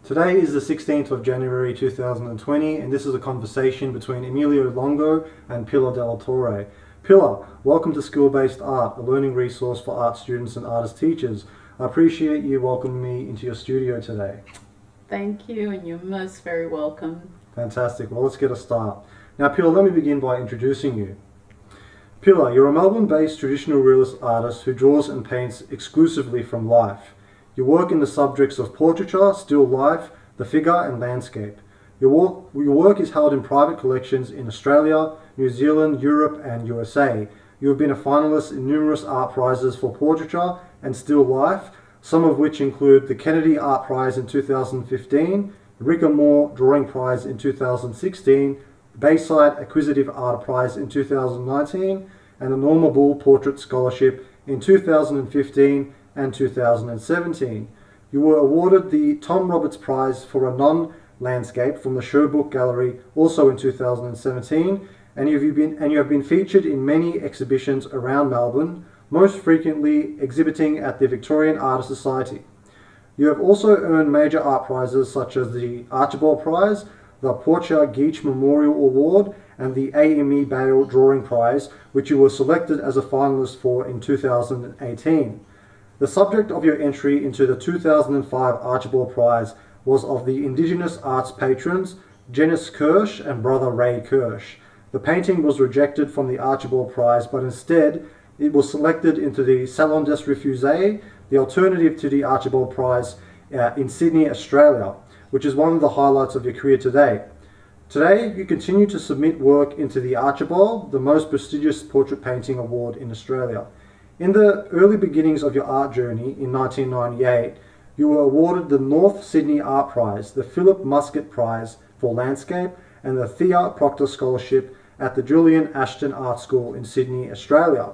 Today is the 16th of January 2020, and this is a conversation between Emilio Longo and Pilar della Torre. Pilar, welcome to Skill-Based Art, a learning resource for art students and artist teachers. I appreciate you welcoming me into your studio today. Thank you, and you're most very welcome. Fantastic. Well, let's get a start. Now, Pilar, let me begin by introducing you. Pilar, you're a Melbourne-based traditional realist artist who draws and paints exclusively from life. You work in the subjects of portraiture, still life, the figure and landscape. Your work is held in private collections in Australia, New Zealand, Europe and USA. You have been a finalist in numerous art prizes for portraiture and still life, some of which include the Kennedy Art Prize in 2015, the Ricker Moore Drawing Prize in 2016, the Bayside Acquisitive Art Prize in 2019, and the Norma Bull Portrait Scholarship in 2015 and 2017. You were awarded the Tom Roberts Prize for a non-landscape from the Sherbrooke Gallery also in 2017, and you have been featured in many exhibitions around Melbourne, most frequently exhibiting at the Victorian Artists Society. You have also earned major art prizes such as the Archibald Prize, the Portia Geach Memorial Award, and the AME Bale Drawing Prize, which you were selected as a finalist for in 2018. The subject of your entry into the 2005 Archibald Prize was of the Indigenous arts patrons Janice Kirsch and brother Ray Kirsch. The painting was rejected from the Archibald Prize, but instead it was selected into the Salon des Refusés, the alternative to the Archibald Prize in Sydney, Australia, which is one of the highlights of your career today. Today, you continue to submit work into the Archibald, the most prestigious portrait painting award in Australia. In the early beginnings of your art journey in 1998, you were awarded the North Sydney Art Prize, the Philip Muscat Prize for Landscape, and the Thea Proctor Scholarship at the Julian Ashton Art School in Sydney, Australia.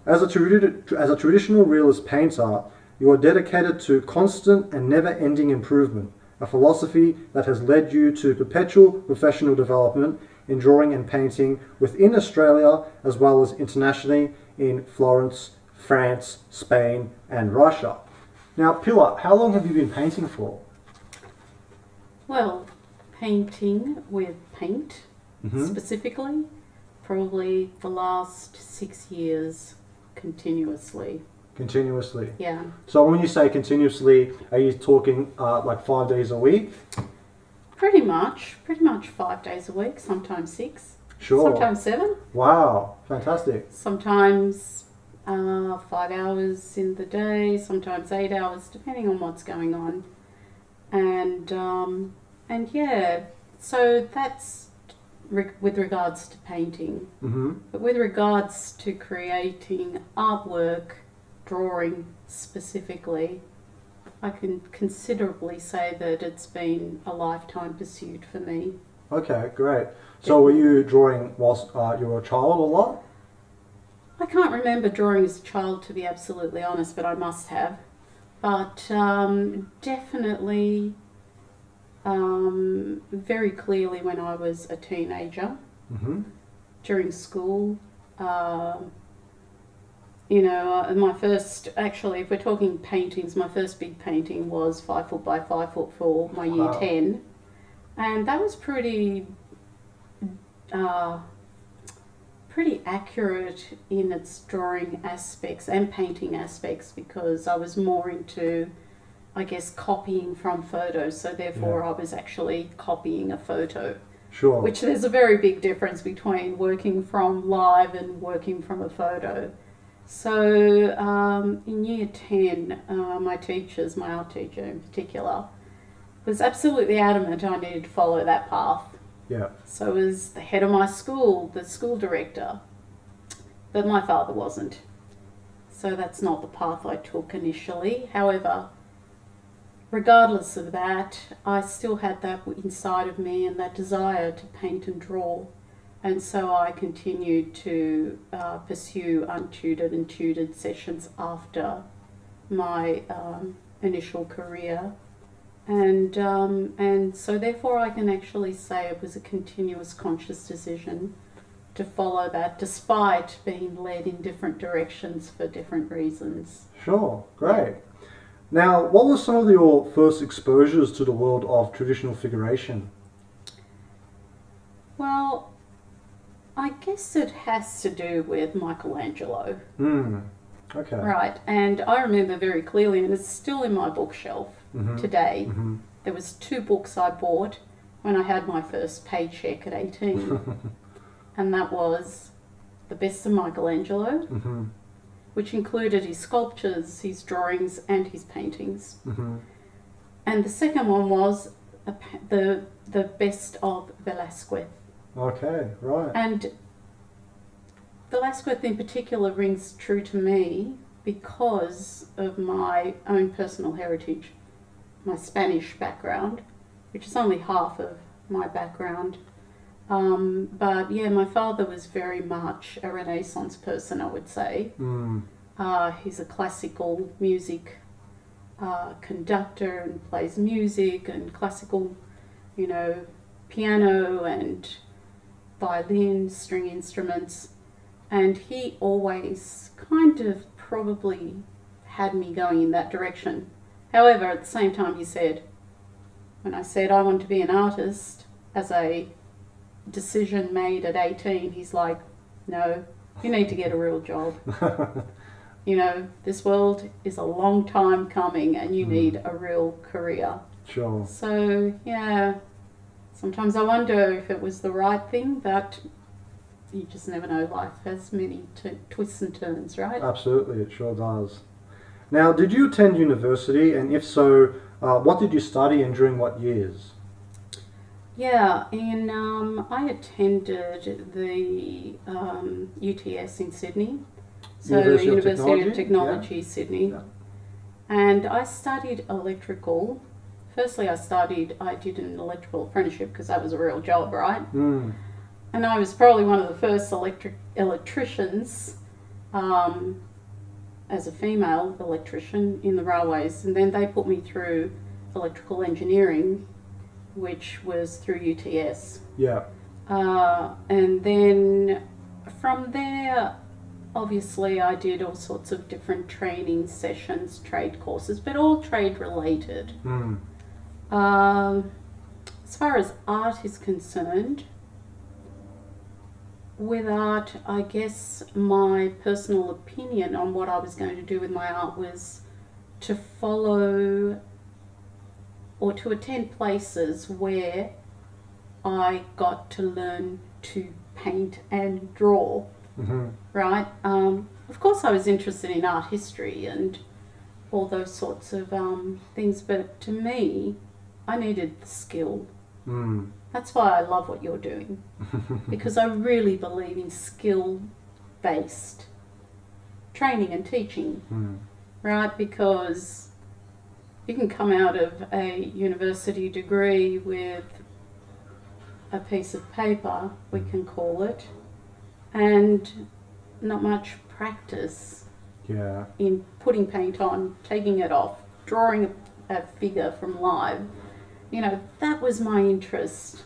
As a traditional realist painter, you are dedicated to constant and never-ending improvement, a philosophy that has led you to perpetual professional development in drawing and painting within Australia as well as internationally in Florence, France, Spain and Russia. Now, Pilar, how long have you been painting for? Well, painting with paint specifically, probably the last 6 years continuously. Continuously? Yeah. So when you say continuously, are you talking like 5 days a week? Pretty much 5 days a week, sometimes 6. Sure. Sometimes 7. Wow, fantastic. Sometimes 5 hours in the day, sometimes 8 hours, depending on what's going on. And yeah, so that's with regards to painting. But with regards to creating artwork, drawing specifically, I can considerably say that it's been a lifetime pursuit for me. Okay, great. So were you drawing whilst you were a child a lot? I can't remember drawing as a child, to be absolutely honest, but I must have. But definitely very clearly when I was a teenager, during school. My first, actually, if we're talking paintings, my first big painting was 5 foot by 5 foot for my year 10. And that was pretty accurate in its drawing aspects and painting aspects, because I was more into, I guess, copying from photos. So therefore I was actually copying a photo. Sure. Which there's a very big difference between working from live and working from a photo. So in year 10, my teachers, my art teacher in particular, was absolutely adamant I needed to follow that path. Yeah. So as the head of my school, the school director, but my father wasn't. So that's not the path I took initially. However, regardless of that, I still had that inside of me and that desire to paint and draw. And so I continued to pursue untutored and tutored sessions after my initial career. And so therefore I can actually say it was a continuous conscious decision to follow that, despite being led in different directions for different reasons. Sure, great. Now, what were some of your first exposures to the world of traditional figuration? Well, I guess it has to do with Michelangelo. Okay. Right, and I remember very clearly, and it's still in my bookshelf today, there was 2 books I bought when I had my first paycheck at 18. And that was The Best of Michelangelo, which included his sculptures, his drawings, and his paintings. And the second one was the Best of Velázquez. Okay, right. And Velázquez in particular rings true to me because of my own personal heritage, my Spanish background, which is only half of my background. But yeah, my father was very much a Renaissance person, I would say. He's a classical music conductor and plays music and classical, piano and violin, string instruments. And he always kind of probably had me going in that direction. However, at the same time, when I said I want to be an artist as a decision made at 18, he's like, no, you need to get a real job. This world is a long time coming and you need a real career. Sure. So, yeah, sometimes I wonder if it was the right thing, but you just never know. Life has many twists and turns, right? Absolutely, it sure does. Now, did you attend university, and if so, what did you study and during what years? Yeah, I attended the UTS in Sydney, so University of Technology, Sydney, and I studied electrical. Firstly, I did an electrical apprenticeship because that was a real job, right? And I was probably one of the first electricians as a female electrician in the railways. And then they put me through electrical engineering, which was through UTS. Yeah. And then from there, obviously, I did all sorts of different training sessions, trade courses, but all trade related. As far as art is concerned, with art, I guess my personal opinion on what I was going to do with my art was to follow or to attend places where I got to learn to paint and draw, right? Of course I was interested in art history and all those sorts of things, but to me, I needed the skill. That's why I love what you're doing, because I really believe in skill-based training and teaching, right? Because you can come out of a university degree with a piece of paper, we can call it, and not much practice in putting paint on, taking it off, drawing a figure from life. That was my interest.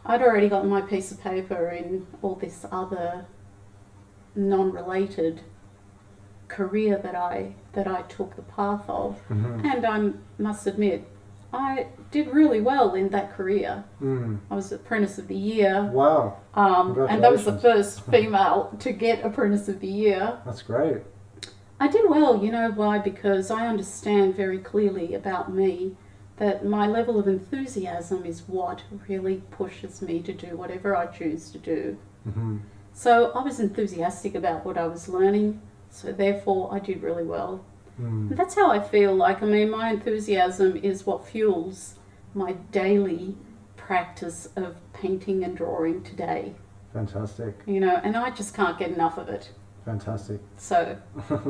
I'd already got my piece of paper in all this other non-related career that I took the path of, and I must admit, I did really well in that career. I was Apprentice of the Year. Wow. And that was the first female to get Apprentice of the Year. That's great. I did well, you know why? Because I understand very clearly about me that my level of enthusiasm is what really pushes me to do whatever I choose to do. So I was enthusiastic about what I was learning, so therefore I did really well. And that's how I feel like, my enthusiasm is what fuels my daily practice of painting and drawing today. Fantastic. And I just can't get enough of it. Fantastic. So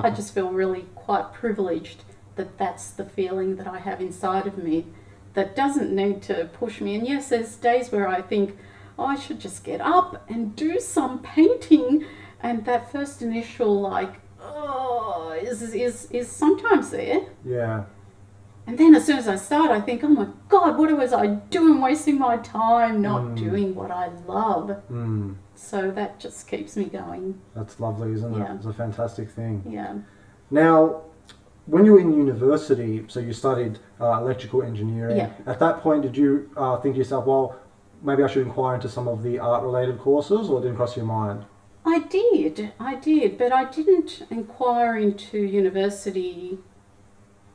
I just feel really quite privileged that that's the feeling that I have inside of me that doesn't need to push me. And yes, there's days where I think, I should just get up and do some painting. And that first initial is sometimes there. Yeah. And then as soon as I start, I think, oh my God, what was I doing, wasting my time, not doing what I love. So that just keeps me going. That's lovely, isn't it? It's a fantastic thing. Yeah. Now, when you were in university, so you studied electrical engineering. Yeah. At that point, did you think to yourself, well, maybe I should inquire into some of the art-related courses, or it didn't cross your mind? I did, but I didn't inquire into university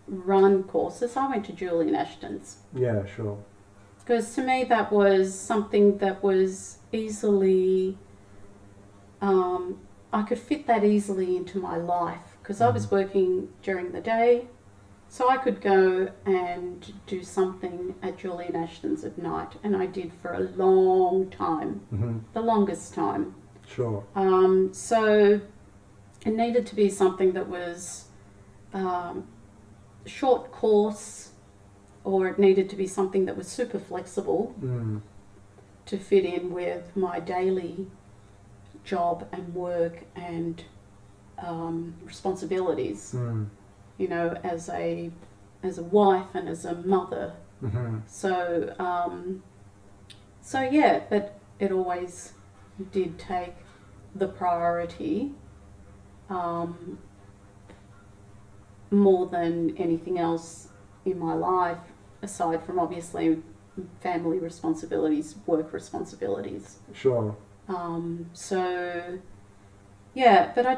run courses. I went to Julian Ashton's Yeah, sure. because to me that was something that was easily, I could fit that easily into my life because I was working during the day, so I could go and do something at Julian Ashton's at night, and I did for a long time, the longest time. Sure. So it needed to be something that was short course, or it needed to be something that was super flexible to fit in with my daily job and work and responsibilities. You know, as a wife and as a mother. So yeah, but it always did take the priority more than anything else in my life, aside from obviously family responsibilities, work responsibilities. Sure. So yeah, but I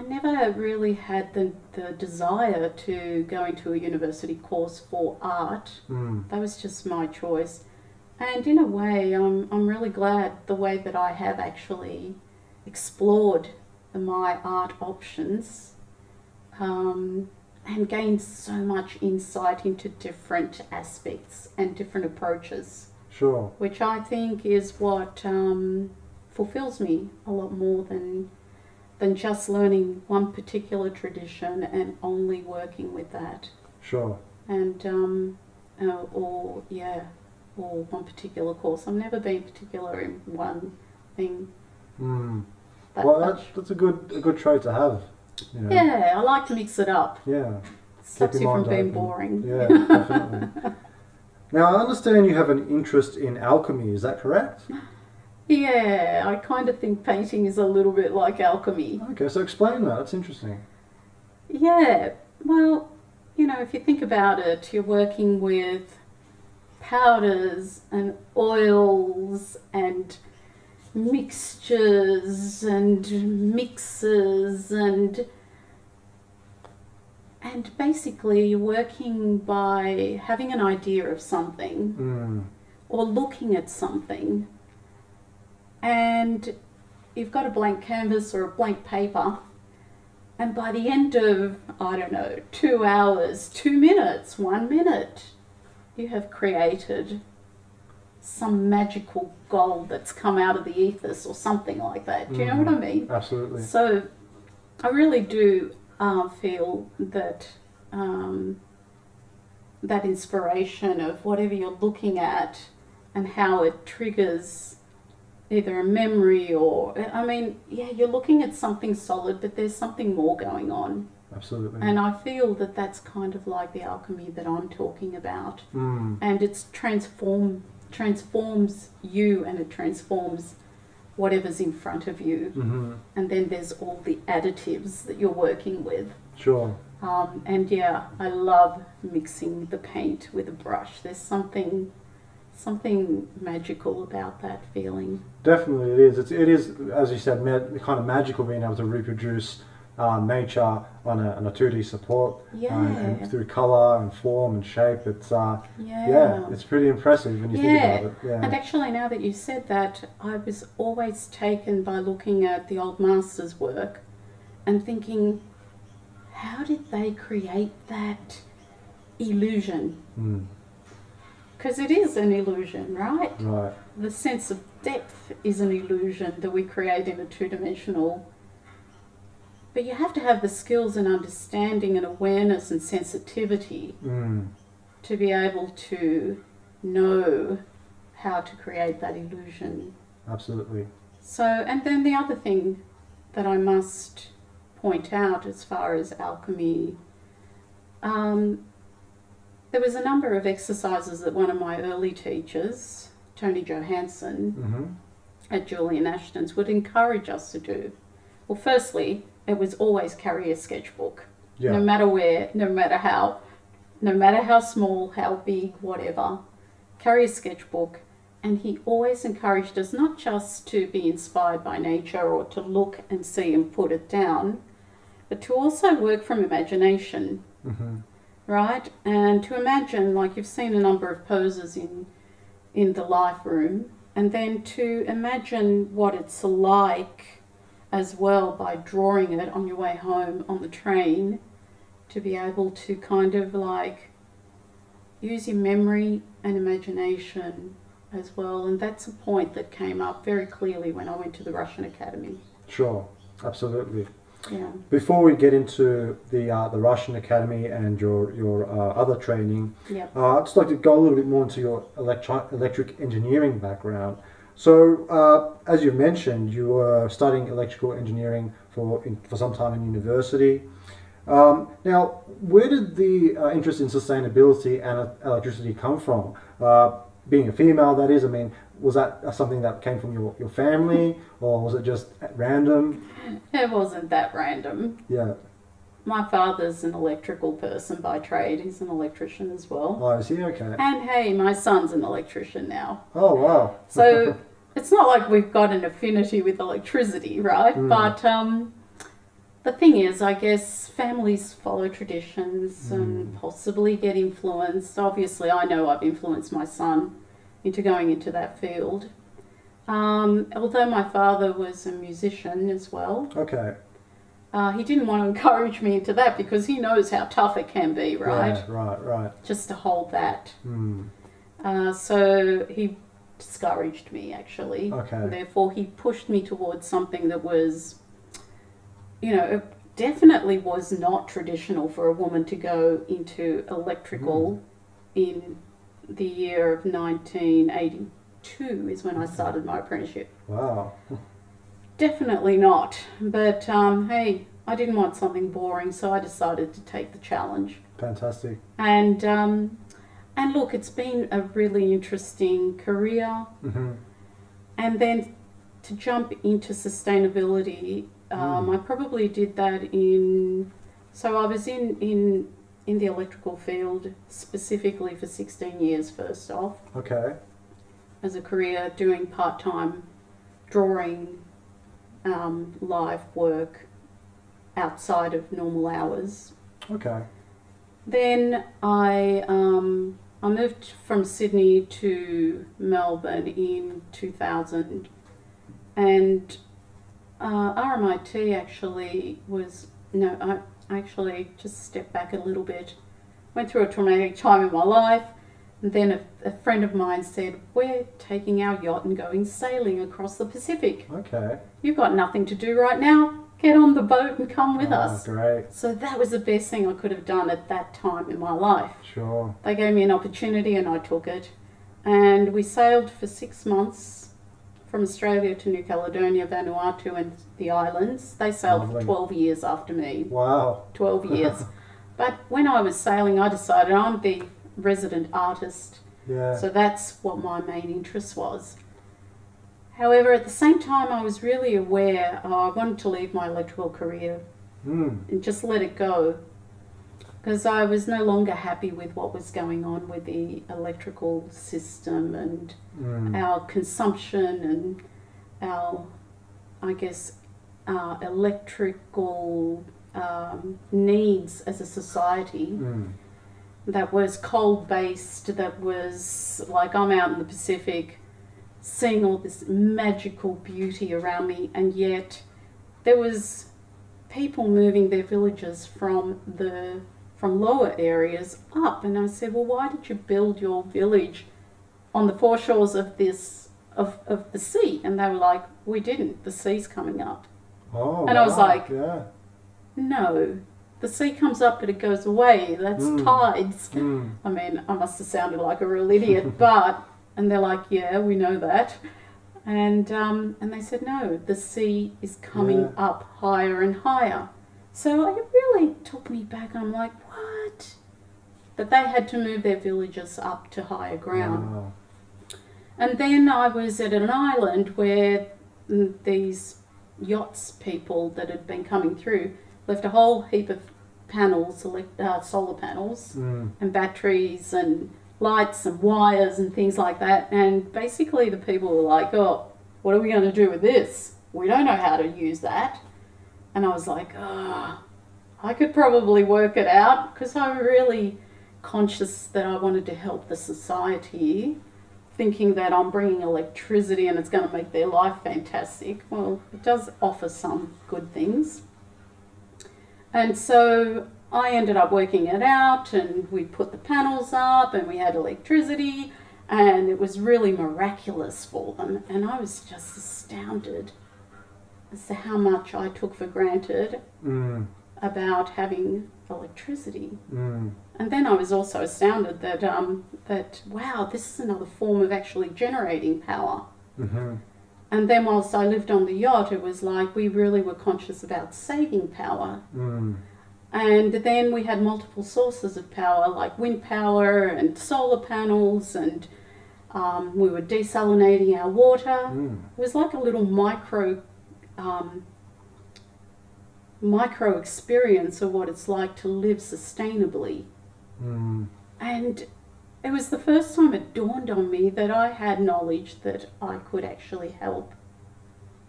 never really had the desire to go into a university course for art. That was just my choice. And in a way, I'm really glad the way that I have actually explored my art options and gained so much insight into different aspects and different approaches. Sure. Which I think is what fulfills me a lot more than just learning one particular tradition and only working with that. Sure. And or one particular course. I've never been particular in one thing. Well, that's a good trait to have. You know? Yeah, I like to mix it up. Yeah. Stops Keep you your from mind being open. boring. Yeah, definitely. Now, I understand you have an interest in alchemy, is that correct? Yeah, I kind of think painting is a little bit like alchemy. Okay, so explain that. That's interesting. Yeah, well, you know, if you think about it, you're working with powders and oils and mixtures and mixes and basically you're working by having an idea of something or looking at something, and you've got a blank canvas or a blank paper, and by the end of, I don't know, 2 hours, 2 minutes, 1 minute, you have created some magical gold that's come out of the ethers or something like that. Do you know what I mean? Absolutely. So I really do feel that that inspiration of whatever you're looking at and how it triggers either a memory or, I mean, yeah, you're looking at something solid, but there's something more going on. Absolutely. And I feel that that's kind of like the alchemy that I'm talking about. And it's transforms you, and it transforms whatever's in front of you. And then there's all the additives that you're working with. Sure. And yeah, I love mixing the paint with a brush. There's something magical about that feeling. Definitely it is. It is, as you said, kind of magical being able to reproduce nature on a 2D support, and through colour and form and shape. It's it's pretty impressive when you think about it. Yeah. And actually, now that you said that, I was always taken by looking at the old masters' work and thinking, how did they create that illusion? Because it is an illusion, right? Right. The sense of depth is an illusion that we create in a two-dimensional. But you have to have the skills and understanding and awareness and sensitivity to be able to know how to create that illusion. Absolutely. So, and then the other thing that I must point out as far as alchemy, there was a number of exercises that one of my early teachers, Tony Johansson, at Julian Ashton's, would encourage us to do. Well, firstly, it was always carry a sketchbook. Yeah. No matter where, no matter how small, how big, whatever. Carry a sketchbook. And he always encouraged us not just to be inspired by nature or to look and see and put it down, but to also work from imagination, right? And to imagine, like you've seen a number of poses in the life room, and then to imagine what it's like as well by drawing it on your way home on the train, to be able to kind of like use your memory and imagination as well. And that's a point that came up very clearly when I went to the Russian Academy. Sure, absolutely. Yeah. Before we get into the Russian Academy and your other training, Yep. I'd just like to go a little bit more into your electric engineering background. So, as you mentioned, you were studying electrical engineering for some time in university. Now, where did the interest in sustainability and electricity come from? Being a female, that is. I mean, was that something that came from your family, or was it just at random? It wasn't that random. Yeah. My father's an electrical person by trade. He's an electrician as well. Oh, is he? Okay. And hey, my son's an electrician now. Oh, wow. So it's not like we've got an affinity with electricity, right? But the thing is, I guess families follow traditions and possibly get influenced. Obviously, I know I've influenced my son into going into that field. Although my father was a musician as well, Okay. he didn't want to encourage me into that because he knows how tough it can be, right? Yeah, right. Just to hold that. Hmm. So he discouraged me, actually. Okay. Therefore, he pushed me towards something that was, it definitely was not traditional for a woman to go into electrical in the year of 1982 is when I started my apprenticeship. Wow. Definitely not. But hey, I didn't want something boring, so I decided to take the challenge. Fantastic. And look, it's been a really interesting career. And then to jump into sustainability, I probably did that so I was in the electrical field specifically for 16 years first off. Okay. As a career, doing part-time drawing, live work outside of normal hours. Okay. Then I moved from Sydney to Melbourne in 2000, and RMIT actually was, no, I actually just stepped back a little bit, went through a traumatic time in my life, and then a friend of mine said, we're taking our yacht and going sailing across the Pacific. Okay. You've got nothing to do right now, get on the boat and come with us. Great. So that was the best thing I could have done at that time in my life. Sure. They gave me an opportunity and I took it. And we sailed for 6 months from Australia to New Caledonia, Vanuatu and the islands. They sailed Lovely. for 12 years after me. Wow. 12 years. But when I was sailing, I decided I'm the resident artist. Yeah. So that's what my main interest was. However, at the same time, I was really aware I wanted to leave my electrical career and just let it go, because I was no longer happy with what was going on with the electrical system and our consumption and our, I guess, electrical needs as a society. That was coal-based, that was like I'm out in the Pacific seeing all this magical beauty around me, and yet there was people moving their villages from lower areas up. And I said, well, why did you build your village on the foreshores of of the sea? And they were like, we didn't, the sea's coming up. Oh. And I was like, yeah. No, the sea comes up but it goes away. That's tides. I mean, I must have sounded like a real idiot, but, and they're like, yeah, we know that. And they said, no, the sea is coming up higher and higher. So it really took me back. I'm like, what? That they had to move their villages up to higher ground. Wow. And then I was at an island where these yachts people that had been coming through left a whole heap of panels, solar panels, and batteries and lights and wires and things like that. And basically the people were like, oh, what are we going to do with this? We don't know how to use that. And I was like, I could probably work it out, because I'm really conscious that I wanted to help the society, thinking that I'm bringing electricity and it's going to make their life fantastic. Well, it does offer some good things. And so I ended up working it out, and we put the panels up and we had electricity, and it was really miraculous for them. And I was just astounded as to how much I took for granted about having electricity. And then I was also astounded that, that wow, this is another form of actually generating power. And then whilst I lived on the yacht, it was like we really were conscious about saving power. And then we had multiple sources of power, like wind power and solar panels, and we were desalinating our water. It was like a little micro experience of what it's like to live sustainably. And it was the first time it dawned on me that I had knowledge that I could actually help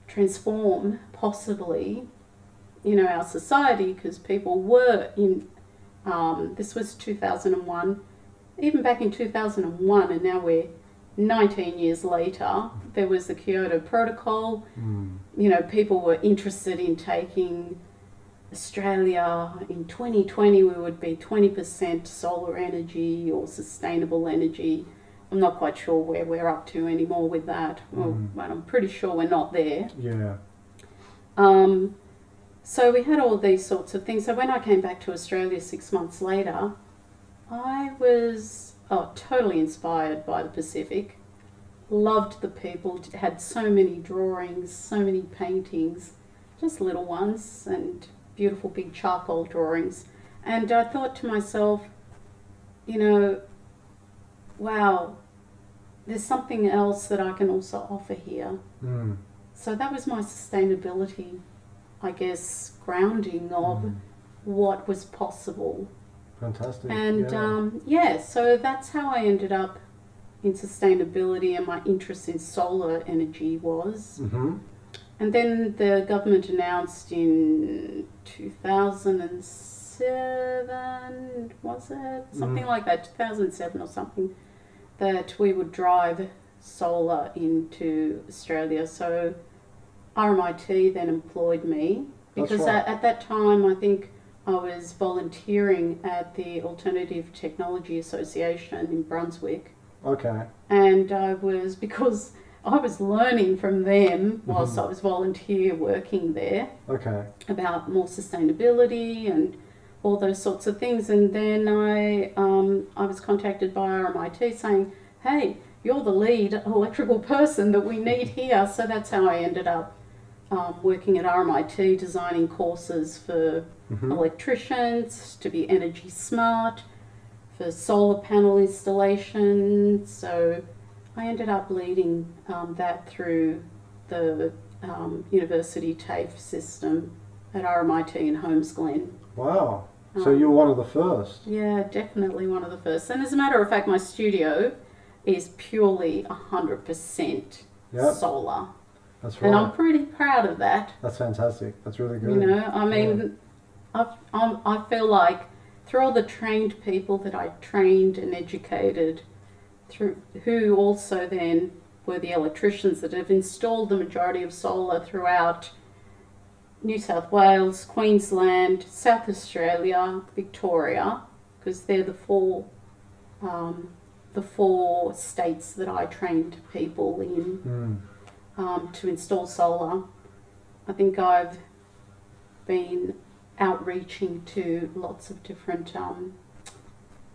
transform, possibly, our society, because people were in, this was 2001, even back in 2001, and now we're 19 years later, there was the Kyoto Protocol. People were interested in taking Australia. In 2020, we would be 20% solar energy or sustainable energy. I'm not quite sure where we're up to anymore with that, but I'm pretty sure we're not there. So we had all these sorts of things. So when I came back to Australia 6 months later, I was totally inspired by the Pacific. Loved the people, had so many drawings, so many paintings, just little ones, and beautiful big charcoal drawings. And I thought to myself, wow, there's something else that I can also offer here. So that was my sustainability, I guess, grounding of what was possible. Fantastic. And so that's how I ended up in sustainability, and my interest in solar energy was. And then the government announced in 2007, was it? Something like that, 2007 or something, that we would drive solar into Australia. So RMIT then employed me, because at that time I think I was volunteering at the Alternative Technology Association in Brunswick. And because I was learning from them whilst I was volunteer working there about more sustainability and all those sorts of things. And then I was contacted by RMIT saying, hey, you're the lead electrical person that we need here. So that's how I ended up working at RMIT, designing courses for electricians to be energy smart, for solar panel installation. So I ended up leading that through the university TAFE system at RMIT in Holmes Glen. Wow. So you're one of the first. Yeah, definitely one of the first. And as a matter of fact, my studio is purely 100% solar. That's right. And I'm pretty proud of that. That's fantastic. That's really good. I feel like through all the trained people that I trained and educated, through who also then were the electricians that have installed the majority of solar throughout New South Wales, Queensland, South Australia, Victoria, because they're the four states that I trained people in to install solar. I think I've been outreaching to lots of different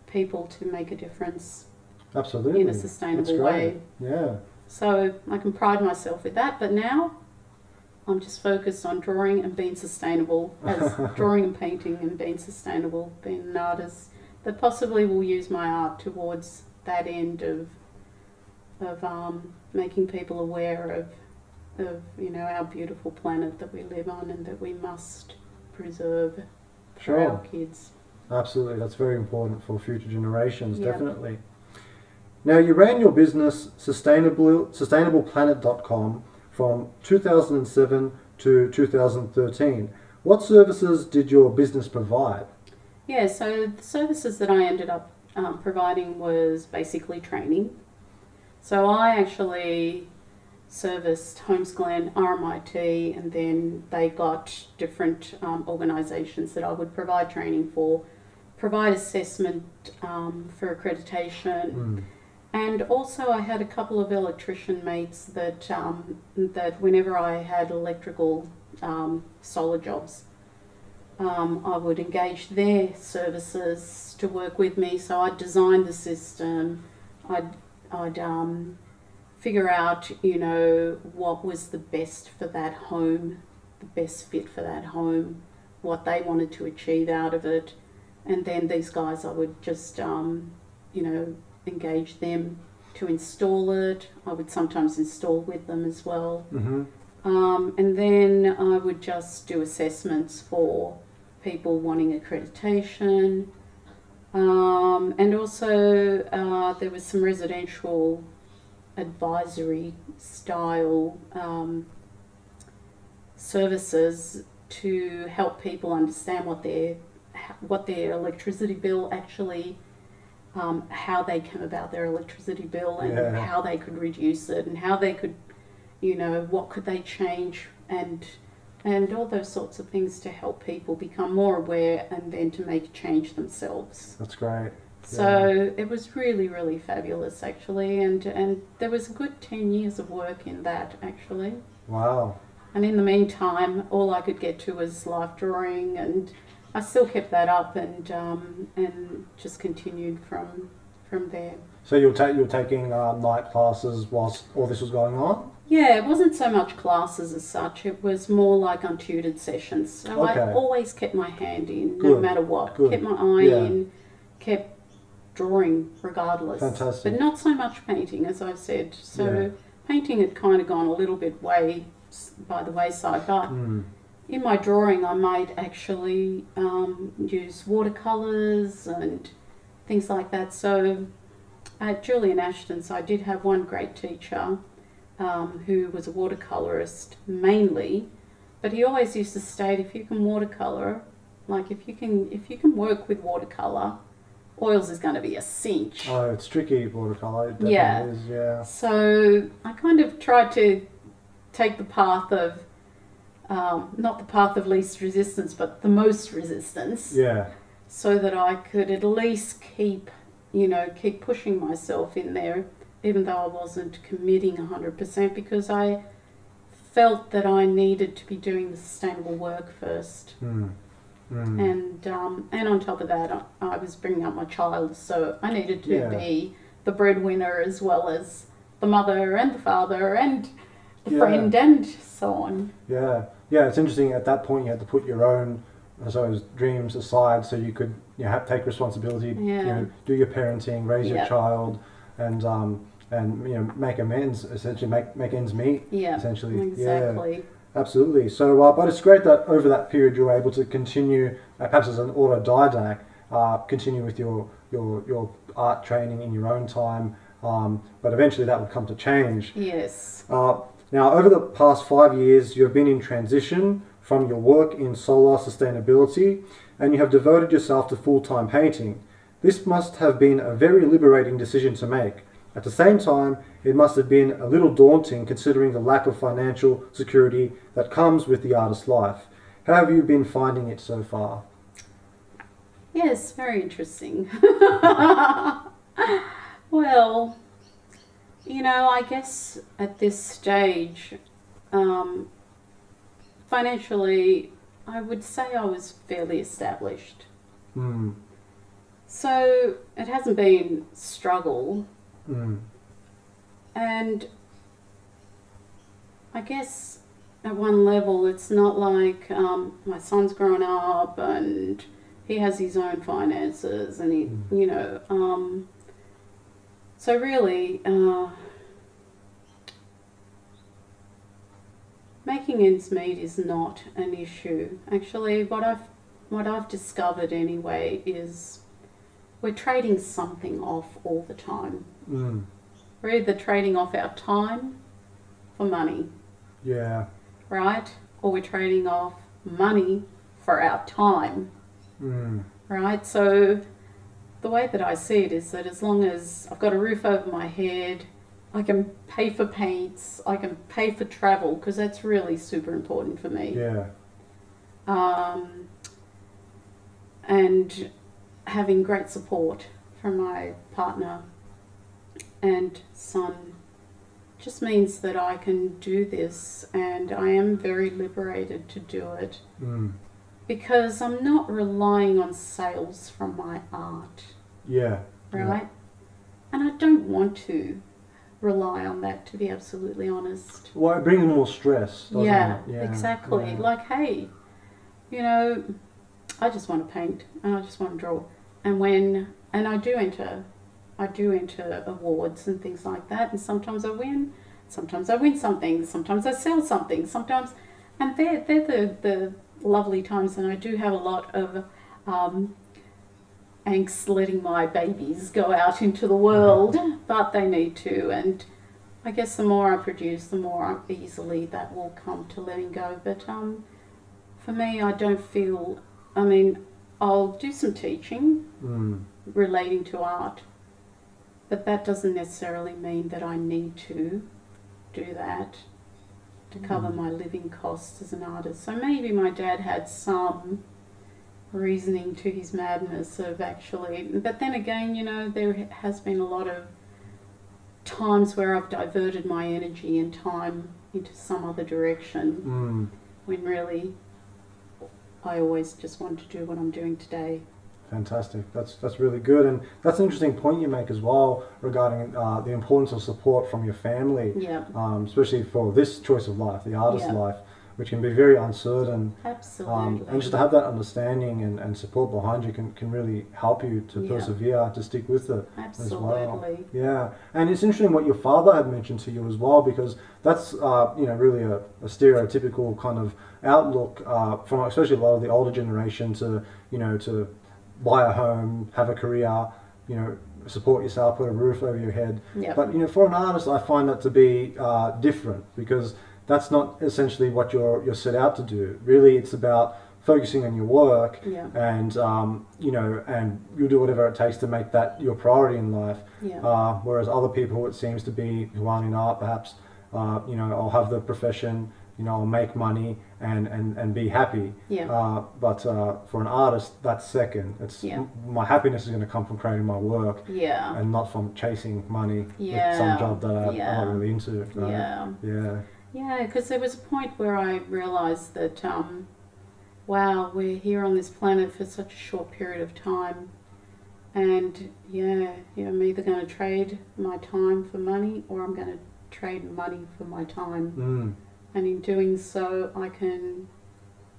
people to make a difference. Absolutely. In a sustainable way. Yeah. So I can pride myself with that, but now I'm just focused on drawing and being sustainable, as drawing and painting and being sustainable, being an artist that possibly will use my art towards that end of making people aware of our beautiful planet that we live on and that we must preserve. Sure. for our kids. Absolutely, that's very important for future generations, Yep. definitely. Now, you ran your business sustainableplanet.com from 2007 to 2013. What services did your business provide? Yeah, so the services that I ended up providing was basically training. So I actually serviced homeschooling, RMIT, and then they got different organisations that I would provide training for, provide assessment for accreditation, and also I had a couple of electrician mates that that whenever I had electrical solar jobs, I would engage their services to work with me. So I'd design the system, I'd figure out, you know, what was the best for that home, the best fit for that home, what they wanted to achieve out of it. And then these guys, I would just, you know, engage them to install it. I would sometimes install with them as well. Mm-hmm. And then I would just do assessments for people wanting accreditation. And also there was some residential advisory style services to help people understand what their electricity bill actually, how they came about their electricity bill, and how they could reduce it, and how they could, you know, what could they change, and all those sorts of things to help people become more aware and then to make a change themselves. That's great. So it was really, really fabulous actually, and there was a good 10 years of work in that actually. Wow. And in the meantime, all I could get to was life drawing, and I still kept that up and just continued from there. So you were taking night classes whilst all this was going on? Yeah, it wasn't so much classes as such. It was more like untutored sessions. So Okay. I always kept my hand in, no Good. matter what. Good. Kept my eye in, kept drawing regardless. Fantastic. But not so much painting, as I've said. So painting had kind of gone a little bit by the wayside. But in my drawing, I might actually use watercolours and things like that. So at Julian Ashton's, I did have one great teacher who was a watercolourist mainly, but he always used to state, if you can watercolour, like if you can work with watercolour, oils is going to be a cinch. Oh, it's tricky, watercolour. It definitely is, yeah. So I kind of tried to take the path of, not the path of least resistance, but the most resistance. Yeah. So that I could at least keep pushing myself in there, even though I wasn't committing 100%, because I felt that I needed to be doing the sustainable work first. And on top of that, I was bringing up my child, so I needed to be the breadwinner as well as the mother and the father and the friend and so on. Yeah, it's interesting. At that point, you had to put your own, I suppose, dreams aside so you could take responsibility, do your parenting, raise your child, and make amends, essentially make ends meet. Yeah, essentially. Exactly. Yeah. Absolutely. So, but it's great that over that period you were able to continue, perhaps as an autodidact, continue with your art training in your own time. But eventually that would come to change. Yes. Now, over the past 5 years, you have been in transition from your work in solar sustainability, and you have devoted yourself to full-time painting. This must have been a very liberating decision to make. At the same time, it must have been a little daunting considering the lack of financial security that comes with the artist's life. How have you been finding it so far? Yes, very interesting. Well, I guess at this stage, financially, I would say I was fairly established. So it hasn't been struggle. And I guess at one level it's not like my son's grown up and he has his own finances and he, so really making ends meet is not an issue. Actually, what I've what I've discovered anyway is we're trading something off all the time. Mm. We're either trading off our time for money, Yeah. right? Or we're trading off money for our time, Mm. right? So the way that I see it is that as long as I've got a roof over my head, I can pay for paints, I can pay for travel, because that's really super important for me. Yeah. And having great support from my partner and son just means that I can do this, and I am very liberated to do it Mm. because I'm not relying on sales from my art, Yeah. right? And I don't want to rely on that, to be absolutely honest. Well, it brings more stress, doesn't Yeah, it? exactly. Yeah. Like, hey, you know, I just want to paint and I just want to draw. And I do enter awards and things like that, and sometimes I win something, sometimes I sell something, and they're the lovely times, and I do have a lot of angst letting my babies go out into the world, but they need to, and I guess the more I produce, the more easily that will come to letting go. But for me, I don't feel, I'll do some teaching relating to art, but that doesn't necessarily mean that I need to do that to cover my living costs as an artist. So maybe my dad had some reasoning to his madness of actually, but then again, you know, there has been a lot of times where I've diverted my energy and time into some other direction when really I always just want to do what I'm doing today. Fantastic. That's really good, and that's an interesting point you make as well regarding the importance of support from your family. Yeah. Especially for this choice of life, the artist Yeah. life, which can be very uncertain. Absolutely. And just to have that understanding and support behind you can really help you to Yeah. persevere, to stick with it as well. Absolutely. Yeah, and it's interesting what your father had mentioned to you as well, because that's really a stereotypical kind of outlook from especially a lot of the older generation to buy a home, have a career, support yourself, put a roof over your head. Yep. But for an artist, I find that to be different, because that's not essentially what you're set out to do. Really, it's about focusing on your work, Yeah. and and you'll do whatever it takes to make that your priority in life. Yeah. Whereas other people, it seems to be, who aren't in art, perhaps, I'll have the profession, I'll make money and be happy. Yeah. But for an artist, that's second. It's Yeah. my happiness is going to come from creating my work, Yeah. and not from chasing money Yeah. with some job that I'm Yeah. not really into. Right? Yeah. Yeah. Yeah, because there was a point where I realised that, wow, we're here on this planet for such a short period of time, and I'm either going to trade my time for money, or I'm going to trade money for my time. And in doing so, I can,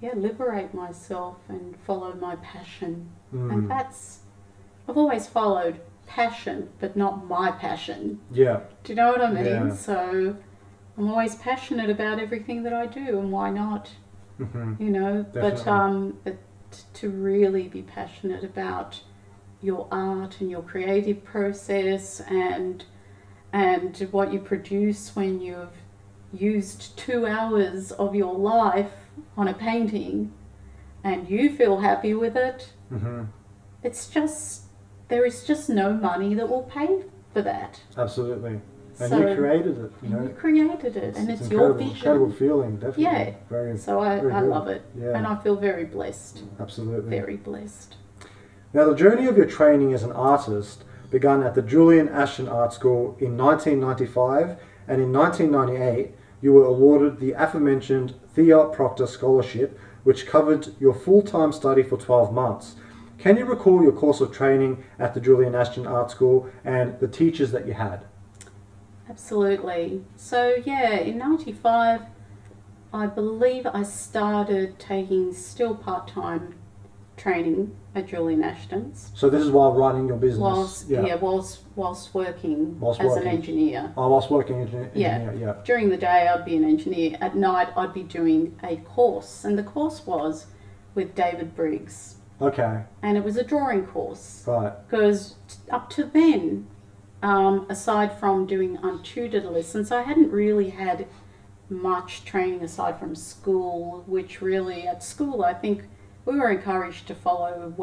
liberate myself and follow my passion. And I've always followed passion, but not my passion. Yeah. Do you know what I mean? Yeah. So I'm always passionate about everything that I do, and why not? Definitely. But to really be passionate about your art and your creative process and what you produce when you've used 2 hours of your life on a painting and you feel happy with it, there is just no money that will pay for that. Absolutely. And So- you created it, You created it, and it's your incredible, incredible vision. feeling, definitely. Yeah. Very, So I very good. love it, Yeah. and I feel very blessed. Absolutely. Very blessed. Now, the journey of your training as an artist began at the Julian Ashton Art School in 1995, and in 1998 you were awarded the aforementioned Thea Proctor Scholarship, which covered your full-time study for 12 months. Can you recall your course of training at the Julian Ashton Art School and the teachers that you had? Absolutely. So in 95, I believe I started taking still part-time training at Julian Ashton's. So this is while running your business? Whilst working Whilst as working. an engineer. Whilst working as an engineer, yeah. During the day I'd be an engineer. At night I'd be doing a course, and the course was with David Briggs. Okay. And it was a drawing course. Right. Because up to then, aside from doing untutored lessons, I hadn't really had much training aside from school, which really at school I think we were encouraged to follow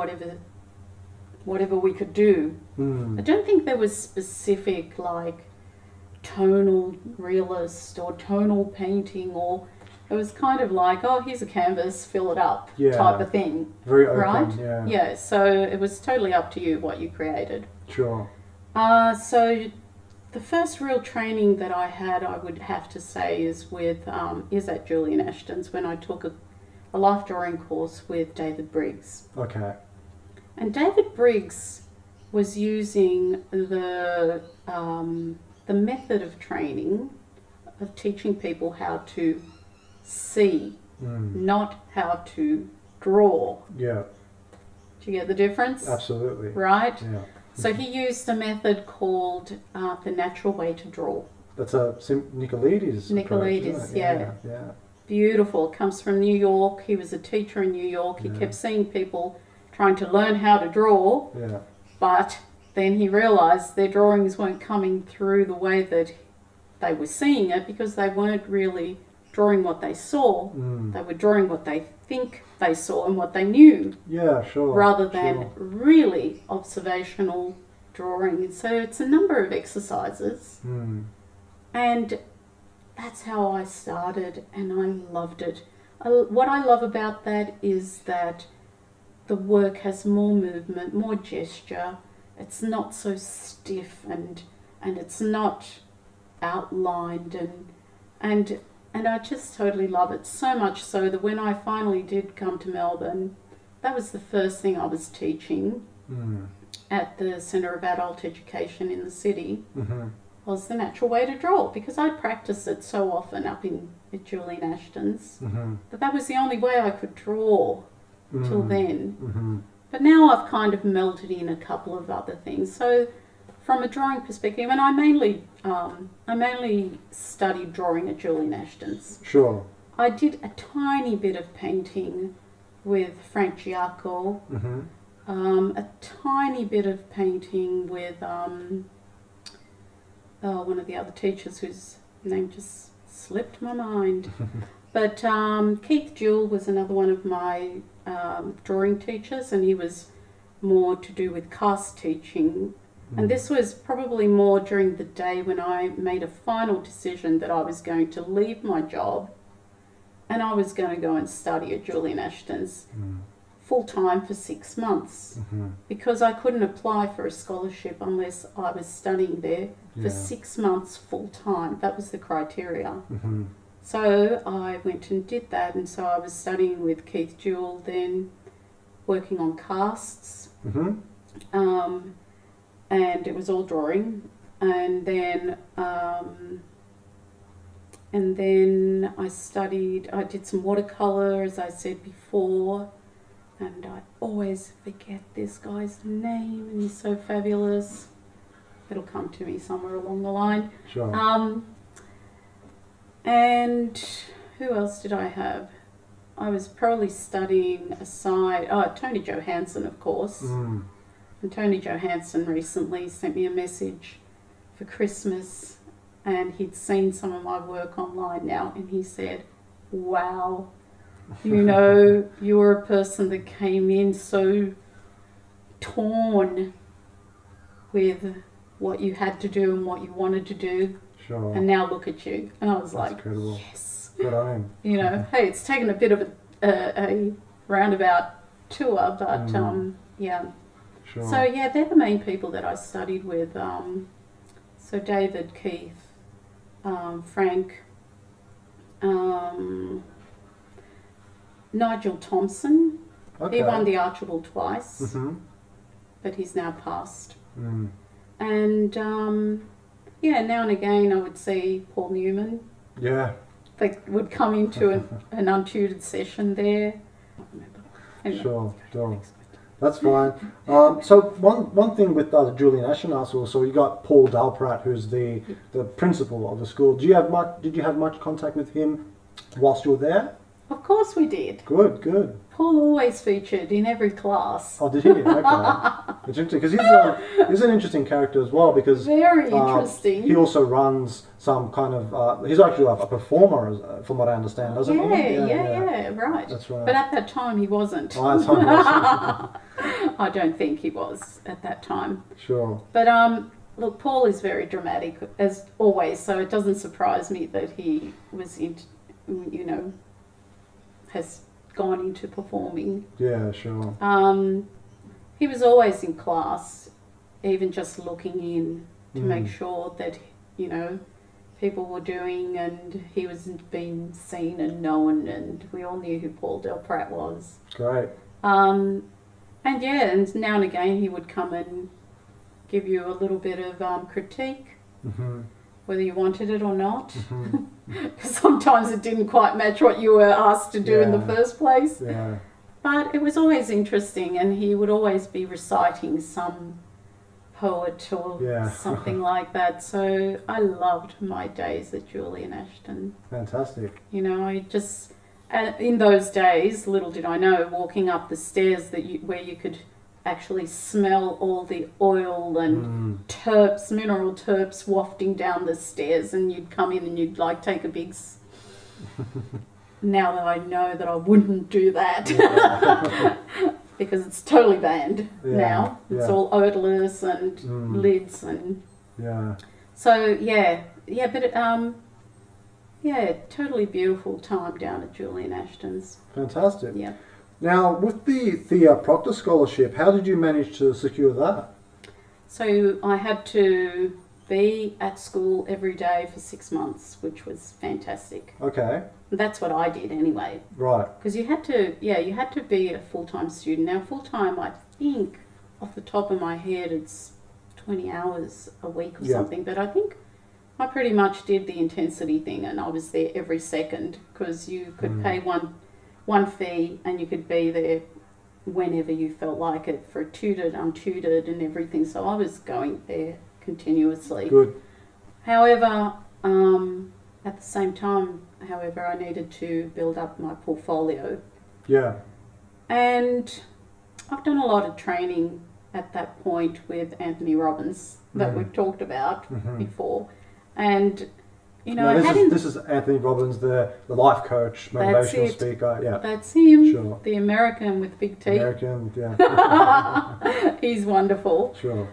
whatever we could do. I don't think there was specific like tonal realist or tonal painting, or it was kind of like, oh, here's a canvas, fill it up type of thing. Very open, right? Yeah, so it was totally up to you what you created. Sure. So the first real training that I had, I would have to say, is at Julian Ashton's when I took a life drawing course with David Briggs. Okay. And David Briggs was using the method of training of teaching people how to see, not how to draw. Yeah. Do you get the difference? Absolutely. Right? Yeah. So he used a method called the natural way to draw. That's a Nicolaides. Nicolaides, yeah. Beautiful. Comes from New York. He was a teacher in New York. He kept seeing people trying to learn how to draw, but then he realised their drawings weren't coming through the way that they were seeing it, because they weren't really drawing what they saw. They were drawing what they think they saw and what they knew. Yeah, sure. Rather than really observational drawing. So it's a number of exercises. And that's how I started, and I loved it. What I love about that is that the work has more movement, more gesture. It's not so stiff and it's not outlined, and I just totally love it. So much so that when I finally did come to Melbourne, that was the first thing I was teaching at the Centre of Adult Education in the city, was the natural way to draw, because I'd practiced it so often up at Julian Ashton's that was the only way I could draw till then. But now I've kind of melted in a couple of other things. So from a drawing perspective, and I mainly studied drawing at Julian Ashton's. Sure. I did a tiny bit of painting with Frank Giacco, a tiny bit of painting with one of the other teachers whose name just slipped my mind. But Keith Jewell was another one of my drawing teachers, and he was more to do with cast teaching. And this was probably more during the day when I made a final decision that I was going to leave my job and I was going to go and study at Julian Ashton's full-time for 6 months, because I couldn't apply for a scholarship unless I was studying there for 6 months full-time. That was the criteria. So I went and did that, and so I was studying with Keith Jewell, then working on casts, and it was all drawing, and then I did some watercolour, as I said before, and I always forget this guy's name, and he's so fabulous. It'll come to me somewhere along the line. Sure. And who else did I have? I was probably studying aside, Tony Johansson, of course. And Tony Johansson recently sent me a message for Christmas, and he'd seen some of my work online now, and he said, wow, you were a person that came in so torn with what you had to do and what you wanted to do. Sure. And now look at you. And I was That's like, incredible. yes. Good on him. Hey, it's taken a bit of a roundabout tour, but yeah. Sure. So yeah, they're the main people that I studied with. So David, Keith, Frank, Nigel Thompson. Okay. He won the Archibald twice, but he's now passed. And now and again I would see Paul Newman. Yeah. They would come into an untutored session there. I can't remember. Anyway. Sure. That's fine. So one thing with Julian Ashton also, you got Paul Dalprat, who's the principal of the school. Did you have much contact with him whilst you were there? Of course we did. Good, good. Paul always featured in every class. Oh, did he? Okay. It's interesting because he's an interesting character as well because Very interesting. he also runs some kind of he's actually a performer from what I understand, doesn't he? Yeah, right. That's right. But at that time he wasn't. Oh, that's right. I don't think he was at that time. Sure. But look, Paul is very dramatic as always, so it doesn't surprise me that he was has gone into performing. Yeah, sure. He was always in class, even just looking in to make sure that, people were doing, and he was being seen and known, and we all knew who Paul Del Prat was. Great. And now and again he would come and give you a little bit of critique, whether you wanted it or not. Because sometimes it didn't quite match what you were asked to do in the first place. Yeah. But it was always interesting, and he would always be reciting some poet or something like that. So I loved my days at Julian Ashton. Fantastic. I just, in those days, little did I know, walking up the stairs where you could actually smell all the oil and terps, mineral terps wafting down the stairs, and you'd come in and you'd take a big now that I know that I wouldn't do that because it's totally banned now. It's all odorless and lids and so but totally beautiful time down at Julian Ashton's. Fantastic. Yeah. Now, with the Thea Proctor Scholarship, how did you manage to secure that? So I had to be at school every day for 6 months, which was fantastic. Okay. That's what I did anyway. Right. Because you had to be a full-time student. Now, full-time, I think, off the top of my head, it's 20 hours a week or something. But I think I pretty much did the intensity thing, and I was there every second because you could pay one fee and you could be there whenever you felt like it for tutored, untutored and everything. So I was going there continuously. Good. However, at the same time, I needed to build up my portfolio. Yeah. And I've done a lot of training at that point with Anthony Robbins that we've talked about before. And this is Anthony Robbins, the life coach, motivational speaker. Yeah, that's him. Sure. The American with big teeth. American, yeah. He's wonderful. Sure.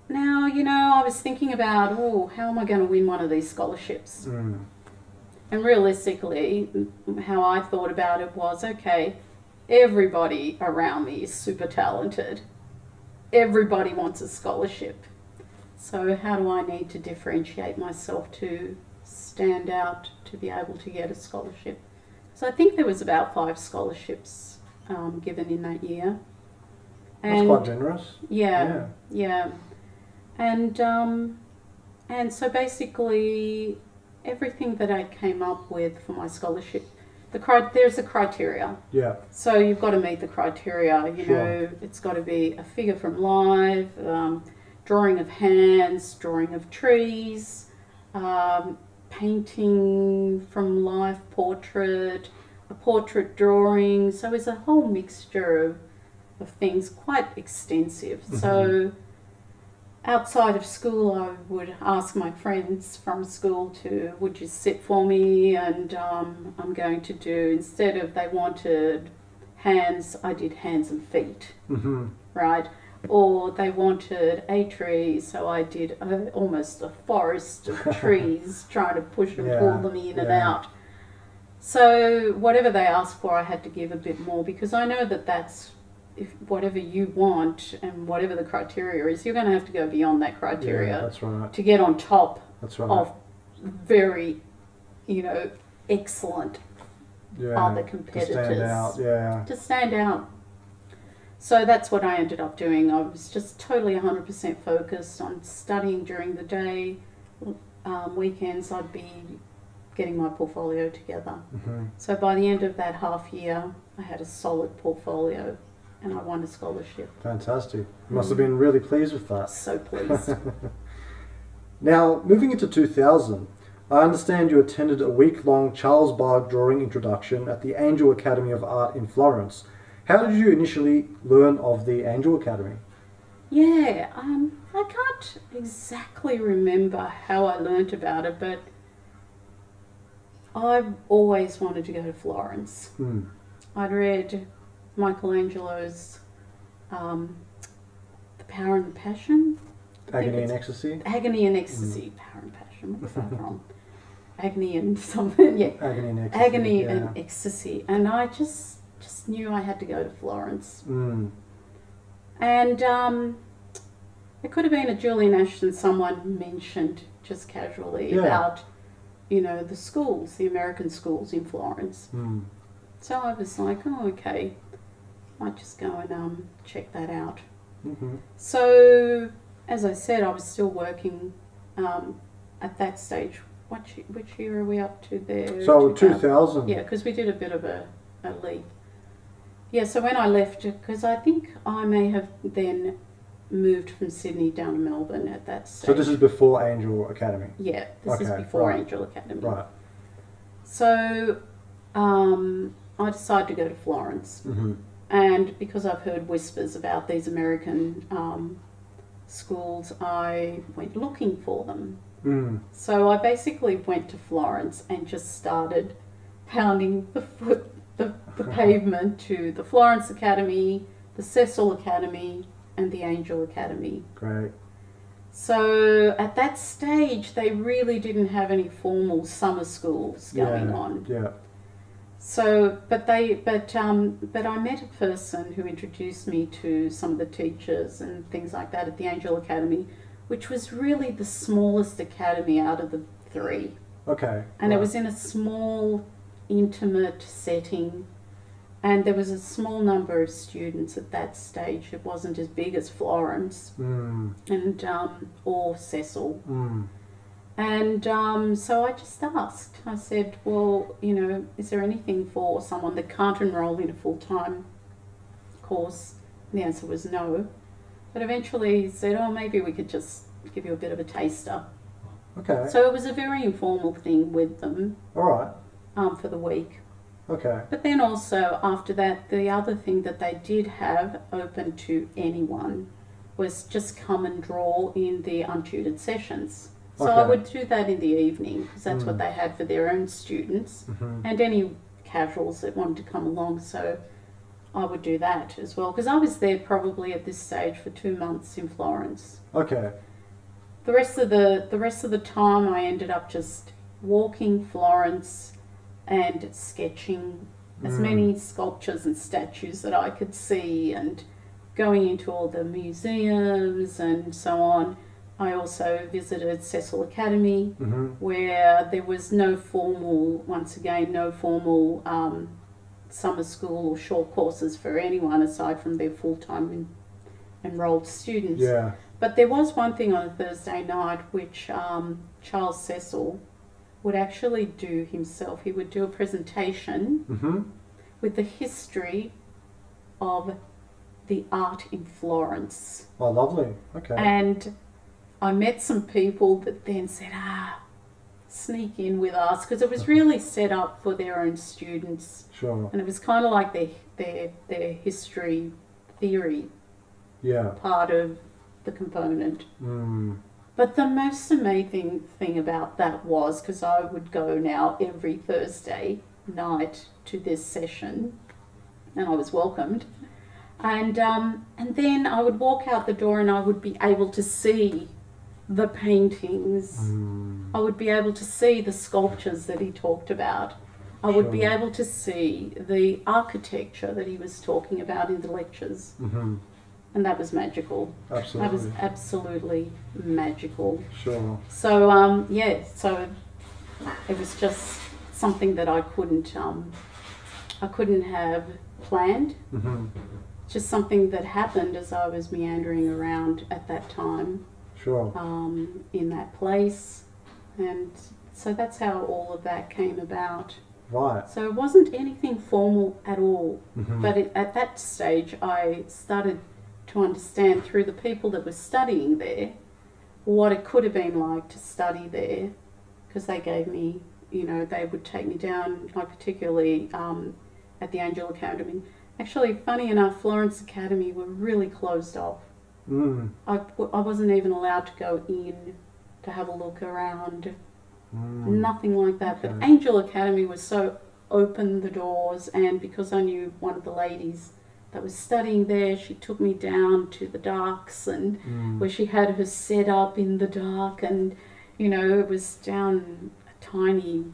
Now, I was thinking about, how am I going to win one of these scholarships? And realistically, how I thought about it was, okay, everybody around me is super talented. Everybody wants a scholarship. So how do I need to differentiate myself to stand out to be able to get a scholarship? So I think there was about 5 scholarships given in that year. That's quite generous. Yeah. And so basically everything that I came up with for my scholarship, there's a criteria. Yeah. So you've got to meet the criteria. It's got to be a figure from life, drawing of hands, drawing of trees, painting from life, portrait, a portrait drawing. So it's a whole mixture of things, quite extensive. So outside of school, I would ask my friends from school would you sit for me? And I'm going to do, instead of they wanted hands, I did hands and feet, right? Or they wanted a tree, so I did almost a forest of trees, trying to push and pull them in and out. So whatever they asked for, I had to give a bit more, because I know that's, if whatever you want and whatever the criteria is, you're going to have to go beyond that criteria that's right. to get on top of very, excellent other competitors. To stand out. So that's what I ended up doing. I was just totally 100% focused on studying during the day. Weekends I'd be getting my portfolio together. So by the end of that half year, I had a solid portfolio and I won a scholarship. Fantastic. You must have been really pleased with that. So pleased. Now, moving into 2000, I understand you attended a week-long Charles Bargue drawing introduction at the Angel Academy of Art in Florence. How did you initially learn of the Angel Academy? Yeah, I can't exactly remember how I learnt about it, but I've always wanted to go to Florence. I'd read Michelangelo's The Power and the Passion. Agony and Ecstasy? Agony and Ecstasy. Power and Passion. What's that from? Agony and something. Yeah. Agony and Ecstasy. Agony and Ecstasy. And I just knew I had to go to Florence. And it could have been a Julian Ashton someone mentioned just casually about, the schools, the American schools in Florence. So I was like, oh, okay, might just go and check that out. So, as I said, I was still working at that stage. Which year are we up to there? So 2000. Yeah, because we did a bit of a leap. Yeah, so when I left, because I think I may have then moved from Sydney down to Melbourne at that stage. So this is before Angel Academy? Yeah, this is before Angel Academy. Right. So I decided to go to Florence. And because I've heard whispers about these American schools, I went looking for them. So I basically went to Florence and just started pounding the pavement to the Florence Academy, the Cecil Academy, and the Angel Academy. Great. So at that stage, they really didn't have any formal summer schools going on. Yeah. So, but I met a person who introduced me to some of the teachers and things like that at the Angel Academy, which was really the smallest academy out of the three. Okay. And it was in a small, intimate setting, and there was a small number of students at that stage. It wasn't as big as Florence and or Cecil. And so I just asked. I said, well, is there anything for someone that can't enroll in a full-time course? And the answer was no. But eventually he said, oh, maybe we could just give you a bit of a taster. Okay. So it was a very informal thing with them. All right. For the week. Okay. But then also after that, the other thing that they did have open to anyone was just come and draw in the untutored sessions. So I would do that in the evening because that's what they had for their own students and any casuals that wanted to come along. So I would do that as well because I was there probably at this stage for 2 months in Florence. Okay. The rest of the time I ended up just walking Florence and sketching as many sculptures and statues that I could see and going into all the museums and so on. I also visited Cecil Academy where there was no formal summer school or short courses for anyone aside from their full-time enrolled students. Yeah. But there was one thing on a Thursday night which Charles Cecil would actually do himself. He would do a presentation with the history of the art in Florence. Oh, lovely. Okay. And I met some people that then said, sneak in with us, because it was really set up for their own students. Sure. And it was kind of like their history theory part of the component. But the most amazing thing about that was, because I would go now every Thursday night to this session, and I was welcomed, and then I would walk out the door and I would be able to see the paintings. I would be able to see the sculptures that he talked about. I would be able to see the architecture that he was talking about in the lectures. And that was magical. Absolutely. That was absolutely magical. Sure. So, so it was just something that I couldn't have planned. Just something that happened as I was meandering around at that time. Sure. In that place. And so that's how all of that came about. Right. So it wasn't anything formal at all. But at that stage, I started to understand through the people that were studying there what it could have been like to study there because they gave me, they would take me down, like particularly at the Angel Academy. Actually, funny enough, Florence Academy were really closed off. I wasn't even allowed to go in to have a look around. Nothing like that. Okay. But Angel Academy was so open the doors, and because I knew one of the ladies that was studying there, she took me down to the darks and where she had her set up in the dark, and it was down a tiny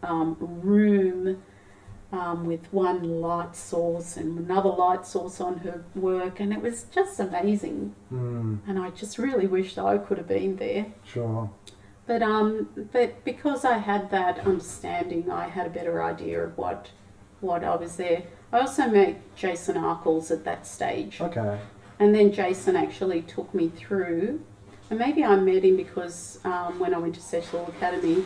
room with one light source and another light source on her work, and it was just amazing. And I just really wished I could have been there. Sure. But because I had that understanding, I had a better idea of what I was there. I also met Jason Arkles at that stage. Okay. And then Jason actually took me through, and maybe I met him because when I went to Cecil Academy,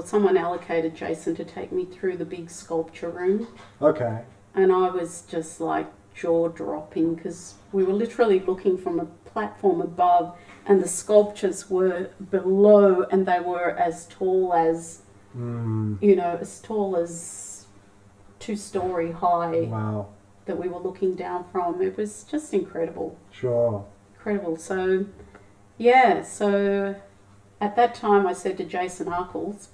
someone allocated Jason to take me through the big sculpture room. Okay. And I was just like jaw-dropping because we were literally looking from a platform above, and the sculptures were below, and they were as tall as, as tall as 2-story high. Wow. That we were looking down from. It was just incredible. Sure. Incredible. So, yeah, at that time I said to Jason Arkles,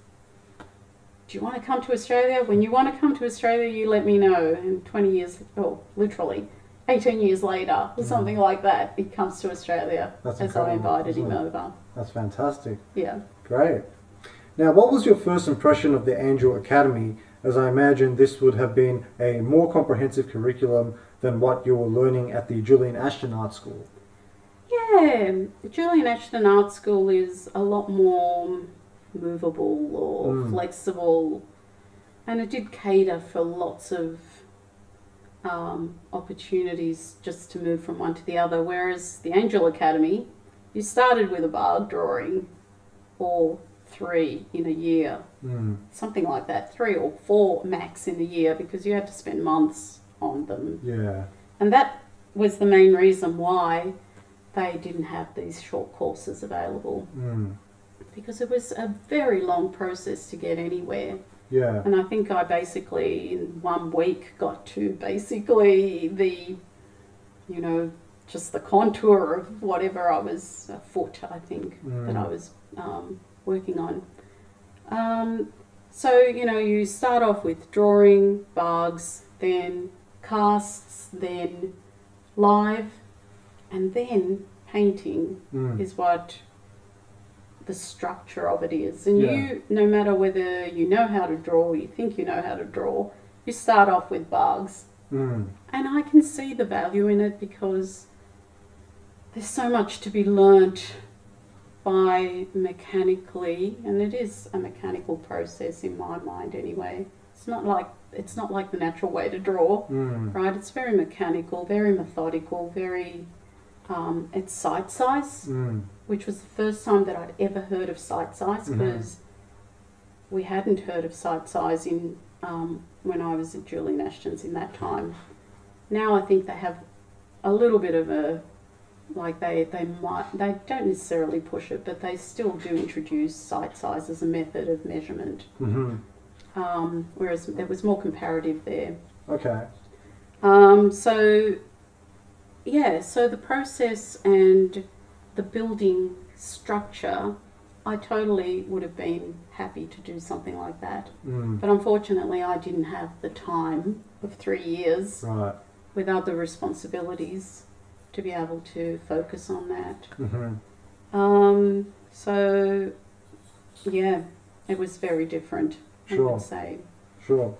do you want to come to Australia? When you want to come to Australia, you let me know. And 18 years later, or something like that, he comes to Australia. That's as I incredible, invited him isn't it? over. That's fantastic. Yeah. Great. Now, what was your first impression of the Angel Academy, as I imagine this would have been a more comprehensive curriculum than what you were learning at the Julian Ashton Art School? Yeah, Julian Ashton Art School is a lot more movable or flexible, and it did cater for lots of opportunities just to move from one to the other, whereas the Angel Academy, you started with a bar drawing or 3 in a year, something like that, 3 or 4 max in a year, because you had to spend months on them. Yeah. And that was the main reason why they didn't have these short courses available, because it was a very long process to get anywhere. Yeah. And I think I basically in 1 week got to basically the, just the contour of whatever I was, a foot I think, that I was working on. So, you start off with drawing, bargs, then casts, then live, and then painting is what the structure of it is. And you, no matter whether you know how to draw or you think you know how to draw, you start off with bargs. And I can see the value in it because there's so much to be learnt by mechanically, and it is a mechanical process in my mind anyway. It's not like the natural way to draw, right? It's very mechanical, very methodical, very it's sight size, which was the first time that I'd ever heard of sight size, because we hadn't heard of sight size in when I was at Julian Ashton's in that time. Now I think they have a little bit of a, like they don't necessarily push it, but they still do introduce sight size as a method of measurement. Whereas it was more comparative there. Okay. So the process and the building structure, I totally would have been happy to do something like that. But unfortunately I didn't have the time of 3 years with other responsibilities to be able to focus on that. So yeah, it was very different, I would say. Sure.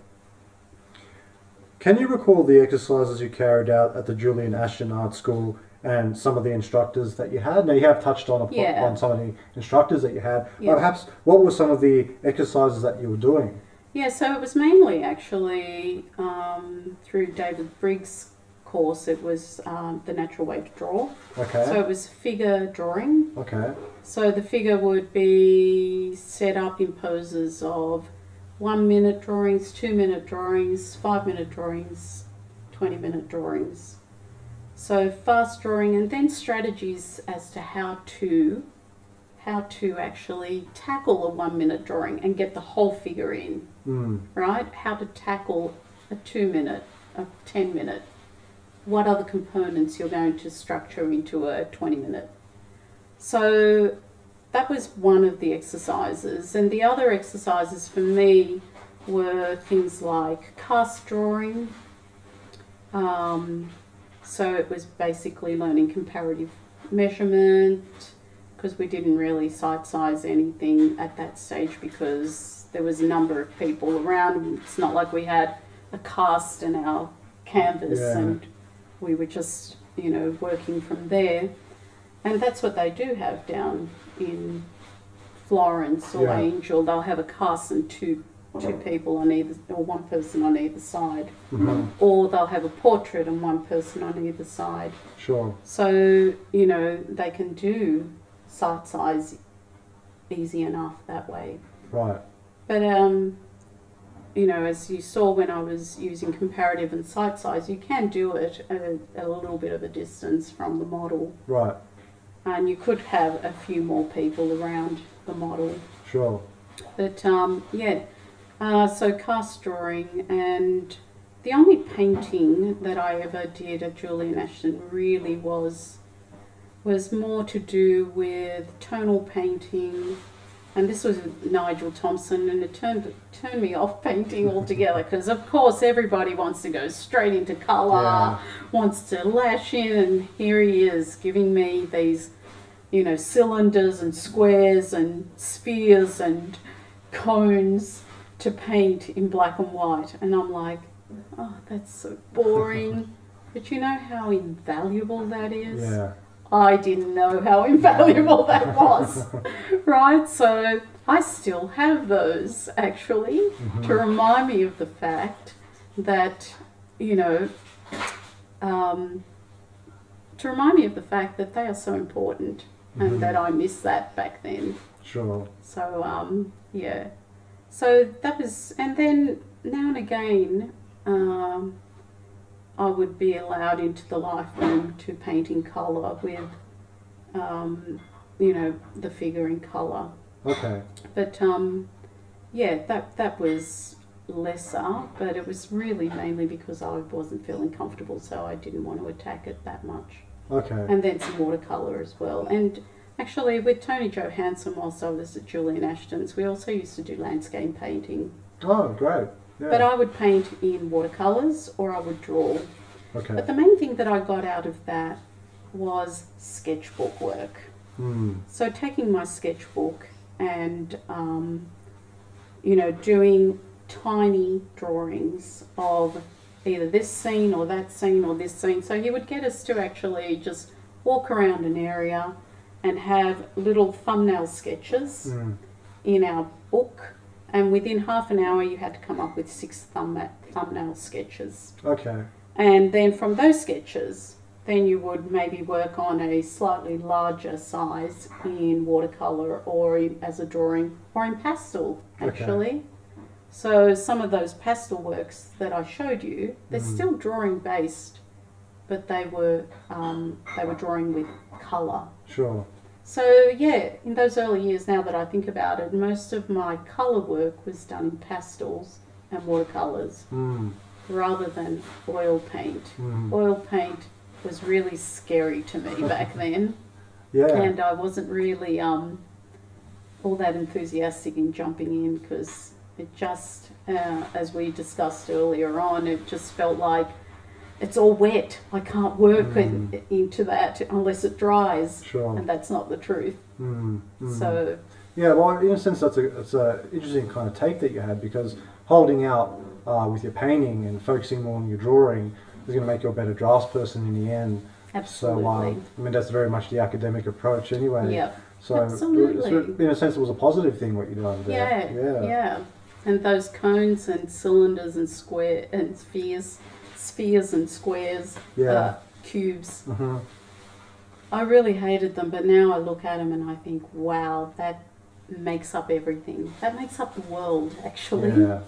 Can you recall the exercises you carried out at the Julian Ashton Art School and some of the instructors that you had? Now, you have touched on some of the instructors that you had. But perhaps, what were some of the exercises that you were doing? Yeah, so it was mainly actually through David Briggs' course. It was The Natural Way to Draw. Okay. So it was figure drawing. Okay. So the figure would be set up in poses of 1-minute drawings, 2-minute drawings, 5-minute drawings, 20-minute drawings. So fast drawing, and then strategies as to how how to actually tackle a 1 minute drawing and get the whole figure in, right? How to tackle a 2 minute, a 10 minute, what other components you're going to structure into a 20 minute. So that was one of the exercises. And the other exercises for me were things like cast drawing. So it was basically learning comparative measurement, because we didn't really sight size anything at that stage because there was a number of people around. It's not like we had a cast in our canvas and we were just, working from there. And that's what they do have down in Florence or Angel. They'll have a cast and two people on either, or one person on either side. Or they'll have a portrait and one person on either side. Sure. So, they can do sight size easy enough that way. Right. But, as you saw when I was using comparative and sight size, you can do it at a little bit of a distance from the model. Right. And you could have a few more people around the model. Sure. But, so cast drawing, and the only painting that I ever did at Julian Ashton really was more to do with tonal painting, and this was Nigel Thompson, and it turned me off painting altogether, because of course everybody wants to go straight into colour, wants to lash in, and here he is giving me these, cylinders and squares and spheres and cones to paint in black and white, and I'm like, oh, that's so boring. But you know how invaluable that is? Yeah. I didn't know how invaluable that was, right? So I still have those, actually, to remind me of the fact that, to remind me of the fact that they are so important, and that I missed that back then. Sure. So, So that was, and then now and again, I would be allowed into the life room to paint in colour with, the figure in colour. Okay. But, that was lesser, but it was really mainly because I wasn't feeling comfortable, so I didn't want to attack it that much. Okay. And then some watercolour as well. And actually, with Tony Johansson, whilst I was at Julian Ashton's, we also used to do landscape painting. Oh, great. Yeah. But I would paint in watercolours or I would draw. Okay. But the main thing that I got out of that was sketchbook work. So taking my sketchbook and, doing tiny drawings of either this scene or that scene or this scene. So he would get us to actually just walk around an area and have little thumbnail sketches in our book, and within half an hour you had to come up with 6 thumbnail sketches. Okay. And then from those sketches, then you would maybe work on a slightly larger size in watercolour or as a drawing or in pastel, actually. Okay. So some of those pastel works that I showed you, they're still drawing based, but they were drawing with colour. Sure. So in those early years, now that I think about it, most of my colour work was done in pastels and watercolours rather than oil paint. Oil paint was really scary to me back then. Yeah. And I wasn't really all that enthusiastic in jumping in, because it just, as we discussed earlier on, it just felt like it's all wet. I can't work into that unless it dries. Sure. And that's not the truth. So. Yeah, well, in a sense, it's a interesting kind of take that you had, because holding out with your painting and focusing more on your drawing is going to make you a better draftsperson in the end. Absolutely. So, that's very much the academic approach anyway. Yeah. So, absolutely. In a sense, it was a positive thing what you done there. Yeah. And those cones and cylinders and spheres and squares, cubes. I really hated them, but now I look at them and I think, wow, that makes up everything. That makes up the world, actually. Yeah.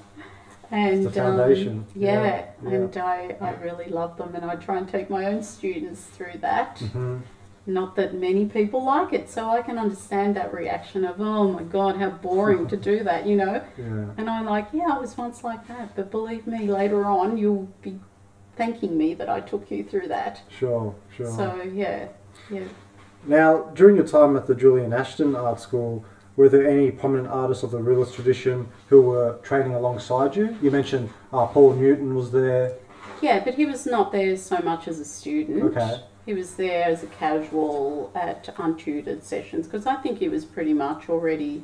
And it's the foundation. And I really love them, and I try and take my own students through that. not that many people like it, so I can understand that reaction of, oh my God, how boring to do that, you know. Yeah. And I'm like, yeah, I was once like that, but believe me, later on you'll be thanking me that I took you through that. Sure. So yeah. Now, during your time at the Julian Ashton Art School, were there any prominent artists of the realist tradition who were training alongside you? You mentioned Paul Newton was there. Yeah, but he was not there so much as a student. Okay. He was there as a casual at untutored sessions, because I think he was pretty much already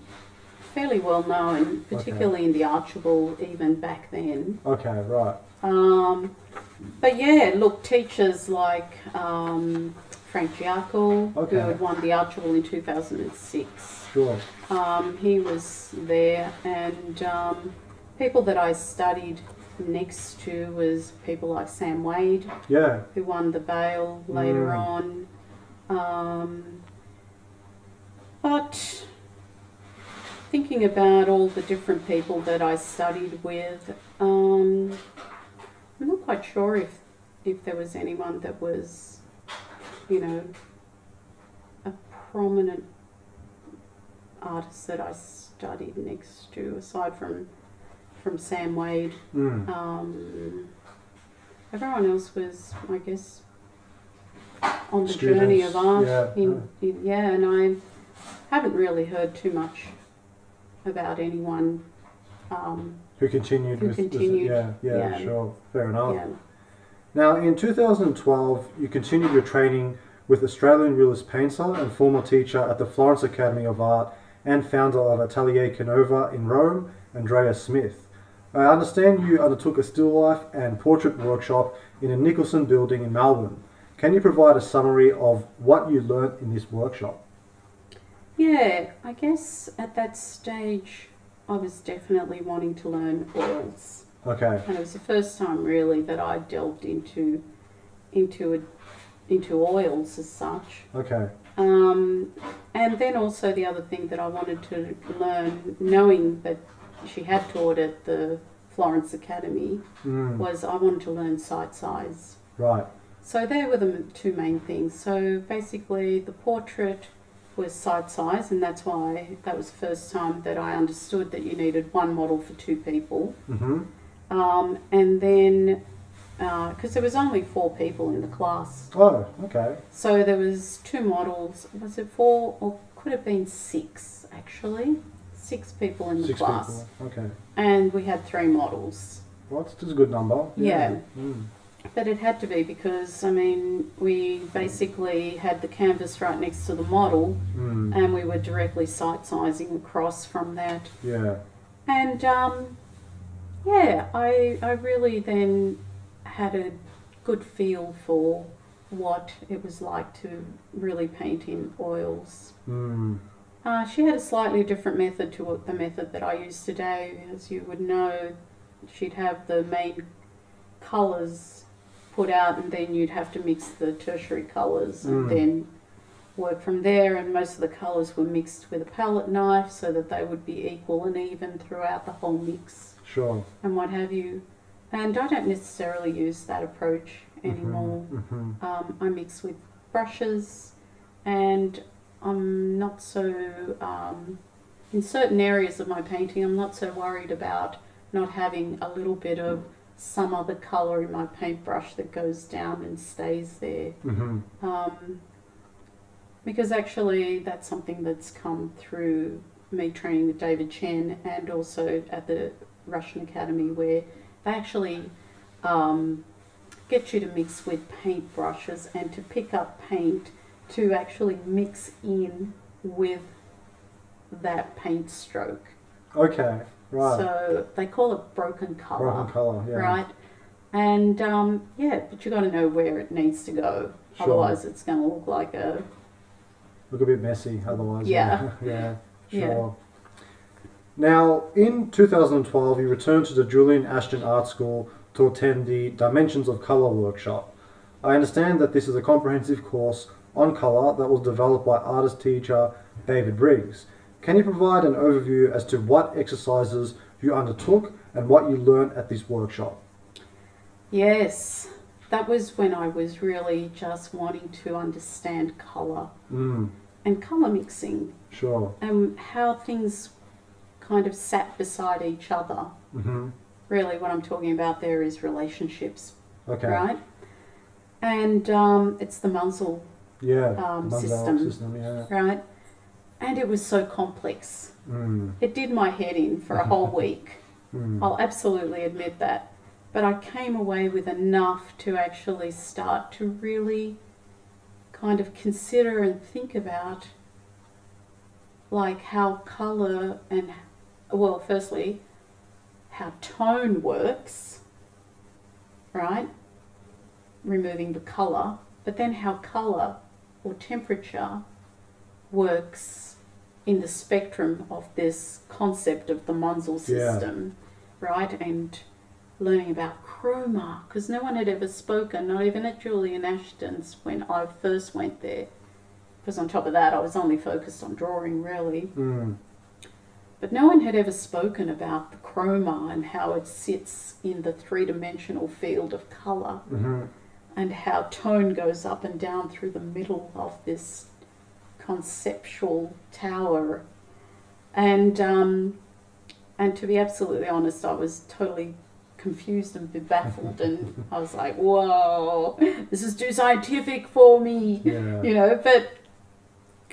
fairly well known, particularly in the Archibald even back then. Okay, right. But yeah, look, teachers like Frank Giacomo, who had won the Archibald in 2006. Sure. He was there, and people that I studied next to was people like Sam Wade, who won the Bail later on. But thinking about all the different people that I studied with, I'm not quite sure if there was anyone that was, you know, a prominent artist that I studied next to, aside from Sam Wade. Everyone else was, I guess, on the journey of art. And I haven't really heard too much about anyone who continued. Sure, fair enough. Yeah. Now, in 2012, you continued your training with Australian realist painter and former teacher at the Florence Academy of Art and founder of Atelier Canova in Rome, Andrea Smith. I understand you undertook a still life and portrait workshop in a Nicholson building in Melbourne. Can you provide a summary of what you learnt in this workshop? Yeah, I guess at that stage I was definitely wanting to learn oils. Okay. And it was the first time really that I delved into oils as such. Okay. And then also the other thing that I wanted to learn, knowing that she had taught at the Florence Academy, was I wanted to learn sight size. Right. So there were the two main things. So basically the portrait was sight size, and that's why that was the first time that I understood that you needed one model for two people. And then, because there was only 4 people in the class. Oh, okay. So there was 2 models. Was it 4 or could have been 6 actually? 6 people in the class. 6 people, okay. And we had 3 models. Well, that's a good number. Yeah. But it had to be because, I mean, we basically had the canvas right next to the model and we were directly sight sizing across from that. Yeah. And I really then had a good feel for what it was like to really paint in oils. She had a slightly different method to the method that I use today. As you would know, she'd have the main colours put out and then you'd have to mix the tertiary colours and then work from there, and most of the colours were mixed with a palette knife so that they would be equal and even throughout the whole mix. Sure. And what have you. And I don't necessarily use that approach anymore. I mix with brushes, and I'm not so, in certain areas of my painting, I'm not so worried about not having a little bit of some other colour in my paintbrush that goes down and stays there. Because actually that's something that's come through me training with David Chen and also at the Russian Academy, where they actually get you to mix with paintbrushes and to pick up paint to actually mix in with that paint stroke. Okay, right. So they call it broken colour. Broken colour, yeah. Right? And but you got to know where it needs to go. Sure. Otherwise it's going to look like Look a bit messy otherwise. Yeah. Yeah, sure. Yeah. Now, in 2012, you returned to the Julian Ashton Art School to attend the Dimensions of Colour workshop. I understand that this is a comprehensive course on colour that was developed by artist teacher David Briggs. Can you provide an overview as to what exercises you undertook and what you learnt at this workshop? Yes, that was when I was really just wanting to understand colour and colour mixing Sure. and how things kind of sat beside each other. Really what I'm talking about there is relationships, Okay. right? And it's the Munsell system, yeah. right? And it was so complex. It did my head in for a whole week. I'll absolutely admit that. But I came away with enough to actually start to really kind of consider and think about like how colour and, well, firstly, how tone works, right? Removing the colour, but then how colour or temperature works in the spectrum of this concept of the Munsell system, right? And learning about chroma, because no one had ever spoken, not even at Julian Ashton's when I first went there. Because on top of that, I was only focused on drawing, really. But no one had ever spoken about the chroma and how it sits in the three-dimensional field of colour, and how tone goes up and down through the middle of this conceptual tower. And to be absolutely honest, I was totally confused and baffled, and I was like, whoa, this is too scientific for me, you know. But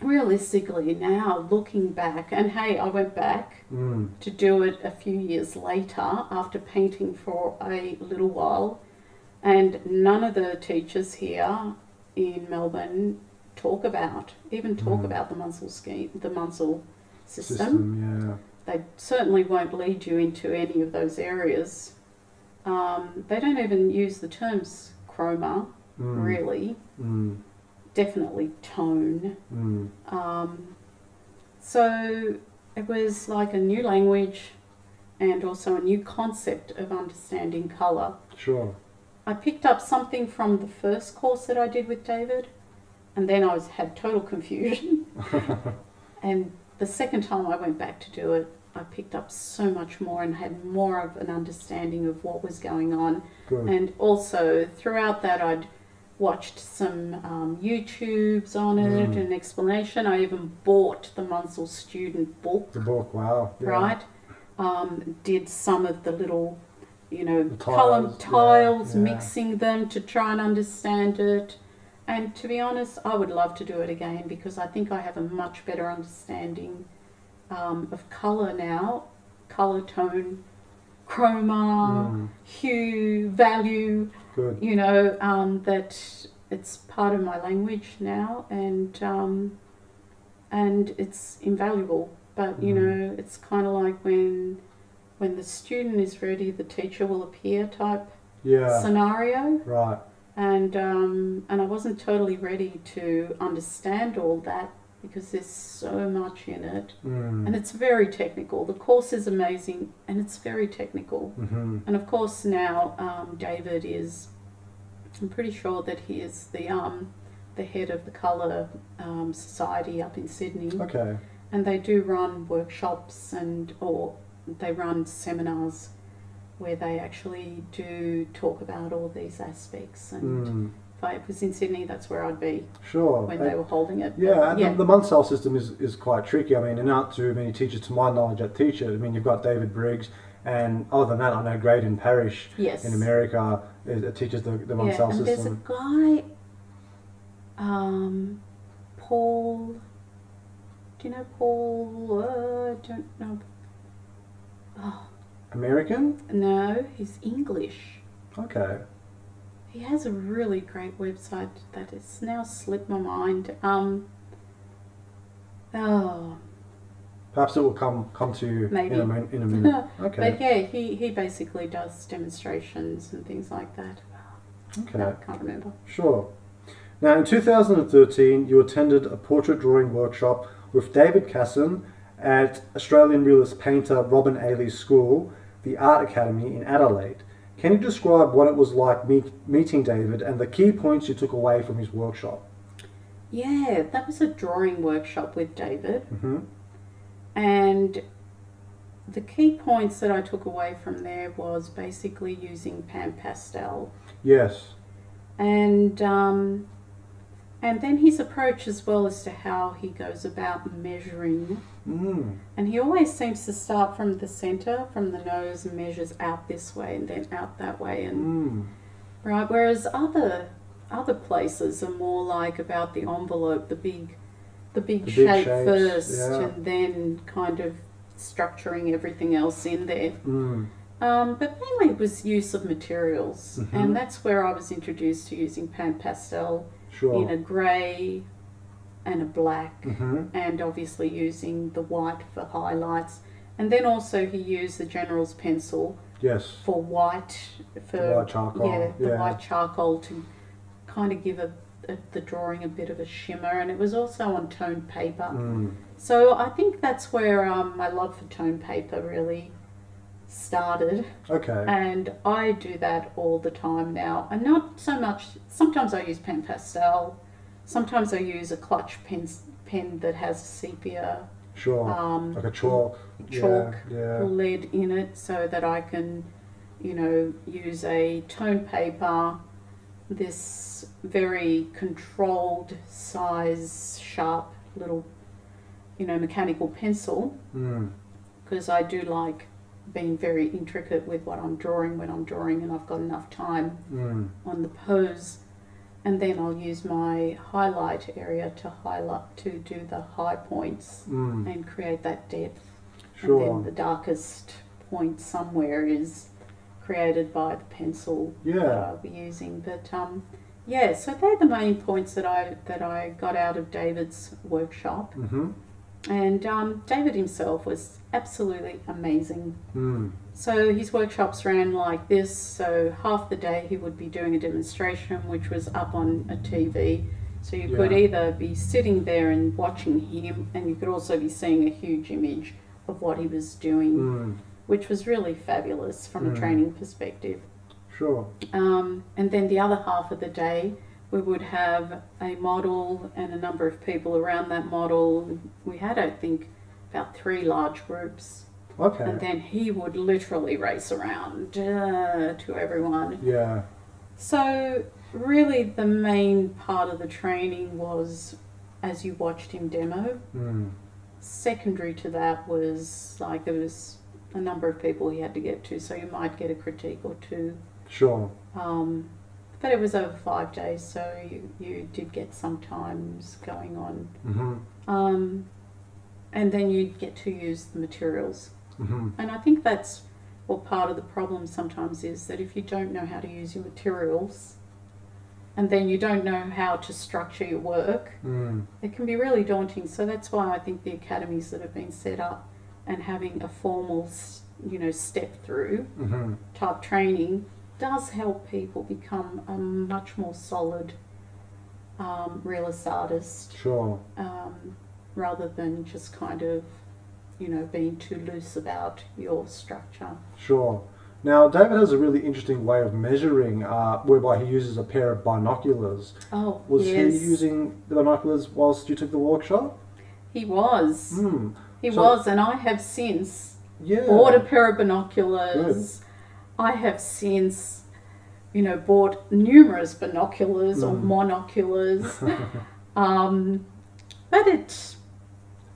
realistically now, looking back, and hey, I went back to do it a few years later after painting for a little while, and none of the teachers here in Melbourne talk about the Munsell scheme, the Munsell system. They certainly won't lead you into any of those areas. They don't even use the terms chroma, really. Definitely tone. So it was like a new language and also a new concept of understanding colour. Sure. I picked up something from the first course that I did with David, and then I had total confusion. And the second time I went back to do it, I picked up so much more and had more of an understanding of what was going on. Good. And also throughout that, I'd watched some YouTubes on it and an explanation. I even bought the Munsell student book. The book, wow. Yeah. Right? Did some of the little, you know, tiles, tiles, mixing them to try and understand it. And to be honest, I would love to do it again because I think I have a much better understanding of colour now. Colour, tone, chroma, hue, value. Good. You know, that it's part of my language now, and it's invaluable. But you know, it's kind of like when the student is ready, the teacher will appear type scenario. Right. And I wasn't totally ready to understand all that because there's so much in it, and it's very technical. The course is amazing, and it's very technical. And of course now David is, I'm pretty sure that he is the head of the Colour Society up in Sydney. Okay. And they do run workshops or they run seminars where they actually do talk about all these aspects. And if I was in Sydney, that's where I'd be. Sure. When they were holding it. Yeah, and the Munsell system is quite tricky. I mean, there aren't too many teachers, to my knowledge, that teach it. I mean, you've got David Briggs, and other than that, I know Graydon Parrish in America teaches the Munsell system. There's a guy, Paul. Do you know Paul? I don't know. Oh. American? No, he's English. Okay. He has a really great website that has now slipped my mind. Perhaps it will come to you maybe. in a minute. Okay. But yeah, he basically does demonstrations and things like that. Okay. No, I can't remember. Sure. Now, in 2013, you attended a portrait drawing workshop with David Casson at Australian realist painter Robin Ailey's school, the Art Academy in Adelaide. Can you describe what it was like meeting David and the key points you took away from his workshop? Yeah, that was a drawing workshop with David. And the key points that I took away from there was basically using pan pastel. Yes. And then his approach as well as to how he goes about measuring. And he always seems to start from the centre, from the nose, and measures out this way and then out that way. And right, whereas other places are more like about the envelope, the big shape shapes, first, yeah. and then kind of structuring everything else in there. But mainly it was use of materials, and that's where I was introduced to using pan pastel in a grey and a black, and obviously using the white for highlights. And then also he used the General's pencil for white, white charcoal. the white charcoal to kind of give the drawing a bit of a shimmer, and it was also on toned paper. So I think that's where my love for toned paper really started. Okay. And I do that all the time now, and not so much. Sometimes I use pen pastel, sometimes I use a clutch pen that has sepia like a chalk lead in it, so that I can, use a toned paper, this very controlled size, sharp little, mechanical pencil, because I do like being very intricate with what I'm drawing when I'm drawing, and I've got enough time on the pose. And then I'll use my highlight area to do the high points and create that depth. And then the darkest point somewhere is created by the pencil that I'll be using. But so they're the main points that I got out of David's workshop. And David himself was absolutely amazing. So his workshops ran like this. So half the day he would be doing a demonstration, which was up on a TV. So you could either be sitting there and watching him, and you could also be seeing a huge image of what he was doing, which was really fabulous from a training perspective. And then the other half of the day, we would have a model and a number of people around that model. We had, I think, about 3 large groups. Okay. And then he would literally race around to everyone. Yeah. So really the main part of the training was as you watched him demo. Secondary to that was like there was a number of people he had to get to, so you might get a critique or two. But it was over 5 days, so you did get some times going on. And then you'd get to use the materials. And I think that's what part of the problem sometimes is, that if you don't know how to use your materials, and then you don't know how to structure your work, it can be really daunting. So that's why I think the academies that have been set up and having a formal, step through type training does help people become a much more solid realist artist, rather than just kind of, being too loose about your structure. Now, David has a really interesting way of measuring, whereby he uses a pair of binoculars. Was he using the binoculars whilst you took the workshop? He was. He was, and I have since bought a pair of binoculars. I have since, bought numerous binoculars or monoculars. But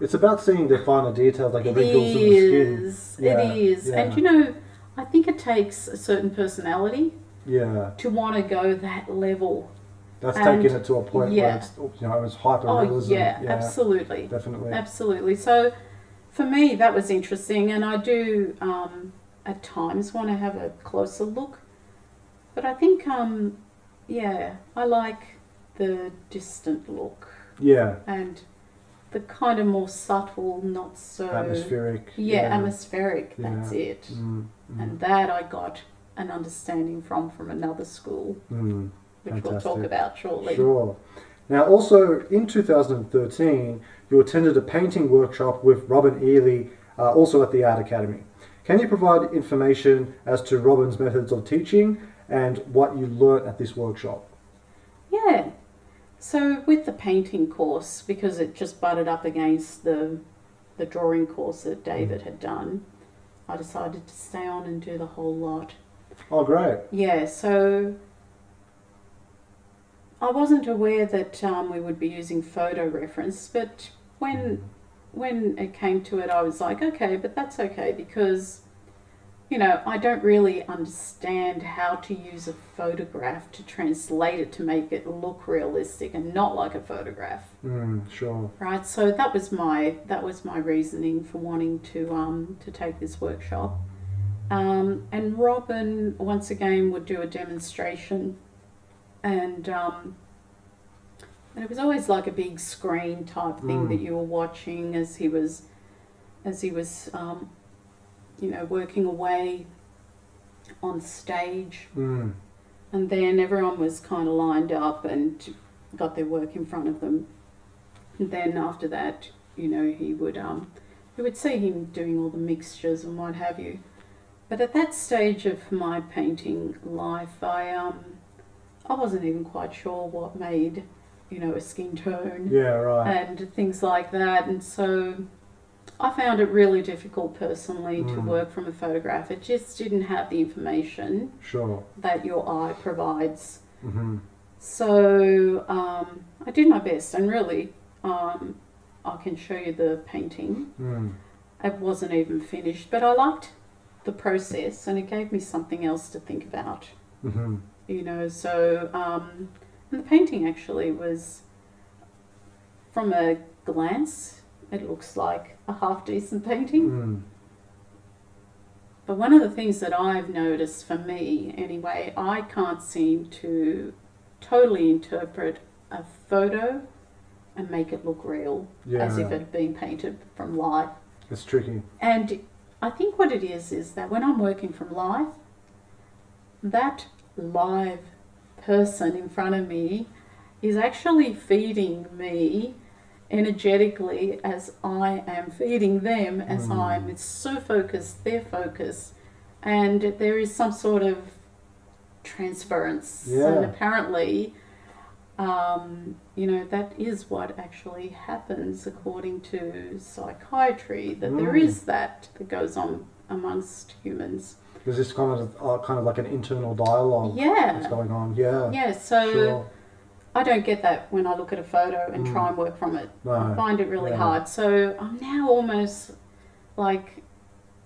it's about seeing the finer details, like the wrinkles in the skin. It is. And I think it takes a certain personality to want to go that level. That's taking it to a point where it's, it's hyper-realism. Absolutely. Definitely. Absolutely. So for me, that was interesting, and I do at times want to have a closer look. But I think, I like the distant look. And the kind of more subtle, not so... Atmospheric. Atmospheric, that's it. And that I got an understanding from another school, which we'll talk about shortly. Now, also in 2013, you attended a painting workshop with Robin Ely, also at the Art Academy. Can you provide information as to Robin's methods of teaching and what you learnt at this workshop? So with the painting course, because it just butted up against the drawing course that David had done, I decided to stay on and do the whole lot. Oh, great. So I wasn't aware that we would be using photo reference, but when it came to it, I was like, okay, but that's okay because, you know, I don't really understand how to use a photograph to translate it to make it look realistic and not like a photograph. Sure. Right. So that was my reasoning for wanting to take this workshop. And Robin once again would do a demonstration, and it was always like a big screen type thing that you were watching as he was you know, working away on stage. And then everyone was kind of lined up and got their work in front of them. And then after that, you know, you would see him doing all the mixtures and what have you. But at that stage of my painting life, I wasn't even quite sure what made, you know, a skin tone. Yeah, right. And things like that. And so I found it really difficult personally to work from a photograph. It just didn't have the information that your eye provides. So I did my best, and really I can show you the painting. It wasn't even finished, but I liked the process, and it gave me something else to think about. You know, so and the painting actually was, from a glance, it looks like a half decent painting. But one of the things that I've noticed, for me anyway, I can't seem to totally interpret a photo and make it look real, as if it had been painted from life. It's tricky. And I think what it is that when I'm working from life, that live person in front of me is actually feeding me energetically as I am feeding them, as I'm so focused, they're focused, and there is some sort of transference. And apparently, you know, that is what actually happens according to psychiatry, that there is that goes on amongst humans. There's this kind of like an internal dialogue that's going on. So I don't get that when I look at a photo and try and work from it. I find it really hard. So I'm now almost like,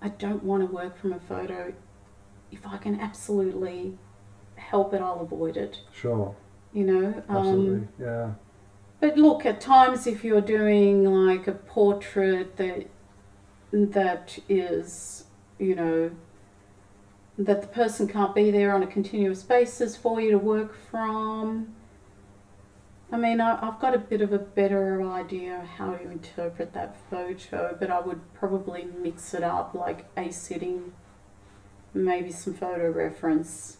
I don't want to work from a photo. If I can absolutely help it, I'll avoid it. Sure. You know? Absolutely, yeah. But look, at times if you're doing like a portrait that is, you know, that the person can't be there on a continuous basis for you to work from, I mean, I've got a bit of a better idea how to interpret that photo, but I would probably mix it up, like a sitting, maybe some photo reference,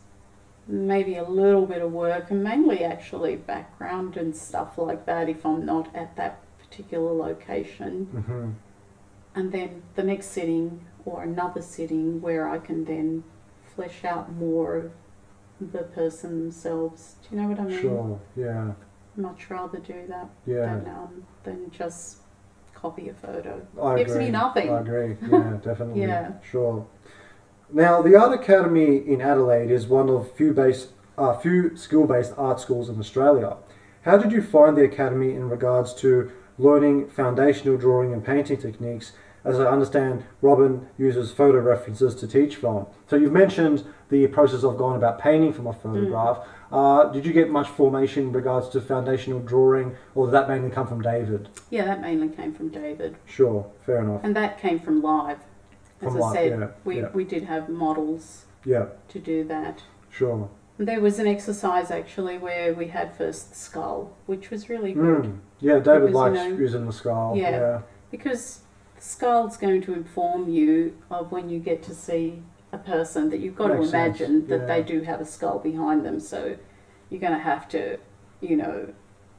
maybe a little bit of work, and mainly actually background and stuff like that if I'm not at that particular location. And then the next sitting or another sitting where I can then flesh out more of the person themselves. Do you know what I mean? Sure, yeah. Much rather do that than just copy a photo. Gives me nothing. I agree. Yeah, definitely. Yeah. Sure. Now, the Art Academy in Adelaide is one of few skill-based art schools in Australia. How did you find the academy in regards to learning foundational drawing and painting techniques? As I understand, Robin uses photo references to teach from. So you've mentioned the process of going about painting from a photograph. Did you get much formation in regards to foundational drawing, or did that mainly come from David? Yeah, that mainly came from David. Sure, fair enough. And that came from live. As I said, we did have models to do that. Sure. There was an exercise actually where we had first the skull, which was really good. Yeah, David likes using the skull. Yeah. Because the skull's going to inform you of when you get to see a person, that you've got to imagine that they do have a skull behind them. So you're going to have to, you know,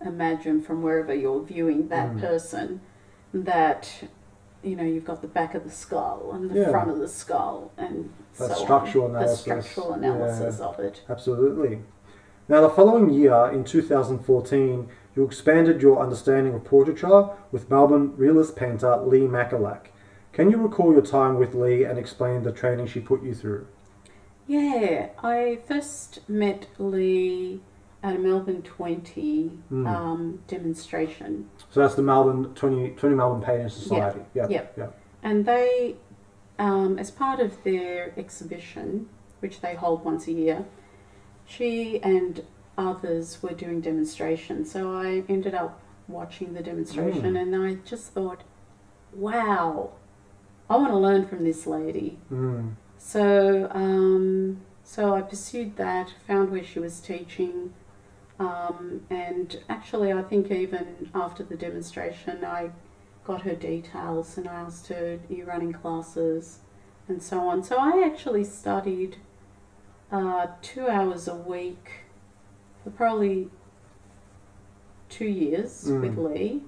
imagine from wherever you're viewing that person that, you know, you've got the back of the skull and the front of the skull, and that structural analysis. The structural analysis of it. Absolutely. Now, the following year, in 2014, you expanded your understanding of portraiture with Melbourne realist painter Lee Mackerlack. Can you recall your time with Lee and explain the training she put you through? Yeah, I first met Lee at a Melbourne 20 demonstration. So that's the Melbourne 20 Melbourne Painters Society. Yep. And they, as part of their exhibition, which they hold once a year, she and others were doing demonstrations. So I ended up watching the demonstration and I just thought, wow, I want to learn from this lady. So I pursued that, found where she was teaching, and actually I think even after the demonstration I got her details and I asked her, are you running classes and so on. So I actually studied 2 hours a week for probably 2 years with Lee,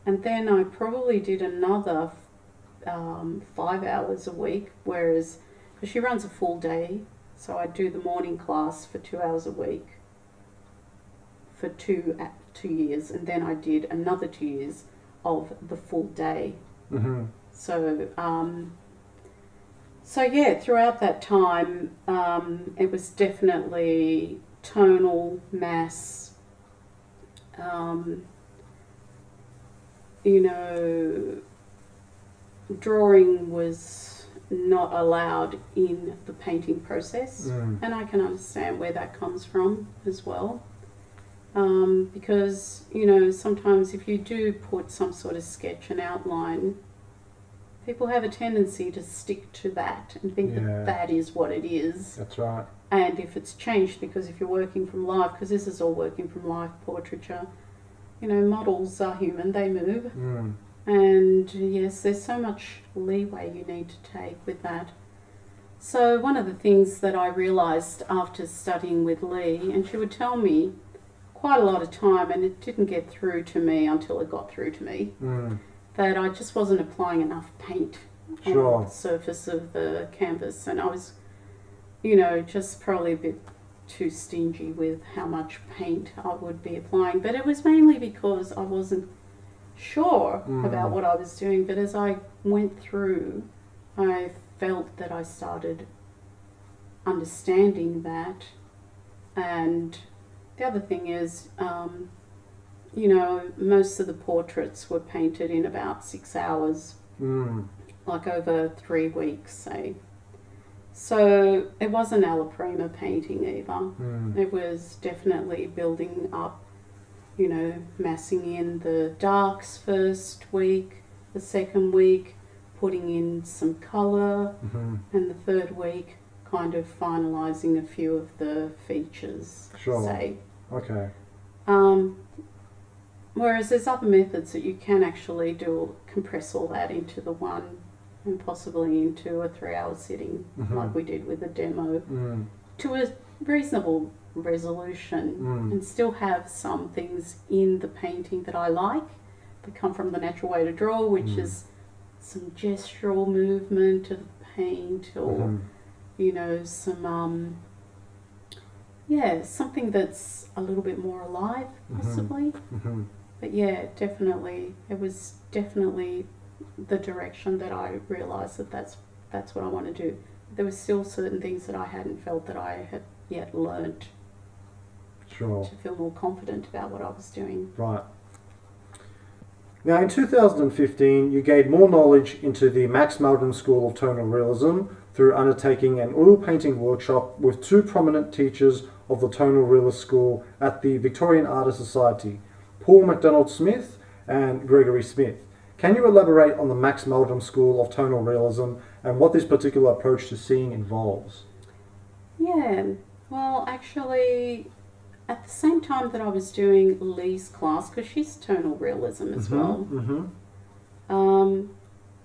and then I probably did another 5 hours a week, whereas because she runs a full day, so I do the morning class for 2 hours a week for 2 years, and then I did another 2 years of the full day. So yeah, throughout that time, it was definitely tonal, mass, drawing was not allowed in the painting process, and I can understand where that comes from as well, because sometimes if you do put some sort of sketch and outline, people have a tendency to stick to that and think that is what it is. That's right. And if it's changed, because if you're working from life, because this is all working from life portraiture, models are human, they move. And yes, there's so much leeway you need to take with that. So one of the things that I realised after studying with Lee, and she would tell me quite a lot of time, and it didn't get through to me until it got through to me, that I just wasn't applying enough paint on the surface of the canvas. And I was, just probably a bit too stingy with how much paint I would be applying. But it was mainly because I wasn't sure about what I was doing. But as I went through, I felt that I started understanding that. And the other thing is, most of the portraits were painted in about 6 hours, like over 3 weeks, say. So it wasn't alla prima painting either. It was definitely building up, massing in the darks first week, the second week putting in some colour, and the third week kind of finalising a few of the features, say. Okay. Whereas there's other methods that you can actually compress all that into the one, and possibly into a 3-hour sitting, like we did with the demo, to a reasonable resolution, and still have some things in the painting that I like, that come from the natural way to draw, which is some gestural movement of the paint, or some something that's a little bit more alive, possibly. But yeah, definitely, it was definitely the direction that I realised that that's what I want to do. There were still certain things that I hadn't felt that I had yet learnt to feel more confident about what I was doing. Right. Now, in 2015, you gained more knowledge into the Max Malden School of Tonal Realism through undertaking an oil painting workshop with 2 prominent teachers of the Tonal Realist School at the Victorian Artists Society, Paul MacDonald Smith and Gregory Smith. Can you elaborate on the Max Malden School of Tonal Realism and what this particular approach to seeing involves? Yeah, well, actually, at the same time that I was doing Lee's class, because she's tonal realism as well,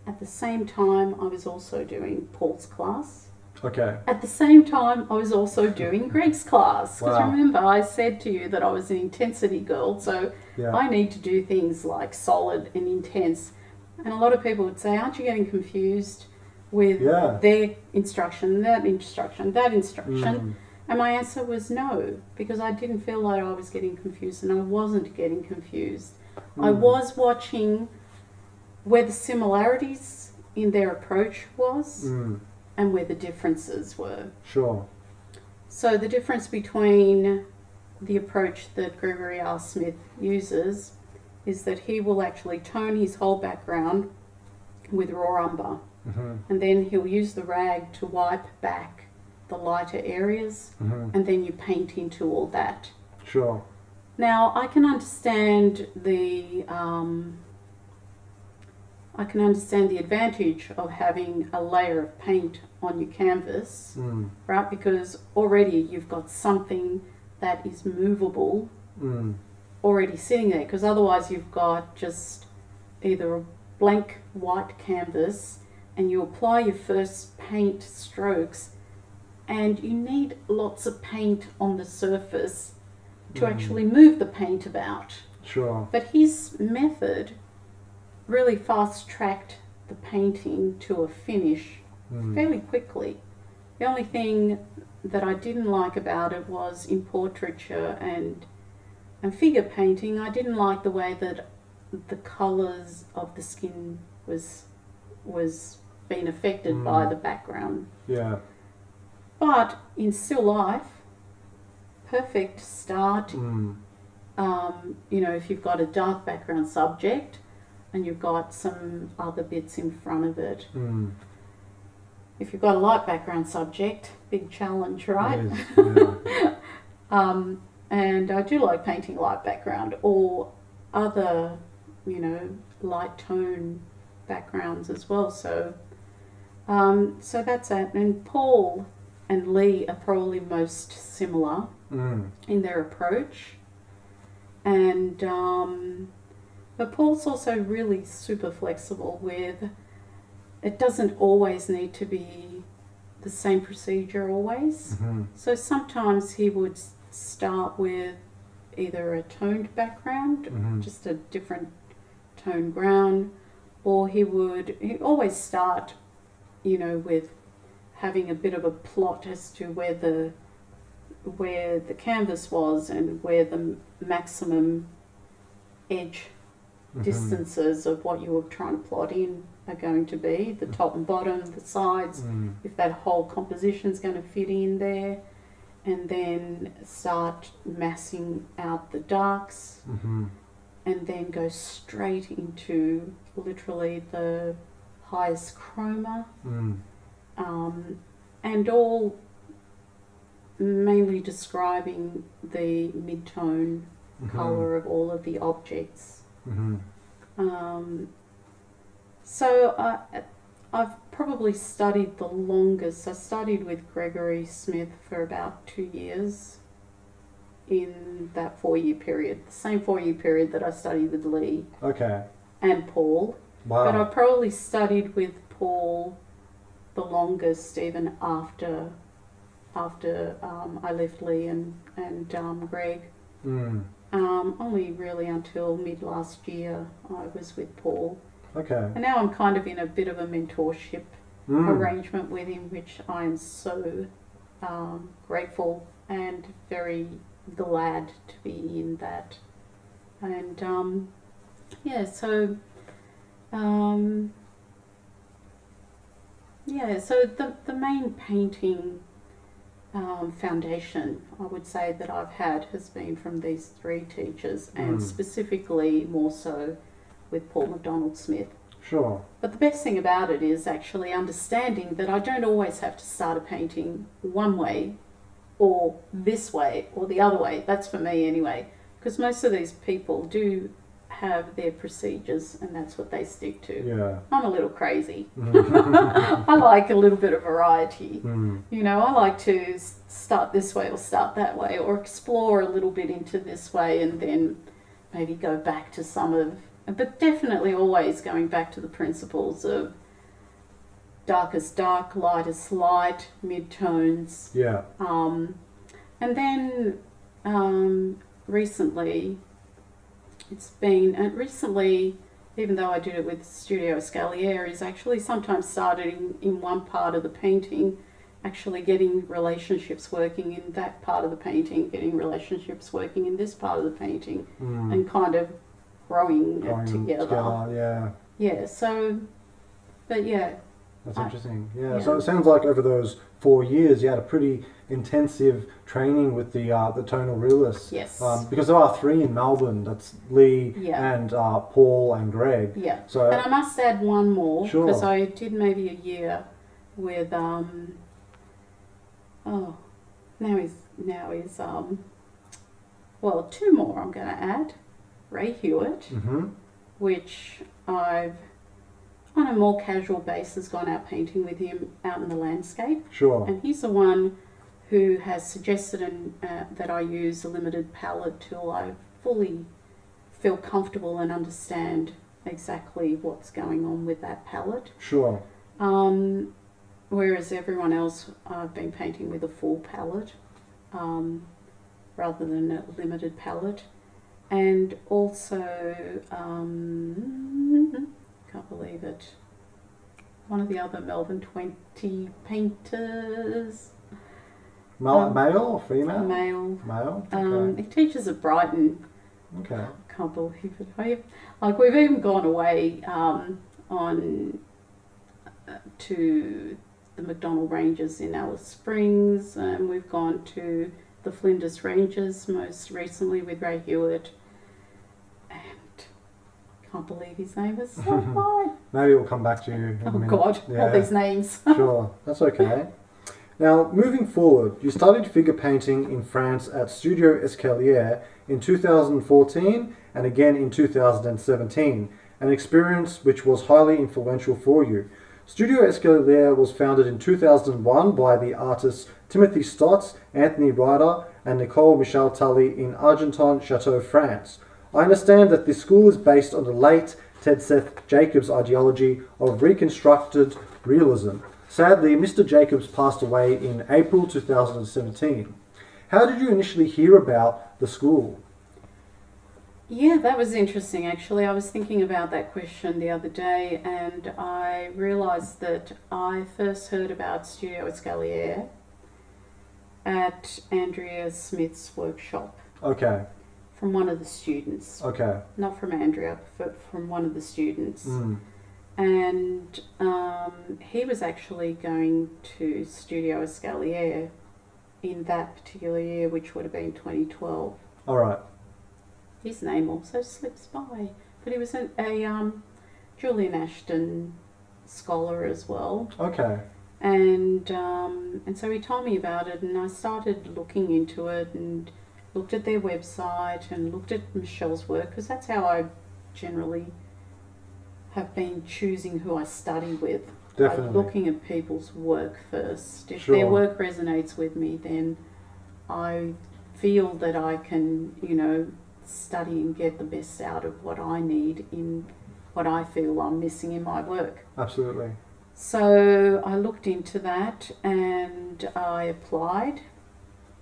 at the same time I was also doing Paul's class. Okay. At the same time I was also doing Greg's class, because remember I said to you that I was an intensity girl, so I need to do things like solid and intense. And a lot of people would say, aren't you getting confused with their instruction, that instruction, that instruction? And my answer was no, because I didn't feel like I was getting confused, and I wasn't getting confused. I was watching where the similarities in their approach was and where the differences were. Sure. So the difference between the approach that Gregory R. Smith uses is that he will actually tone his whole background with raw umber, and then he'll use the rag to wipe back the lighter areas, and then you paint into all that. Sure. Now I can understand the advantage of having a layer of paint on your canvas, right? Because already you've got something that is movable already sitting there, because otherwise you've got just either a blank white canvas and you apply your first paint strokes and you need lots of paint on the surface to actually move the paint about. Sure. But his method really fast-tracked the painting to a finish fairly quickly. The only thing that I didn't like about it was in portraiture and figure painting, I didn't like the way that the colours of the skin was being affected by the background. Yeah. But in still life, perfect start. If you've got a dark background subject and you've got some other bits in front of it. If you've got a light background subject, big challenge, right? Yeah. And I do like painting light background or other, light tone backgrounds as well. So that's it. And Paul and Lee are probably most similar in their approach. And but Paul's also really super flexible with, it doesn't always need to be the same procedure always. So sometimes he would start with either a toned background, just a different tone ground, or he'd always start, with having a bit of a plot as to where the canvas was and where the maximum edge distances of what you were trying to plot in are going to be, the top and bottom, the sides, if that whole composition is going to fit in there, and then start massing out the darks, and then go straight into literally the highest chroma, and all mainly describing the mid-tone colour of all of the objects. So I've probably studied the longest. I studied with Gregory Smith for about 2 years in that 4-year period, the same 4-year period that I studied with Lee and Paul. Wow. But I probably studied with Paul the longest, even after I left Lee and Greg. Only really until mid last year I was with Paul. And now I'm kind of in a bit of a mentorship arrangement with him, which I am so grateful and very glad to be in that. And so the main painting foundation I would say that I've had has been from these 3 teachers, and specifically more so with Paul MacDonald Smith. Sure. But the best thing about it is actually understanding that I don't always have to start a painting one way or this way or the other way. That's for me anyway, because most of these people do have their procedures and that's what they stick to. Yeah. I'm a little crazy. I like a little bit of variety. I like to start this way or start that way, or explore a little bit into this way and then maybe go back to but definitely always going back to the principles of darkest dark, lightest light, mid-tones. Yeah. And then recently, even though I did it with Studio Escalier, is actually sometimes started in one part of the painting, actually getting relationships working in that part of the painting, getting relationships working in this part of the painting, and kind of growing it together. Yeah. Yeah, so, but yeah, That's interesting. Yeah. yeah. So it sounds like over those 4 years, you had a pretty intensive training with the tonal realists. Yes. Because there are 3 in Melbourne. That's Lee Yeah. and Paul and Greg. Yeah. So And I must add one more, Sure. because I did maybe a year with now he's well, 2 more I'm going to add. Ray Hewitt, hmm which I've on a more casual basis gone out painting with him out in the landscape, Sure. and he's the one who has suggested that I use a limited palette till I fully feel comfortable and understand exactly what's going on with that palette. Sure. Whereas everyone else, I've been painting with a full palette rather than a limited palette. And also, can't believe it, one of the other Melbourne 20 painters. Male or female? Male. Male? Okay. He teaches at Brighton. Okay. Can't believe it. Like, we've even gone away to the McDonnell Ranges in Alice Springs, and we've gone to the Flinders Ranges most recently with Ray Hewitt, and can't believe his name is so hard. Maybe we'll come back to you in a Oh minute. God, Yeah. all these names. Sure, that's okay. Now, moving forward, you studied figure painting in France at Studio Escalier in 2014 and again in 2017, an experience which was highly influential for you. Studio Escalier was founded in 2001 by the artists Timothy Stotts, Anthony Ryder, and Nicole Michel Tully in Argenton, Chateau, France. I understand that this school is based on the late Ted Seth Jacobs' ideology of reconstructed realism. Sadly, Mr. Jacobs passed away in April 2017. How did you initially hear about the school? Yeah, that was interesting actually. I was thinking about that question the other day, and I realised that I first heard about Studio Escalier at Andrea Smith's workshop Okay, from one of the students. okay. Not from Andrea, but from one of the students. Mm. And he was actually going to Studio Escalier in that particular year, which would have been 2012. All right. His name also slips by, but he was a Julian Ashton scholar as well, Okay. and so he told me about it, and I started looking into it and looked at their website and looked at Michelle's work, because that's how I generally have been choosing who I study with. Definitely. By looking at people's work first. If Sure. their work resonates with me, then I feel that I can, study and get the best out of what I need in what I feel I'm missing in my work. Absolutely. So I looked into that and I applied.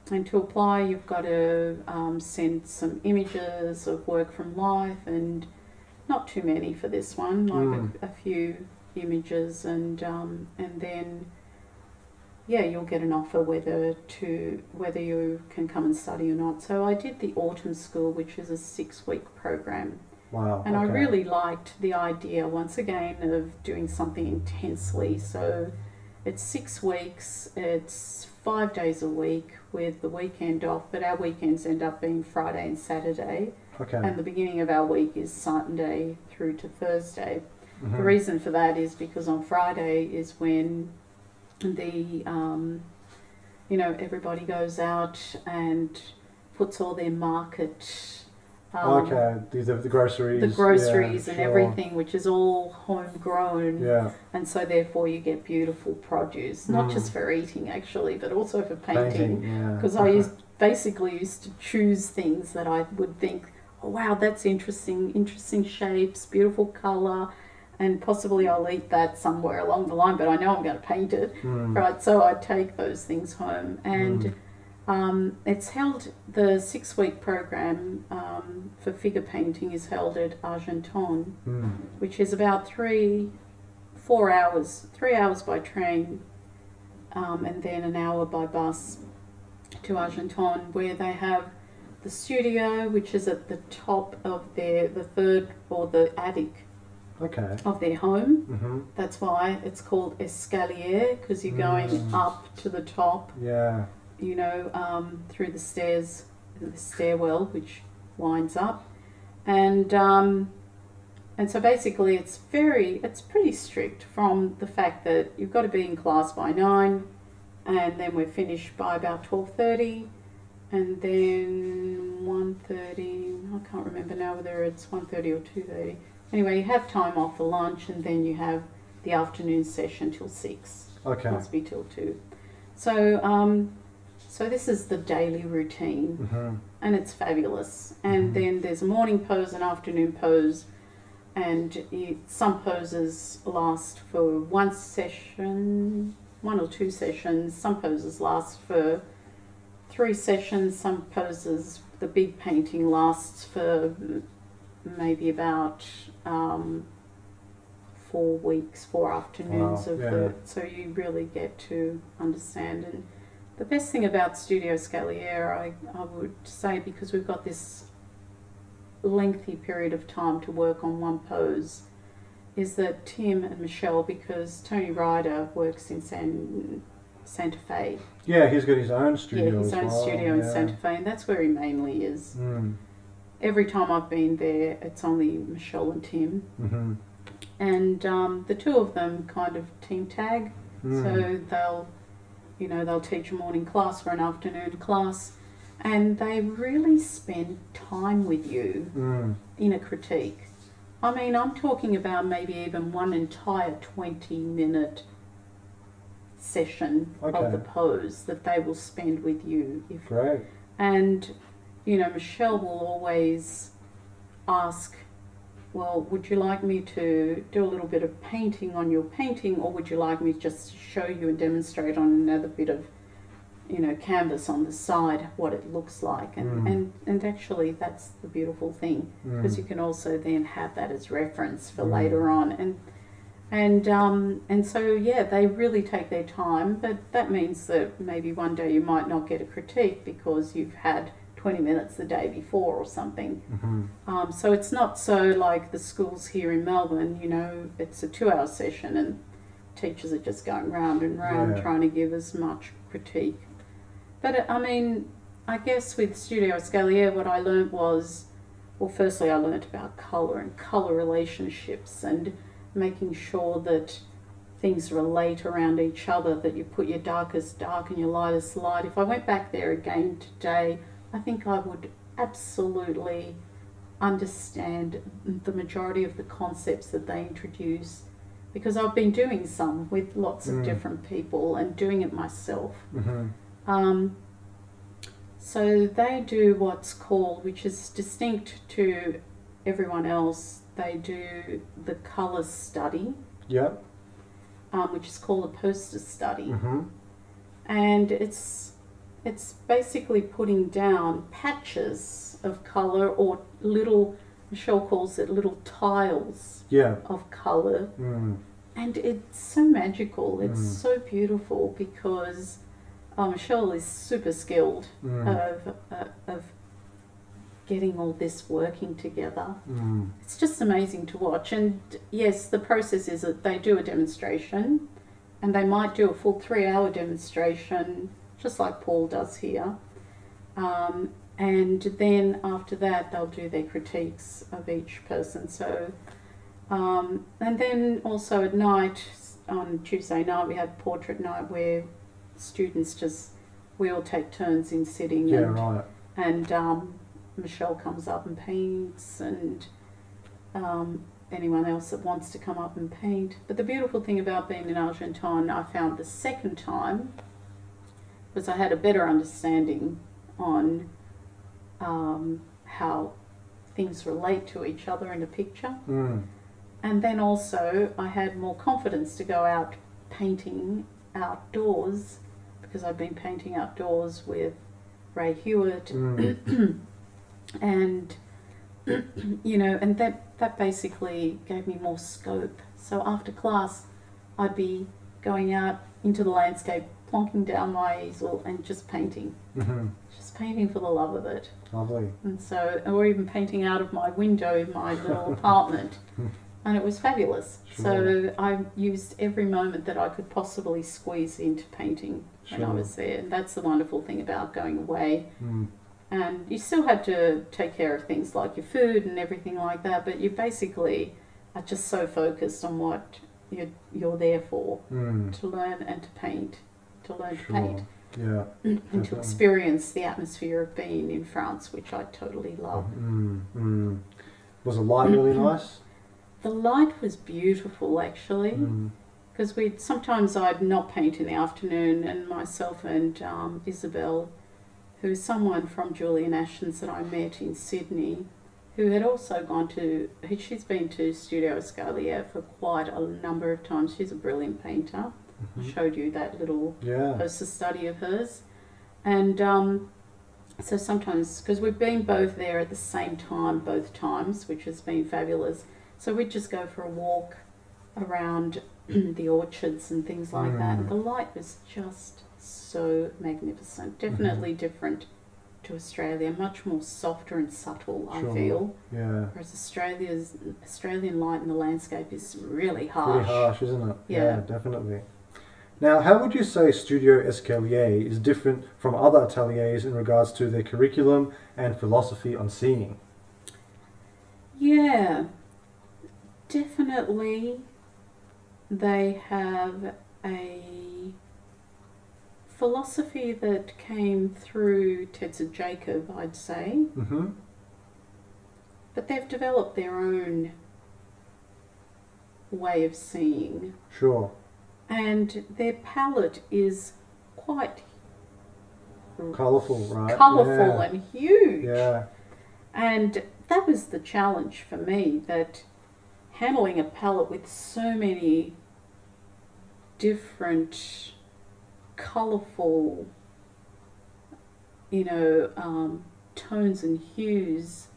And to apply, you've got to send some images of work from life, and not too many for this one, like a few images, and then you'll get an offer whether you can come and study or not. So I did the autumn school, which is a 6-week program. Wow. And I okay. really liked the idea, once again, of doing something intensely. So it's 6 weeks, it's 5 days a week with the weekend off, but our weekends end up being Friday and Saturday. Okay. And the beginning of our week is Sunday through to Thursday. Mhm. The reason for that is because on Friday is when the everybody goes out and puts all their market Okay, these are the groceries. and sure. everything, which is all homegrown, Yeah, and so therefore you get beautiful produce, not just for eating actually, but also for painting. yeah. Because I used to choose things that I would think, oh wow, that's interesting shapes, beautiful colour, and possibly I'll eat that somewhere along the line, but I know I'm going to paint it, right? So I take those things home, and it's held, the 6-week program for figure painting is held at Argenton, which is about 3 hours by train, and then an hour by bus to Argenton, where they have the studio, which is at the top of the third, or the attic Okay. of their home. Mm-hmm. That's why it's called escalier, because you're going up to the top, Yeah. you know, through the stairs, the stairwell, which winds up. And so basically it's pretty strict, from the fact that you've got to be in class by 9, and then we're finished by about 12:30, and then 1:30, I can't remember now whether it's 1:30 or 2:30. Anyway, you have time off for lunch, and then you have the afternoon session till 6. Okay. Must be till 2. So this is the daily routine, Mm-hmm. and it's fabulous. And then there's a morning pose, an afternoon pose, and some poses last for one or 2 sessions. Some poses last for 3 sessions. Some poses, the big painting lasts for maybe about 4 weeks, 4 afternoons Wow. so you really get to understand. And the best thing about Studio Scalier, I would say, because we've got this lengthy period of time to work on one pose, is that Tim and Michelle, because Tony Ryder works in Santa Fe. Yeah, he's got his own studio. Yeah, his own studio in Santa Fe, and that's where he mainly is. Every time I've been there, it's only Michelle and Tim. Mm-hmm. And the two of them kind of team tag. So they'll teach a morning class or an afternoon class, and they really spend time with you in a critique. I mean, I'm talking about maybe even one entire 20-minute session of the pose that they will spend with you. Great. And, you know, Michelle will always ask, well, would you like me to do a little bit of painting on your painting, or would you like me just to show you and demonstrate on another bit of, you know, canvas on the side what it looks like? And actually that's the beautiful thing, because you can also then have that as reference for later on. And so, yeah, they really take their time, but that means that maybe one day you might not get a critique because you've had 20 minutes the day before or something. So it's not so like the schools here in Melbourne, you know, it's a 2-hour session and teachers are just going round and round trying to give as much critique. But I mean, I guess with Studio Scalier, what I learnt was, well, firstly I learnt about colour and colour relationships, and making sure that things relate around each other, that you put your darkest dark and your lightest light. If I went back there again today, I think I would absolutely understand the majority of the concepts that they introduce, because I've been doing some with lots of different people and doing it myself. So they do what's called, which is distinct to everyone else, they do the colour study, which is called a poster study. And it's basically putting down patches of colour, or little, Michelle calls it little tiles of colour. And it's so magical, it's so beautiful, because Michelle is super skilled of getting all this working together. It's just amazing to watch. And yes, the process is that they do a demonstration, and they might do a full 3-hour demonstration, just like Paul does here. And then after that, they'll do their critiques of each person. So, and then also at night, on Tuesday night, we have portrait night where students we all take turns in sitting. And Michelle comes up and paints, and anyone else that wants to come up and paint. But the beautiful thing about being in Argentine, I found the second time, was I had a better understanding on how things relate to each other in a picture. And then also I had more confidence to go out painting outdoors, because I've been painting outdoors with Ray Hewitt. And you know, and that basically gave me more scope. So after class, I'd be going out into the landscape, plonking down my easel and just painting. Just painting for the love of it. Lovely. And so, or even painting out of my window in my little apartment. and it was fabulous. Sure. So I used every moment that I could possibly squeeze into painting when I Sure. was there, and that's the wonderful thing about going away. Mm. And you still have to take care of things like your food and everything like that, but you basically are just so focused on what you're there for, Mm. to learn and to paint, to learn to Sure. paint, Yeah. and to Definitely. experience the atmosphere of being in France, which I totally love. Mm. Mm. Was the light really nice? The light was beautiful, actually, Mm. because sometimes I'd not paint in the afternoon, and myself and Isabel, who's someone from Julian Ashton's that I met in Sydney, who had also she's been to Studio Escalier for quite a number of times. She's a brilliant painter. I Mhm. showed you that little Yeah. poster study of hers. And so sometimes, because we've been both there at the same time both times, which has been fabulous, so we'd just go for a walk around the orchards and things like that. And the light was just so magnificent. Definitely different to Australia, much more softer and subtle, Sure. I feel. Yeah. Whereas Australian light in the landscape is really harsh. Pretty harsh, isn't it? Yeah. Definitely. Now, how would you say Studio Escalier is different from other ateliers in regards to their curriculum and philosophy on seeing? Yeah, definitely they have a philosophy that came through Tetzer Jacob, I'd say, Mm-hmm. but they've developed their own way of seeing, Sure. and their palette is quite Colourful, right? colourful and huge. Yeah. And that was the challenge for me, that handling a palette with so many different colourful, tones and hues,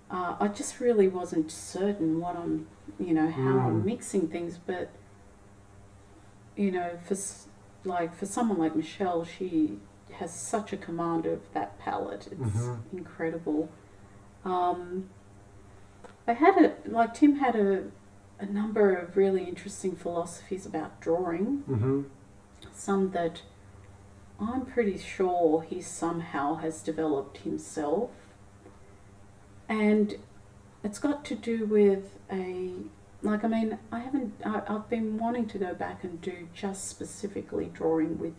I just really wasn't certain what how I'm mixing things. But, for someone like Michelle, she has such a command of that palette. It's incredible. Tim had a number of really interesting philosophies about drawing. Mm-hmm. Some that I'm pretty sure he somehow has developed himself. And it's got to do with I've been wanting to go back and do just specifically drawing with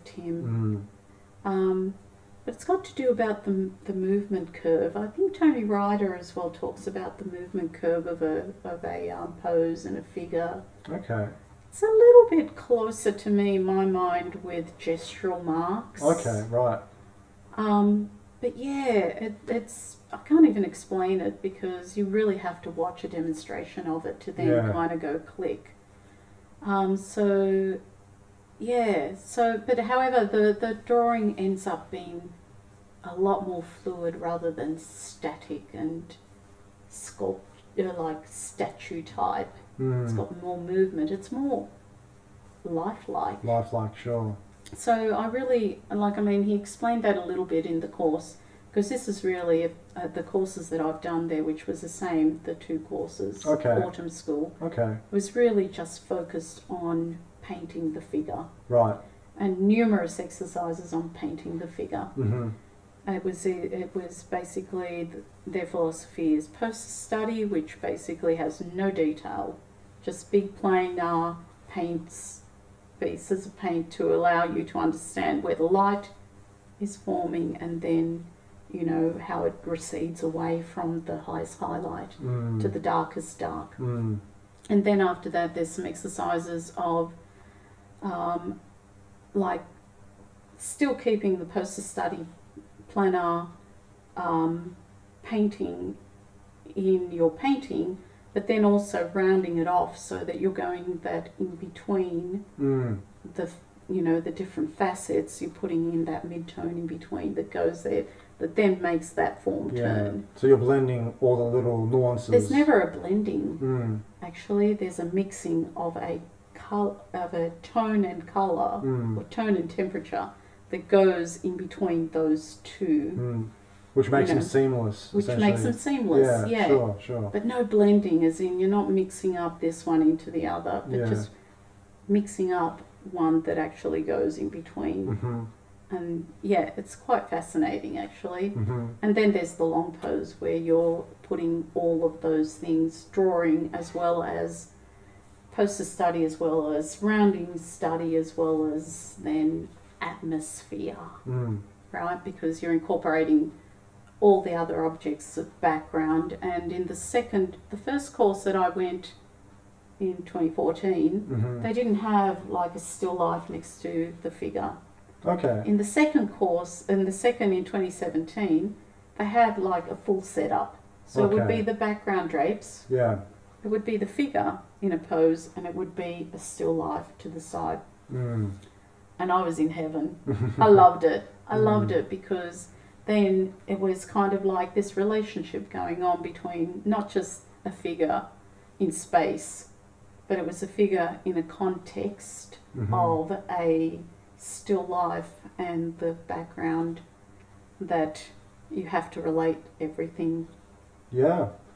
Tim. But it's got to do about the movement curve. I think Tony Ryder as well talks about the movement curve of a pose and a figure. Okay. It's a little bit closer to me, in my mind, with gestural marks. Okay, right. But yeah, it's I can't even explain it, because you really have to watch a demonstration of it to then kind of go click. But however, the drawing ends up being a lot more fluid rather than static and like statue type. It's got more movement. It's more lifelike. Lifelike, sure. So I really, he explained that a little bit in the course, because this is really the courses that I've done there, which was the same, the two courses, autumn school, Okay. was really just focused on painting the figure, Right. and numerous exercises on painting the figure. Mm-hmm. It was basically their philosophy is poster study, which basically has no detail, just big plain pieces of paint to allow you to understand where the light is forming, and then how it recedes away from the highest highlight to the darkest dark. And then after that, there's some exercises of still keeping the poster study planner painting in your painting, but then also rounding it off so that you're going that in between the different facets, you're putting in that mid-tone in between that goes there, that then makes that form turn. So you're blending all the little nuances. There's never a blending. Actually, there's a mixing of a tone and colour, or tone and temperature, that goes in between those two. Which makes you know, them seamless. which makes them seamless. Yeah. Sure. But no blending, as in you're not mixing up this one into the other, but just mixing up one that actually goes in between. Mm-hmm. And yeah, it's quite fascinating actually. Mm-hmm. And then there's the long pose where you're putting all of those things, drawing as well as poster study, as well as surrounding study, as well as then atmosphere, right? Because you're incorporating all the other objects of background. And in the first course that I went in 2014, they didn't have like a still life next to the figure. Okay. In the second course, in 2017, they had like a full setup. So it would be the background drapes. Yeah. It would be the figure in a pose, and it would be a still life to the side. And I was in heaven. I loved it. I loved it because then it was kind of like this relationship going on between not just a figure in space, but it was a figure in a context of a still life and the background, that you have to relate everything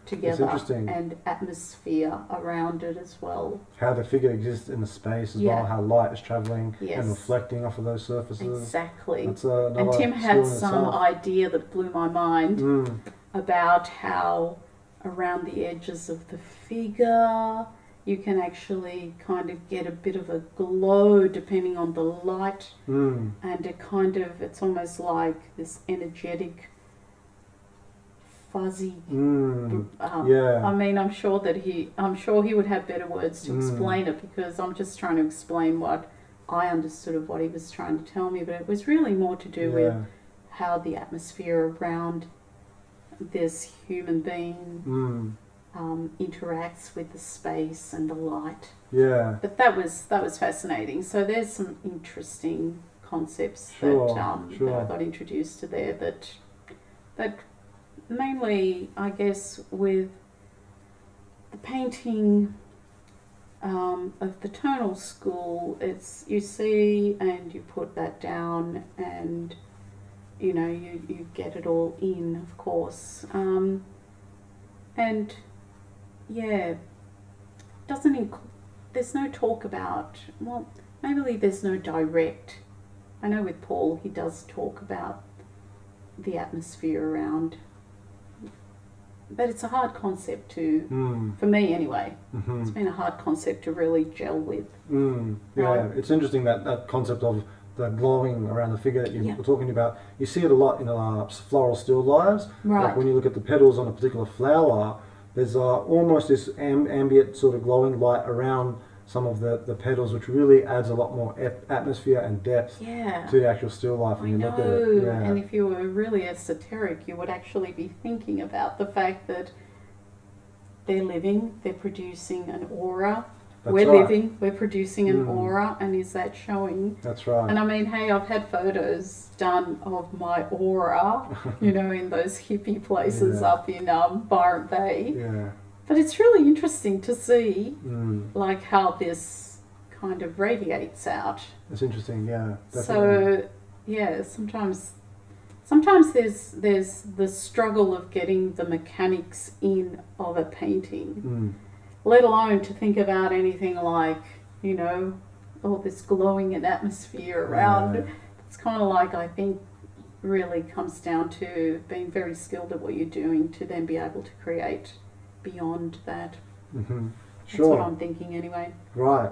together, and atmosphere around it as well. How the figure exists in the space as well, how light is travelling and reflecting off of those surfaces. Exactly. And Tim had some idea that blew my mind about how around the edges of the figure you can actually kind of get a bit of a glow depending on the light, and it's almost like this energetic fuzzy. I mean, I'm sure he would have better words to explain it, because I'm just trying to explain what I understood of what he was trying to tell me, but it was really more to do with how the atmosphere around this human being interacts with the space and the light. Yeah. But that was fascinating. So there's some interesting concepts that I got introduced to there, that mainly, I guess, with the painting of the tonal school, it's you see and you put that down, and you know, you get it all in, of course. And yeah, there's no talk about, well, maybe there's no direct. I know with Paul he does talk about the atmosphere around, but it's a hard concept to, for me anyway, it's been a hard concept to really gel with. Yeah, it's interesting that concept of the glowing around the figure that you were talking about. You see it a lot in floral still lives. Like when you look at the petals on a particular flower, there's almost this ambient sort of glowing light around some of the petals, which really adds a lot more atmosphere and depth to the actual still life when you look at it. Yeah. And if you were really esoteric, you would actually be thinking about the fact that they're living, they're producing an aura. We're producing an aura, and is that showing? That's right. And I mean, hey, I've had photos done of my aura, you know, in those hippie places up in Byron Bay. Yeah. But it's really interesting to see, like, how this kind of radiates out. It's interesting, yeah. Definitely. So, yeah, sometimes there's the struggle of getting the mechanics in of a painting. Let alone to think about anything like, you know, all this glowing and atmosphere around. Yeah. It's kind of like, I think, really comes down to being very skilled at what you're doing to then be able to create beyond that. That's what I'm thinking anyway. Right.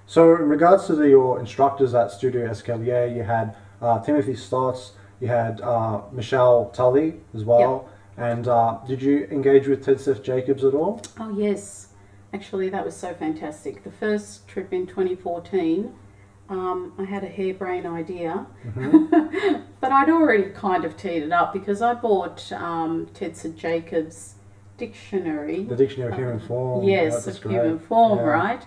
So in regards to your instructors at Studio Escalier, you had Timothy Stotts, you had Michelle Tully as well. And did you engage with Ted Seth Jacobs at all? Oh, yes. Actually, that was so fantastic. The first trip in 2014, I had a harebrained idea, but I'd already kind of teed it up because I bought Ted Seth Jacobs' dictionary. The Dictionary of Human Form. Yes, of human form, right?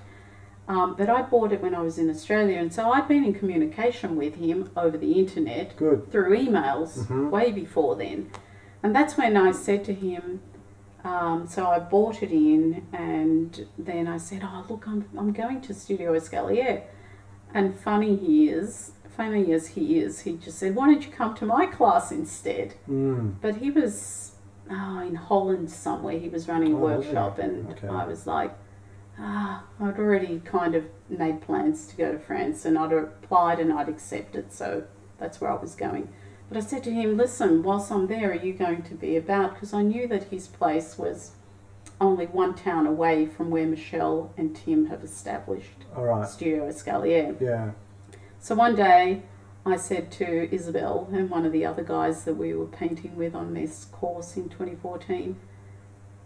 But I bought it when I was in Australia, and so I'd been in communication with him over the internet through emails way before then. And that's when I said to him, so I bought it in, and then I said, oh, look, I'm going to Studio Escalier. And funny as he is, he just said, "Why don't you come to my class instead?" But he was in Holland somewhere. He was running a workshop, and Okay. I was like, I'd already kind of made plans to go to France, and I'd applied and I'd accepted, so that's where I was going. But I said to him, "Listen, whilst I'm there, are you going to be about?" Because I knew that his place was only one town away from where Michelle and Tim have established All right. Studio Escalier. Yeah. So one day I said to Isabel and one of the other guys that we were painting with on this course in 2014,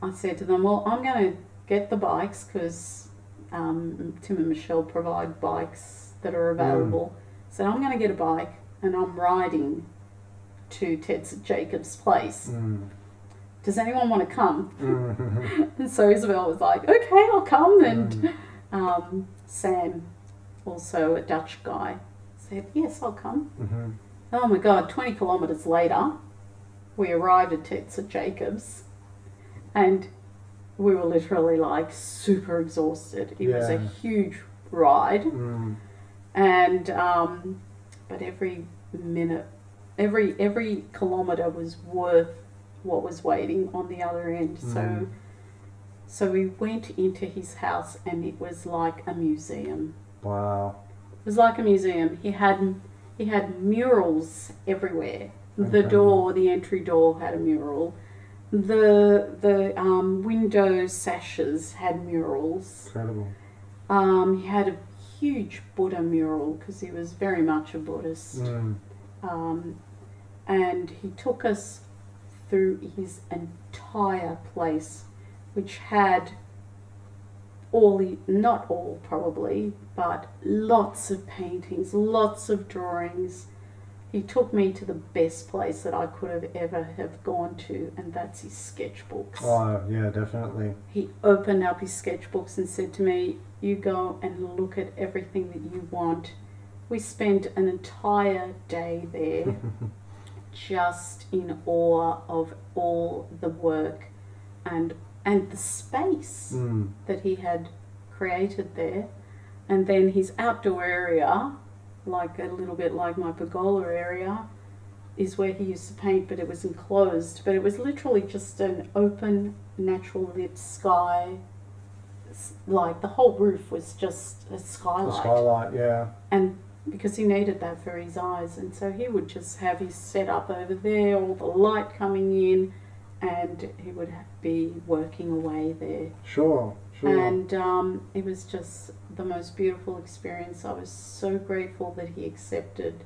I said to them, "Well, I'm going to get the bikes because Tim and Michelle provide bikes that are available. So I'm going to get a bike and I'm riding to Ted's Jacob's place. Does anyone want to come?" And so Isabel was like, "Okay, I'll come." And Sam, also a Dutch guy, said, "Yes, I'll come." Oh my God, 20 kilometres later, we arrived at Ted's Jacob's and we were literally like super exhausted. It was a huge ride. And, but every minute, every kilometre was worth what was waiting on the other end. So we went into his house and it was like a museum. Wow. It was like a museum. He had murals everywhere. Incredible. The entry door had a mural. The window sashes had murals. Incredible. He had a huge Buddha mural because he was very much a Buddhist. And he took us through his entire place, which had not all probably, but lots of paintings, lots of drawings. He took me to the best place that I could have ever have gone to, and that's his sketchbooks. Oh, yeah, definitely. He opened up his sketchbooks and said to me, "You go and look at everything that you want." We spent an entire day there just in awe of all the work and the space that he had created there. And then his outdoor area, like a little bit like my pergola area, is where he used to paint, but it was enclosed. But it was literally just an open, natural lit sky. Like the whole roof was just a skylight. The skylight, yeah. And because he needed that for his eyes, and so he would just have his setup over there, all the light coming in, and he would be working away there. Sure. And it was just the most beautiful experience. I was so grateful that he accepted,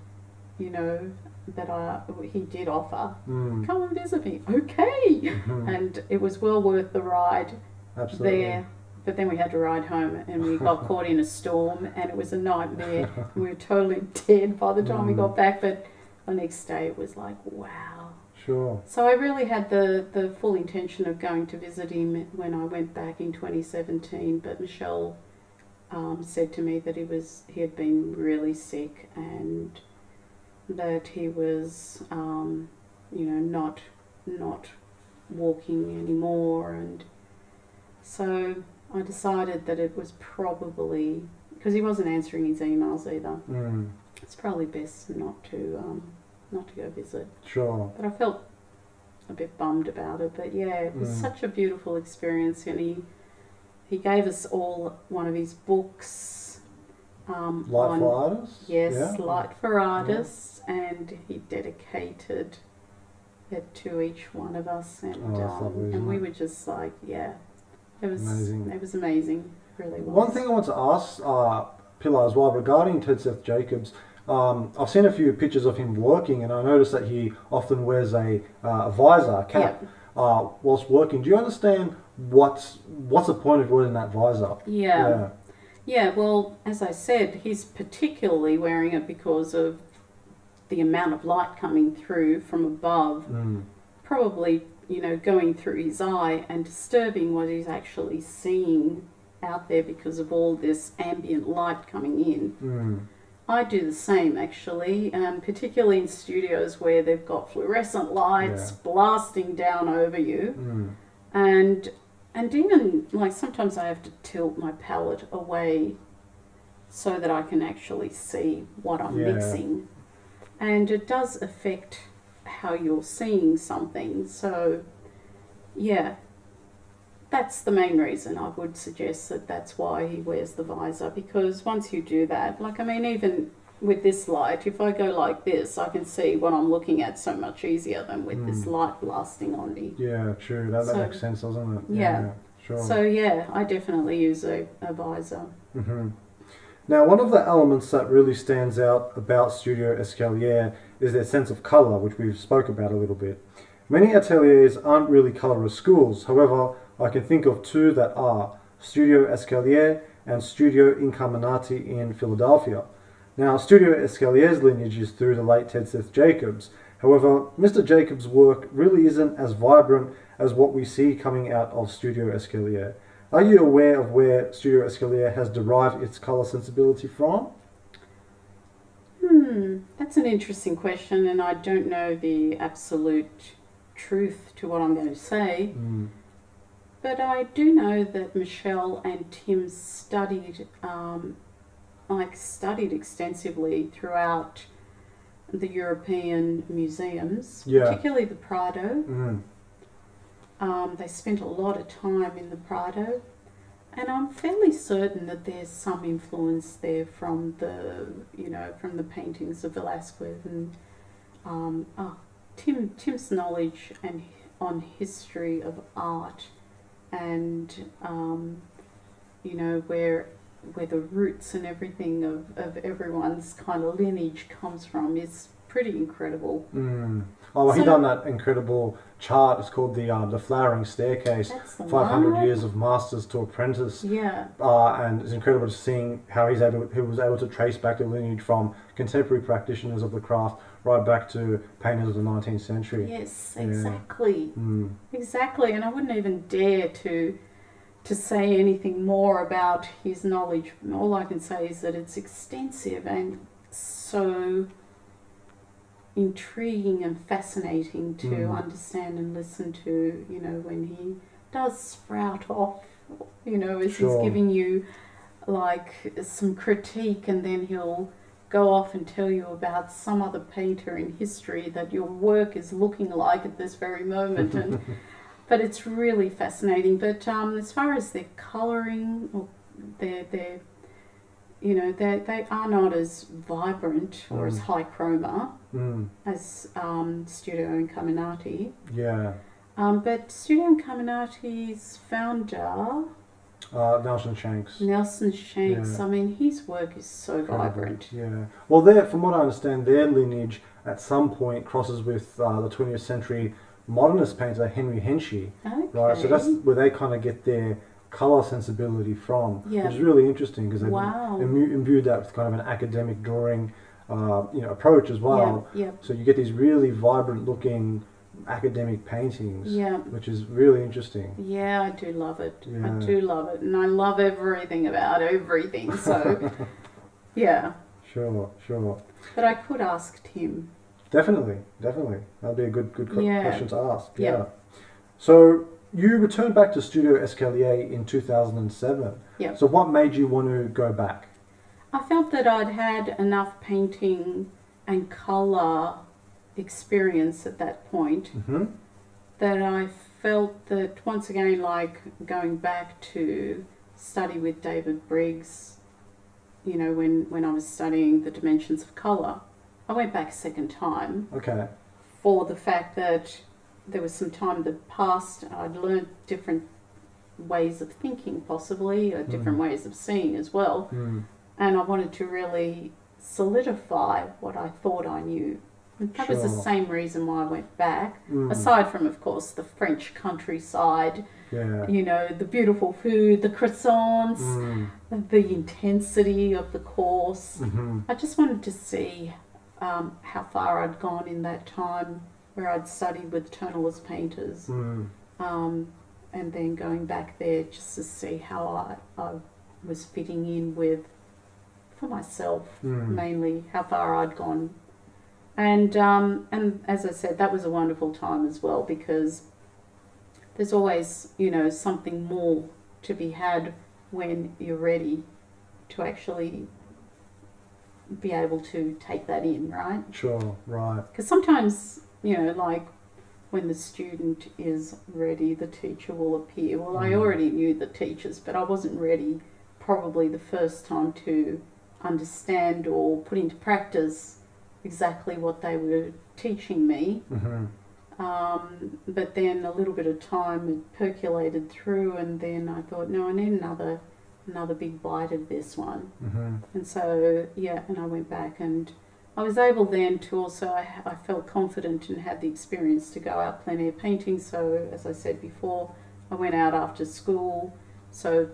that he did offer, "Come and visit me." Okay. And it was well worth the ride. Absolutely. There. But then we had to ride home and we got caught in a storm and it was a nightmare. We were totally dead by the time we got back, but the next day it was like, wow. Sure. So I really had the full intention of going to visit him when I went back in 2017, but Michelle said to me that he had been really sick and that he was, not walking anymore, and so I decided that it was probably, because he wasn't answering his emails either, it's probably best not to go visit. Sure. But I felt a bit bummed about it. But yeah, it was such a beautiful experience, and he gave us all one of his books. Light for Artists? Yes, Yeah. Light for Artists, and he dedicated it to each one of us, and that's lovely, isn't we it? were just like, yeah. It was Amazing. It was amazing. It really was. One thing I want to ask Pilar as well regarding Ted Seth Jacobs. I've seen a few pictures of him working, and I noticed that he often wears a visor, a cap, whilst working. Do you understand what's the point of wearing that visor? Yeah. Well, as I said, he's particularly wearing it because of the amount of light coming through from above. Probably, going through his eye and disturbing what he's actually seeing out there because of all this ambient light coming in. I do the same actually, particularly in studios where they've got fluorescent lights blasting down over you, and even like sometimes I have to tilt my palette away so that I can actually see what I'm Yeah. mixing. And it does affect how you're seeing something. So, yeah, that's the main reason I would suggest that that's why he wears the visor, because once you do that, like, I mean, even with this light, if I go like this, I can see what I'm looking at so much easier than with this light blasting on me. Yeah, true. That So- makes sense, doesn't it? Yeah. Sure. So, yeah, I definitely use a visor. hmm Now, one of the elements that really stands out about Studio Escalier is their sense of colour, which we've spoke about a little bit. Many ateliers aren't really colourist schools. However, I can think of two that are Studio Escalier and Studio Incarminati in Philadelphia. Now, Studio Escalier's lineage is through the late Ted Seth Jacobs. However, Mr. Jacobs' work really isn't as vibrant as what we see coming out of Studio Escalier. Are you aware of where Studio Escalier has derived its colour sensibility from? That's an interesting question, and I don't know the absolute truth to what I'm going to say. But I do know that Michelle and Tim studied extensively throughout the European museums, Yeah. particularly the Prado. Mm. They spent a lot of time in the Prado, and I'm fairly certain that there's some influence there from the paintings of Velasquez and Tim's knowledge and on history of art, and where the roots and everything of everyone's kind of lineage comes from is pretty incredible. Oh, well, he So- done that incredible chart. It's called the Flowering Staircase. That's the 500 one. years of masters to apprentice. Yeah, And it's incredible to seeing how he was able to trace back the lineage from contemporary practitioners of the craft right back to painters of the 19th century. yes, Yeah. exactly. Mm. Exactly, and I wouldn't even dare to say anything more about his knowledge. All I can say is that it's extensive and so intriguing and fascinating to understand and listen to, when he does sprout off, as Sure. he's giving you like some critique, and then he'll go off and tell you about some other painter in history that your work is looking like at this very moment. And but it's really fascinating. But as far as their colouring, or they are not as vibrant or as high chroma as Studio Incarminati. Yeah. But Studio Incarminati's founder, Nelson Shanks. Nelson Shanks, Yeah. I mean, his work is so vibrant. Yeah. Well, from what I understand, their lineage at some point crosses with the 20th century modernist painter Henry Henchy. Okay. Right. So that's where they kind of get their colour sensibility from, Yeah. which is really interesting because they've Wow. imbued that with kind of an academic drawing, approach as well. Yeah, So you get these really vibrant looking academic paintings, yeah. which is really interesting. Yeah, I do love it. Yeah. I do love it. And I love everything about everything. So, yeah. Sure. But I could ask Tim. Definitely. That'd be a good Yeah. question to ask. Yeah. So you returned back to Studio Escalier in 2007. Yeah. So what made you want to go back? I felt that I'd had enough painting and colour experience at that point Mm-hmm. that I felt that, once again, like going back to study with David Briggs, when I was studying the dimensions of colour, I went back a second time Okay. for the fact that there was some time that passed. I'd learned different ways of thinking, possibly, or different ways of seeing as well. And I wanted to really solidify what I thought I knew. And that was the Sure. same reason why I went back, aside from, of course, the French countryside, Yeah. the beautiful food, the croissants, the intensity of the course. Mm-hmm. I just wanted to see how far I'd gone in that time where I'd studied with tonalist painters, and then going back there just to see how I was fitting in with, for myself, mainly, how far I'd gone. And as I said, that was a wonderful time as well, because there's always, something more to be had when you're ready to actually be able to take that in, right? Sure, right. Because sometimes, you know, like when the student is ready, the teacher will appear. Well, I already knew the teachers, but I wasn't ready probably the first time to understand or put into practice exactly what they were teaching me. But then a little bit of time had percolated through, and then I thought, no, I need another big bite of this one. And so, yeah, and I went back, and I was able then to also, I felt confident and had the experience to go out plein air painting. So, as I said before, I went out after school. So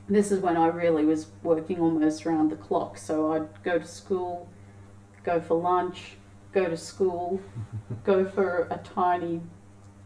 this is when I really was working almost round the clock. So I'd go to school, go for lunch, go to school, go for a tiny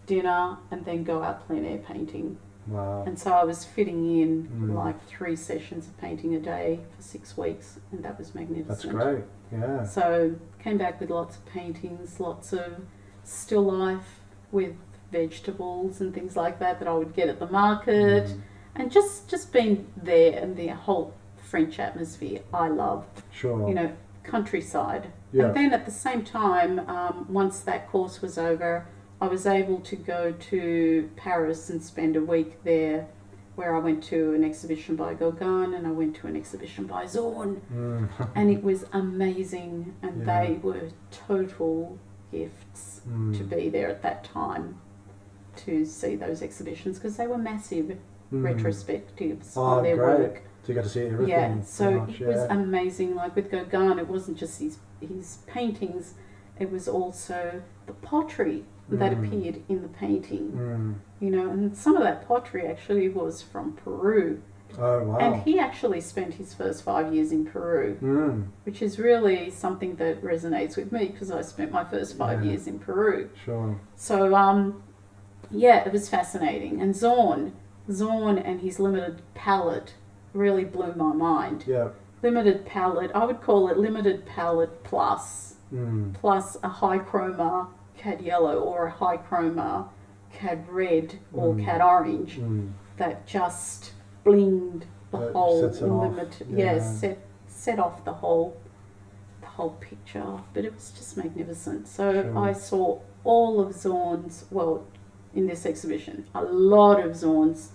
dinner, and then go out plein air painting. Wow. And so I was fitting in like 3 sessions of painting a day for 6 weeks, and that was magnificent. That's great, yeah. So came back with lots of paintings, lots of still life with vegetables and things like that I would get at the market, and just being there, and the whole French atmosphere I love. Sure. You know, countryside. Yeah. And then at the same time, once that course was over, I was able to go to Paris and spend a week there, where I went to an exhibition by Gauguin and I went to an exhibition by Zorn. And it was amazing, and they were total gifts to be there at that time to see those exhibitions, because they were massive retrospectives on their work. So you got to see everything. Yeah, so much, it was amazing. Like with Gauguin, it wasn't just his paintings, it was also the pottery that appeared in the painting. You know, and some of that pottery actually was from Peru. Oh, wow. And he actually spent his first 5 years in Peru, which is really something that resonates with me, because I spent my first 5 years in Peru. Sure. So, yeah, it was fascinating. And Zorn and his limited palette really blew my mind. Yeah. Limited palette, I would call it limited palette plus a high chroma cad yellow or a high chroma cad red or cad orange that just blinged the whole limit. Set off the whole picture. But it was just magnificent. So I saw all of Zorn's, well, in this exhibition, a lot of Zorn's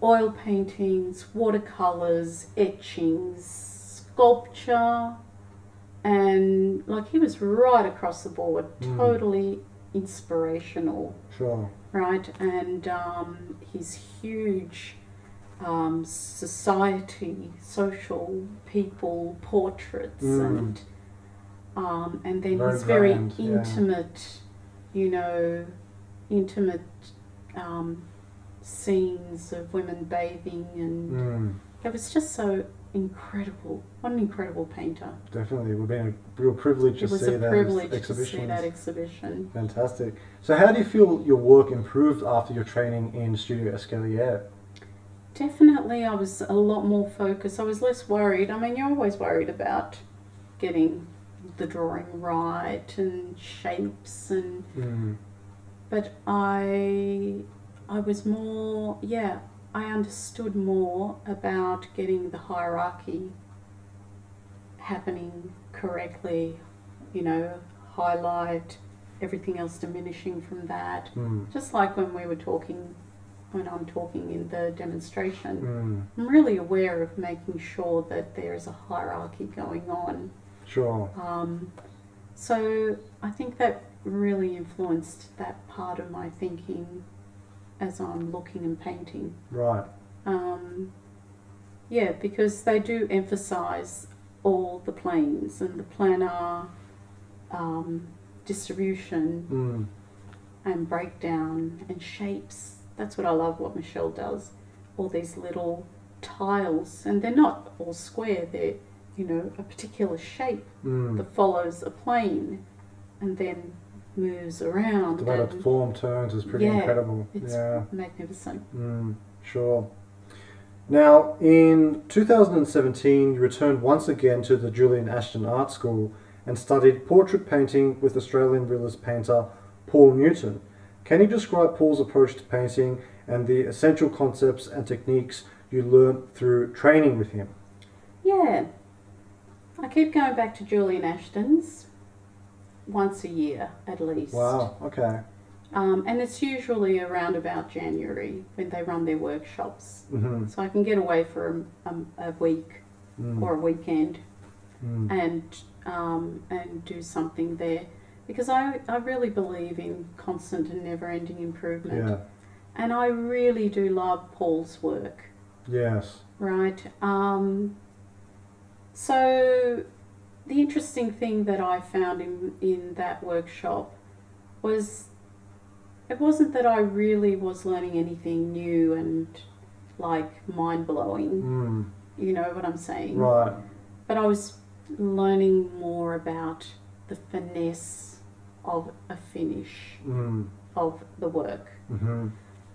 oil paintings, watercolors, etchings, sculpture, and like he was right across the board, totally inspirational. Sure. Right, and his huge social people portraits, and then his very intimate, you know, scenes of women bathing, and it was just so incredible. What an incredible painter. Definitely. It would be a real privilege to see that exhibition. It was a privilege to see that exhibition. Fantastic. So how do you feel your work improved after your training in Studio Escalier? Definitely, I was a lot more focused. I was less worried. I mean, you're always worried about getting the drawing right and shapes, and but I was more, I understood more about getting the hierarchy happening correctly, you know, highlight, everything else diminishing from that. Just like when I'm talking in the demonstration, I'm really aware of making sure that there is a hierarchy going on. Sure. So I think that really influenced that part of my thinking as I'm looking and painting. Right. Because they do emphasize all the planes and the planar distribution and breakdown and shapes. That's what I love, what Michelle does. All these little tiles, and they're not all square, they're, you know, a particular shape that follows a plane and then moves around. The way the form turns is pretty incredible. It's magnificent. Sure. Now, in 2017, you returned once again to the Julian Ashton Art School and studied portrait painting with Australian realist painter Paul Newton. Can you describe Paul's approach to painting and the essential concepts and techniques you learnt through training with him? Yeah. I keep going back to Julian Ashton's once a year at least. Wow, okay. And it's usually around about January when they run their workshops. Mm-hmm. So I can get away for a week or a weekend and do something there. Because I really believe in constant and never-ending improvement. Yeah. And I really do love Paul's work. Yes. Right. So the interesting thing that I found in that workshop was it wasn't that I really was learning anything new and like mind-blowing. You know what I'm saying? Right. But I was learning more about the finesse of a finish of the work. Mm-hmm.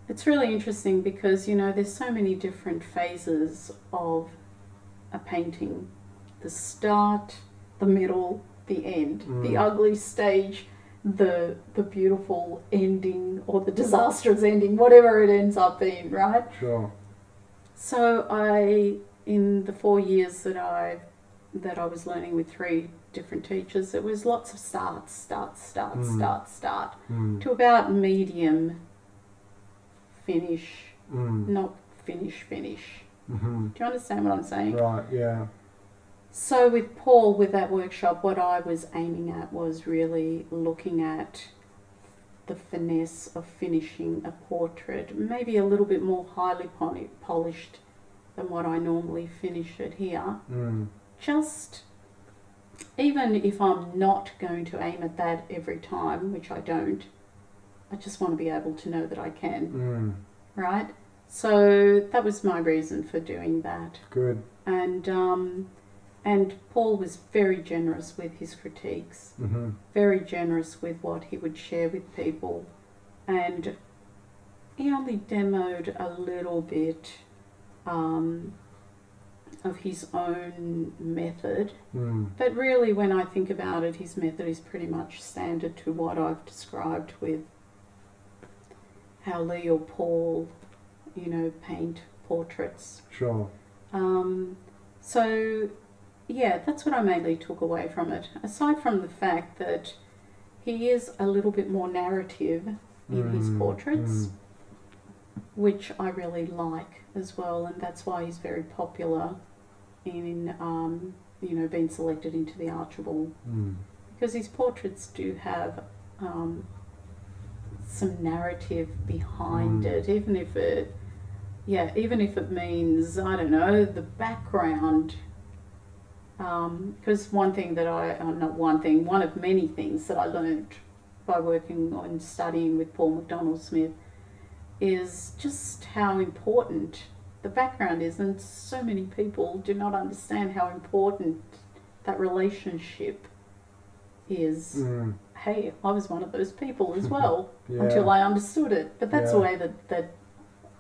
It's really interesting because, you know, there's so many different phases of a painting. The start, the middle, the end, the ugly stage, the beautiful ending or the disastrous ending, whatever it ends up being, right? Sure. So in the 4 years that I was learning with 3 different teachers, it was lots of start, to about medium finish, not finish. Mm-hmm. Do you understand what I'm saying? Right, yeah. So with Paul, with that workshop, what I was aiming at was really looking at the finesse of finishing a portrait, maybe a little bit more highly polished than what I normally finish it here. Just, even if I'm not going to aim at that every time, which I don't, I just want to be able to know that I can, right? So that was my reason for doing that. Good. And Paul was very generous with his critiques, very generous with what he would share with people, and he only demoed a little bit of his own method. But really, when I think about it, his method is pretty much standard to what I've described with how Lee or Paul, you know, paint portraits. Sure. So, yeah, that's what I mainly took away from it. Aside from the fact that he is a little bit more narrative in his portraits, which I really like as well, and that's why he's very popular in, you know, being selected into the Archibald. Because his portraits do have some narrative behind it, even if it means, I don't know, the background. Because one of many things that I learned by working on studying with Paul McDonald Smith is just how important the background is, and so many people do not understand how important that relationship is. Hey, I was one of those people as well until I understood it. But that's the way that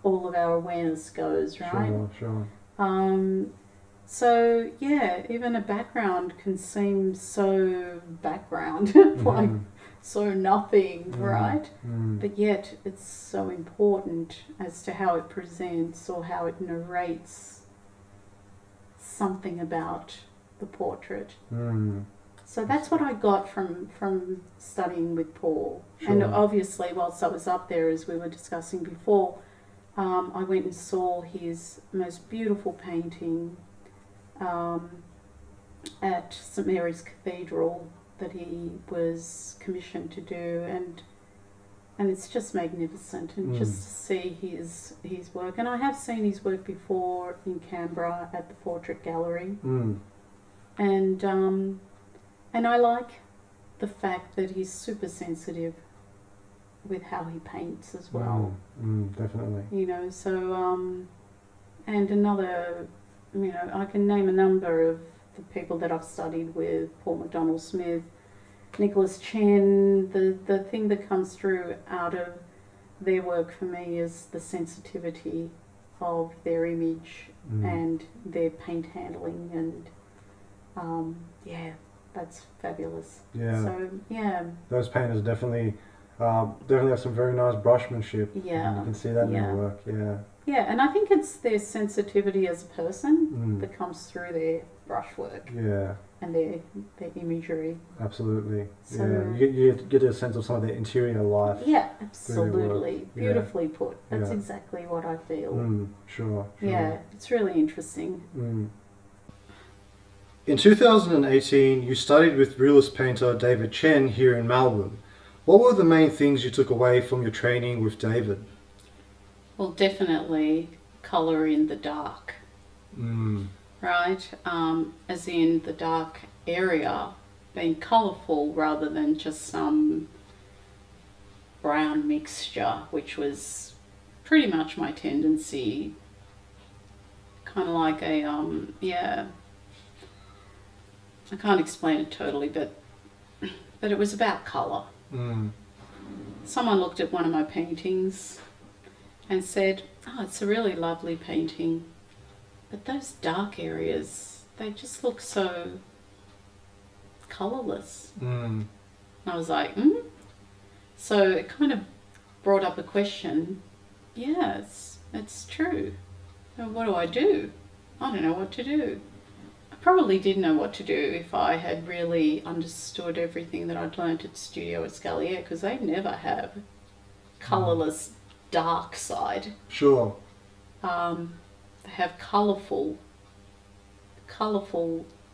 all of our awareness goes, right? Sure. So, yeah, even a background can seem so background, like so nothing, right? But yet it's so important as to how it presents or how it narrates something about the portrait. So that's what I got from studying with Paul. Sure. And obviously, whilst I was up there, as we were discussing before, I went and saw his most beautiful painting at St Mary's Cathedral that he was commissioned to do, and it's just magnificent, and just to see his work. And I have seen his work before in Canberra at the Portrait Gallery, and I like the fact that he's super sensitive with how he paints as well. Definitely. You know, so and another, you know, I can name a number of the people that I've studied with, Paul McDonald Smith, Nicholas Chen. The thing that comes through out of their work for me is the sensitivity of their image and their paint handling, and yeah, that's fabulous. Yeah. So, yeah. Those painters definitely Definitely have some very nice brushmanship. Yeah. You can see that in Yeah. your work. Yeah. Yeah, and I think it's their sensitivity as a person Mm. that comes through their brushwork Yeah. and their imagery. Absolutely. So- yeah. You get a sense of some of their interior life. Yeah, through their work. absolutely. Yeah. Beautifully put. That's Yeah. exactly what I feel. Sure. Yeah, it's really interesting. In 2018, you studied with realist painter David Chen here in Melbourne. What were the main things you took away from your training with David? Well, definitely colour in the dark, right? As in the dark area being colourful rather than just some brown mixture, which was pretty much my tendency. Kind of like a, I can't explain it totally, but it was about colour. Someone looked at one of my paintings and said, "Oh, it's a really lovely painting, but those dark areas, they just look so colourless." And I was like, So it kind of brought up a question. Yeah, it's true. Now, what do I do? I don't know what to do. I probably did know what to do if I had really understood everything that I'd learnt at Studio Escalier, because they never have colourless dark side. Sure. They have colourful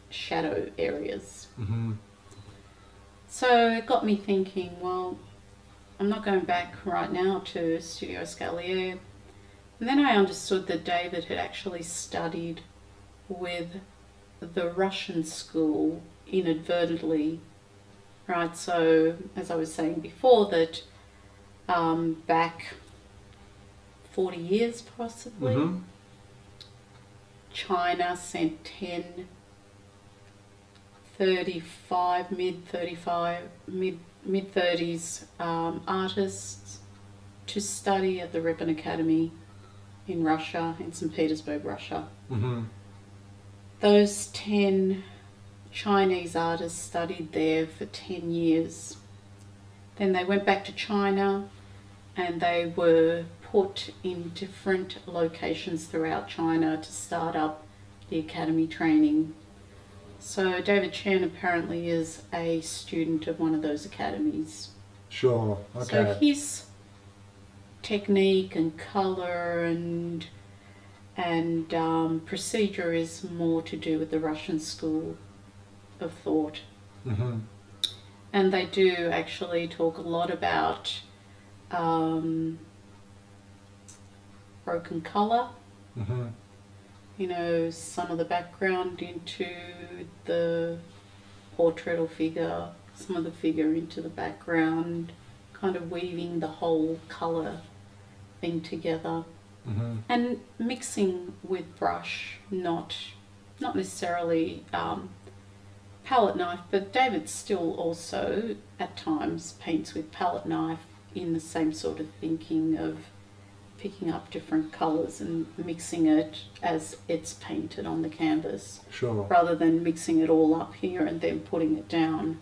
shadow areas. So it got me thinking, well, I'm not going back right now to Studio Escalier. And then I understood that David had actually studied with the Russian school inadvertently, right? So, as I was saying before, that back 40 years possibly, China sent 10 mid-30s artists to study at the Ripon Academy in Russia, in St. Petersburg, Russia. Those 10 Chinese artists studied there for 10 years. Then they went back to China and they were put in different locations throughout China to start up the academy training. So David Chen apparently is a student of one of those academies. Sure. Okay. So his technique and colour and procedure is more to do with the Russian school of thought. And they do actually talk a lot about broken colour. You know, some of the background into the portrait or figure, some of the figure into the background, kind of weaving the whole colour thing together. And mixing with brush, not necessarily palette knife, but David still also at times paints with palette knife in the same sort of thinking of picking up different colours and mixing it as it's painted on the canvas. Sure. Rather than mixing it all up here and then putting it down.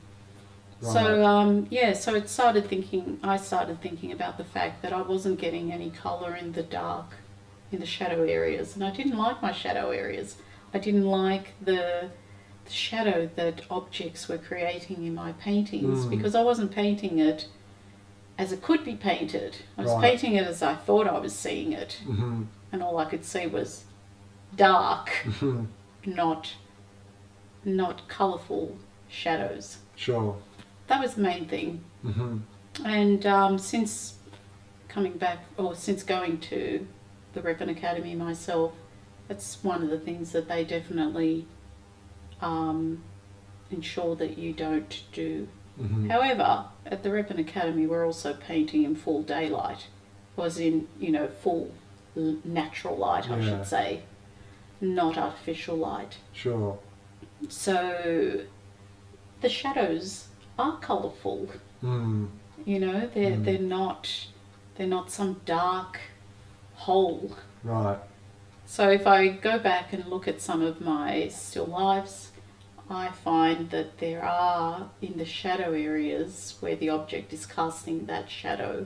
Right. So so I started thinking about the fact that I wasn't getting any colour in the dark, in the shadow areas, and I didn't like my shadow areas. I didn't like the shadow that objects were creating in my paintings, because I wasn't painting it as it could be painted. I was painting it as I thought I was seeing it, and all I could see was dark, not colourful shadows. Sure. That was the main thing. And since going to the Ripon Academy myself, that's one of the things that they definitely ensure that you don't do. However, at the Ripon Academy, we're also painting in full daylight, was in, full natural light, I should say, not artificial light. Sure. So the shadows are colourful. They're not some dark hole. Right. So if I go back and look at some of my still lifes, I find that there are, in the shadow areas where the object is casting that shadow,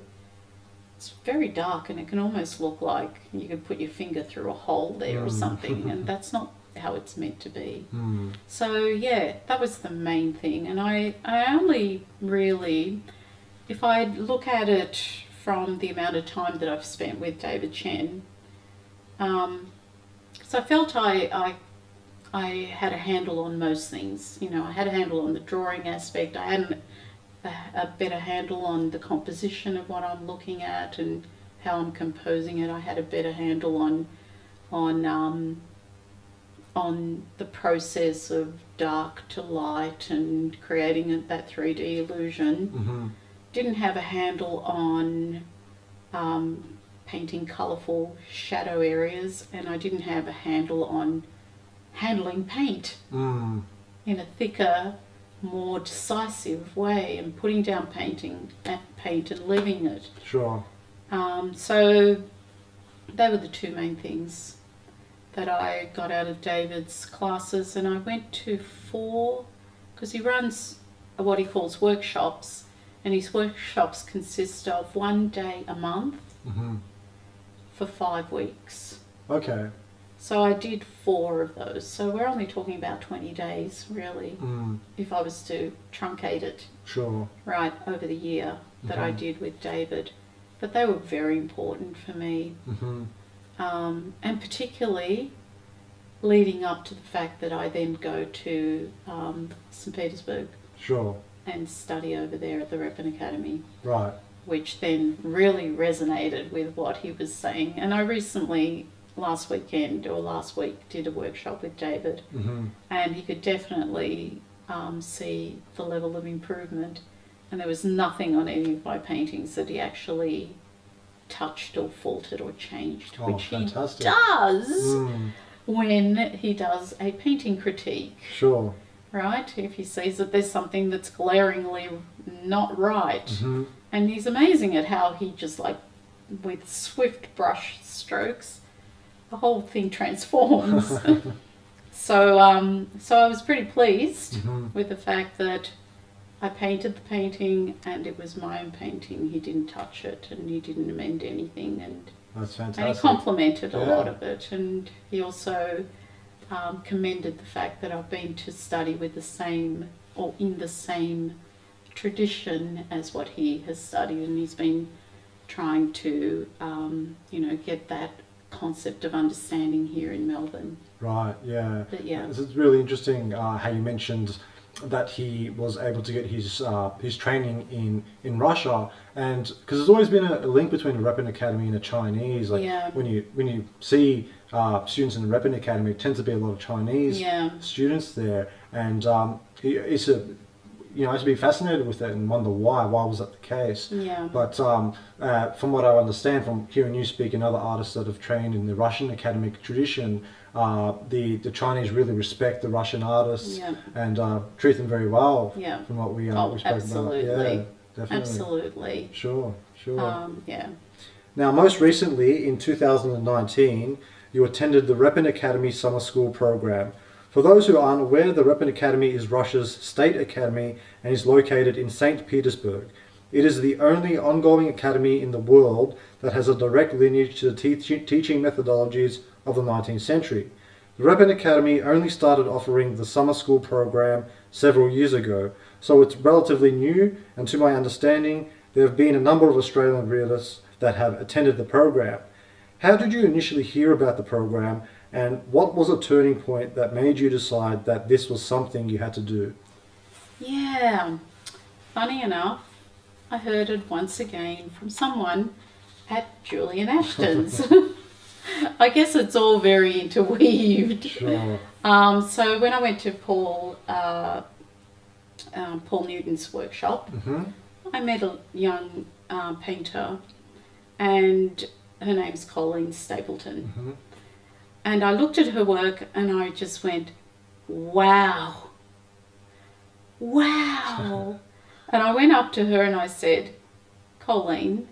it's very dark and it can almost look like you could put your finger through a hole there or something, and that's not how it's meant to be. So yeah, that was the main thing. And I only really, if I look at it from the amount of time that I've spent with David Chen, so I felt I had a handle on most things. You know, I had a handle on the drawing aspect. I had a better handle on the composition of what I'm looking at and how I'm composing it. I had a better handle on the process of dark to light and creating that 3D illusion. Didn't have a handle on painting colourful shadow areas, and I didn't have a handle on handling paint in a thicker, more decisive way, and putting down paint and leaving it. Sure. So they were the two main things that I got out of David's classes, and I went to 4, because he runs what he calls workshops, and his workshops consist of 1 day a month for 5 weeks. Okay. So I did 4 of those. So we're only talking about 20 days, really, if I was to truncate it. Sure. Right, over the year that I did with David. But they were very important for me. And particularly leading up to the fact that I then go to St. Petersburg. Sure. And study over there at the Repin Academy. Right. Which then really resonated with what he was saying. And I recently, last week, did a workshop with David, and he could definitely see the level of improvement. And there was nothing on any of my paintings that he actually touched or faulted or changed, which fantastic. he does when he does a painting critique. Sure. Right? If he sees that there's something that's glaringly not right. And he's amazing at how he just, like, with swift brush strokes, the whole thing transforms. So I was pretty pleased with the fact that I painted the painting and it was my own painting. He didn't touch it and he didn't amend anything. And that's fantastic. And he complimented a lot of it. And he also commended the fact that I've been to study with the same, or in the same tradition as what he has studied, and he's been trying to get that concept of understanding here in Melbourne. Right, yeah. But yeah. It's really interesting how you mentioned that he was able to get his training in Russia, and because there's always been a link between the Repin Academy and the Chinese. Like when you see students in the Repin Academy, it tends to be a lot of Chinese students there, and it's a I used to be fascinated with it and wonder why was that the case. Yeah. But from what I understand from hearing you speak and other artists that have trained in the Russian academic tradition, the Chinese really respect the Russian artists and treat them very well. Yeah. From what we spoke absolutely. about. Yeah, definitely. Absolutely. Sure. Yeah. Now, most recently, in 2019, you attended the Repin Academy Summer School program. For those who aren't aware, the Repin Academy is Russia's state academy and is located in St. Petersburg. It is the only ongoing academy in the world that has a direct lineage to the teaching methodologies of the 19th century. The Repin Academy only started offering the summer school program several years ago, so it's relatively new, and to my understanding, there have been a number of Australian realists that have attended the program. How did you initially hear about the program, and what was a turning point that made you decide that this was something you had to do? Yeah, funny enough, I heard it once again from someone at Julian Ashton's. I guess it's all very interweaved. Sure. So when I went to Paul Newton's workshop, I met a young painter, and her name's Colleen Stapleton. And I looked at her work and I just went, wow. And I went up to her and I said, Colleen,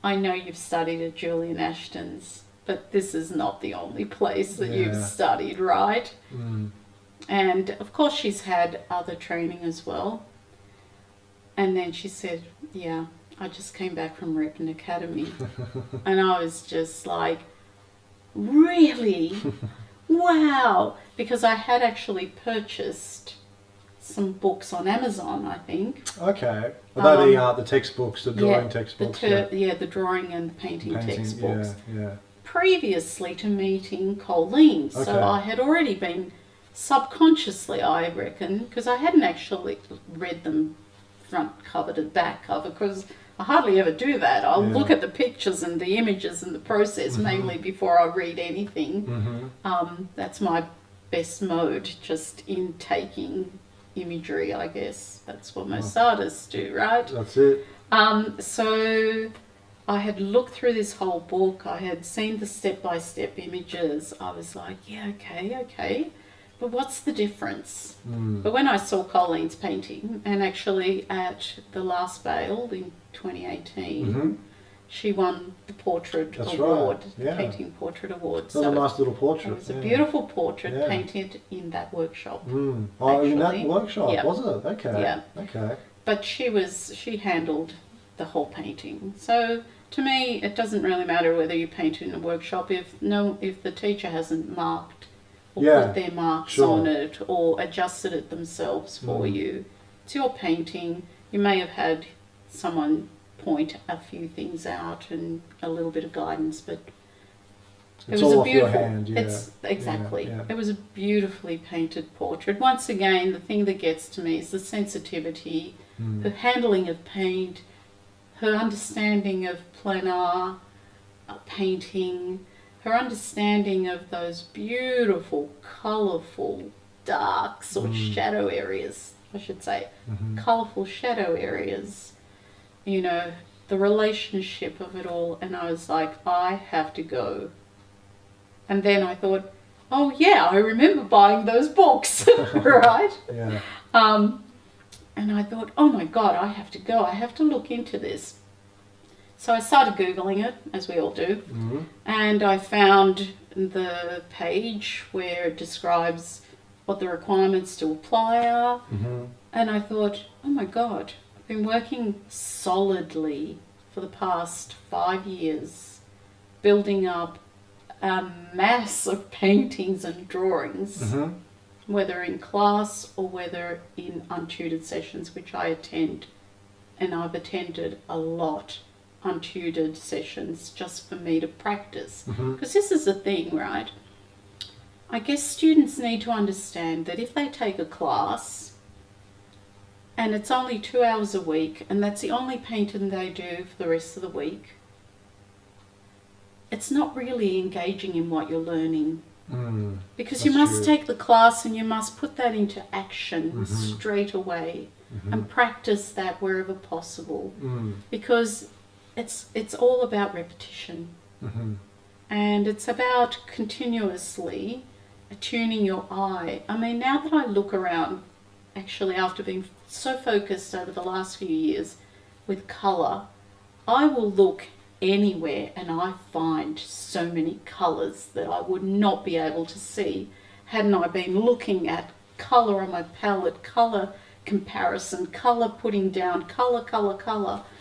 I know you've studied at Julian Ashton's, but this is not the only place that you've studied, right? And of course, she's had other training as well. And then she said, yeah, I just came back from Ripon Academy. And I was just like, really? Wow. Because I had actually purchased some books on Amazon, I think. Okay. Are they the textbooks, the drawing textbooks? The drawing and the painting textbooks. Yeah. Previously to meeting Colleen. Okay. So I had already been subconsciously, I reckon, because I hadn't actually read them front cover to back cover, because I hardly ever do that. I'll look at the pictures and the images and the process mainly before I read anything. That's my best mode, just in taking imagery, I guess. That's what most artists do, right? That's it. So I had looked through this whole book. I had seen the step-by-step images. I was like, yeah, okay. But what's the difference? But when I saw Colleen's painting, and actually at the last Bale in 2018, she won the portrait award, the painting portrait award. That was a nice little portrait. It was a beautiful portrait painted in that workshop. Oh, in that workshop, was it? Okay. Yeah. Okay. But she handled the whole painting. So to me, it doesn't really matter whether you paint in a workshop if the teacher hasn't marked or put their marks on it or adjusted it themselves for you. It's your painting. You may have had someone point a few things out and a little bit of guidance, but It's all off your hand, exactly. Yeah. It was a beautifully painted portrait. Once again, the thing that gets to me is the sensitivity, her handling of paint, her understanding of planar painting, her understanding of those beautiful, colourful darks or shadow areas, I should say, colourful shadow areas, you know, the relationship of it all. And I was like, I have to go. And then I thought, oh yeah, I remember buying those books, right? Yeah. And I thought, oh my God, I have to go. I have to look into this. So I started Googling it, as we all do, and I found the page where it describes what the requirements to apply are, and I thought, oh my God, I've been working solidly for the past 5 years, building up a mass of paintings and drawings, whether in class or whether in untutored sessions, which I attend, and I've attended a lot. Untutored sessions just for me to practice, because this is the thing, right? I guess students need to understand that if they take a class and it's only 2 hours a week and that's the only painting they do for the rest of the week, it's not really engaging in what you're learning, because you must take the class and you must put that into action straight away and practice that wherever possible, because it's all about repetition, and it's about continuously attuning your eye. I mean, now that I look around, actually after being so focused over the last few years with colour, I will look anywhere and I find so many colours that I would not be able to see hadn't I been looking at colour on my palette, colour comparison, colour putting down, colour.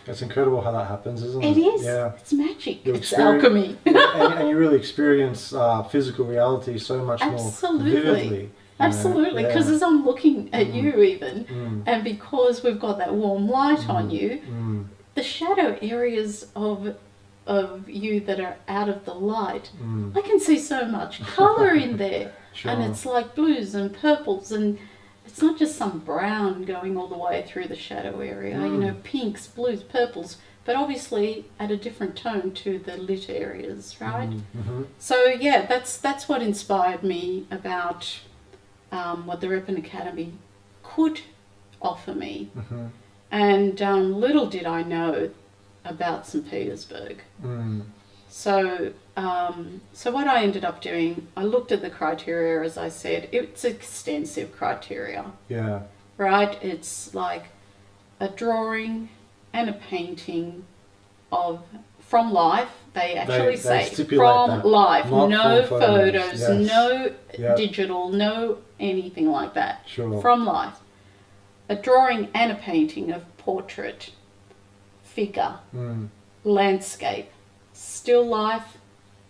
It's incredible how that happens, isn't it? It is. Yeah. It's magic. It's alchemy. and you really experience physical reality so much more vividly. Absolutely, because as I'm looking at you even, and because we've got that warm light on you, the shadow areas of you that are out of the light, I can see so much colour in there. And it's like blues and purples, and it's not just some brown going all the way through the shadow area, you know, pinks, blues, purples, but obviously at a different tone to the lit areas, right? So yeah, that's what inspired me about what the Ripon Academy could offer me. And little did I know about St. Petersburg. So what I ended up doing, I looked at the criteria, as I said. It's extensive criteria. Yeah. Right? It's like a drawing and a painting from life. They actually say stipulate from that. life, Not no from photos, yes. no Yep. digital, no anything like that. Sure. From life. A drawing and a painting of portrait, figure, landscape, still life,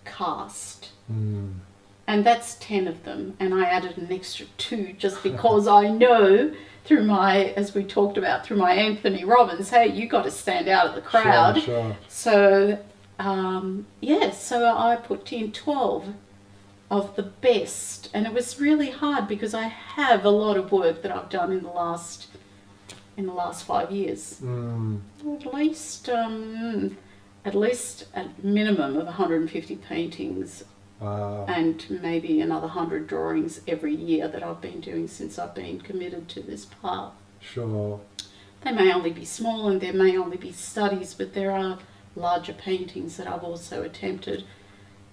cast. And that's 10 of them. And I added an extra 2 just because I know through my, as we talked about, through my Anthony Robbins, hey, you got to stand out of the crowd. Sure. So, so I put in 12 of the best. And it was really hard because I have a lot of work that I've done in the last 5 years. At least a minimum of 150 paintings. Wow. And maybe another 100 drawings every year that I've been doing since I've been committed to this path. Sure. They may only be small and there may only be studies, but there are larger paintings that I've also attempted.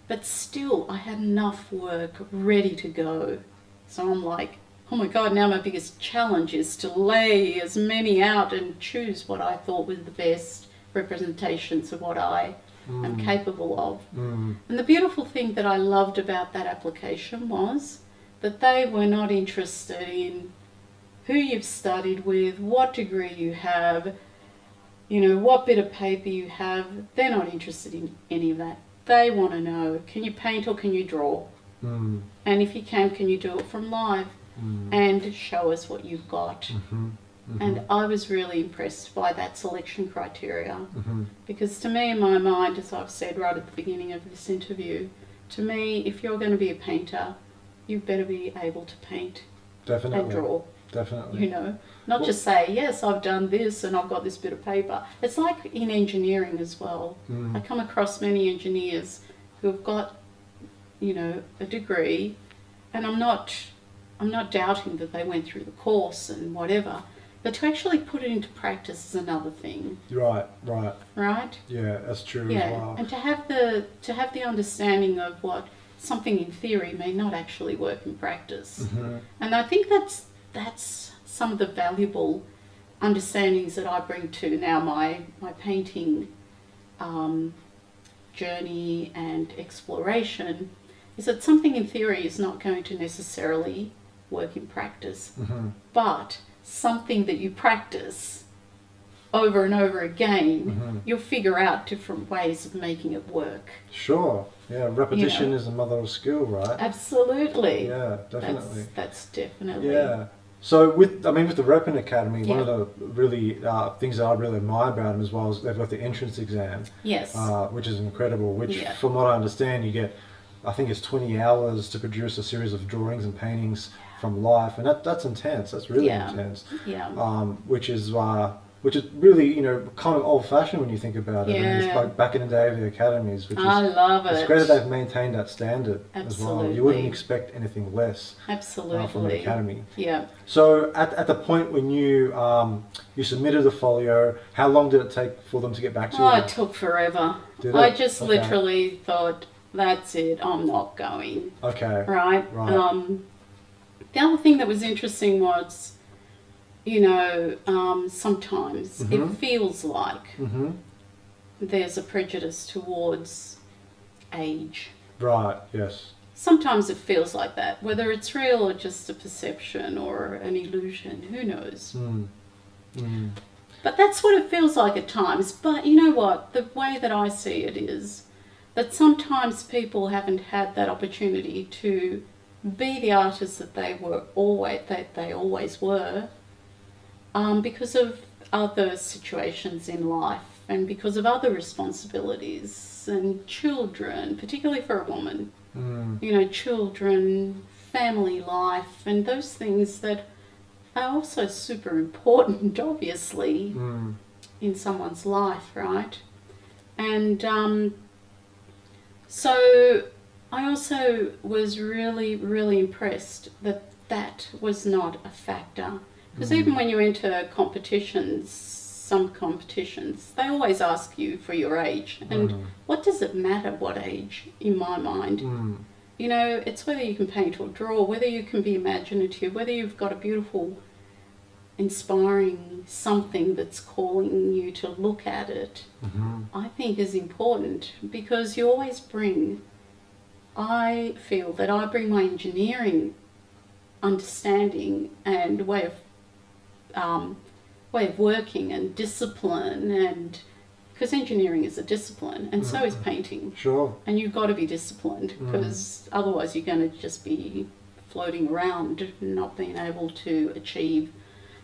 But still, I had enough work ready to go. So I'm like, oh my God, now my biggest challenge is to lay as many out and choose what I thought was the best representations of what I am capable of. And the beautiful thing that I loved about that application was that they were not interested in who you've studied with, what degree you have, what bit of paper you have. They're not interested in any of that. They want to know, can you paint or can you draw? And if you can you do it from live? And show us what you've got. And I was really impressed by that selection criteria because to me, in my mind, as I've said right at the beginning of this interview, to me, if you're going to be a painter, you better be able to paint and draw. Definitely. Not just say, yes, I've done this and I've got this bit of paper. It's like in engineering as well. I come across many engineers who have got, a degree, and I'm not doubting that they went through the course and whatever, but to actually put it into practice is another thing. Right. Right? Yeah, that's true Yeah, as well. and to have the understanding of what something in theory may not actually work in practice. And I think that's some of the valuable understandings that I bring to now my painting journey and exploration, is that something in theory is not going to necessarily work in practice, but something that you practice over and over again, you'll figure out different ways of making it work. Sure. Yeah, repetition is the mother of skill, right? Absolutely. Yeah, definitely. That's definitely. Yeah. So with the Repin Academy, one of the really things that I really admire about them as well is they've got the entrance exam. Yes. Which is incredible. Which, from what I understand, you get, I think it's 20 hours to produce a series of drawings and paintings from life, and that's intense. That's really intense. Yeah. Which is really, kind of old-fashioned when you think about it. I mean, it's like back in the day of the academies, which I love it. It's great that they've maintained that standard as well. Absolutely. You wouldn't expect anything less from an academy. Yeah. So at the point when you submitted the folio, how long did it take for them to get back to you? Oh, it took forever. Did it? I just literally thought, that's it, I'm not going. Okay. Right? The other thing that was interesting was, sometimes it feels like there's a prejudice towards age. Right, yes. Sometimes it feels like that, whether it's real or just a perception or an illusion, who knows. But that's what it feels like at times. But you know what? The way that I see it is that sometimes people haven't had that opportunity to be the artists that they always were, because of other situations in life and because of other responsibilities and children, particularly for a woman. Children, family life, and those things that are also super important, obviously, in someone's life, right? And so I also was really, really impressed that that was not a factor. Because even when you enter competitions, some competitions, they always ask you for your age. And what does it matter what age, in my mind? It's whether you can paint or draw, whether you can be imaginative, whether you've got a beautiful inspiring something that's calling you to look at it, I think is important, because you always bring, I feel that I bring my engineering understanding and way of working and discipline, and because engineering is a discipline, and so is painting. Sure. And you've got to be disciplined, because otherwise you're going to just be floating around, not being able to achieve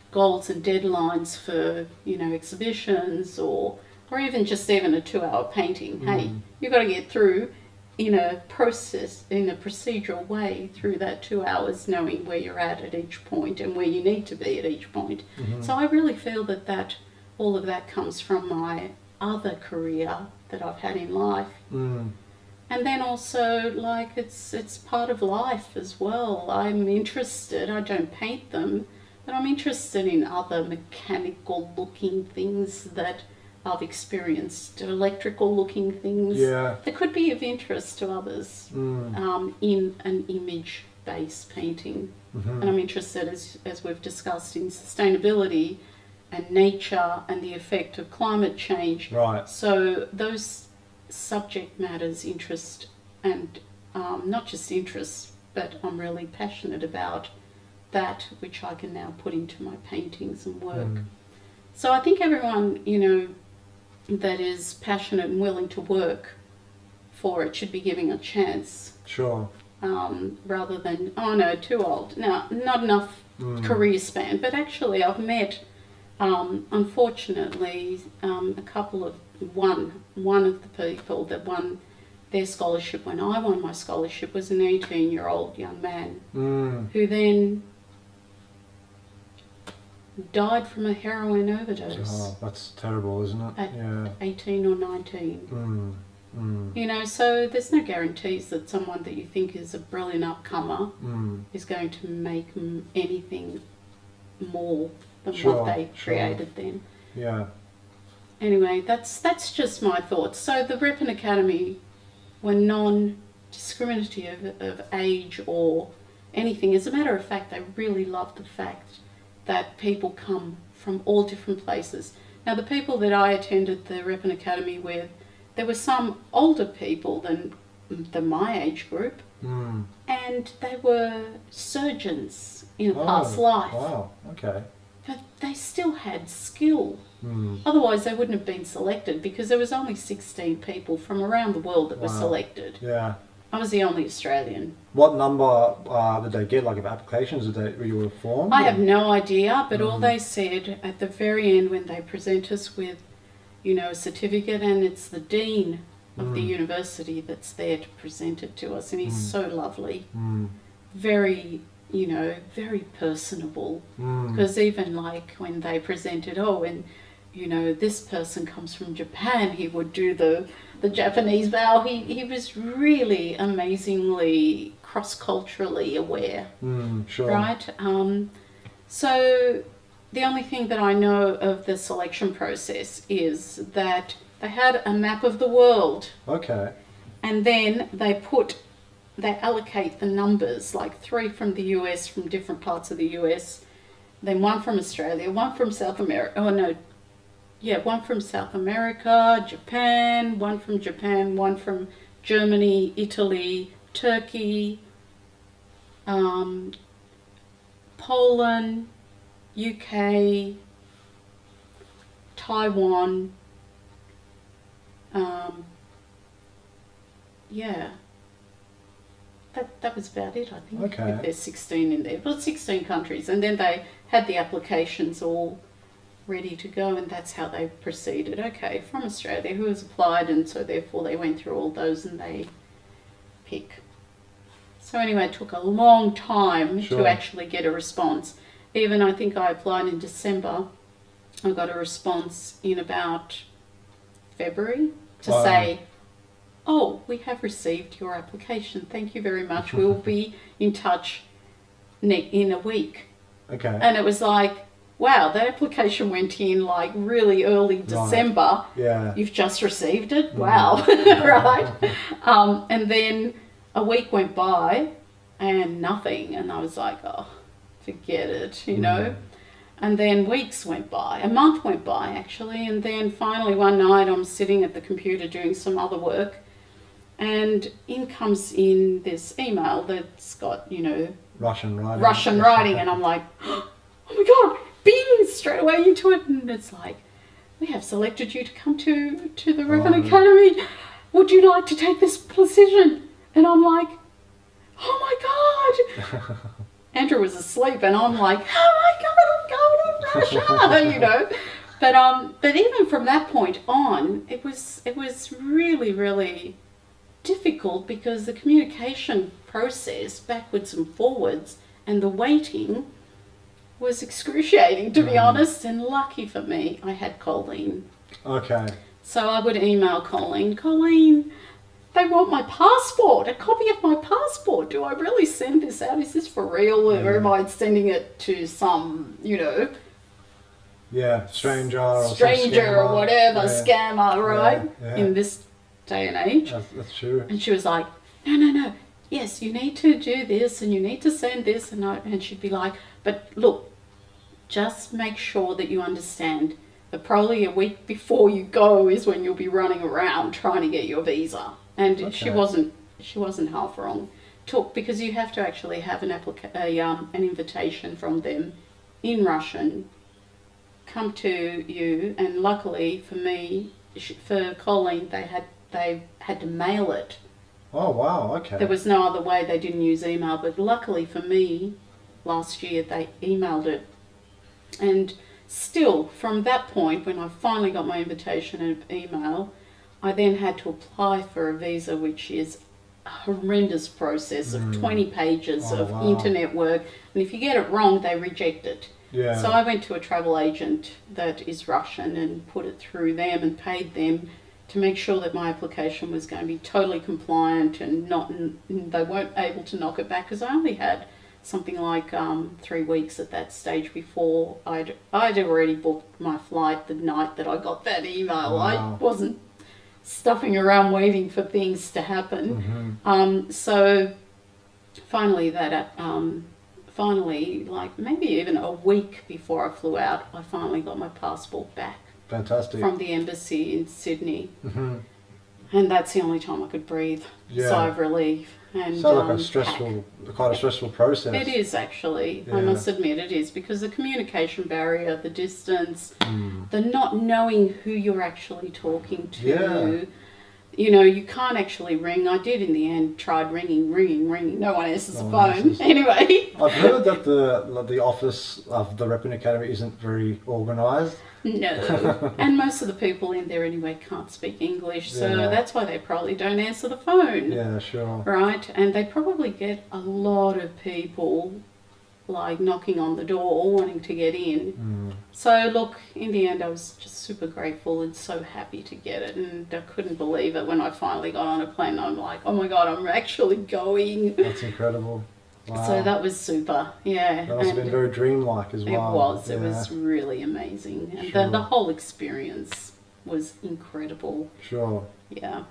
goals and deadlines for, you know, exhibitions or even just even a 2-hour painting. Hey, you've got to get through in a process, in a procedural way through that 2 hours, knowing where you're at each point and where you need to be at each point. So I really feel that all of that comes from my other career that I've had in life. And then also, like, it's part of life as well. I'm interested, I don't paint them, but I'm interested in other mechanical looking things that I've experienced, electrical looking things that could be of interest to others in an image based painting. And I'm interested, as we've discussed, in sustainability and nature and the effect of climate change. Right. So those subject matters interest, and not just interest, but I'm really passionate about that, which I can now put into my paintings and work. So I think everyone, you know, that is passionate and willing to work for it should be giving a chance. Sure. Rather than, oh no, too old. Now, not enough career span. But actually I've met, unfortunately, a couple of, one of the people that won their scholarship when I won my scholarship was an 18-year-old young man who then died from a heroin overdose. Oh, that's terrible, isn't it? At 18 or 19. You know, so there's no guarantees that someone that you think is a brilliant upcomer is going to make anything more than what they created then. Yeah. Anyway, that's just my thoughts. So the Ripon Academy were non-discriminative of age or anything. As a matter of fact, they really loved the fact that people come from all different places. Now, the people that I attended the Ripon Academy with, there were some older people than my age group, and they were surgeons in a past life. Wow, okay. But they still had skill. Otherwise, they wouldn't have been selected, because there was only 16 people from around the world that were selected. Yeah. I was the only Australian. What number did they get, like, of applications you were formed? I have no idea, but all they said at the very end when they present us with, you know, a certificate, and it's the dean of the university that's there to present it to us, and he's so lovely. Very, you know, very personable. Because even like when they presented, and you know, this person comes from Japan, he would do the Japanese bow. He was really amazingly cross-culturally aware. Sure. Right? So the only thing that I know of the selection process is that they had a map of the world. Okay. And then they allocate the numbers, like 3 from the US, from different parts of the US, then 1 from Australia, 1 from South America, one from South America, Japan, 1 from Japan, 1 from Germany, Italy, Turkey, Poland, UK, Taiwan, That was about it, I think. Okay. If there's 16 in there. But 16 countries. And then they had the applications all ready to go, and that's how they proceeded. Okay, from Australia, who has applied, and so therefore they went through all those and they pick. So anyway, it took a long time to actually get a response. Even I think I applied in December. I got a response in about February to say, oh, we have received your application. Thank you very much. We'll be in touch in a week. Okay. And it was like, wow, that application went in like really early December. Yeah. You've just received it? Wow. Right? And then a week went by and nothing. And I was like, oh, forget it, you know. And then weeks went by, a month went by actually, and then finally one night I'm sitting at the computer doing some other work, and in comes in this email that's got, Russian writing, and I'm like, oh my God, bing, straight away into it, and it's like, we have selected you to come to the Ribbon Academy. Would you like to take this position? And I'm like, oh my God. Andrew was asleep, and I'm like, oh my God, I'm going to Russia, But even from that point on, it was really, really difficult, because the communication process backwards and forwards and the waiting was excruciating, to be honest. And lucky for me, I had Colleen. Okay. So I would email Colleen, they want my passport, a copy of my passport. Do I really send this out? Is this for real? Or am I sending it to some, stranger or whatever, scammer, right? Yeah. In this day and age. That's true. And she was like, no. Yes, you need to do this and you need to send this. And she'd be like, but look, just make sure that you understand that probably a week before you go is when you'll be running around trying to get your visa. And she wasn't half wrong. Because you have to actually have an invitation from them in Russian come to you. And luckily for me, for Colleen, they had to mail it. Oh wow, okay. There was no other way. They didn't use email, but luckily for me, last year they emailed it. And still, from that point, when I finally got my invitation and email, I then had to apply for a visa, which is a horrendous process of 20 pages of internet work. And if you get it wrong, they reject it. Yeah. So I went to a travel agent that is Russian and put it through them and paid them to make sure that my application was going to be totally compliant and they weren't able to knock it back, because I only had something like 3 weeks at that stage before I'd already booked my flight the night that I got that email. Wow. I wasn't stuffing around waiting for things to happen. So finally like maybe even a week before I flew out, I finally got my passport back. Fantastic. From the embassy in Sydney. And that's the only time I could breathe. Yeah. Sigh of relief. And Sounds like quite a stressful process. It is actually. Yeah. I must admit it is, because the communication barrier, the distance, the not knowing who you're actually talking to. Yeah. You can't actually ring. I did in the end, tried ringing. No one answers the phone. Anyway. I've heard that the office of the Ribbon Academy isn't very organised. No. And most of the people in there anyway can't speak English, so Yeah. that's why they probably don't answer the phone. Yeah, sure. Right? And they probably get a lot of people like knocking on the door wanting to get in. So look, in the end I was just super grateful and so happy to get it, and I couldn't believe it when I finally got on a plane. I'm like, oh my God, I'm actually going. That's incredible. Wow. So that was super, yeah. That must have been very dreamlike as well. It was really amazing. And Sure. the whole experience was incredible. Sure. Yeah.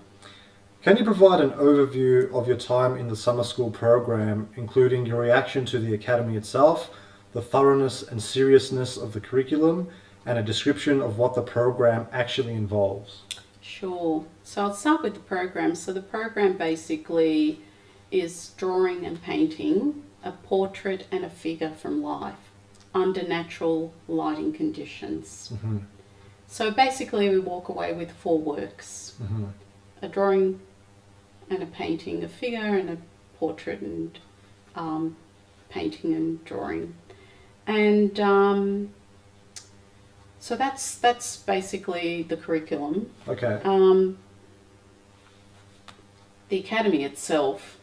Can you provide an overview of your time in the summer school program, including your reaction to the academy itself, the thoroughness and seriousness of the curriculum, and a description of what the program actually involves? Sure. So I'll start with the program. So the program basically is drawing and painting a portrait and a figure from life under natural lighting conditions. So basically we walk away with 4 works. A drawing and a painting, a figure and a portrait, and painting and drawing. And so that's basically the curriculum. Okay. The academy itself,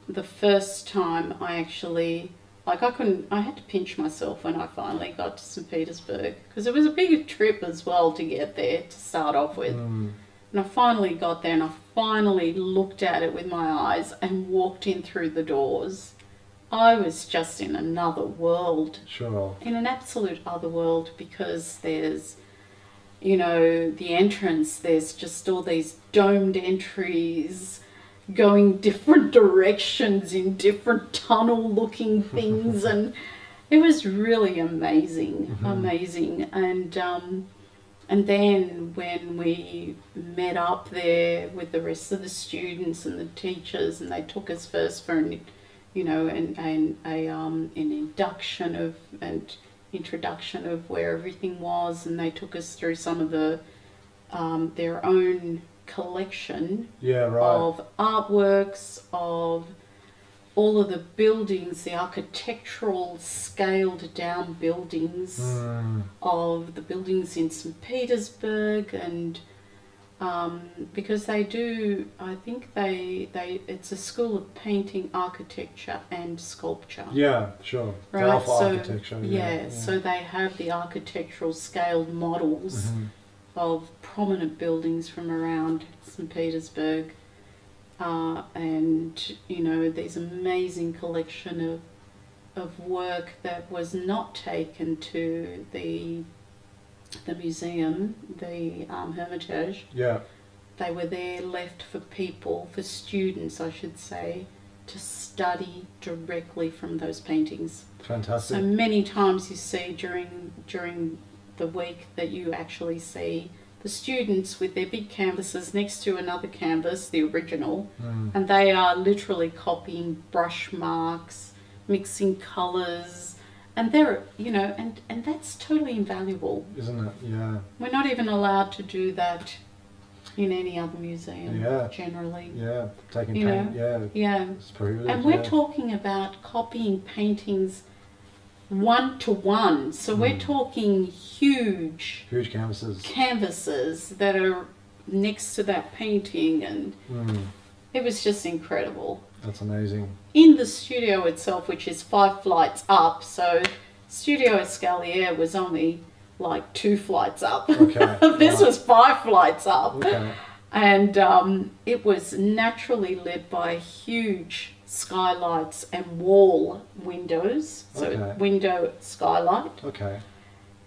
the first time I actually, I had to pinch myself when I finally got to St. Petersburg, because it was a big trip as well to get there to start off with. And I finally got there and I finally looked at it with my eyes and walked in through the doors. I was just in another world. Sure. In an absolute other world, because there's, the entrance, there's just all these domed entries going different directions in different tunnel looking things, and It was really amazing, Mm-hmm. amazing. And then when we met up there with the rest of the students and the teachers, and they took us first for an induction of and introduction of where everything was, and they took us through some of the their own collection Yeah, right. of artworks, of all of the buildings, the architectural scaled down buildings of the buildings in St. Petersburg, and because they do, I think it's a school of painting, architecture and sculpture. Yeah, sure. The Right, alpha so architecture. yeah, so they have the architectural scaled models of prominent buildings from around St. Petersburg. And these amazing collection of work that was not taken to the museum, the Hermitage. Yeah. They were there left for people, for students I should say, to study directly from those paintings. Fantastic. So many times you see during the week that you actually see the students with their big canvases next to another canvas, the original, and they are literally copying brush marks, mixing colours, and they're, and that's totally invaluable. Isn't it? Yeah. We're not even allowed to do that in any other museum, generally. Yeah. Taking You paint. know? Yeah. Yeah. It's prohibited. And we're talking about copying paintings 1-to-1. So we're talking huge canvases that are next to that painting, and it was just incredible. That's amazing. In the studio itself, which is 5 flights up, so Studio Escalier was only like 2 flights up. Okay. This was 5 flights up. Okay. And it was naturally lit by huge skylights and wall windows, so window skylight. Okay.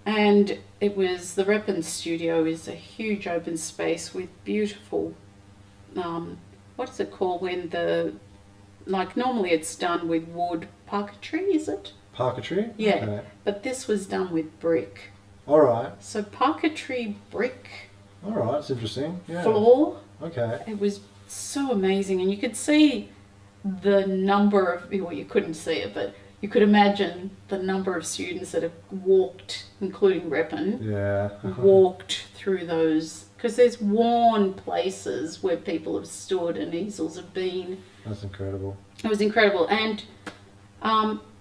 And it was, the Repin studio is a huge open space with beautiful, what is it called when normally it's done with wood, parquetry, is it? Parquetry? Yeah, Okay. but this was done with brick. All right. So parquetry brick All right. It's interesting. Yeah. floor. Okay. It was so amazing, and you could see the number of, well, you couldn't see it, but you could imagine the number of students that have walked, including Repin, walked through those, because there's worn places where people have stood and easels have been. That's incredible. It was incredible, and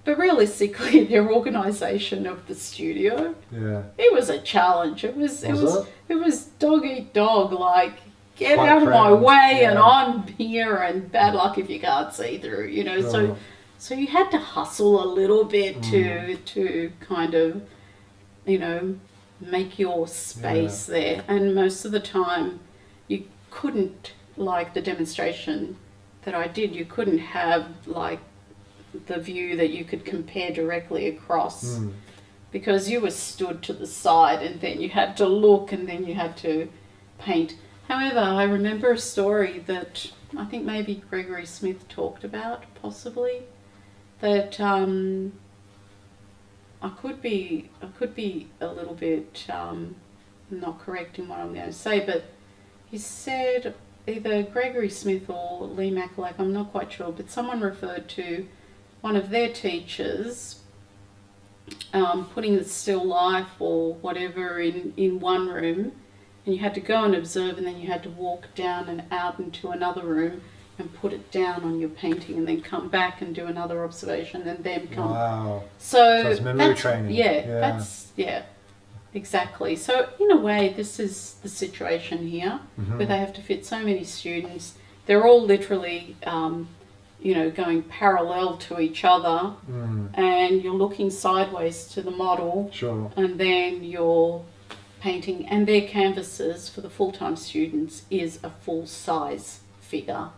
but realistically, their organisation of the studio, it was a challenge. It was dog eat dog, like, get Quite out of my cramped, way, and I'm here, and bad luck if you can't see through, Sure. So you had to hustle a little bit to kind of, make your space there. And most of the time you couldn't, like the demonstration that I did, you couldn't have like the view that you could compare directly across because you were stood to the side, and then you had to look, and then you had to paint. However, I remember a story that I think maybe Gregory Smith talked about, possibly, that I could be a little bit not correct in what I'm going to say, but he said, either Gregory Smith or Lee Macalack, I'm not quite sure, but someone referred to one of their teachers putting the still life or whatever in one room, and you had to go and observe, and then you had to walk down and out into another room and put it down on your painting, and then come back and do another observation, and then come. Wow. So it's memory training. Yeah, exactly. So in a way, this is the situation here, where they have to fit so many students. They're all literally, going parallel to each other, and you're looking sideways to the model, and then you're painting, and their canvases for the full-time students is a full-size figure.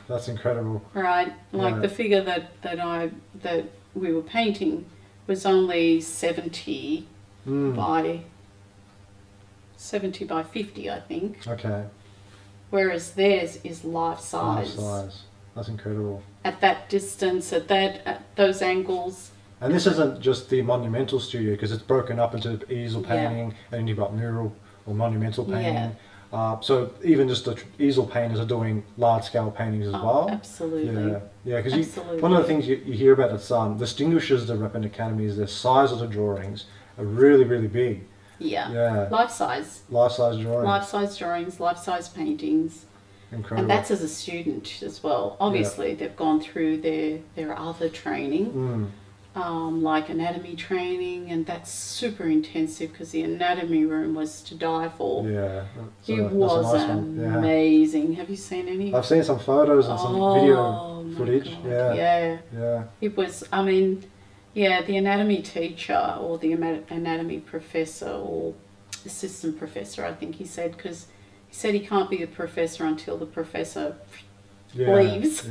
That's incredible. Right, like the figure that we were painting was only 70 by 50, I think. Okay. Whereas theirs is life size. That's incredible. At that distance, at those angles, And this isn't just the monumental studio, because it's broken up into easel painting, and then you've got mural or monumental painting. So even just the easel painters are doing large-scale paintings as well. Absolutely. Yeah, because one of the things you hear about that distinguishes the Repin Academy is the size of the drawings are really, really big. Yeah. Life-size drawings. Life-size drawings, life-size paintings. Incredible. And that's as a student as well. Obviously, they've gone through their other training, like anatomy training, and that's super intensive because the anatomy room was to die for. Yeah. It was amazing. Have you seen any? I've seen some photos and some video footage. God. Yeah. It was, the anatomy teacher or the anatomy professor or assistant professor, I think he said, because he said he can't be a professor until the professor leaves,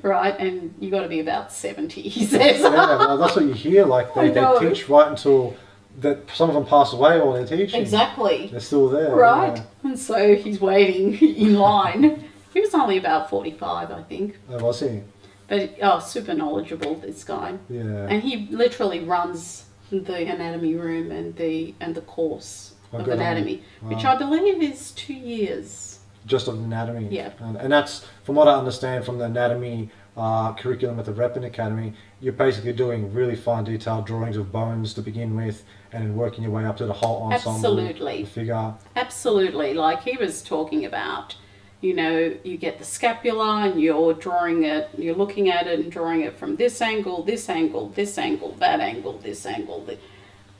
right? And you got to be about 70, he says. Well, that's what you hear. Like they teach right until that some of them pass away while they're teaching. Exactly. They're still there. Right. Yeah. And so he's waiting in line. He was only about 45, I think. Oh, was he? But super knowledgeable, this guy. Yeah. And he literally runs the anatomy room and the course of anatomy, which I believe is 2 years. Just of anatomy. Yeah. And that's, from what I understand from the anatomy curriculum at the Repin Academy, you're basically doing really fine detailed drawings of bones to begin with, and then working your way up to the whole ensemble. Absolutely. The figure. Absolutely. Like he was talking about, you get the scapula and you're drawing it, you're looking at it and drawing it from this angle, this angle, this angle, that angle, this angle,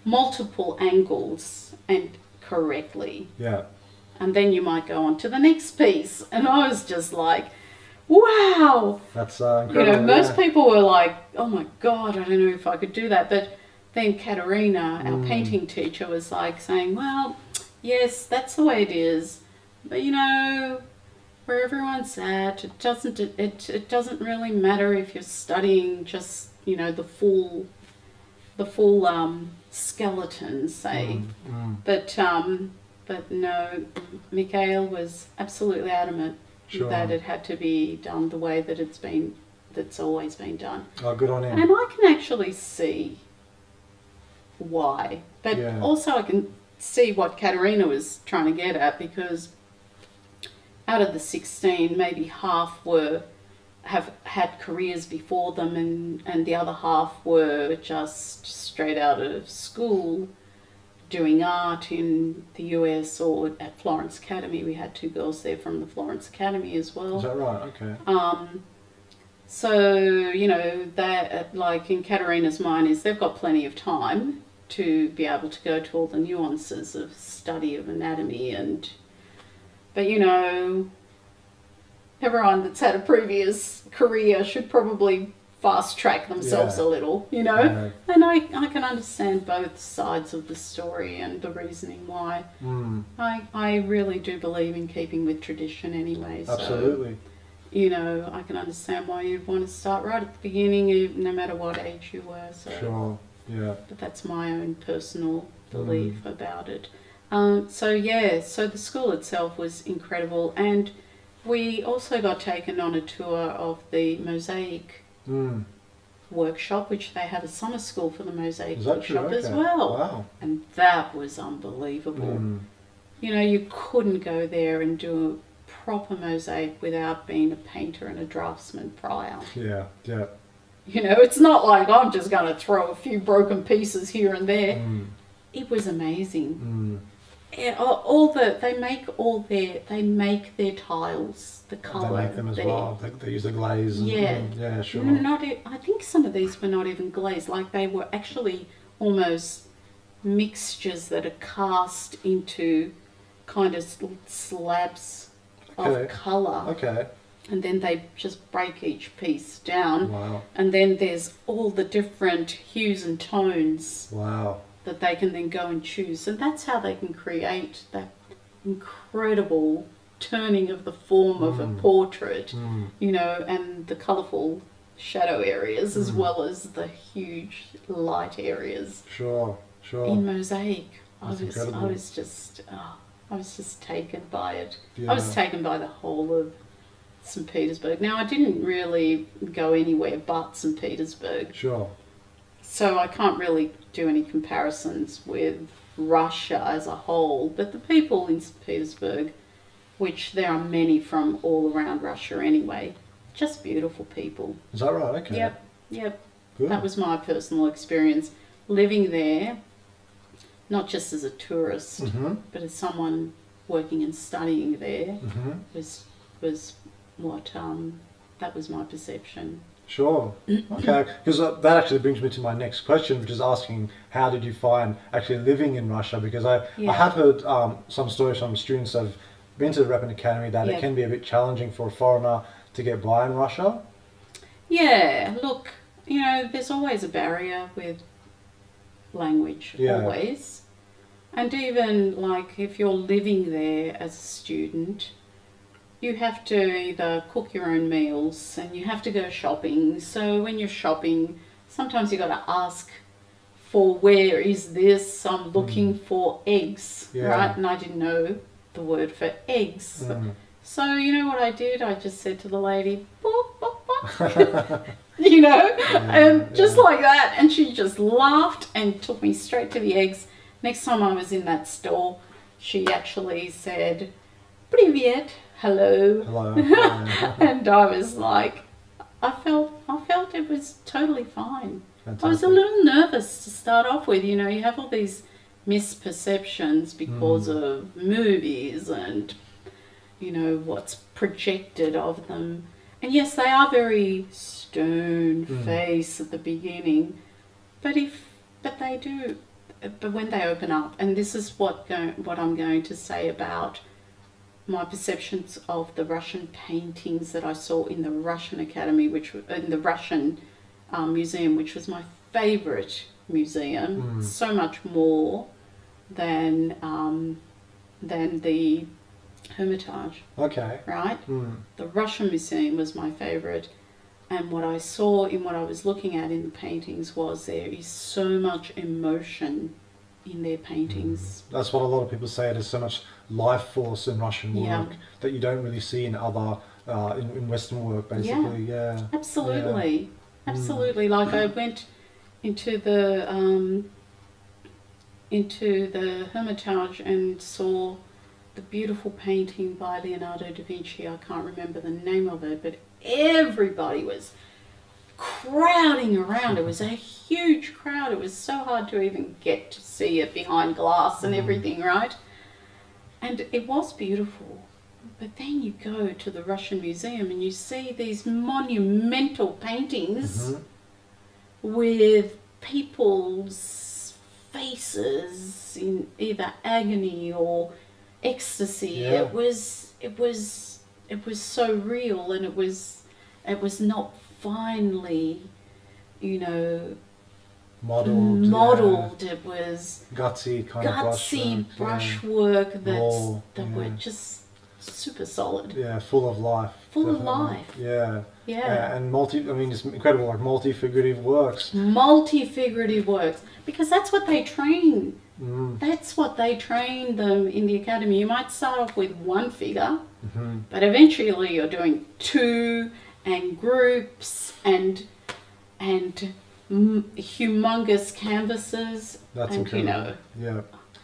multiple angles and correctly. Yeah. And then you might go on to the next piece. And I was just like, wow. That's incredible. Most people were like, oh my God, I don't know if I could do that. But then Katerina, our painting teacher, was like saying, well, yes, that's the way it is. But where everyone's at, it doesn't really matter if you're studying just, the full skeleton, say. But no, Mikhail was absolutely adamant that it had to be done the way that that's always been done. Oh, good on him. And I can actually see why. But also I can see what Katerina was trying to get at, because out of the 16, maybe half have had careers before them, and the other half were just straight out of school doing art in the US or at Florence Academy. We had 2 girls there from the Florence Academy as well. Is that right? Okay. So, that, like in Katerina's mind, is they've got plenty of time to be able to go to all the nuances of study of anatomy but everyone that's had a previous career should probably fast track themselves a little, And I can understand both sides of the story and the reasoning why. I really do believe in keeping with tradition anyway. Absolutely. So, I can understand why you'd want to start right at the beginning, no matter what age you were. So. Sure, yeah. But that's my own personal belief about it. So the school itself was incredible, and we also got taken on a tour of the mosaic workshop, which they have a summer school for the mosaic workshop as well. Wow. And that was unbelievable. You couldn't go there and do a proper mosaic without being a painter and a draftsman prior. Yeah. It's not like I'm just going to throw a few broken pieces here and there. It was amazing. They make their tiles, the colour. They make them as well. They use the glaze. Yeah, sure. I think some of these were not even glazed. Like they were actually almost mixtures that are cast into kind of slabs of colour. Okay. And then they just break each piece down. Wow. And then there's all the different hues and tones. Wow. That they can then go and choose. And that's how they can create that incredible turning of the form of a portrait, and the colourful shadow areas as well as the huge light areas. Sure. In mosaic. I incredible. was just taken by it. Yeah. I was taken by the whole of St. Petersburg. Now, I didn't really go anywhere but St. Petersburg. Sure. So I can't really do any comparisons with Russia as a whole, but the people in St. Petersburg, which there are many from all around Russia anyway, just beautiful people. Is that right? Okay. Yep. Good. That was my personal experience living there, not just as a tourist, but as someone working and studying there. Was what that was my perception. Sure. Okay. Because that actually brings me to my next question, which is asking, how did you find actually living in Russia? Because I have heard some stories from students that have been to the Repin Academy that it can be a bit challenging for a foreigner to get by in Russia. Yeah, look, you know, there's always a barrier with language, always. And even like if you're living there as a student, you have to either cook your own meals and you have to go shopping. So when you're shopping, sometimes you got to ask for where is this? I'm looking for eggs, right? And I didn't know the word for eggs. So you know what I did? I just said to the lady, "Bok, bok, bok." You know, and just like that. And she just laughed and took me straight to the eggs. Next time I was in that store, she actually said, "Привет." Hello. And I was like, I felt it was totally fine. Fantastic. I was a little nervous to start off with. You know, you have all these misperceptions because of movies and, you know, what's projected of them. And yes, they are very stone face at the beginning, but when they open up, and this is what I'm going to say about my perceptions of the Russian paintings that I saw in the Russian Academy, in the Russian museum, which was my favourite museum, so much more than the Hermitage. Okay. Right? The Russian museum was my favourite, and what I saw in what I was looking at in the paintings was there is so much emotion in their paintings. That's what a lot of people say. There's so much life force in Russian work that you don't really see in other in Western work, basically. Yeah. Absolutely. Absolutely. Like I went into the Hermitage and saw the beautiful painting by Leonardo da Vinci. I can't remember the name of it, but everybody was crowding around. It was a huge crowd. It was so hard to even get to see it behind glass and everything, right? And it was beautiful. But then you go to the Russian Museum and you see these monumental paintings with people's faces in either agony or ecstasy. Yeah. It was so real, and it was not finely, you know, modeled. It was gutsy brushwork that were just super solid. Yeah, full of life. Full of life. Yeah. Yeah. And it's incredible, like multi-figurative works. Multi-figurative works, because that's what they train. That's what they train them in the academy. You might start off with one figure, but eventually you're doing two and groups and humongous canvases. That's and incredible.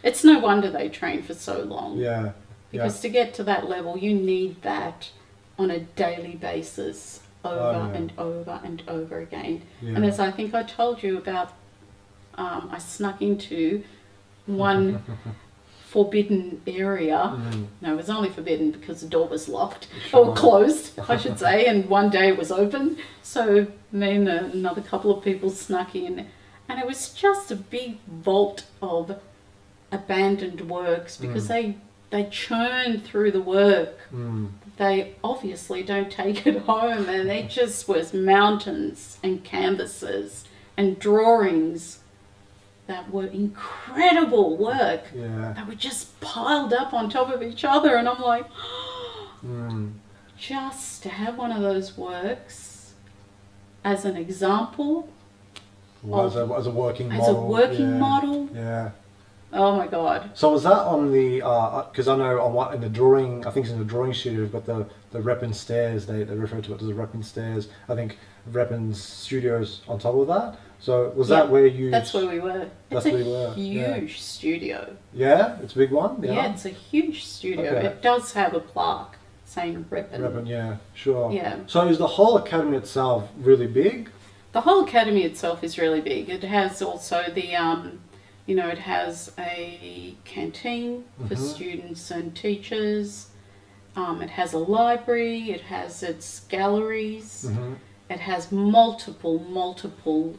It's no wonder they train for so long. Yeah. Because to get to that level, you need that on a daily basis, over and over and over again. Yeah. And as I think I told you about, I snuck into one forbidden area. No, it was only forbidden because the door was locked or closed, I should say, and one day it was open. So then another couple of people snuck in, and it was just a big vault of abandoned works, because they churn through the work. They obviously don't take it home, and it just was mountains and canvases and drawings that were incredible work that were just piled up on top of each other. And I'm like, just to have one of those works as an example, as a working model. Model Oh my God. So was that on the, because I know on what, in the drawing, I think it's in the drawing studio, you've got the Reppin stairs, they refer to it as the Reppin stairs. I think Reppin's studio's on top of that. So was that where you... That's where we were. That's It's where a you were. huge studio. Yeah, it's a big one. Yeah, it's a huge studio. Okay. It does have a plaque saying Reppin. Reppin, yeah, sure. Yeah. So is the whole academy itself really big? The whole academy itself is really big. It has also the, it has a canteen for students and teachers. It has a library. It has its galleries. It has multiple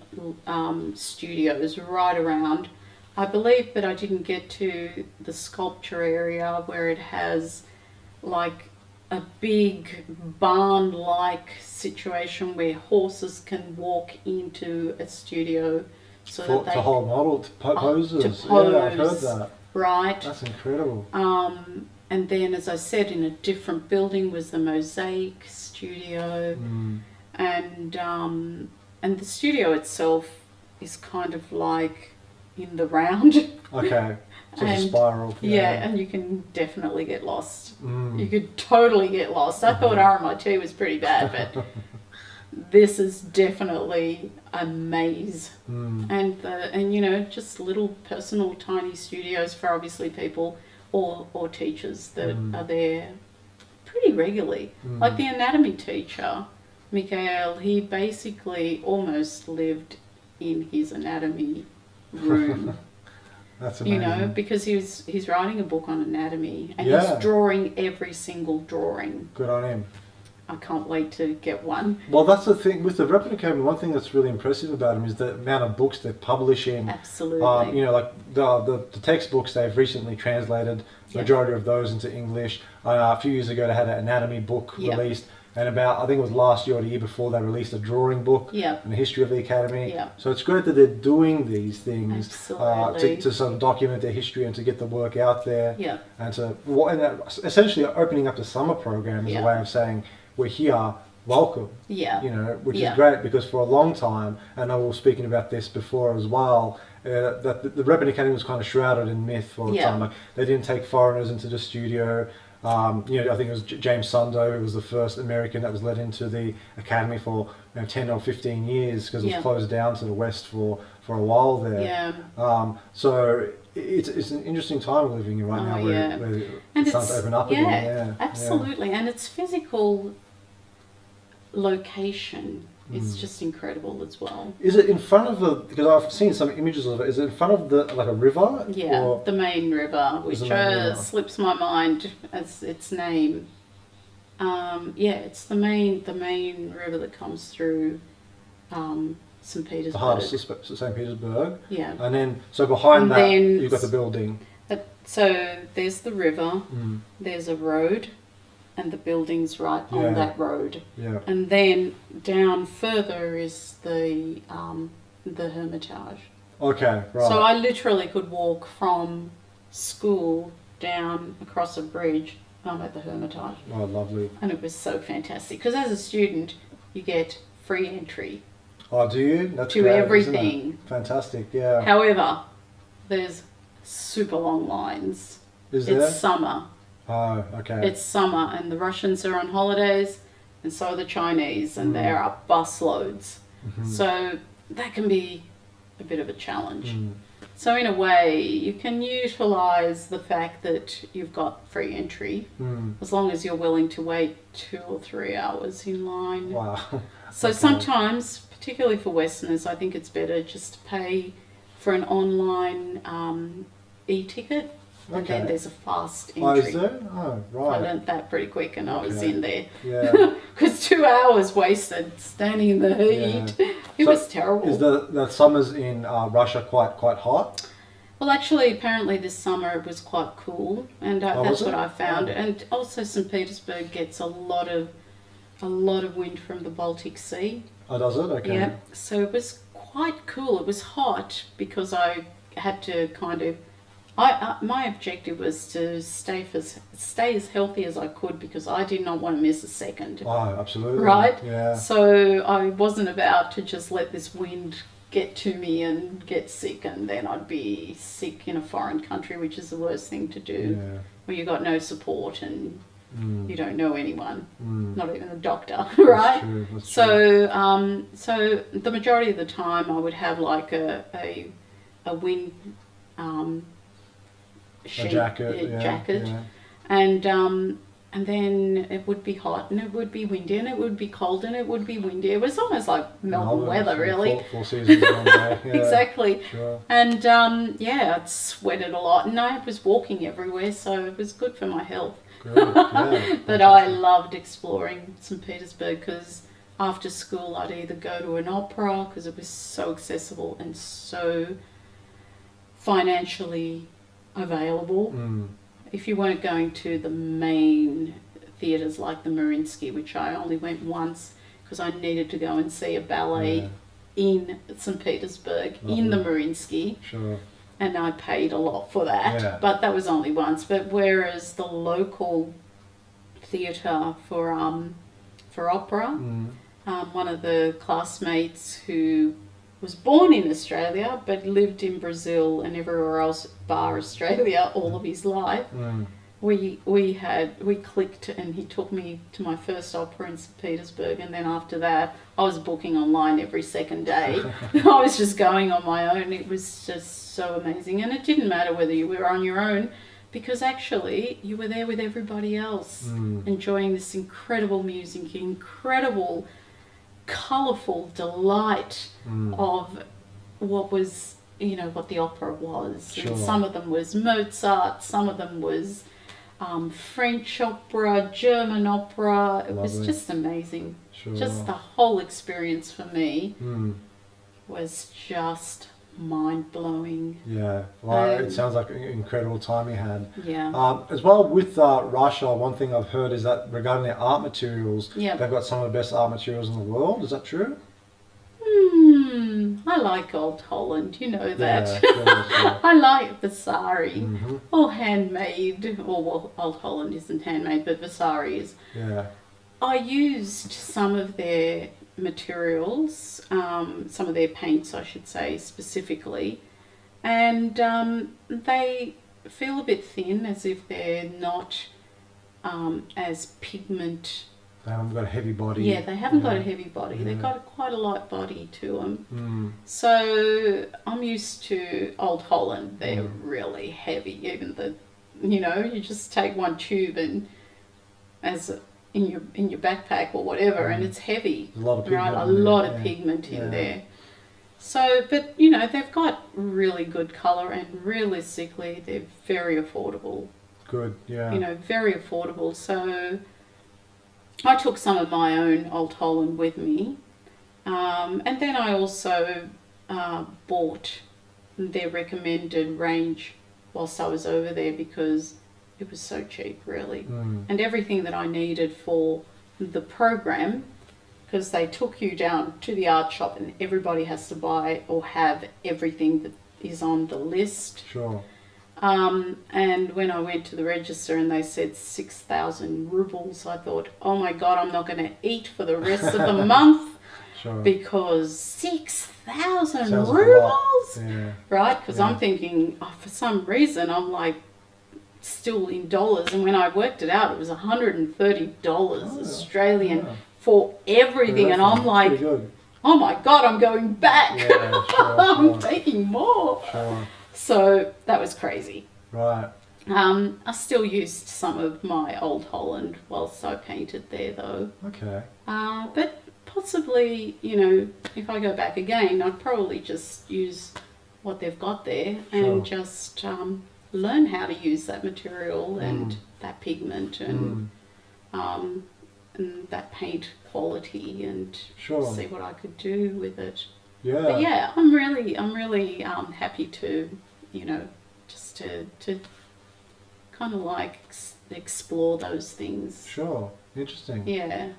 studios right around. I believe, but I didn't get to the sculpture area where it has like a big barn-like situation where horses can walk into a studio so that they to hold model poses. to pose, yeah, I've heard that. Right. That's incredible. And then, as I said, in a different building was the mosaic studio, and the studio itself is kind of like in the round. Okay. So it's a spiral. Yeah, and you can definitely get lost. You could totally get lost. I thought RMIT was pretty bad, but this is definitely a maze. And just little personal tiny studios for obviously people or teachers that are there pretty regularly. Like the anatomy teacher, Mikhail, he basically almost lived in his anatomy room. That's amazing. Because he's writing a book on anatomy and he's drawing every single drawing. Good on him. I can't wait to get one. Well, that's the thing with the Reppin Academy. One thing that's really impressive about him is the amount of books they're publishing. Absolutely. Like the textbooks they've recently translated. Majority of those into English. A few years ago, they had an anatomy book released. And I think it was last year or the year before, they released a drawing book and the history of the academy. So it's great that they're doing these things to sort of document their history and to get the work out there. And essentially opening up the summer program is a way of saying, we're here, welcome. Which is great because for a long time, and I was speaking about this before as well, that the Reppin Academy was kind of shrouded in myth for a time. Like they didn't take foreigners into the studio. I think it was James Sunday who was the first American that was let into the academy for 10 or 15 years because it was closed down to the West for a while there. So it's an interesting time we're living in right now where it's starting to open up again. Absolutely. And its physical location is just incredible as well. Is it in front of because I've seen some images of it, is it in front of like a river? Yeah, or? the main river, which slips my mind as its name. It's the main river that comes through St. Petersburg. The heart of St. Petersburg. Yeah. And then, so behind that, you've got the building. So there's the river, there's a road, and the building's right on that road. Yeah. And then down further is the Hermitage. Okay, right. So I literally could walk from school down across a bridge. I'm at the Hermitage. Oh, lovely. And it was so fantastic. Because as a student, you get free entry. Oh, do you? That's to great, everything. Fantastic, yeah. However, there's super long lines. Is there? It's summer. Oh, okay. It's summer and the Russians are on holidays and so are the Chinese and there are busloads. So that can be a bit of a challenge. So in a way, you can utilise the fact that you've got free entry as long as you're willing to wait 2 or 3 hours in line. Wow. So sometimes, particularly for Westerners, I think it's better just to pay for an online e-ticket. And then there's a fast entry. Oh, is there? Oh, right. I learnt that pretty quick and I was in there. Yeah. Because 2 hours wasted standing in the heat. It was terrible. Is the summers in Russia quite hot? Well, actually, apparently this summer it was quite cool, and that's what I found. And also, St. Petersburg gets a lot of wind from the Baltic Sea. Oh, does it? Okay. Yeah. So it was quite cool. It was hot because I had to kind of. My objective was to stay as healthy as I could because I did not want to miss a second. Oh, absolutely. Right? Yeah. So I wasn't about to just let this wind get to me and get sick, and then I'd be sick in a foreign country, which is the worst thing to do, Yeah. where you got no support and you don't know anyone, not even the doctor, That's right? true, that's true. So the majority of the time I would have like a wind sheet, jacket, jacket, yeah. and then it would be hot and it would be windy and it would be cold and it would be windy. It was almost like Melbourne weather, really. Four seasons in one day. Yeah. Exactly. Sure. And I'd sweated a lot, and I was walking everywhere, so it was good for my health. Good. Yeah. But I loved exploring St. Petersburg because after school I'd either go to an opera because it was so accessible and so financially available. If you weren't going to the main theatres like the Mariinsky, which I only went once because I needed to go and see a ballet in St. Petersburg, in the Mariinsky. Sure. And I paid a lot for that, Yeah. but that was only once. But whereas the local theatre for opera, one of the classmates who was born in Australia but lived in Brazil and everywhere else bar Australia all of his life, we clicked, and he took me to my first opera in St. Petersburg, and then after that I was booking online every second day. I was just going on my own. It was just so amazing, and it didn't matter whether you were on your own, because actually you were there with everybody else, enjoying this incredible music, incredible colourful delight of what was, what the opera was. Sure. And some of them was Mozart, some of them was French opera, German opera. It was Lovely. just amazing. Sure. Just the whole experience for me was just mind-blowing. Yeah, well, it sounds like an incredible time you had. Yeah. As well with Russia, one thing I've heard is that regarding their art materials, Yeah. they've got some of the best art materials in the world. Is that true? I like Old Holland, you know that. Yeah, sure. I like Vasari, all handmade. Or well, Old Holland isn't handmade, but Vasari is. Yeah. I used some of their materials, some of their paints, I should say, specifically, and they feel a bit thin, as if they're not as pigment. They haven't got a heavy body. Yeah, they haven't got a heavy body. They've got quite a light body to them. So I'm used to Old Holland. They're really heavy. Even you just take one tube and in your backpack or whatever, and it's heavy. There's a lot of pigment. Right, a lot of pigment in there. So, but they've got really good colour, and realistically, they're very affordable. Good. Yeah. Very affordable. So I took some of my own Old Holland with me, and then I also bought their recommended range whilst I was over there because it was so cheap, really. And everything that I needed for the program, because they took you down to the art shop and everybody has to buy or have everything that is on the list. Sure. And when I went to the register and they said 6,000 rubles, I thought, oh my God, I'm not going to eat for the rest of the month. Sure. Because 6,000 Sounds rubles? Yeah. Right? Because I'm thinking, for some reason, I'm like still in dollars. And when I worked it out, it was $130 Australian for everything. And I'm like, pretty good. oh my God, I'm going back. Yeah, sure, I'm taking more. Sure. So that was crazy. Right. I still used some of my Old Holland whilst I painted there, though. Okay. But possibly, if I go back again, I'd probably just use what they've got there and just learn how to use that material and that pigment and that paint quality and see what I could do with it. Yeah. But yeah, I'm really happy to, just to kind of like explore those things. Sure. Interesting. Yeah.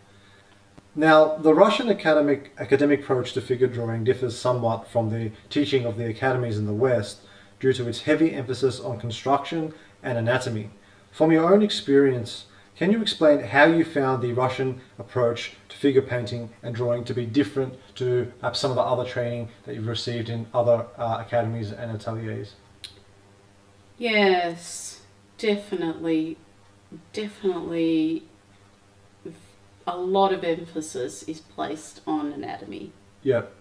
Now, the Russian academic approach to figure drawing differs somewhat from the teaching of the academies in the West due to its heavy emphasis on construction and anatomy. From your own experience, Can you explain how you found the Russian approach to figure painting and drawing to be different to perhaps some of the other training that you've received in other academies and ateliers? Yes, definitely, definitely. A lot of emphasis is placed on anatomy. Yep.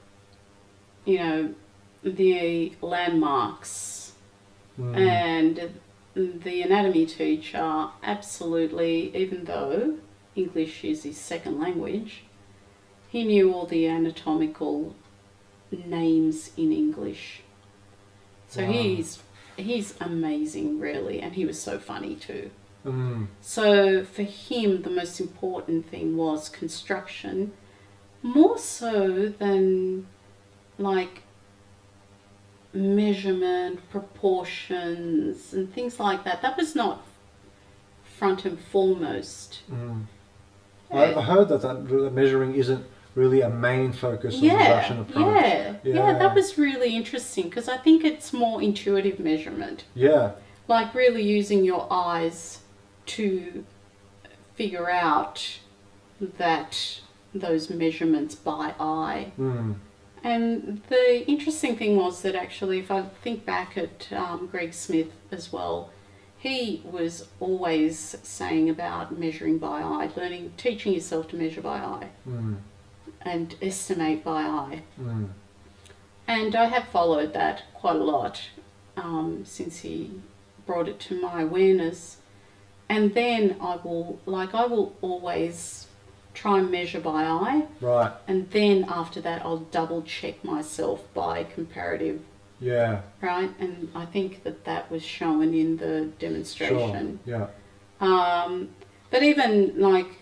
You know, the landmarks and the anatomy teacher absolutely, even though English is his second language, he knew all the anatomical names in English. So Wow. he's amazing, really, and he was so funny too. Mm. So for him, the most important thing was construction, more so than like measurement, proportions, and things like that. That was not front and foremost. Mm. I heard that measuring isn't really a main focus of the Russian approach. Yeah, that was really interesting because I think it's more intuitive measurement. Yeah. Like really using your eyes to figure out that those measurements by eye. Mm. And the interesting thing was that actually, if I think back at Greg Smith as well, he was always saying about measuring by eye, teaching yourself to measure by eye and estimate by eye. Mm. And I have followed that quite a lot since he brought it to my awareness. And then I will always try and measure by eye. Right. And then after that, I'll double check myself by comparative. Yeah. Right. And I think that was shown in the demonstration. Sure. Yeah. But even like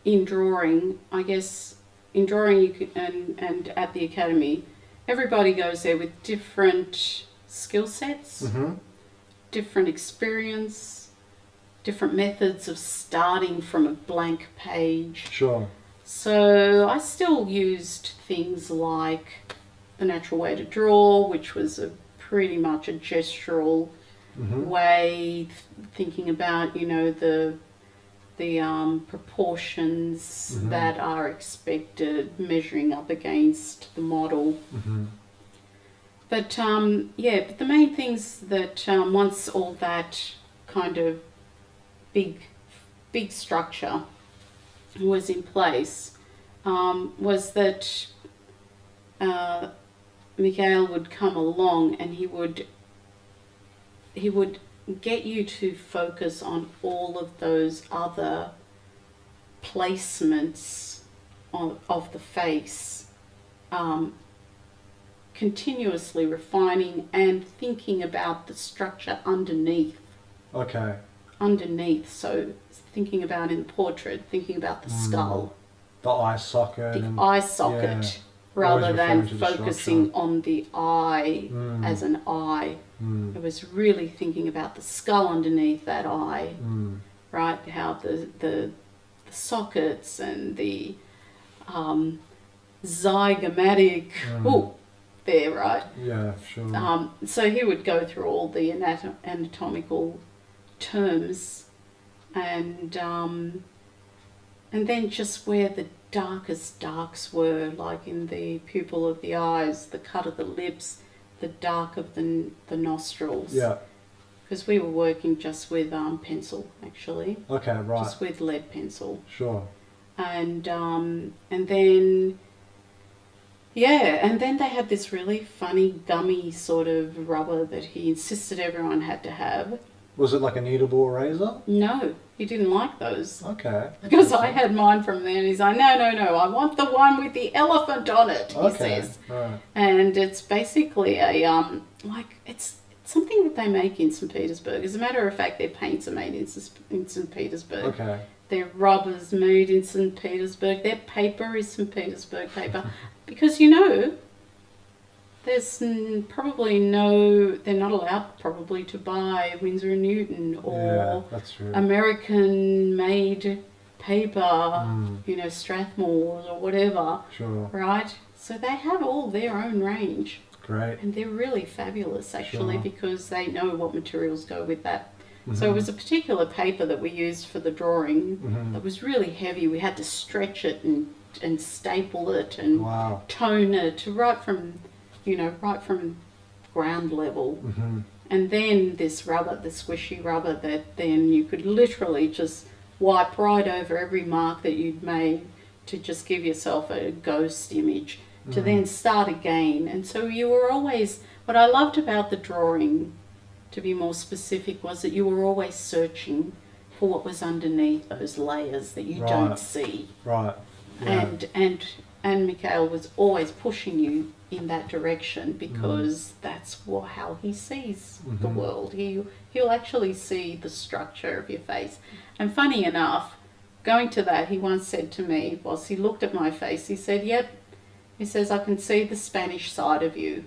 in drawing, I guess in drawing you can, and at the academy, everybody goes there with different skill sets, different experience, different methods of starting from a blank page. Sure. So I still used things like the natural way to draw, which was pretty much a gestural way, thinking about, you know, the proportions that are expected, measuring up against the model. But but the main things that once all that kind of big structure was in place, was that Mikhail would come along and he would get you to focus on all of those other placements of the face, continuously refining and thinking about the structure underneath. Okay. So thinking about in the portrait, thinking about the skull, the eye socket, rather than focusing on the eye as an eye. It was really thinking about the skull underneath that eye, right? How the sockets and the zygomatic, there, right? Yeah, sure. So he would go through all the anatomical terms, and then just where the darkest darks were, like in the pupil of the eyes, the cut of the lips, the dark of the nostrils. Yeah. Because we were working just with pencil, actually. Okay, right. Just with lead pencil. Sure. And then they had this really funny gummy sort of rubber that he insisted everyone had to have. Was it like a kneadable eraser? No, he didn't like those. Okay. Because I had mine from there, and he's like, no, I want the one with the elephant on it, he says. Right. And it's basically it's something that they make in St. Petersburg. As a matter of fact, their paints are made in St. Petersburg. Okay. Their rubber's made in St. Petersburg. Their paper is St. Petersburg paper. Because, you know, there's probably they're not allowed probably to buy Winsor & Newton or American-made paper, you know, Strathmore's or whatever. Sure. Right? So they have all their own range. Great. And they're really fabulous, actually, because they know what materials go with that So it was a particular paper that we used for the drawing that was really heavy. We had to stretch it and staple it and Wow. tone it right from ground level. And then this rubber, the squishy rubber, that then you could literally just wipe right over every mark that you'd made to just give yourself a ghost image to then start again. And so you were always, what I loved about the drawing, to be more specific, was that you were always searching for what was underneath those layers that you don't see. Right. Yeah. And Mikhail was always pushing you in that direction because that's how he sees the world. He'll actually see the structure of your face. And funny enough, going to that, he once said to me, whilst he looked at my face, he said, "Yep," he says, "I can see the Spanish side of you."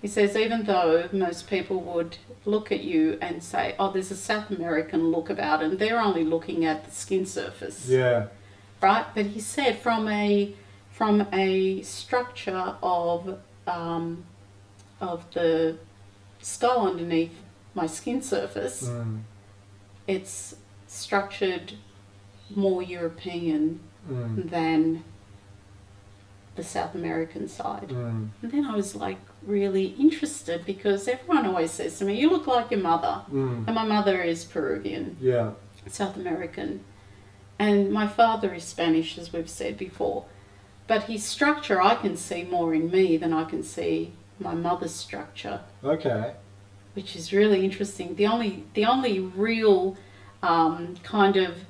He says, even though most people would look at you and say, "Oh, there's a South American look about it," and they're only looking at the skin surface. Yeah. Right? But he said from a structure of the skull underneath my skin surface, it's structured more European than the South American side. And then I was like really interested because everyone always says to me, "You look like your mother." And my mother is Peruvian, Yeah. South American. And my father is Spanish, as we've said before. But his structure, I can see more in me than I can see my mother's structure. Okay. Which is really interesting. The only real kind of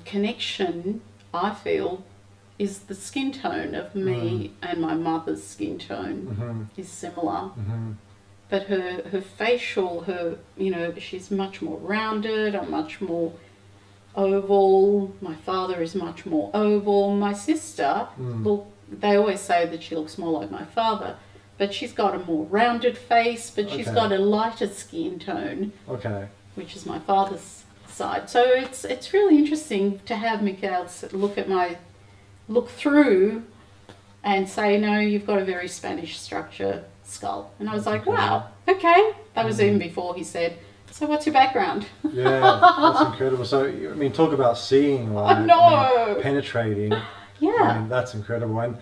connection I feel is the skin tone of me and my mother's skin tone is similar. But her facial, she's much more rounded. I'm much more oval. My father is much more oval. My sister, they always say that she looks more like my father, but she's got a more rounded face, but she's got a lighter skin tone, which is my father's side. So it's really interesting to have Mikhail look through and say, "No, you've got a very Spanish structure skull." And I was like, "Wow, okay." That was even before he said, "So what's your background?" Yeah, that's incredible. So, I mean, talk about seeing, right? I know. Penetrating. Yeah. I mean, that's incredible. And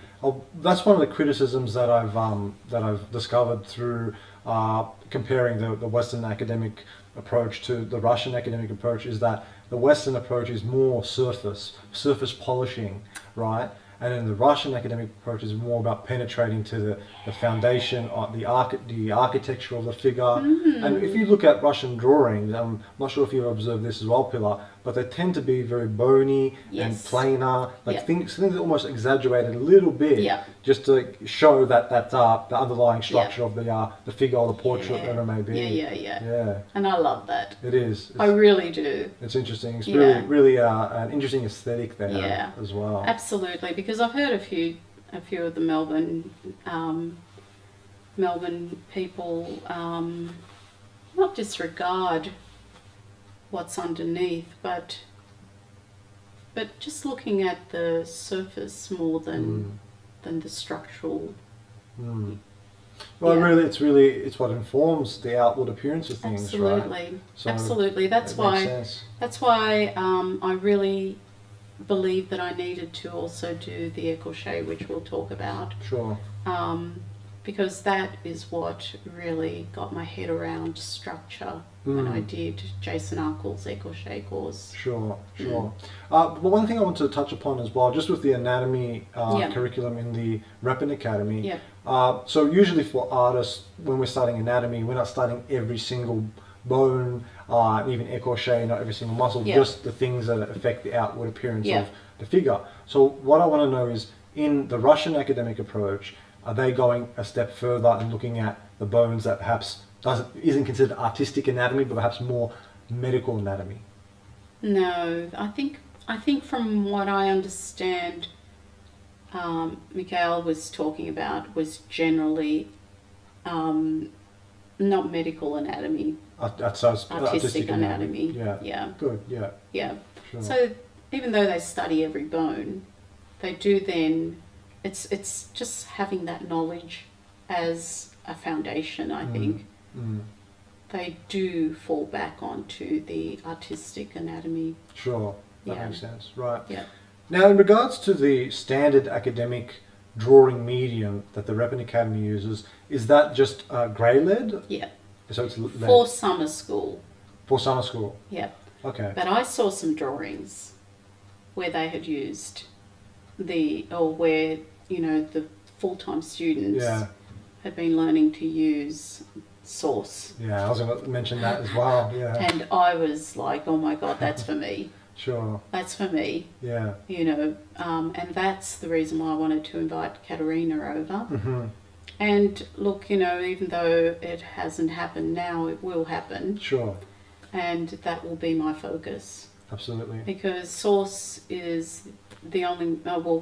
that's one of the criticisms that I've discovered through comparing the Western academic approach to the Russian academic approach, is that the Western approach is more surface polishing, right? And then the Russian academic approach is more about penetrating to the foundation, the architecture of the figure. And if you look at Russian drawings, I'm not sure if you've observed this as well, Pilar, but they tend to be very bony and planar, like things that almost exaggerated a little bit, just to show that the underlying structure of the figure or the portrait, whatever it may be. Yeah. And I love that. It is. I really do. It's interesting. It's really an interesting aesthetic there as well. Absolutely, because I've heard a few of the Melbourne people not disregard what's underneath, but just looking at the surface more than the structural. Well, really, it's what informs the outward appearance of things, right? So Absolutely. That's why I really believe that I needed to also do the écorché, which we'll talk about. Sure. Because that is what really got my head around structure when I did Jason Arkell's écorché course. Sure. But one thing I want to touch upon as well, just with the anatomy curriculum in the Repin Academy. So usually for artists, when we're studying anatomy, we're not studying every single bone, even écorché, not every single muscle, just the things that affect the outward appearance of the figure. So what I want to know is, in the Russian academic approach, are they going a step further and looking at the bones that perhaps isn't considered artistic anatomy, but perhaps more medical anatomy? No, I think from what I understand, Mikhail was talking about was generally not medical anatomy, artistic anatomy. Yeah. Good. Yeah. Sure. So even though they study every bone, they do then. It's just having that knowledge as a foundation, I think. they do fall back onto the artistic anatomy. Sure, that Yeah. makes sense. Right. Yeah. Now, in regards to the standard academic drawing medium that the Repin Academy uses, is that just grey lead? Yeah. So it's lead For summer school. for summer school. Yeah. Okay. But I saw some drawings where they had used where, the full-time students Yeah. had been learning to use source. Yeah, I was going to mention that as well. Yeah. And I was like, oh my God, that's for me. Sure. That's for me, Yeah. and that's the reason why I wanted to invite Katerina over. Mm-hmm. And look, even though it hasn't happened now, it will happen. Sure. And that will be my focus. Absolutely. Because source is the only,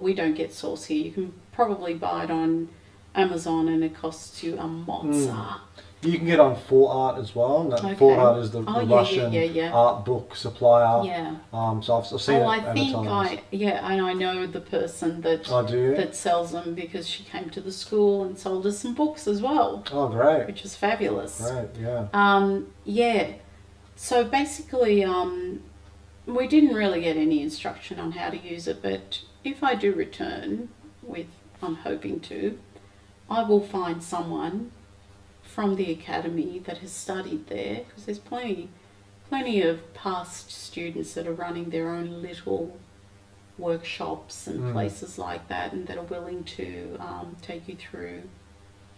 we don't get source here. You can probably buy it on Amazon and it costs you a mozza. You can get on 4Art as well. And that Okay. 4Art is the Yeah, Russian yeah. art book supplier. Yeah. So I've seen it I think advertised. and I know the person that Oh, do you? that sells them because she came to the school and sold us some books as well, Oh, great. which is fabulous. Great, yeah. So basically, we didn't really get any instruction on how to use it, but if I do return, I'm hoping to, I will find someone from the academy that has studied there, because there's plenty of past students that are running their own little workshops and places like that, and that are willing to take you through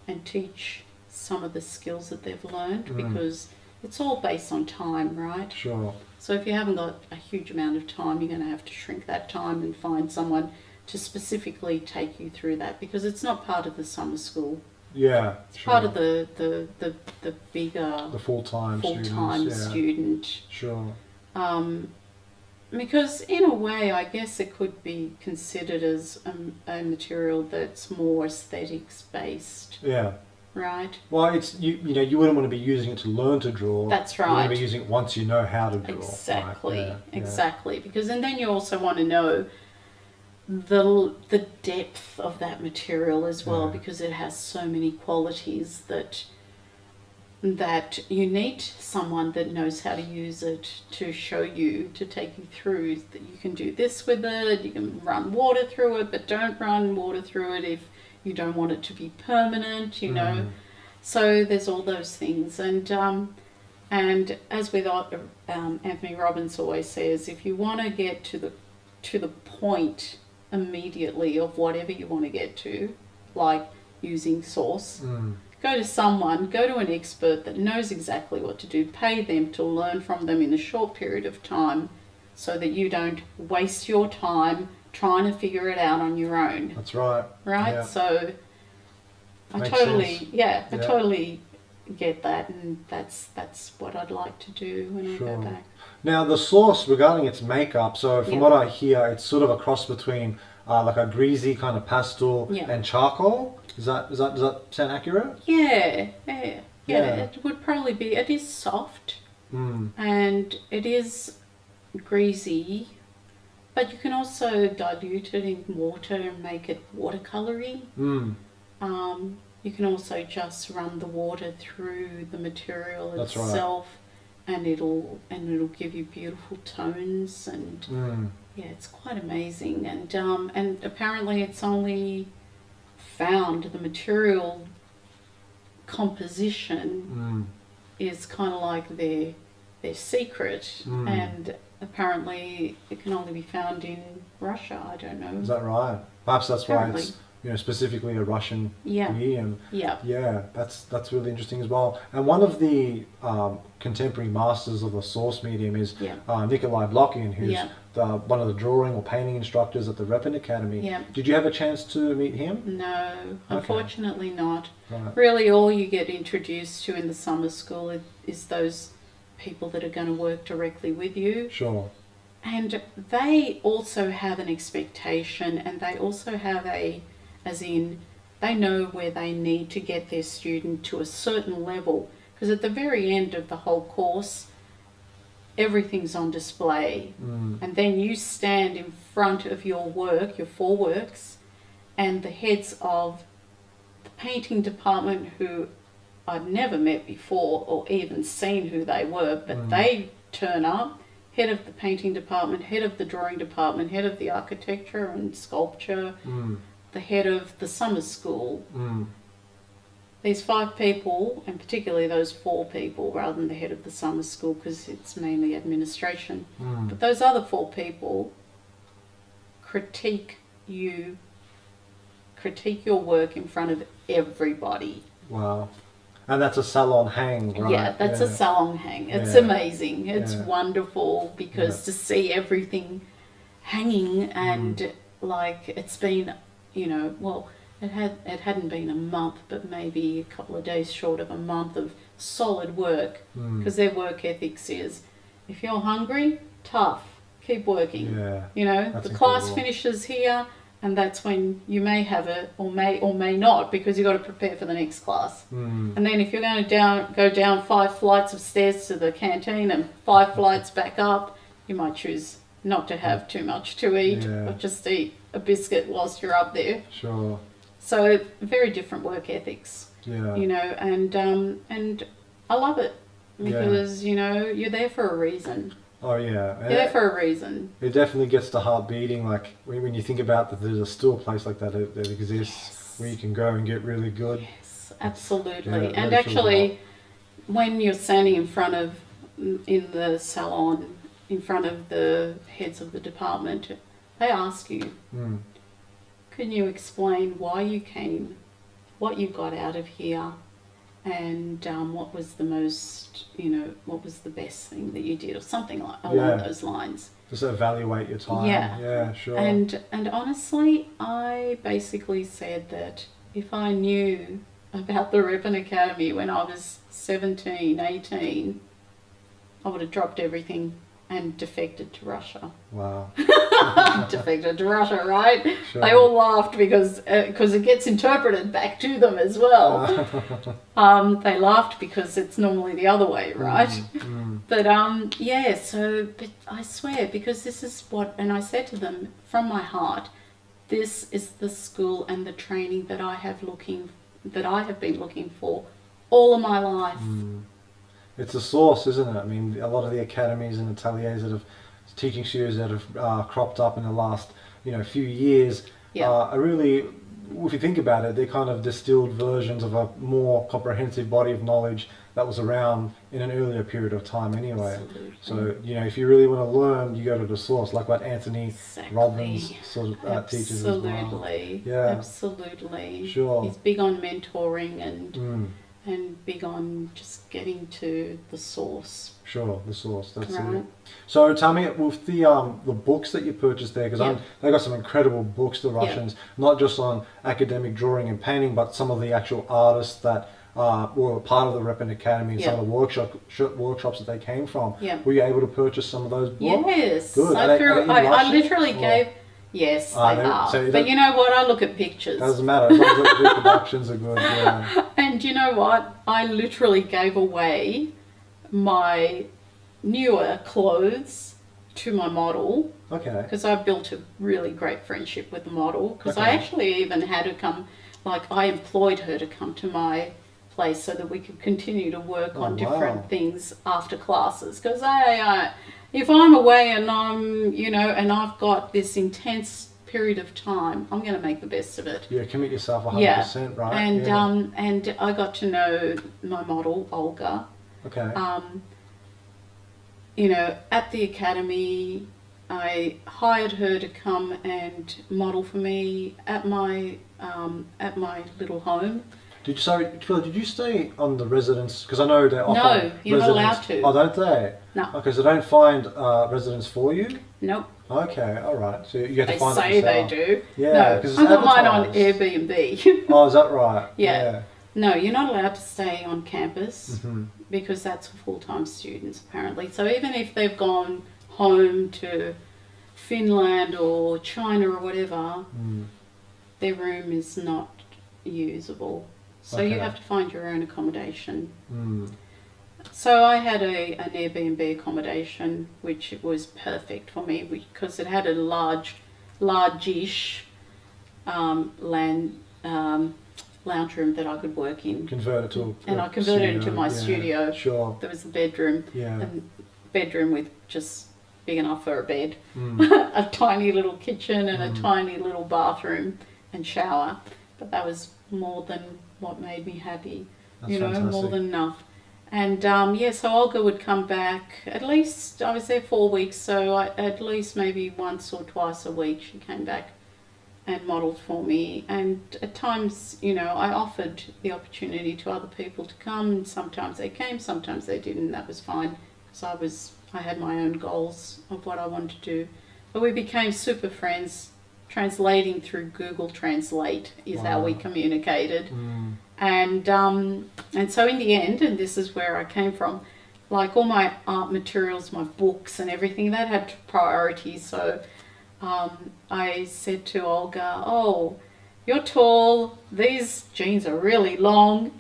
and teach some of the skills that they've learned, because it's all based on time, right? Sure. So if you haven't got a huge amount of time, you're going to have to shrink that time and find someone to specifically take you through that, because it's not part of the summer school. Yeah. It's Sure. part of the bigger The full-time student. Sure. Because in a way, I guess it could be considered as a material that's more aesthetics based, Yeah. right? Well, it's you wouldn't want to be using it to learn to draw. That's You want right. to be using it once you know how to draw. Exactly, Right? Yeah. exactly. Because and then you also want to know the depth of that material as well, Yeah. because it has so many qualities that you need someone that knows how to use it to show you, to take you through that you can do this with it, you can run water through it, but don't run water through it if you don't want it to be permanent, So there's all those things, and as with Anthony Robbins always says, if you want to get to the point immediately of whatever you want to get to, like using source, go to an expert that knows exactly what to do, pay them to learn from them in a short period of time, so that you don't waste your time trying to figure it out on your own. That's right. Right? Yeah. So I Makes totally sense. I Yeah. totally get that, and that's what I'd like to do when I Sure. go back. Now, the sauce regarding its makeup, so from Yeah. what I hear, it's sort of a cross between like a greasy kind of pastel Yeah. and charcoal. Does that sound accurate? Yeah. Yeah. It would probably be. It is soft Mm. and it is greasy, but you can also dilute it in water and make it watercolory. Mm. You can also just run the water through the material That's right. itself, and it'll give you beautiful tones, and yeah, it's quite amazing. And apparently it's only found the material composition is kind of like their secret, and apparently it can only be found in Russia. I don't know. Is that right? Perhaps that's Apparently. why it's specifically a Russian Yeah. medium. Yeah. Yeah, that's really interesting as well. And one of the contemporary masters of the source medium is Yeah. Nikolai Blokhin, who's Yeah. one of the drawing or painting instructors at the Repin Academy. Yeah. Did you have a chance to meet him? No, unfortunately not. Right. Really, all you get introduced to in the summer school is those people that are going to work directly with you. Sure. And they also have an expectation, and they also have they know where they need to get their student to a certain level. Because at the very end of the whole course, everything's on display. And then you stand in front of your work, your 4 works, and the heads of the painting department, who I'd never met before or even seen who they were, but they turn up, head of the painting department, head of the drawing department, head of the architecture and sculpture, the head of the summer school. These 5 people, and particularly those 4 people rather than the head of the summer school because it's mainly administration, but those other 4 people critique your work in front of everybody. Wow. And that's a salon hang, right? Yeah, that's a salon hang. It's amazing. It's wonderful because to see everything hanging and like it's been, you know, well, it hadn't been a month, but maybe a couple of days short of a month of solid work because their work ethics is, if you're hungry, tough, keep working. Yeah, you know, the class finishes here, and that's when you may have it or may not because you've got to prepare for the next class. And then if you're going to go down 5 flights of stairs to the canteen and 5 flights back up, you might choose not to have too much to eat or just eat a biscuit whilst you're up there. Sure. So very different work ethics. Yeah. You know, and I love it because you know you're there for a reason. Oh yeah, You're there for a reason. It definitely gets the heart beating. Like when you think about that, there's still a place like that exists where you can go and get really good. Yes, absolutely. Yeah, and really actually, when you're standing in the salon, in front of the heads of the department, they ask you, can you explain why you came, what you got out of here, and what was the most, you know, what was the best thing that you did, or something like along those lines. Just evaluate your time. Yeah, sure. And honestly, I basically said that if I knew about the Ripon Academy when I was 17, 18, I would have dropped everything and defected to Russia. Wow. Defected to Russia, right? Sure. They all laughed because it gets interpreted back to them as well. They laughed because it's normally the other way, right? But but I swear, because this is what, and I said to them from my heart, this is the school and the training that I have been looking for all of my life. It's a source, isn't it? I mean, a lot of the academies and ateliers that have teaching studios that have cropped up in the last few years are really, if you think about it, they're kind of distilled versions of a more comprehensive body of knowledge that was around in an earlier period of time anyway. Absolutely. So if you really want to learn, you go to the source, like what Anthony Robbins sort of teaches as well. Absolutely. Yeah. Absolutely. Sure. He's big on mentoring and big on just getting to the source. Sure, the source. That's right. it. So tell me, with the books that you purchased there, because they got some incredible books, the Russians, not just on academic drawing and painting, but some of the actual artists that were part of the Ripon Academy and some of the workshops that they came from. Were you able to purchase some of those books? Yes. Good. I literally gave. Yes, they are. So but you know what? I look at pictures. Doesn't matter. As long as the reproductions are good. Yeah. And you know what? I literally gave away my newer clothes to my model. Okay. Because I built a really great friendship with the model. Because I actually even had her come, I employed her to come to my place so that we could continue to work on different things after classes. Because if I'm away and and I've got this intense period of time, I'm going to make the best of it. Yeah, commit yourself 100%, right? And I got to know my model, Olga. Okay. At the academy, I hired her to come and model for me at my little home. No, you're not allowed to. Oh, don't they? No. Okay, so they don't find residence for you? Nope. Okay, all right. So you have to find it They yourself. say they do. Yeah, no, because I got mine on Airbnb. Oh, is that right? Yeah. No, you're not allowed to stay on campus because that's for full-time students apparently. So even if they've gone home to Finland or China or whatever, their room is not usable. So you have to find your own accommodation. So I had an Airbnb accommodation, which was perfect for me because it had a large-ish lounge room that I could work in. Convert it to And I converted it into my studio. Sure. There was a bedroom, Yeah. bedroom with just big enough for a bed, Mm. a tiny little kitchen and a tiny little bathroom and shower. But that was more than what made me happy. That's you know, fantastic. more than enough. And so Olga would come back at least, I was there 4 weeks, so at least maybe once or twice a week she came back and modelled for me. And at times, you know, I offered the opportunity to other people to come, and sometimes they came, sometimes they didn't. That was fine, because I had my own goals of what I wanted to do. But we became super friends. Translating through Google Translate is how we communicated. Mm. And so in the end, and this is where I came from, like all my art materials, my books and everything, that had priorities. So I said to Olga, "Oh, you're tall, these jeans are really long,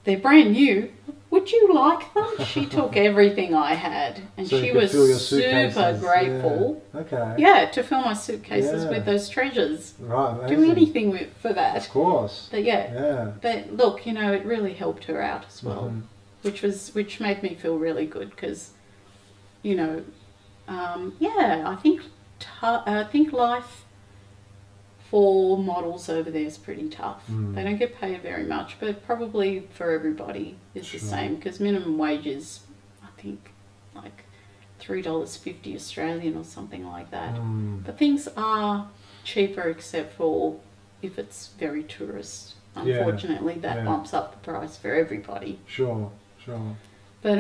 they're brand new. Would you like them?" She took everything I had, and So she you could was fill your super suitcases. grateful. Yeah. Okay. Yeah, to fill my suitcases Yeah. with those treasures. Right. Do Amazing. anything for that. Of course. But yeah. Yeah. But look, you know, it really helped her out as well, Mhm. which made me feel really good because, you know, I think life for models over there is pretty tough. Mm. They don't get paid very much, but probably for everybody is Sure. the same because minimum wage is, I think, like $3.50 Australian or something like that. Mm. But things are cheaper except for if it's very tourist. Unfortunately, that yeah. bumps up the price for everybody. Sure. Sure. But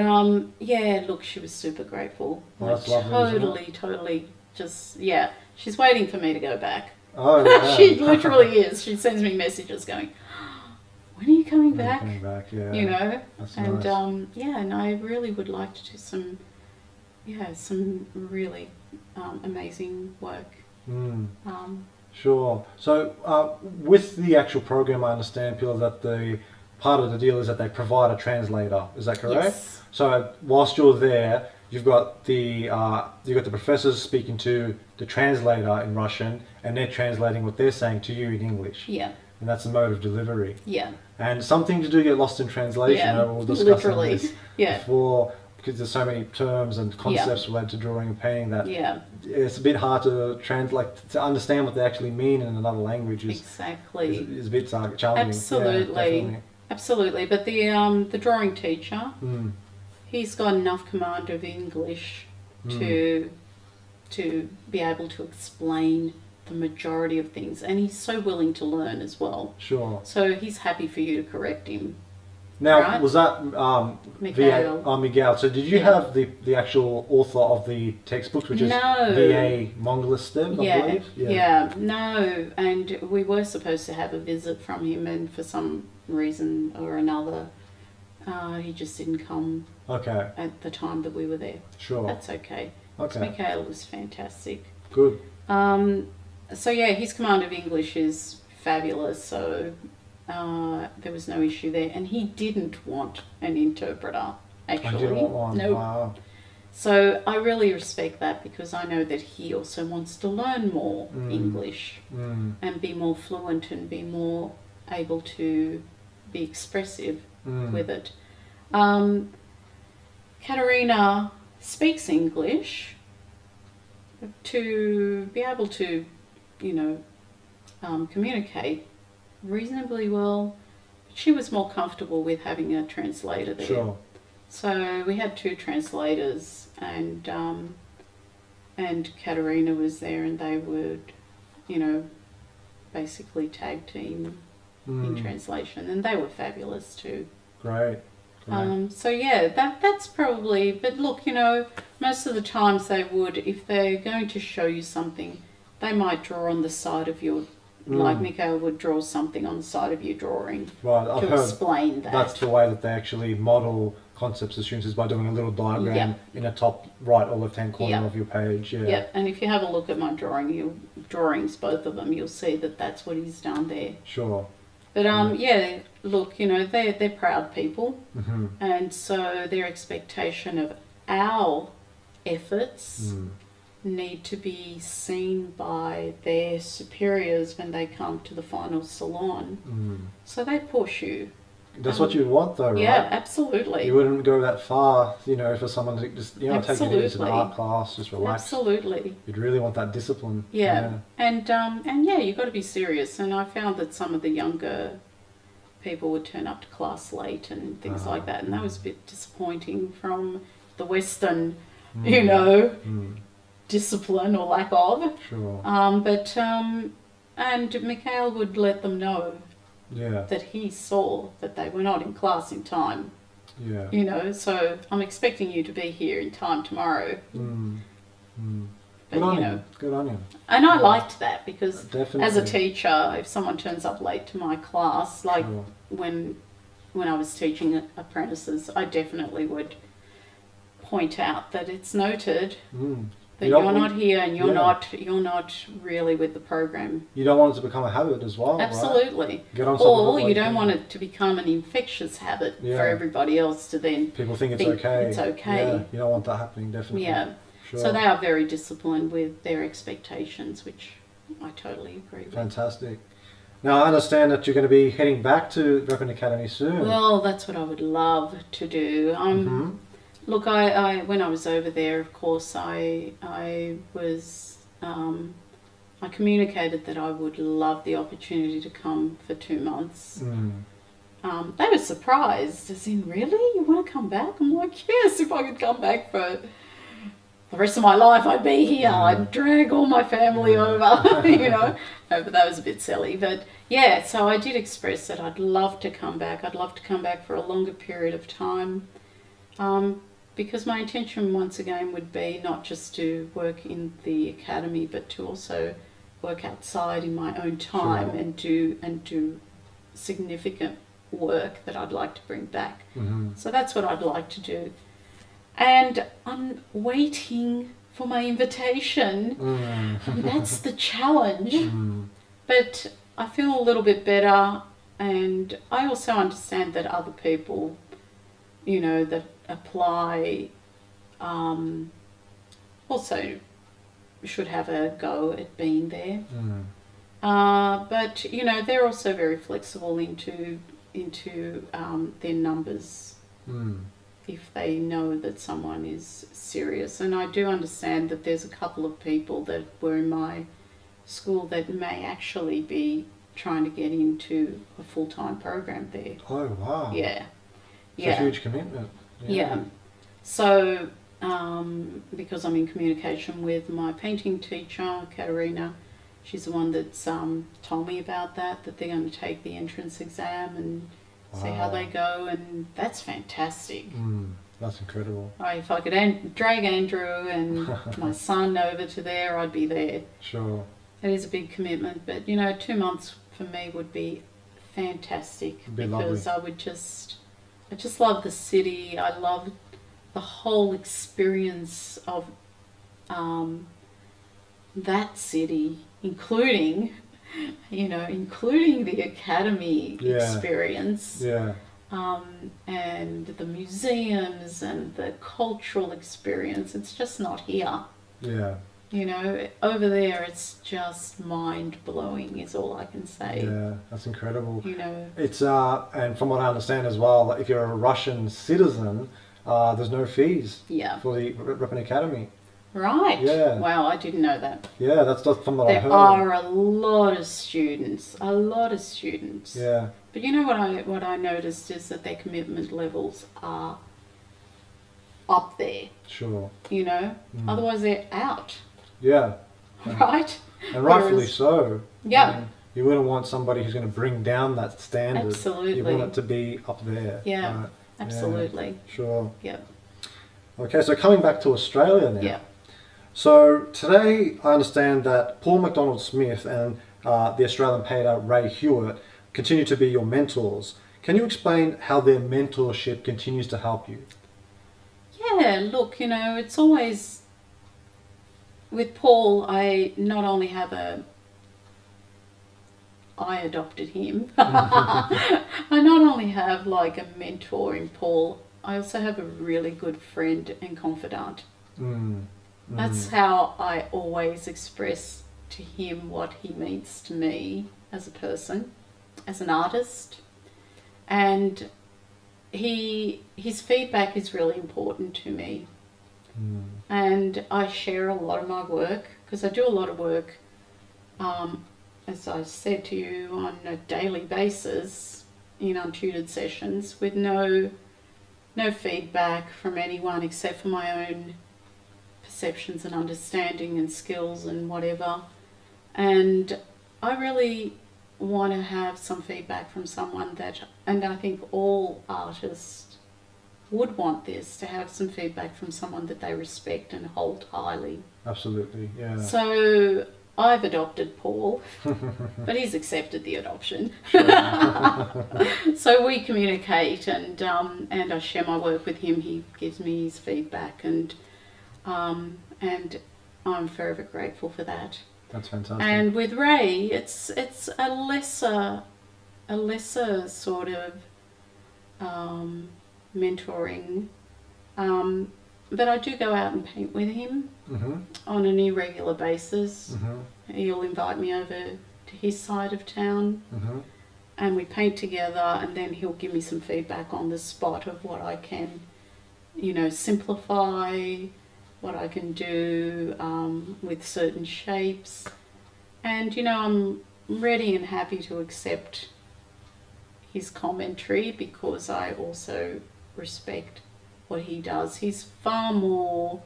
look, she was super grateful. Well, that's lovely, isn't Totally just, she's waiting for me to go back. Oh, yeah. She literally is. She sends me messages going, "When are you coming When you're back?" coming back, yeah. You know? That's And nice. and I really would like to do some really amazing work. Mm. Um, Sure. So, with the actual program, I understand, Pilar, that the part of the deal is that they provide a translator. Is that correct? Yes. So, whilst you're there, you've got the professors speaking to the translator in Russian, and they're translating what they're saying to you in English. Yeah. And that's the mode of delivery. Yeah. And some things do get lost in translation. Yeah. We'll discuss Literally. this Yeah. before, because there's so many terms and concepts related to drawing and painting that Yeah. it's a bit hard to to understand what they actually mean in another language. Exactly. Is a bit challenging. Absolutely. Yeah, Absolutely. But the drawing teacher, mm. he's got enough command of English to be able to explain the majority of things, and he's so willing to learn as well. Sure. So he's happy for you to correct him. Now, Right. was that Miguel. Miguel? So did you Yeah. have the actual author of the textbooks, which is No. VA Mongolistev, I believe? No, and we were supposed to have a visit from him, and for some reason or another, he just didn't come Okay, at the time that we were there. sure. That's okay. Okay, Mikhail was fantastic. good. So yeah, his command of English is fabulous, so there was no issue there. And he didn't want an interpreter, actually. I did want one. Nope. Wow. So I really respect that because I know that he also wants to learn more English Mm. and be more fluent and be more able to be expressive Mm. with it. Katerina speaks English to be able to, communicate reasonably well. She was more comfortable with having a translator there. Sure. So we had two translators, and Katerina was there, and they would, basically tag team in translation, and they were fabulous too. Great. Great. So yeah, that's probably. But look, most of the times they would, if they're going to show you something, they might draw on the side of your. Like Mikhail would draw something on the side of your drawing Right, I've to heard explain that. that's the way that they actually model concepts and students is by doing a little diagram in the top right or left hand corner of your page. Yeah. Yep, and if you have a look at my drawings, both of them, you'll see that that's what he's done there. Sure. But look, they're proud people, and so their expectation of our efforts need to be seen by their superiors when they come to the final salon. So they push you. That's what you'd want, though, right? Yeah, absolutely. You wouldn't go that far, for someone to just, take you into an art class, just relax. Absolutely. You'd really want that discipline. Yeah. And yeah, you've got to be serious. And I found that some of the younger people would turn up to class late and things like that. And that was a bit disappointing from the Western, discipline or lack of. Sure. And Mikhail would let them know that he saw that they were not in class in time. Yeah. So I'm expecting you to be here in time tomorrow. But, Good on you. Good on you. And I liked that because Definitely. as a teacher, if someone turns up late to my class, like Sure. when I was teaching apprentices, I definitely would point out that it's noted that you're not here and you're not really with the program. You don't want it to become a habit as well. Absolutely. Right? Get on top of it Or you don't want it to become an infectious habit for everybody else to then people think it's okay. It's okay. Yeah, you don't want that happening, definitely. Yeah. Sure. So they are very disciplined with their expectations, which I totally agree with. Fantastic. Now I understand that you're going to be heading back to Weapon Academy soon. Well, that's what I would love to do. Look, I when I was over there, of course, I communicated that I would love the opportunity to come for 2 months. They were surprised, as in, really? You want to come back? I'm like, yes, if I could come back for the rest of my life, I'd be here. I'd drag all my family over, No, but that was a bit silly. But yeah, so I did express that I'd love to come back. I'd love to come back for a longer period of time. Because my intention once again would be not just to work in the academy, but to also work outside in my own time and do significant work that I'd like to bring back. So that's what I'd like to do. And I'm waiting for my invitation. And that's the challenge. But I feel a little bit better, and I also understand that other people, that apply also should have a go at being there. But they're also very flexible into their numbers if they know that someone is serious. And I do understand that there's a couple of people that were in my school that may actually be trying to get into a full-time program there. Oh, wow. Yeah. It's a huge commitment. Yeah. So, because I'm in communication with my painting teacher, Katerina, she's the one that's told me about that they're going to take the entrance exam and see how they go, and that's fantastic. That's incredible. If I could drag Andrew and my son over to there, I'd be there. Sure. It is a big commitment, but 2 months for me would be fantastic. It'd be because lovely. I just love the city. I love the whole experience of that city, including the academy experience. Yeah. And the museums and the cultural experience. It's just not here. Yeah. Over there it's just mind-blowing is all I can say. Yeah, that's incredible. It's and from what I understand as well, if you're a Russian citizen, there's no fees for the Weapon Academy. Right. Yeah. Wow, I didn't know that. Yeah, that's from what I heard. There are a lot of students. Yeah. But what I noticed is that their commitment levels are up there. Sure. Otherwise they're out. Yeah. Right? And rightfully so. Yeah. You wouldn't want somebody who's going to bring down that standard. Absolutely. You want it to be up there. Yeah. Right? Absolutely. Yeah, sure. Yeah. Okay, so coming back to Australia now. Yeah. So today I understand that Paul MacDonald Smith and the Australian painter Ray Hewitt continue to be your mentors. Can you explain how their mentorship continues to help you? Yeah, look, it's always... With Paul, I not only have I adopted him. I not only have like a mentor in Paul, I also have a really good friend and confidant. That's how I always express to him what he means to me as a person, as an artist. And his feedback is really important to me. And I share a lot of my work, because I do a lot of work, as I said to you, on a daily basis in untutored sessions with no feedback from anyone except for my own perceptions and understanding and skills and whatever. And I really want to have some feedback from someone and I think all artists would want this, to have some feedback from someone that they respect and hold highly. Absolutely, yeah. So I've adopted Paul, but he's accepted the adoption. So we communicate, and I share my work with him. He gives me his feedback, and I'm forever grateful for that. That's fantastic. And with Ray, it's a lesser sort of mentoring, but I do go out and paint with him on an irregular basis. He'll invite me over to his side of town, and we paint together, and then he'll give me some feedback on the spot of what I can, simplify, what I can do with certain shapes. And, I'm ready and happy to accept his commentary, because I also respect what he does. He's far more,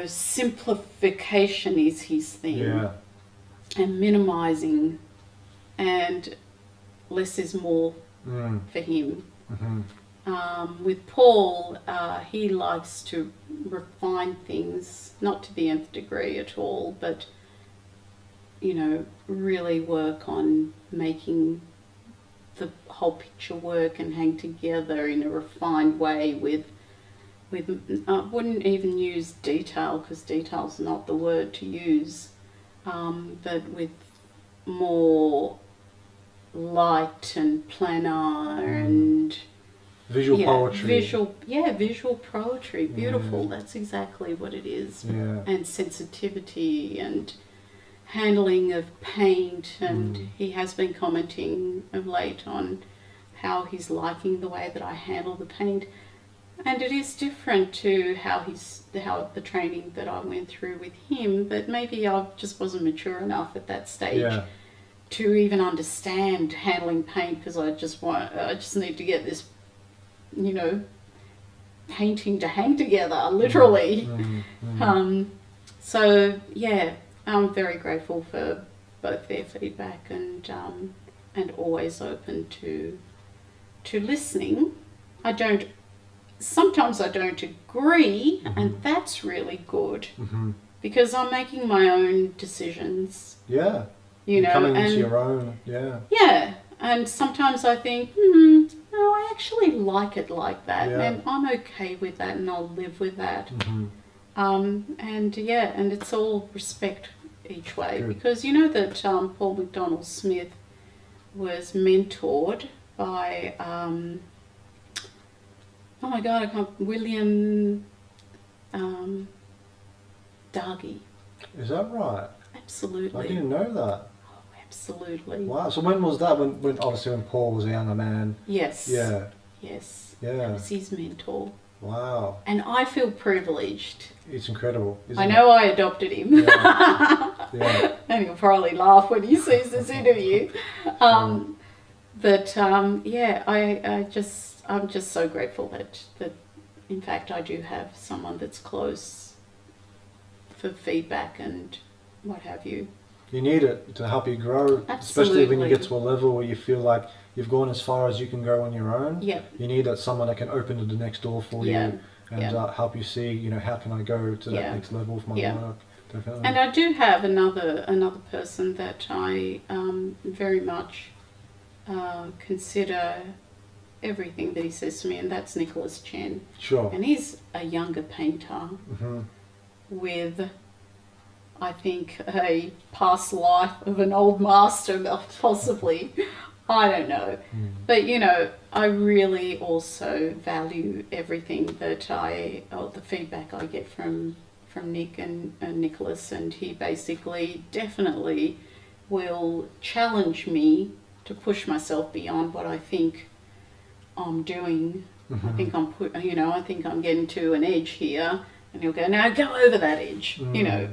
simplification is his thing. Yeah. And minimizing, and less is more for him. With Paul, he likes to refine things, not to the nth degree at all, but really work on making the whole picture work and hang together in a refined way with I wouldn't even use detail, because detail's not the word to use, but with more light and planar and visual poetry. Visual poetry. Beautiful. That's exactly what it is. Yeah. And sensitivity and handling of paint, and he has been commenting of late on how he's liking the way that I handle the paint, and it is different to how the training that I went through with him, but maybe I just wasn't mature enough at that stage to even understand handling paint, because I just need to get this painting to hang together, literally. So yeah, I'm very grateful for both their feedback, and always open to listening. Sometimes I don't agree, and that's really good, because I'm making my own decisions. Yeah. Coming into your own, Yeah, and sometimes I think, no, I actually like it like that, and I'm okay with that, and I'll live with that. And it's all respect each way. Good. Because you know that Paul McDonald Smith was mentored by William Dargy. Is that right? Absolutely. I didn't know that. Oh, absolutely. Wow. So when was that? When obviously when Paul was a younger man. Yes. Yeah. Yes. Yeah. I was his mentor. Wow. And I feel privileged. It's incredible, isn't it? I know I adopted him. Yeah. And he'll probably laugh when he sees this interview. I'm just so grateful that in fact I do have someone that's close for feedback and what have you. You need it to help you grow. Absolutely. Especially when you get to a level where you feel like you've gone as far as you can go on your own. Yep. You need that someone that can open the next door for you and help you see, how can I go to that next level of my work. Definitely. And I do have another person that I very much consider everything that he says to me, and that's Nicholas Chen. Sure. And he's a younger painter with, I think, a past life of an old master, possibly. I don't know. But, you know, I really also value everything that the feedback I get from Nick and Nicholas, and he basically definitely will challenge me to push myself beyond what I think I'm doing. I think I think I'm getting to an edge here, and he'll go, "Now go over that edge," you know.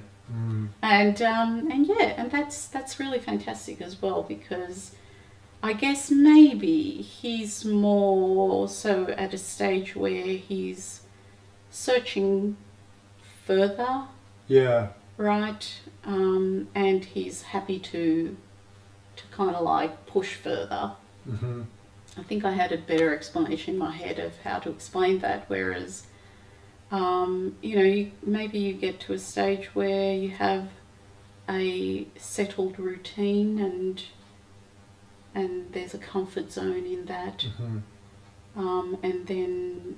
And that's really fantastic as well, because I guess maybe he's more so at a stage where he's searching further, right? And he's happy to kind of like push further. I think I had a better explanation in my head of how to explain that, whereas maybe you get to a stage where you have a settled routine and there's a comfort zone in that, and then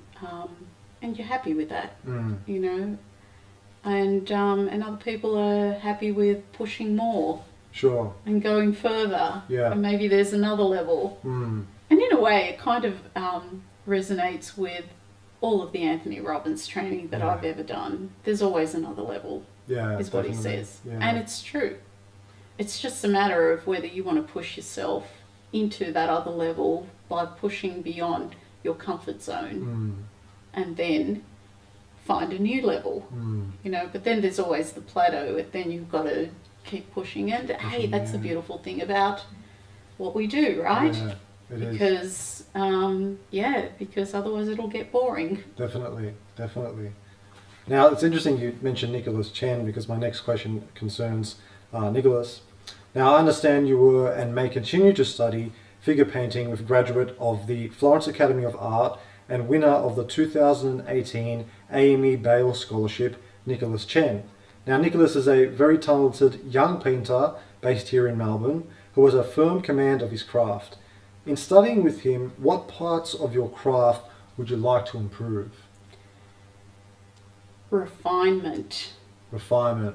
and you're happy with that, you know, and other people are happy with pushing more, and going further, and maybe there's another level, and in a way it kind of resonates with all of the Anthony Robbins training that I've ever done. There's always another level, is what he says. And it's true. It's just a matter of whether you want to push yourself into that other level by pushing beyond your comfort zone, and then find a new level, you know. But then there's always the plateau, and then you've got to keep pushing. And hey, that's the beautiful thing about what we do, right? Because because otherwise it'll get boring. Definitely. Now it's interesting you mentioned Nicholas Chen, because my next question concerns Nicholas. Now I understand you were and may continue to study figure painting with graduate of the Florence Academy of Art and winner of the 2018 AME Bale Scholarship, Nicholas Chen. Now Nicholas is a very talented young painter based here in Melbourne who has a firm command of his craft. In studying with him, what parts of your craft would you like to improve? Refinement.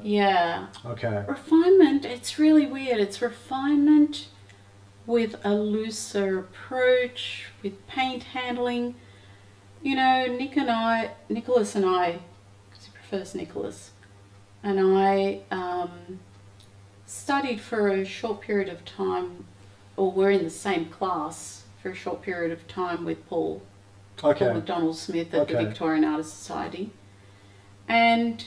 Yeah. Okay. Refinement, it's really weird. It's refinement with a looser approach, with paint handling. You know, Nicholas and I, because he prefers Nicholas, and I studied for a short period of time, or were in the same class for a short period of time with Paul McDonald Smith at the Victorian Artists Society. And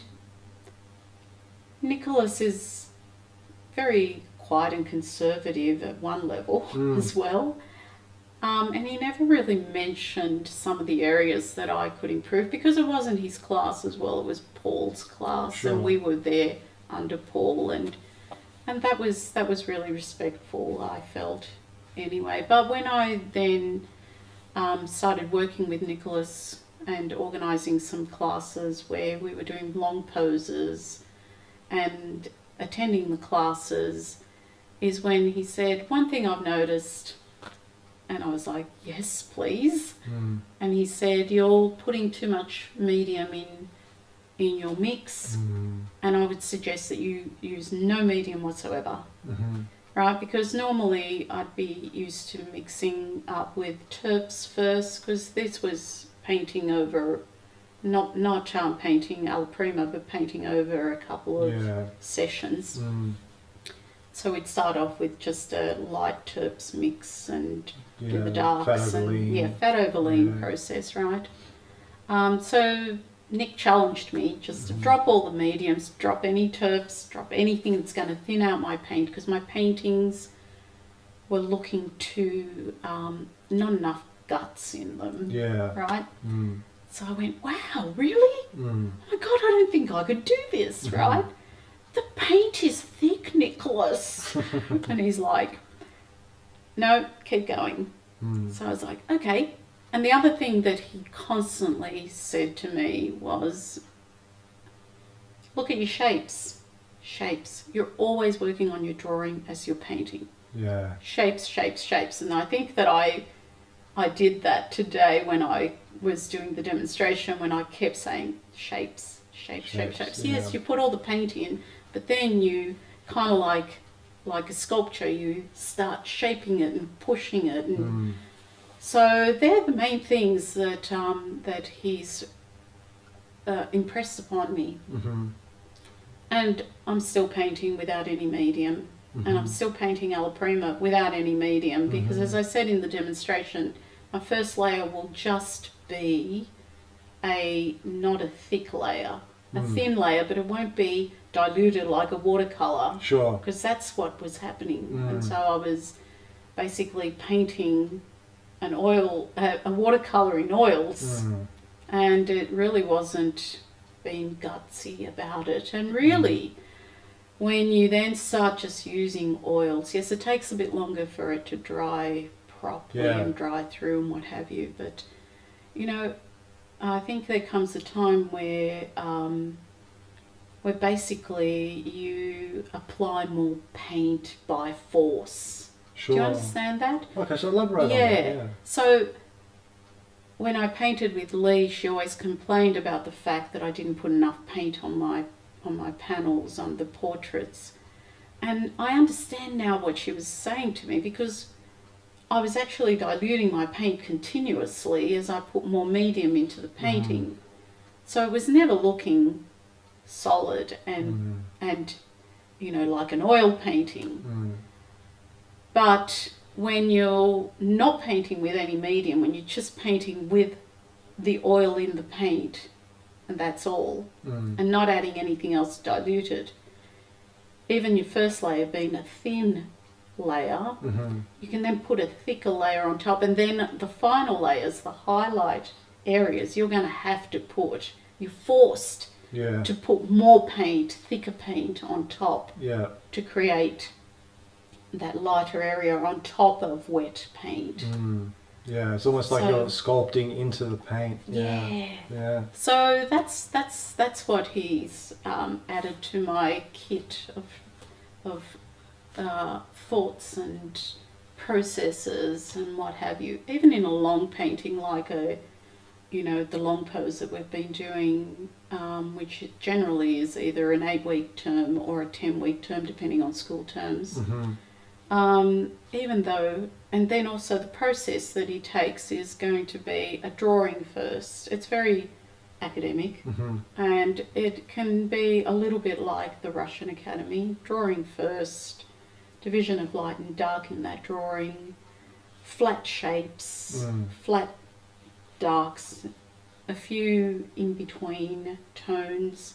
Nicholas is very quiet and conservative at one level as well. And he never really mentioned some of the areas that I could improve, because it wasn't his class as well, it was Paul's class, and we were there under Paul, and that was really respectful, I felt, anyway. But when I then started working with Nicholas and organising some classes where we were doing long poses and attending the classes, is when he said, "One thing I've noticed," and I was like, "Yes, please." And he said, "You're putting too much medium in your mix, and I would suggest that you use no medium whatsoever." Right? Because normally I'd be used to mixing up with terps first, because this was painting over, not painting alla prima, but painting over a couple of sessions. So we'd start off with just a light terps mix and do the darks fat over lean process, right? So Nick challenged me just to drop all the mediums, drop any terps, drop anything that's going to thin out my paint, because my paintings were looking to not enough guts in them, right? So I went, "Wow, really? Oh my God, I don't think I could do this," right? "The paint is thick, Nicholas." And he's like, "No, keep going." So I was like, "Okay." And the other thing that he constantly said to me was, "Look at your shapes. You're always working on your drawing as you're painting. Shapes. And I think that I did that today when I was doing the demonstration, when I kept saying shapes. Yes, you put all the paint in, but then you kind of like like a sculpture, you start shaping it and pushing it, and so they're the main things that that he's impressed upon me. And I'm still painting without any medium, and I'm still painting alla prima without any medium, because as I said in the demonstration, my first layer will just be not a thick layer, a thin layer, but it won't be diluted like a watercolor. Sure. Because that's what was happening. And so I was basically painting a watercolor in oils, and it really wasn't being gutsy about it. And really, when you then start just using oils, yes, it takes a bit longer for it to dry properly and dry through and what have you, but you know, I think there comes a time where basically you apply more paint by force. Sure. Do you understand that? Okay, so elaborate on that. Yeah. So when I painted with Lee, she always complained about the fact that I didn't put enough paint on my panels, on the portraits. And I understand now what she was saying to me, because I was actually diluting my paint continuously as I put more medium into the painting. So it was never looking solid and you know, like an oil painting. But when you're not painting with any medium, when you're just painting with the oil in the paint, and that's all, and not adding anything else diluted, even your first layer being a thin layer, you can then put a thicker layer on top, and then the final layers, the highlight areas, you're going to have to put, you're forced to put more paint, thicker paint on top to create that lighter area on top of wet paint. Yeah, it's almost like you're sculpting into the paint. Yeah. So that's what he's added to my kit of thoughts and processes and what have you. Even in a long painting, like the long pose that we've been doing, which generally is either an 8-week term or a 10-week term, depending on school terms. Even though, and then also the process that he takes is going to be a drawing first. It's very academic, and it can be a little bit like the Russian Academy. Drawing first, division of light and dark in that drawing, flat shapes, flat darks, a few in between tones,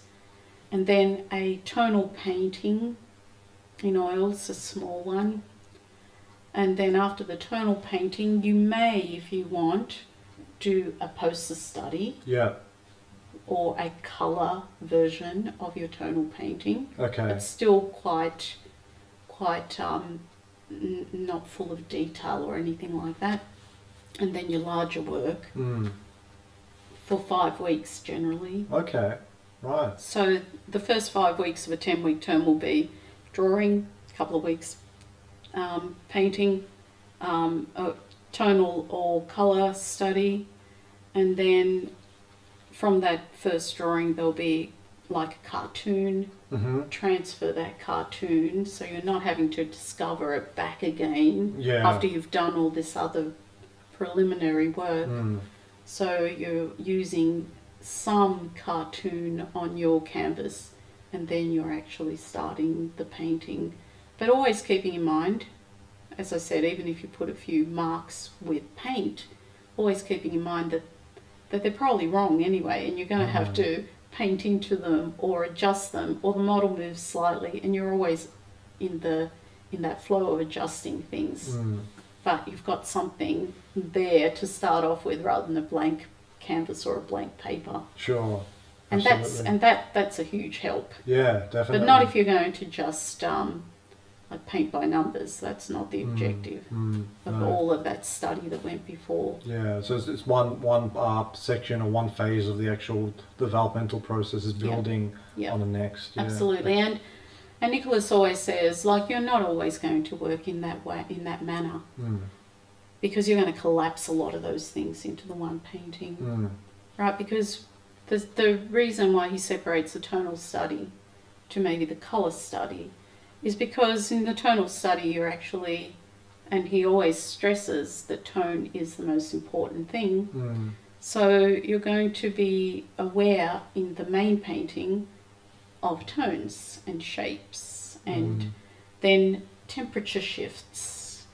and then a tonal painting in oils, a small one. And then after the tonal painting, you may, if you want, do a poster study. Or a colour version of your tonal painting. Okay. It's still quite not full of detail or anything like that. And then your larger work for 5 weeks generally. Okay, right. So the first 5 weeks of a 10-week term will be drawing, a couple of weeks painting, a tonal or colour study, and then from that first drawing there'll be like a cartoon, transfer that cartoon, so you're not having to discover it back again after you've done all this other preliminary work. So you're using some cartoon on your canvas, and then you're actually starting the painting. But always keeping in mind, as I said, even if you put a few marks with paint, always keeping in mind that they're probably wrong anyway, and you're going to have to paint into them or adjust them, or the model moves slightly, and you're always in that flow of adjusting things. But you've got something there to start off with rather than a blank canvas or a blank paper. Sure. And that's a huge help. Yeah, definitely. But not if you're going to just like paint by numbers. That's not the objective of all of that study that went before. Yeah, so it's one section or one phase of the actual developmental process is building on the next. Yeah. Absolutely. And Nicholas always says, like, you're not always going to work in that way, in that manner, because you're going to collapse a lot of those things into the one painting, right? Because the reason why he separates the tonal study to maybe the colour study is because in the tonal study you're actually, and he always stresses that tone is the most important thing. So you're going to be aware in the main painting of tones and shapes, and then temperature shifts,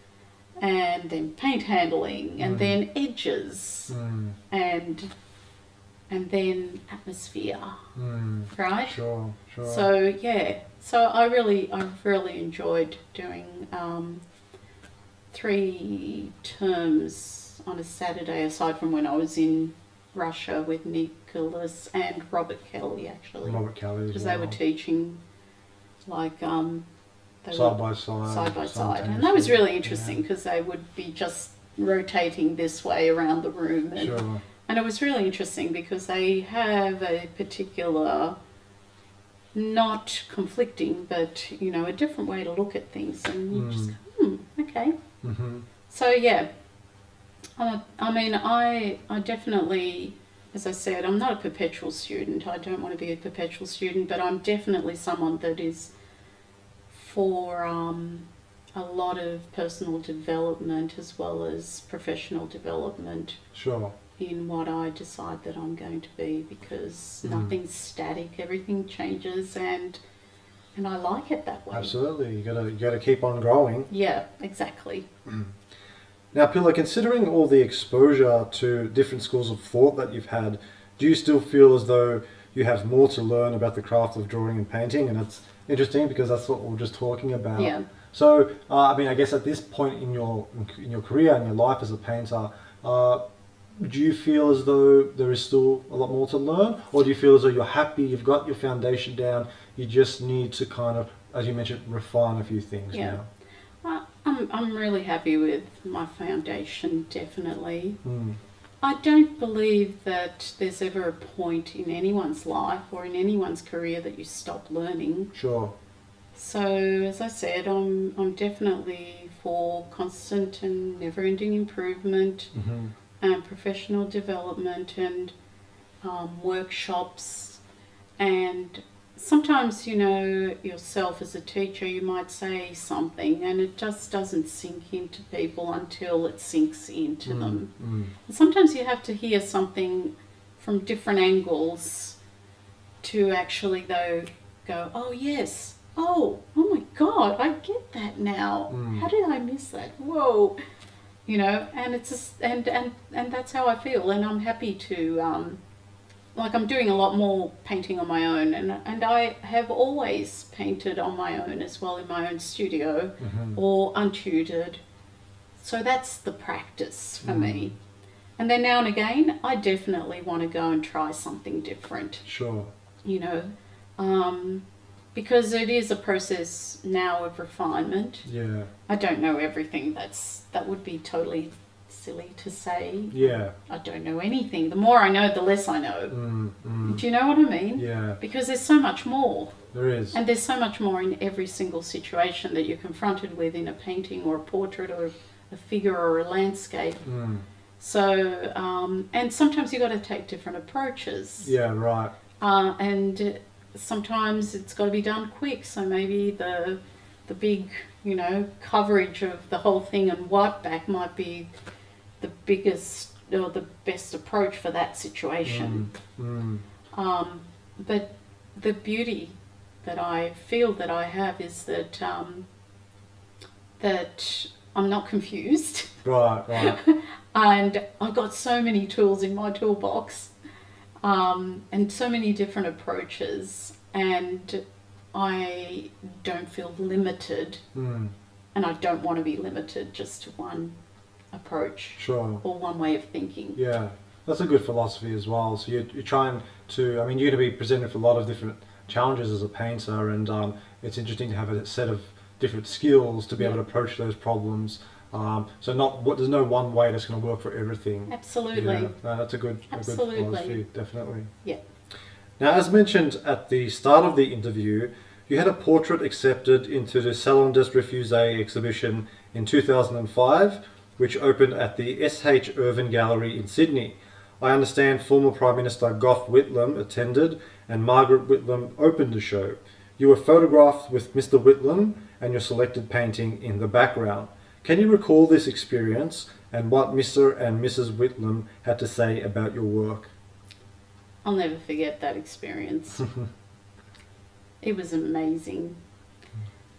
and then paint handling, and then edges, and then atmosphere, right? Sure. So yeah, so I've really enjoyed doing 3 terms on a Saturday, aside from when I was in Russia with Nicholas and Robert Kelly, actually. Robert Kelly as because well. they were teaching like they Side were by side, and that was really interesting because they would be just rotating this way around the room, and, Sure. and it was really interesting because they have a particular, not conflicting, but you know, a different way to look at things, and you just go, okay. So yeah, I definitely, as I said, I'm not a perpetual student. I don't want to be a perpetual student, but I'm definitely someone that is for a lot of personal development as well as professional development. Sure. In what I decide that I'm going to be, because nothing's static, everything changes, and I like it that way. Absolutely, you gotta keep on growing. Yeah, exactly. Now, Pilar, considering all the exposure to different schools of thought that you've had, do you still feel as though you have more to learn about the craft of drawing and painting? And it's interesting because that's what we we're just talking about. Yeah. So, I guess at this point in your career and your life as a painter, do you feel as though there is still a lot more to learn, or do you feel as though you're happy, you've got your foundation down, you just need to kind of, as you mentioned, refine a few things now? I'm really happy with my foundation, definitely. I don't believe that there's ever a point in anyone's life or in anyone's career that you stop learning. Sure. So, as I said, I'm definitely for constant and never-ending improvement, and professional development, and workshops. And sometimes, you know, yourself as a teacher, you might say something and it just doesn't sink into people until it sinks into them. And sometimes you have to hear something from different angles to actually, though, go, oh yes, oh my God, I get that now. How did I miss that? Whoa. You know, and it's just, and that's how I feel, and I'm happy to like, I'm doing a lot more painting on my own, and I have always painted on my own as well in my own studio or untutored. So that's the practice for me. And then now and again, I definitely want to go and try something different. Sure. You know, because it is a process now of refinement. Yeah. I don't know everything. That would be totally silly to say. Yeah. I don't know anything. The more I know, the less I know. Do you know what I mean? Yeah. Because there's so much more. There is. And there's so much more in every single situation that you're confronted with in a painting or a portrait or a figure or a landscape. So, and sometimes you've got to take different approaches. Yeah, right. And sometimes it's got to be done quick. So maybe the big, you know, coverage of the whole thing and white back might be the biggest or the best approach for that situation. But the beauty that I feel that I have is that that I'm not confused. Right. And I've got so many tools in my toolbox, and so many different approaches, and I don't feel limited, and I don't want to be limited just to one approach. Sure. Or one way of thinking. Yeah, that's a good philosophy as well. So you're trying to, I mean, you're going to be presented with a lot of different challenges as a painter, and it's interesting to have a set of different skills to be able to approach those problems. So there's no one way that's going to work for everything. Absolutely. Yeah, no, that's a good philosophy, definitely. Yeah. Now, as mentioned at the start of the interview, you had a portrait accepted into the Salon des Refusés exhibition in 2005, which opened at the S.H. Irvine Gallery in Sydney. I understand former Prime Minister Gough Whitlam attended and Margaret Whitlam opened the show. You were photographed with Mr. Whitlam and your selected painting in the background. Can you recall this experience and what Mr. and Mrs. Whitlam had to say about your work? I'll never forget that experience. It was amazing.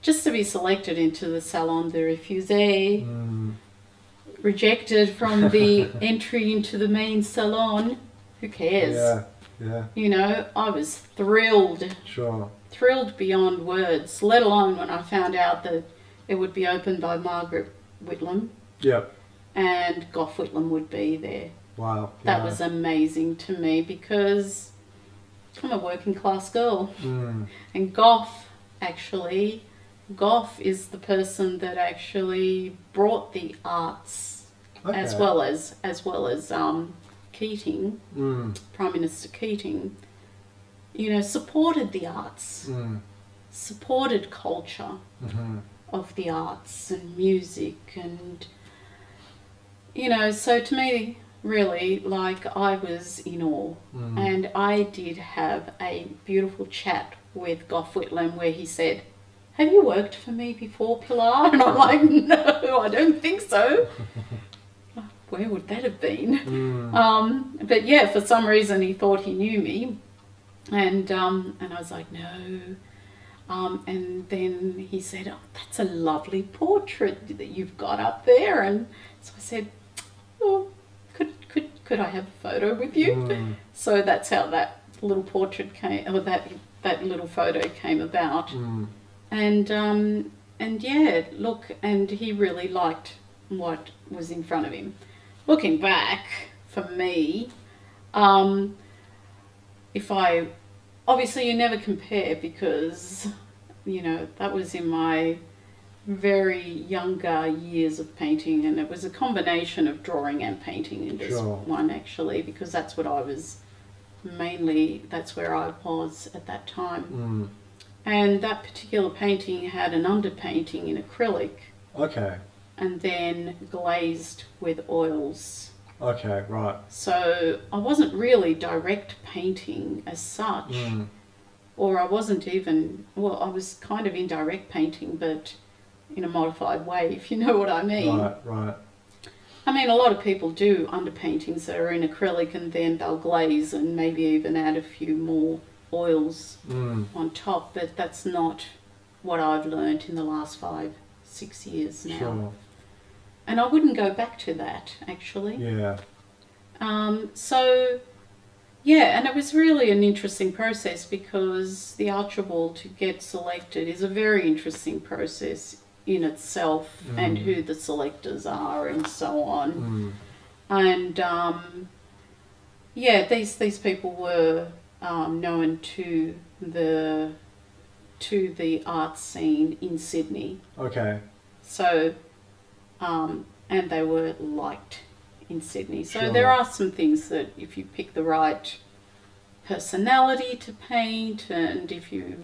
Just to be selected into the Salon de Refusé, rejected from the entry into the main salon, who cares? Yeah. You know, I was thrilled. Sure. Thrilled beyond words, let alone when I found out that it would be opened by Margaret Whitlam. Yep. And Gough Whitlam would be there. Wow. That was amazing to me because I'm a working class girl. And Gough is the person that actually brought the arts, as well as Keating, Prime Minister Keating, you know, supported the arts, supported culture of the arts and music, and you know, so to me, really, like, I was in awe. And I did have a beautiful chat with Gough Whitlam where he said, "Have you worked for me before, Pilar?" And I'm like, "No, I don't think so." Where would that have been? But yeah, for some reason he thought he knew me. And I was like, "No." And then he said, "Oh, that's a lovely portrait that you've got up there." And so I said, "Oh, could I have a photo with you?" So that's how that little portrait came, or that little photo came about. And yeah, look, and he really liked what was in front of him. Looking back, for me, obviously you never compare because, you know, that was in my very younger years of painting, and it was a combination of drawing and painting in this one, actually, because that's what I was that's where I was at that time. And that particular painting had an underpainting in acrylic. Okay. And then glazed with oils. Okay, right. So I wasn't really direct painting as such. Or I wasn't even, well, I was kind of indirect painting, but in a modified way, if you know what I mean. Right. I mean, a lot of people do underpaintings that are in acrylic and then they'll glaze and maybe even add a few more oils on top, but that's not what I've learned in the last 5-6 years now. Sure. And I wouldn't go back to that, actually. Yeah. So, yeah, and it was really an interesting process because the Archibald to get selected is a very interesting process in itself, and who the selectors are and so on. And yeah, these people were known to the art scene in Sydney. Okay. So and they were liked in Sydney. So there are some things that if you pick the right personality to paint, and if you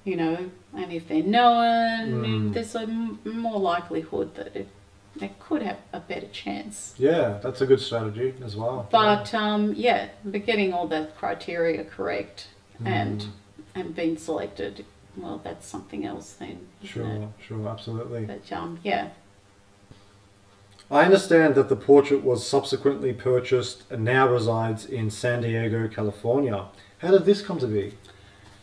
know, and if they're known, there's a more likelihood that they could have a better chance. Yeah, that's a good strategy as well. But but getting all the criteria correct and being selected, well, that's something else then. Sure, absolutely. But yeah. I understand that the portrait was subsequently purchased and now resides in San Diego, California. How did this come to be?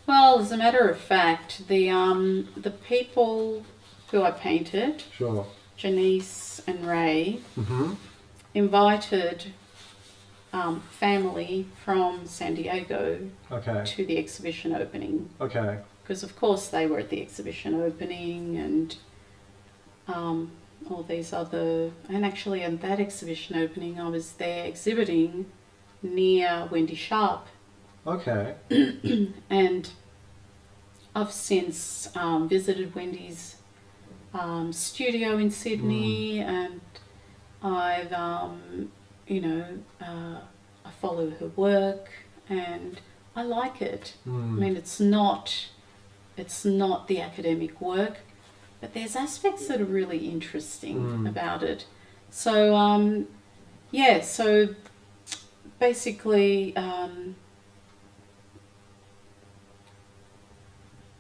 Well, as a matter of fact, the people who I painted, Janice and Ray, invited family from San Diego to the exhibition opening. Okay. Because of course they were at the exhibition opening, and all these other, and actually at that exhibition opening I was there exhibiting near Wendy Sharp. Okay. And I've since visited Wendy's studio in Sydney, and I've I follow her work and I like it. I mean, it's not the academic work, but there's aspects that are really interesting about it. So so basically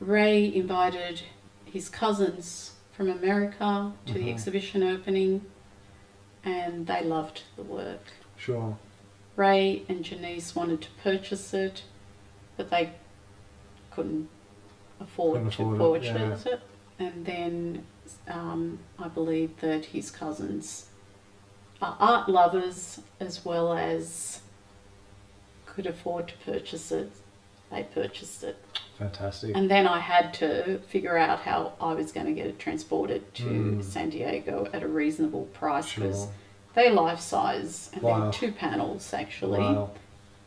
Ray invited his cousins from America to the exhibition opening, and they loved the work. Sure. Ray and Janice wanted to purchase it, but they couldn't afford to purchase it. And then I believe that his cousins are art lovers as well as could afford to purchase it. They purchased it. Fantastic. And then I had to figure out how I was going to get it transported to San Diego at a reasonable price, because they're life size, and they're 2 panels actually. Wow.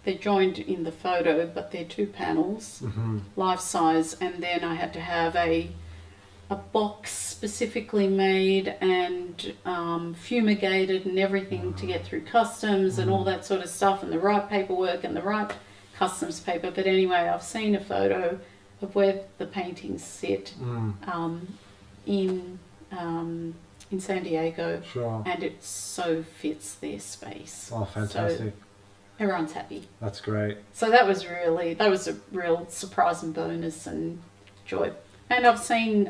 They're joined in the photo, but they're 2 panels, life size. And then I had to have a box specifically made and fumigated and everything to get through customs and all that sort of stuff, and the right paperwork and the right customs paper. But anyway, I've seen a photo of where the paintings sit in San Diego, and it so fits their space. Oh, fantastic. So everyone's happy. That's great. So that was a real surprise and bonus and joy. And I've seen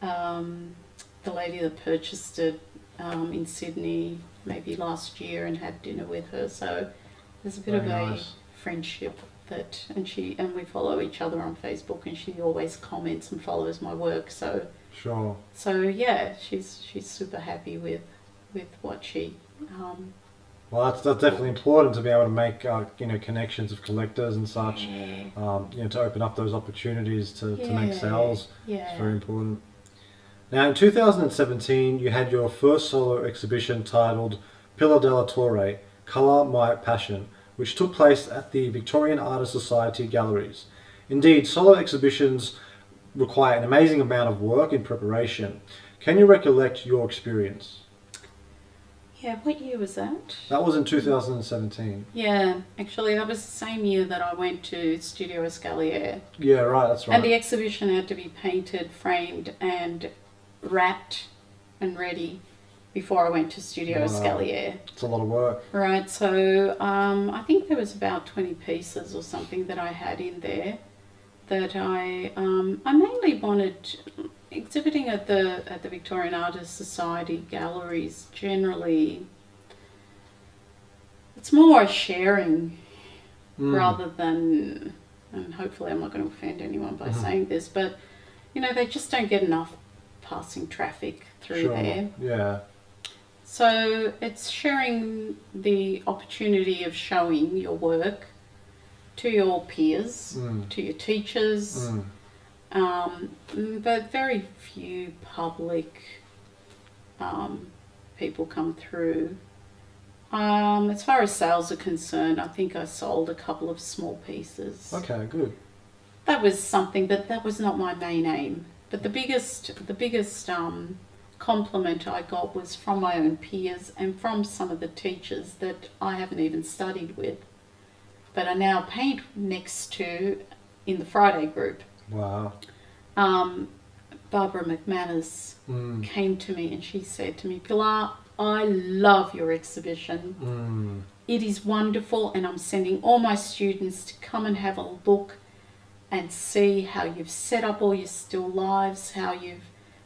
the lady that purchased it in Sydney maybe last year and had dinner with her. So there's a bit of a friendship that, and we follow each other on Facebook, and she always comments and follows my work. So yeah, she's super happy with what she. Well, that's definitely important to be able to make connections of collectors and such. To open up those opportunities to make sales. It's very important. Now, in 2017, you had your first solo exhibition titled Pilar de la Torre, Colour My Passion, which took place at the Victorian Artists Society Galleries. Indeed, solo exhibitions require an amazing amount of work in preparation. Can you recollect your experience? Yeah, what year was that? That was in 2017. Yeah, actually that was the same year that I went to Studio Escalier. Yeah, right, that's right. And the exhibition had to be painted, framed and wrapped and ready before I went to Studio Escalier. It's a lot of work. Right, so I think there was about 20 pieces or something that I had in there that I mainly wanted. Exhibiting at the Victorian Artists Society galleries generally, it's more sharing rather than, and hopefully I'm not going to offend anyone by saying this, but they just don't get enough passing traffic through there. Yeah. So it's sharing the opportunity of showing your work to your peers, to your teachers. But very few public people come through. As far as sales are concerned, I think I sold a couple of small pieces. Okay, good. That was something, but that was not my main aim. But the biggest compliment I got was from my own peers and from some of the teachers that I haven't even studied with, but I now paint next to in the Friday group. Wow. Barbara McManus came to me and she said to me, Pilar, I love your exhibition. It is wonderful, and I'm sending all my students to come and have a look and see how you've set up all your still lives, how you've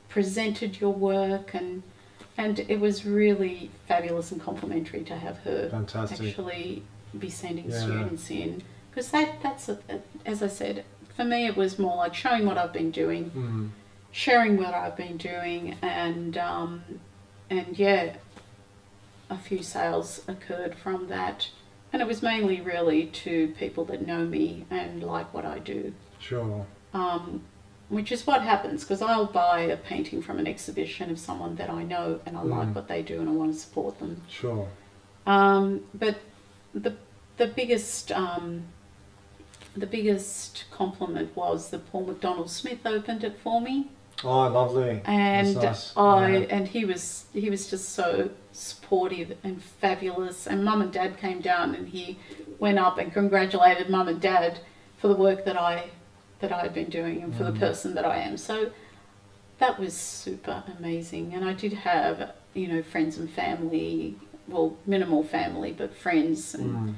presented your work, and it was really fabulous and complimentary to have her actually be sending students in, because that's as I said, for me it was more like showing what I've been doing, sharing what I've been doing, and yeah, a few sales occurred from that, and it was mainly really to people that know me and like what I do. Sure. Which is what happens, because I'll buy a painting from an exhibition of someone that I know and I like what they do and I want to support them. Sure. But the biggest compliment was that Paul McDonald Smith opened it for me. Oh, lovely. And that's nice. And he was just so supportive and fabulous. And Mum and Dad came down and he went up and congratulated Mum and Dad for the work that I had been doing and for the person that I am. So that was super amazing. And I did have, friends and family, well, minimal family, but friends and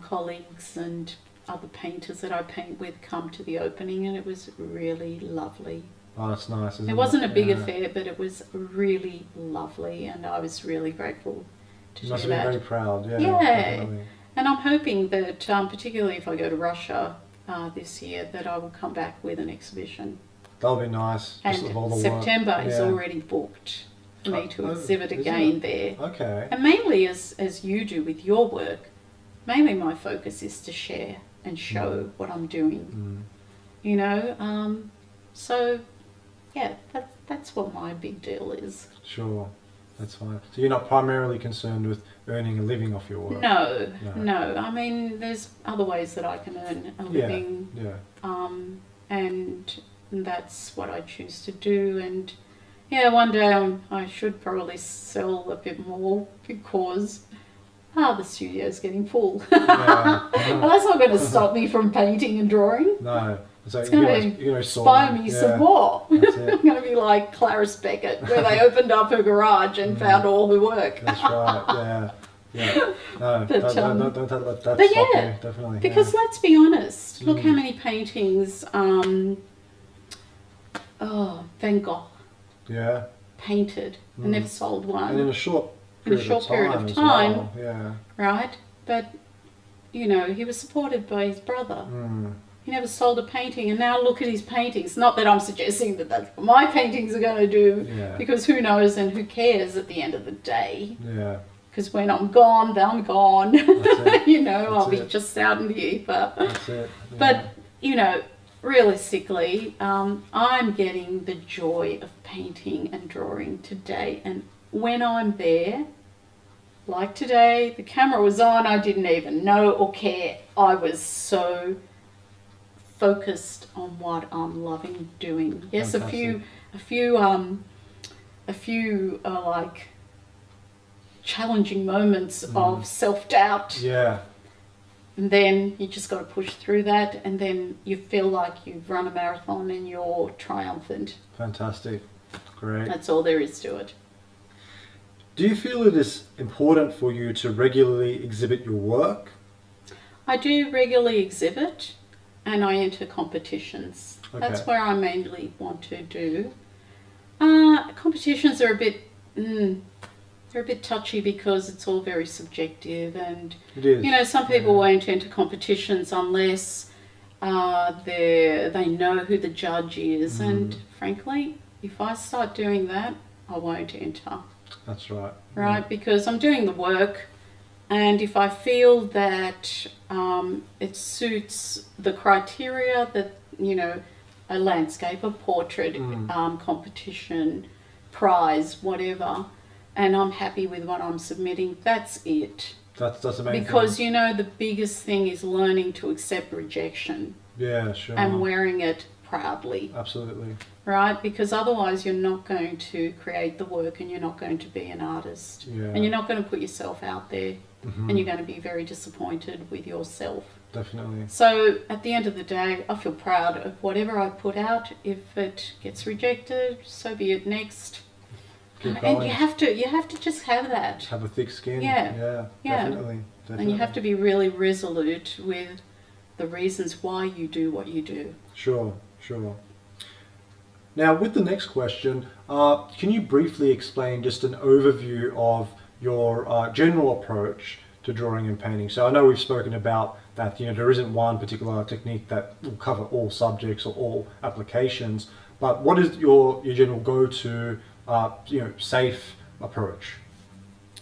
colleagues and other painters that I paint with come to the opening, and it was really lovely. Oh, that's nice, isn't it? It wasn't a big affair, but it was really lovely, and I was really grateful to do that. You must have been very proud, yeah. Yeah, definitely. and I'm hoping that, particularly if I go to Russia this year, that I will come back with an exhibition. That'll be nice. And just of all the September work. is Yeah. already booked for me to exhibit is again it? there. Okay. And mainly, as you do with your work, mainly my focus is to share and show what I'm doing. You know, so yeah, that's what my big deal is. Sure, that's fine. So you're not primarily concerned with earning a living off your work? No. I mean, there's other ways that I can earn a living. Yeah. And that's what I choose to do. And yeah, one day I should probably sell a bit more because the studio's getting full. Yeah. Well, that's not going to stop me from painting and drawing. No. So It's going to inspire me some more. That's it. I'm going to be like Clarice Beckett, where they opened up her garage and found all her work. That's right, yeah. Yeah. No, But, don't let that but stop yeah, you, definitely. because let's be honest, look how many paintings Van Gogh Yeah. painted and never sold one. And in a short period of period time as well. Yeah. Right? But, you know, he was supported by his brother. He never sold a painting, and now look at his paintings. Not that I'm suggesting that that's what my paintings are going to do, because who knows and who cares at the end of the day. Yeah. Because when I'm gone, I'm gone. You know, I'll be just out in the ether. That's it. Yeah. But, you know, realistically, I'm getting the joy of painting and drawing today. And when I'm there, like today, the camera was on, I didn't even know or care. I was so focused on what I'm loving doing. Yes, Fantastic. a few like challenging moments of self-doubt. Yeah. And then you just got to push through that, and then you feel like you've run a marathon and you're triumphant. Fantastic. Great. That's all there is to it. Do you feel it is important for you to regularly exhibit your work? I do regularly exhibit, and I enter competitions. Okay. That's where I mainly want to do. Competitions are a bit, they're a bit touchy because it's all very subjective, and It is. you know, some people won't enter competitions unless they know who the judge is, and frankly, if I start doing that, I won't enter. That's right. Right, because I'm doing the work, and if I feel that it suits the criteria that, you know, a landscape, a portrait, competition, prize, whatever, and I'm happy with what I'm submitting, that's it. That's the main Because, thing. you know, the biggest thing is learning to accept rejection Yeah, sure. and wearing it proudly. Absolutely. Right, because otherwise you're not going to create the work, and you're not going to be an artist, Yeah. and you're not going to put yourself out there, and you're going to be very disappointed with yourself. Definitely. So at the end of the day, I feel proud of whatever I put out. If it gets rejected, so be it. Next. Keep And going. you have to just have that, Have a thick skin. Yeah. Definitely. and you have to be really resolute with the reasons why you do what you do. Sure. Now, with the next question, can you briefly explain just an overview of your general approach to drawing and painting? So I know we've spoken about that, you know, there isn't one particular technique that will cover all subjects or all applications, but what is your general go-to, you know, safe approach?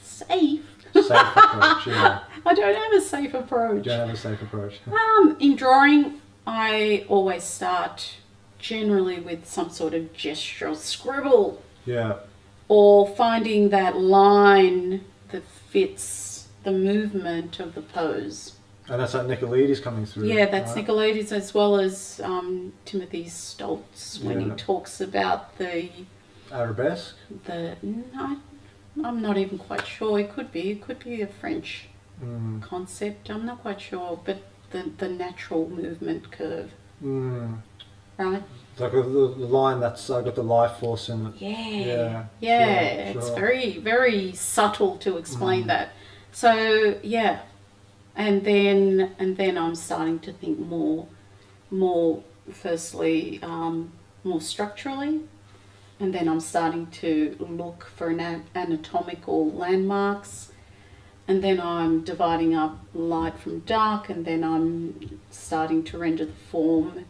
Safe? Safe approach, yeah. I don't have a safe approach. You don't have a safe approach. In drawing, I always start generally with some sort of gestural scribble, Yeah. or finding that line that fits the movement of the pose. And that's that Nicolaides coming through. Yeah, that's right? Nicolaides, as well as Timothy Stoltz when he Yeah. talks about the Arabesque. no, I'm not even quite sure. It could be a French concept. I'm not quite sure, but the natural movement curve, right? It's like the line that's got the life force in it. Yeah. Sure, It's sure. very, very subtle to explain that. So yeah, and then I'm starting to think more firstly, more structurally, and then I'm starting to look for anatomical landmarks, and then I'm dividing up light from dark, and then I'm starting to render the form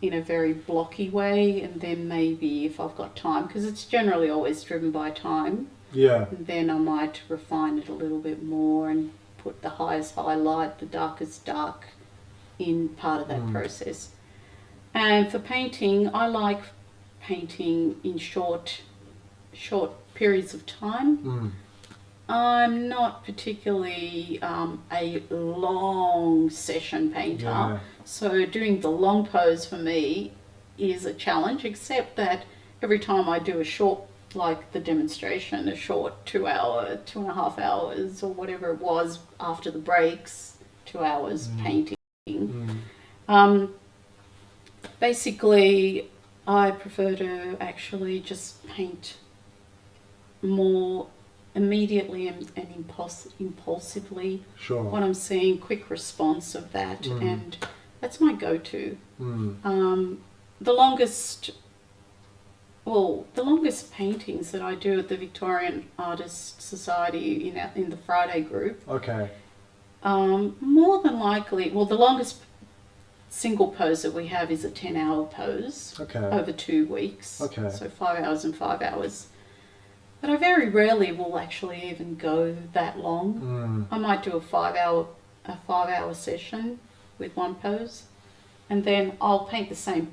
in a very blocky way, and then maybe if I've got time, because it's generally always driven by time, Yeah. and then I might refine it a little bit more and put the highest highlight, the darkest dark in part of that process. And for painting, I like painting in short periods of time. I'm not particularly a long session painter, Yeah. so doing the long pose for me is a challenge, except that every time I do a short, like the demonstration, a short 2 hour, 2.5 hours, or whatever it was after the breaks, 2 hours painting. Basically, I prefer to actually just paint more immediately and impulsively. Sure. What I'm seeing, quick response of that, and that's my go-to. The longest paintings that I do at the Victorian Artists Society in the Friday group. Okay. More than likely, well, the longest single pose that we have is a 10-hour pose. Okay. Over 2 weeks. Okay. So 5 hours and 5 hours. But I very rarely will actually even go that long. I might do a 5-hour session with one pose, and then I'll paint the same.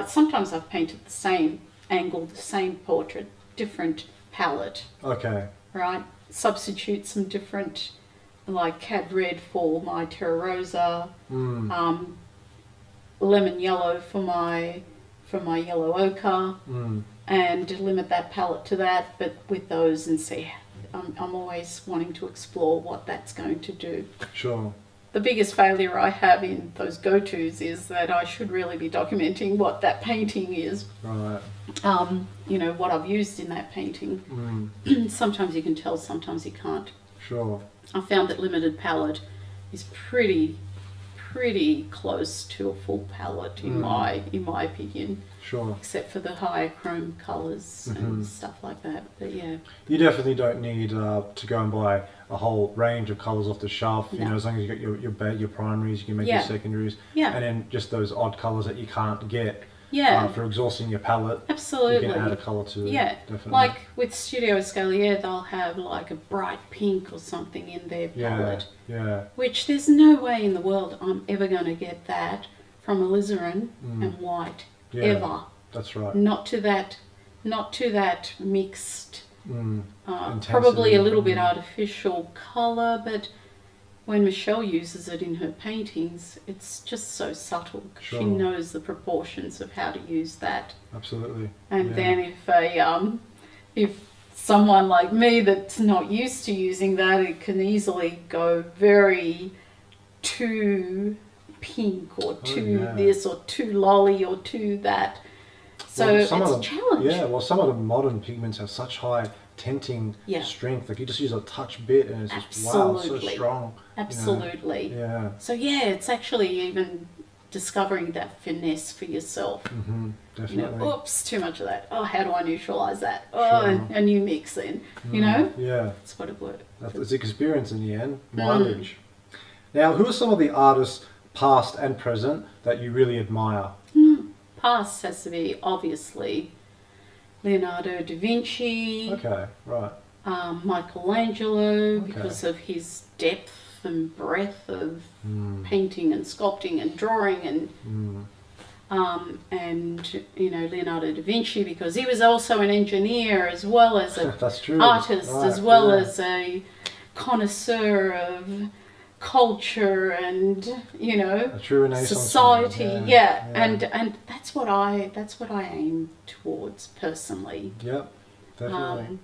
Sometimes I've painted the same angle, the same portrait, different palette. Okay. Right. Substitute some different, like cad red for my Terra Rosa, lemon yellow for my yellow ochre, and limit that palette to that, but with those, and see. I'm always wanting to explore what that's going to do. Sure. The biggest failure I have in those go-tos is that I should really be documenting what that painting is. Right. What I've used in that painting. Sometimes you can tell, sometimes you can't. Sure. I found that limited palette is pretty close to a full palette in my opinion. Sure. Except for the higher chrome colours and stuff like that. But yeah. You definitely don't need to go and buy a whole range of colours off the shelf. No. As long as you got your primaries, you can make your secondaries. Yeah. And then just those odd colours that you can't get. Yeah. For exhausting your palette. Absolutely. You can add a colour to it. Yeah. Definitely. Like with Studio Escalier, they'll have like a bright pink or something in their palette. Yeah. Which there's no way in the world I'm ever going to get that from alizarin and white. Yeah. Ever. That's right. Not to that mixed, Intensity. probably a little bit artificial colour, but when Michelle uses it in her paintings, it's just so subtle. Sure. She knows the proportions of how to use that. Absolutely. And then if someone like me that's not used to using that, it can easily go very too pink or too this or too lolly or too that. So it's a challenge. Yeah, well, some of the modern pigments have such high tinting strength. Like you just use a touch bit and it's just wow, so strong. Absolutely. Yeah. So yeah, it's actually even discovering that finesse for yourself. Definitely. Oops, too much of that. Oh, how do I neutralize that? Oh, a new mix then. Yeah. That's what it works. It's experience in the end, mileage. Now, who are some of the artists, past and present, that you really admire? Past has to be obviously Leonardo da Vinci. Okay, right. Michelangelo, because of his depth and breadth of painting and sculpting and drawing, and Leonardo da Vinci, because he was also an engineer as well as an artist, as well as a connoisseur of culture and a true Renaissance society. And that's what I aim towards personally. Yep, definitely.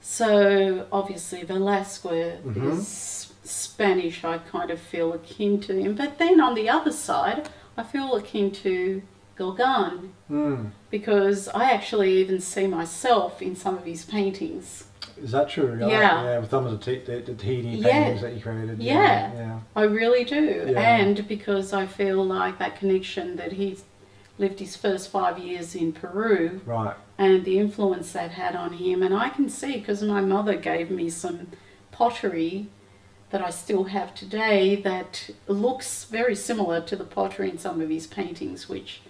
So obviously Velasquez is Spanish. I kind of feel akin to him, but then on the other side I feel akin to Gauguin, Mm. because I actually even see myself in some of his paintings. Is that true? Yeah. Yeah, with some of the Tahiti Yeah. paintings that you created. Yeah. Yeah. I really do. Yeah. And because I feel like that connection that he's lived his first 5 years in Peru Right. and the influence that had on him. And I can see, because my mother gave me some pottery that I still have today that looks very similar to the pottery in some of his paintings, which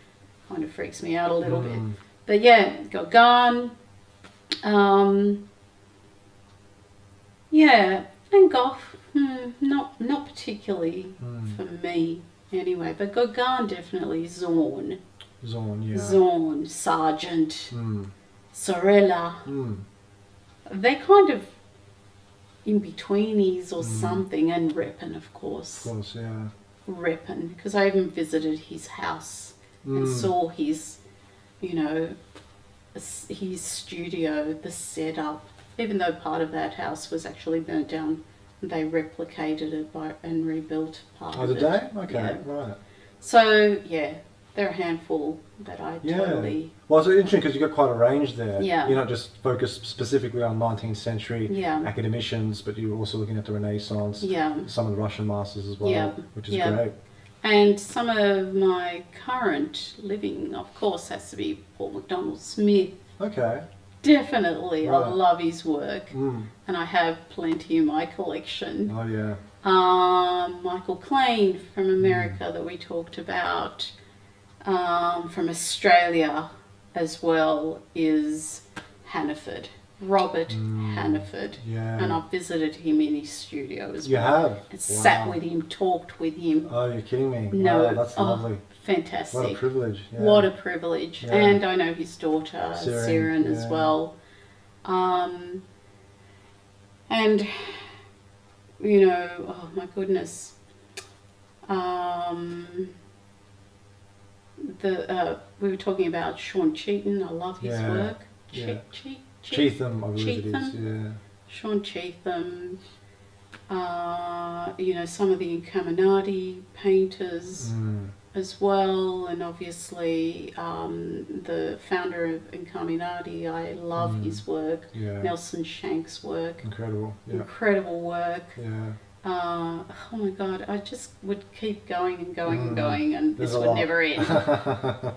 kind of freaks me out a little bit. But yeah, Gauguin, yeah, Van Gogh, not particularly for me anyway, but Gauguin definitely. Zorn, yeah. Zorn, Sargent, Mm. Sorella, Mm. they're kind of in-betweenies or something, and Reppen, of course. Of course, yeah. Reppen, because I even visited his house and saw his, you know, his studio, the setup. Even though part of that house was actually burnt down, they replicated it and rebuilt part of it. Oh, did they? Okay, Yeah. right. So, yeah, they're a handful that I totally... Well, it's interesting because you've got quite a range there. Yeah. You're not just focused specifically on 19th century Yeah. academicians, but you're also looking at the Renaissance, Yeah. some of the Russian masters as well, Yeah. which is Yeah. great. And some of my current living, of course, has to be Paul MacDonald Smith. Okay. Definitely, I Right. love his work, Mm. and I have plenty in my collection. Oh, yeah. Michael Klein from America that we talked about, from Australia as well, is Hannaford, Robert Hannaford. Yeah. And I've visited him in his studio as You well. have? And sat with him, talked with him. Oh, you're kidding me. No, Wow, that's lovely. Fantastic. What a privilege. Yeah. What a privilege. Yeah. And I know his daughter, Siren, as yeah. well. And, you know, oh my goodness. We were talking about Sean Cheetham. I love his Yeah. work. Yeah. Cheetham, I believe it is. Yeah. Sean Cheetham. You know, some of the Incaminati painters as well, and obviously the founder of Incaminati, I love his work. Yeah. Nelson Shank's work. Incredible. Yeah. Incredible work. Yeah. Oh my God, I just would keep going and going and going, and There's this a would lot. never end.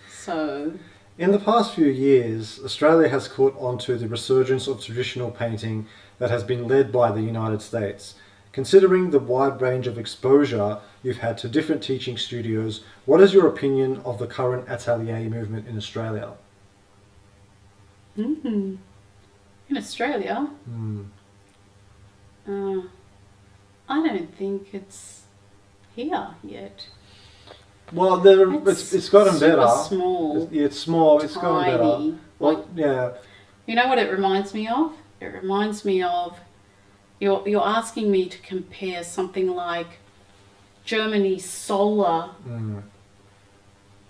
So, In the past few years, Australia has caught on to the resurgence of traditional painting that has been led by the United States. Considering the wide range of exposure you've had to different teaching studios, what is your opinion of the current atelier movement in Australia? in Australia, I don't think it's here yet. Well, it's gotten super better. Small. It's small. It's gotten better. Tiny. Well, yeah. You know what it reminds me of? It reminds me of you're asking me to compare something like Germany's solar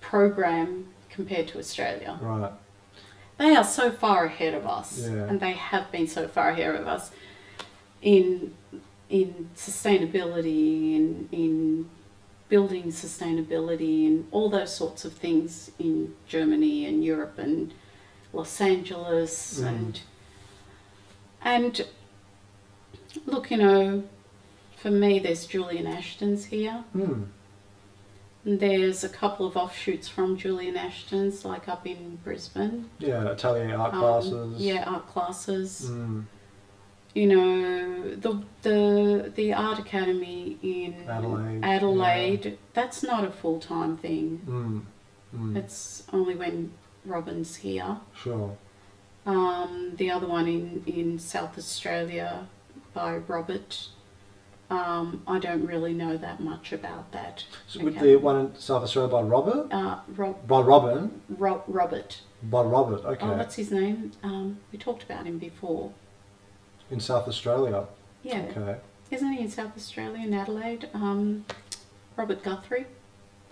program compared to Australia. Right. They are so far ahead of us, Yeah. and they have been so far ahead of us in sustainability, in building sustainability, and all those sorts of things in Germany and Europe and Los Angeles and look, you know, for me, there's Julian Ashton's here. And there's a couple of offshoots from Julian Ashton's, like up in Brisbane. Yeah, Atelier art classes. Yeah, art classes. You know, the art academy in Adelaide, that's not a full-time thing. It's only when Robin's here. Sure. The other one in South Australia by Robert. I don't really know that much about that. So with the one in South Australia by Robert? By Robin? Robert. By Robert, okay. Oh, what's his name? We talked about him before. In South Australia? Yeah. Okay. Isn't he in South Australia, in Adelaide? Robert Guthrie?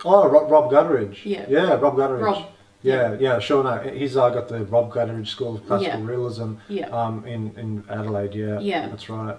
Oh, Rob Gutteridge. Yeah. Yeah, Rob Gutteridge. Rob. Yeah, sure. No, he's got the Rob Gutteridge School of Classical Yeah. Realism Yeah. in Adelaide. Yeah, Yeah. that's right.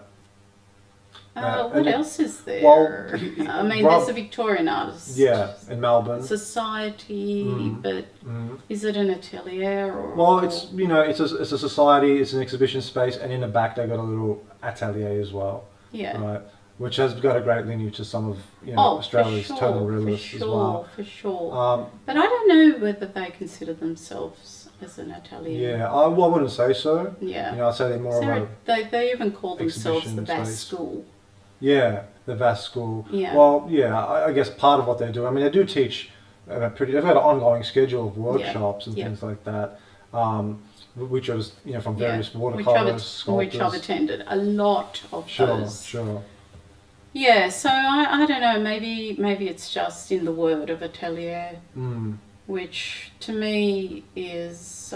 What else is there? Well, I mean, Rob- there's a Victorian Artist Yeah, in Melbourne. Society, but Mhm. is it an atelier or? Well, it's it's a society, it's an exhibition space, and in the back they got a little atelier as well, yeah. right? Which has got a great lineage to some of Oh, Australia's for sure, total realists for as sure, well. for sure. Um, But I don't know whether they consider themselves as an atelier. yeah, I wouldn't say so. Yeah. I'd say they're more of a They even call themselves the exhibition Bass space. School. the VAS school. Yeah. Well, I guess part of what they do. I mean, they do teach they've got an ongoing schedule of workshops and Yeah. things like that. Which is from Yeah. various watercolors, sculptors. Which I've attended a lot of Sure, those. sure. Yeah, so I don't know, maybe it's just in the word of atelier, Mm, which to me is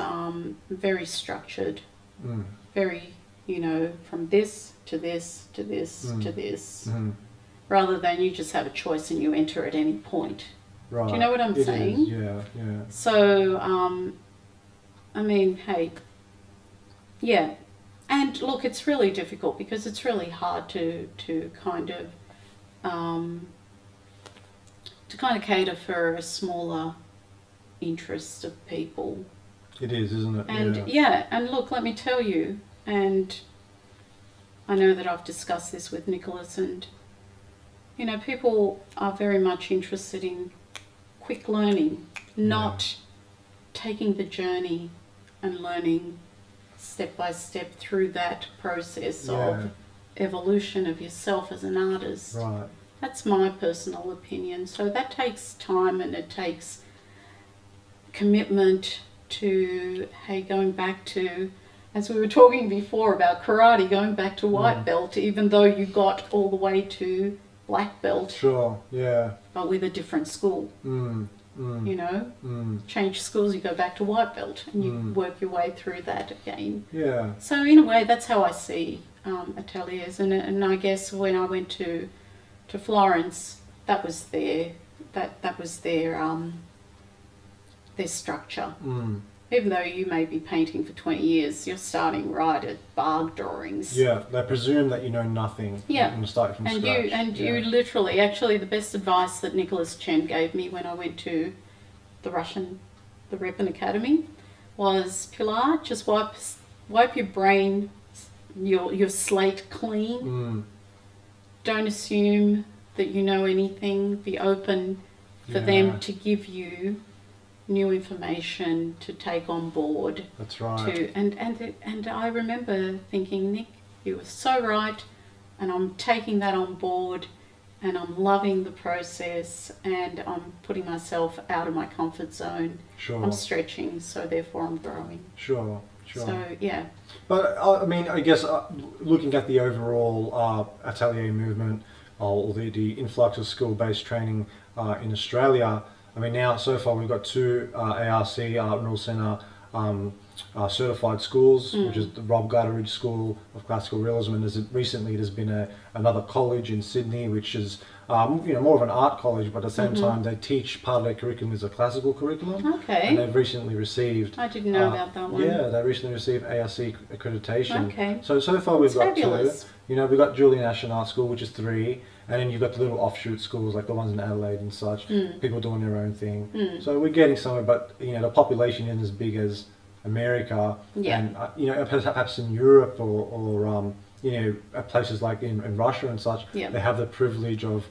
very structured, mm, very, from this to this to this to this, mm. rather than you just have a choice and you enter at any point. Right. Do you know what I'm It saying? is, yeah. So, I mean, hey, yeah. And look, it's really difficult because it's really hard to kind of cater for a smaller interest of people. It is, isn't it? And and look, let me tell you, and I know that I've discussed this with Nicholas, and people are very much interested in quick learning, not taking the journey and learning step by step through that process of evolution of yourself as an artist. Right. That's my personal opinion. So that takes time and it takes commitment to, going back to, as we were talking before about karate, going back to white belt, even though you got all the way to black belt, Sure, yeah. but with a different school. Change schools, you go back to white belt and you work your way through that again. Yeah. So in a way, that's how I see ateliers, and I guess when I went to Florence, that was their structure. Even though you may be painting for 20 years, you're starting right at bark drawings. Yeah, they presume that you know nothing. Yeah. And start from scratch. You literally, actually, the best advice that Nicholas Chen gave me when I went to the Repin Academy was, Pilar, just wipe your brain, your slate clean. Don't assume that you know anything. Be open for them to give you new information to take on board. That's right. And I remember thinking, Nick, you were so right, and I'm taking that on board, and I'm loving the process, and I'm putting myself out of my comfort zone. Sure. I'm stretching, so therefore I'm growing. Sure. So yeah. But I mean, I guess looking at the overall atelier movement, or the influx of school-based training in Australia, I mean, now so far we've got two ARC, Art and Rule Centre, certified schools, which is the Rob Gutteridge School of Classical Realism, and there's been another college in Sydney, which is more of an art college, but at the same time they teach, part of their curriculum is a classical curriculum. Okay. And they've recently received. I didn't know about that one. Yeah, they recently received ARC accreditation. Okay. So far we've got fabulous. two. We've got Julian Ashton Art School, which is 3, and then you've got the little offshoot schools like the ones in Adelaide and such. People doing their own thing. So we're getting somewhere, but the population isn't as big as America, and perhaps in Europe or places like in Russia and such. They have the privilege of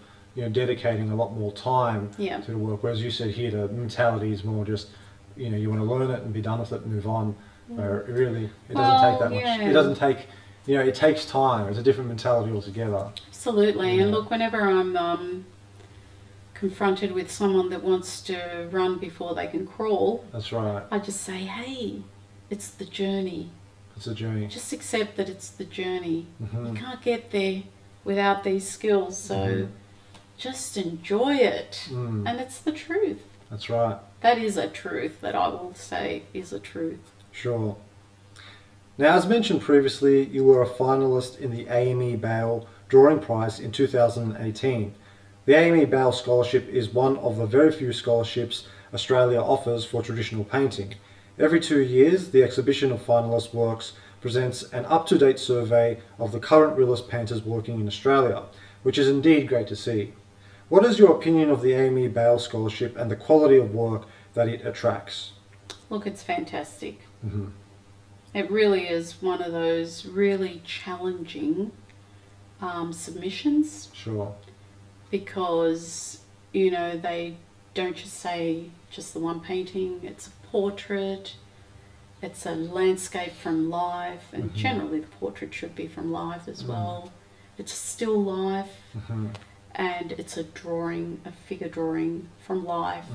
dedicating a lot more time to the work. Whereas you said here, the mentality is more just you want to learn it and be done with it and move on. Where it doesn't take that much. It doesn't take. It takes time. It's a different mentality altogether. Absolutely. And look, whenever I'm confronted with someone that wants to run before they can crawl, That's right. I just say, hey, it's the journey. It's a journey. Just accept that it's the journey. Mm-hmm. You can't get there without these skills, so just enjoy it. And it's the truth. That's right. That is a truth that I will say is a truth. Sure. Now, as mentioned previously, you were a finalist in the AME Bale Drawing Prize in 2018. The AME Bale Scholarship is one of the very few scholarships Australia offers for traditional painting. Every 2 years, the exhibition of finalist works presents an up-to-date survey of the current realist painters working in Australia, which is indeed great to see. What is your opinion of the Amy Bale Scholarship and the quality of work that it attracts? Look, it's fantastic. Mm-hmm. It really is one of those really challenging submissions, Sure. because, you know, they don't just say just the one painting, it's a portrait, it's a landscape from life, and generally the portrait should be from life as well. It's a still life, and it's a drawing, a figure drawing from life.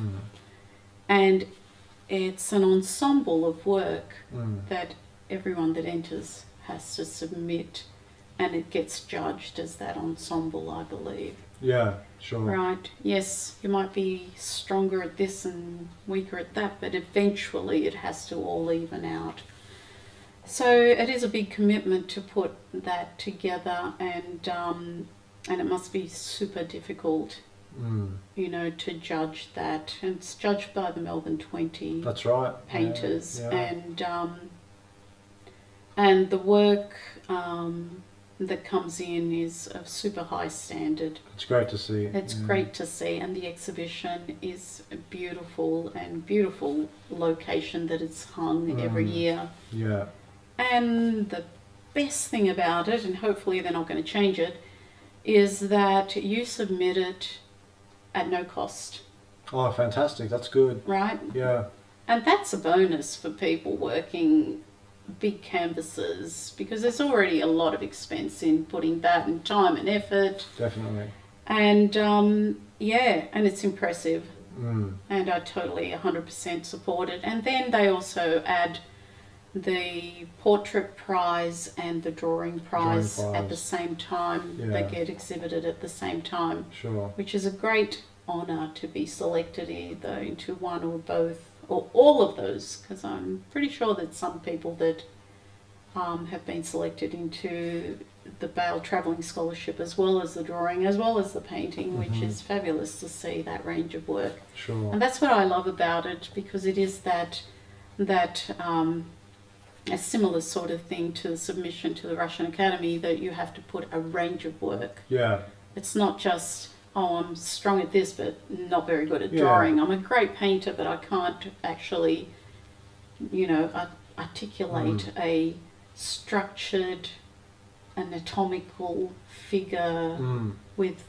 And it's an ensemble of work that everyone that enters has to submit, and it gets judged as that ensemble, I believe. Yeah, sure. Right. Yes, you might be stronger at this and weaker at that, but eventually it has to all even out. So it is a big commitment to put that together, and it must be super difficult, you know, to judge that. And it's judged by the Melbourne 20 That's right. painters, Yeah. and the work that comes in is of super high standard. It's great to see. It's great to see, and the exhibition is beautiful, and beautiful location that it's hung every year. Yeah. And the best thing about it, and hopefully they're not going to change it, is that you submit it at no cost. Oh, fantastic. That's good. Right? Yeah. And that's a bonus for people working big canvases, because there's already a lot of expense in putting that, and time and effort. Definitely. And yeah, and it's impressive. And I totally 100% support it. And then they also add the portrait prize and the drawing prize at the same time. Yeah. They get exhibited at the same time, Sure. which is a great honour to be selected either into one or both, or all of those, because I'm pretty sure that some people that have been selected into the Bale Travelling Scholarship, as well as the drawing, as well as the painting, which is fabulous to see that range of work. Sure. And that's what I love about it, because it is that a similar sort of thing to the submission to the Russian Academy, that you have to put a range of work. Yeah. It's not just, oh, I'm strong at this but not very good at drawing. I'm a great painter but I can't actually, you know, articulate a structured anatomical figure with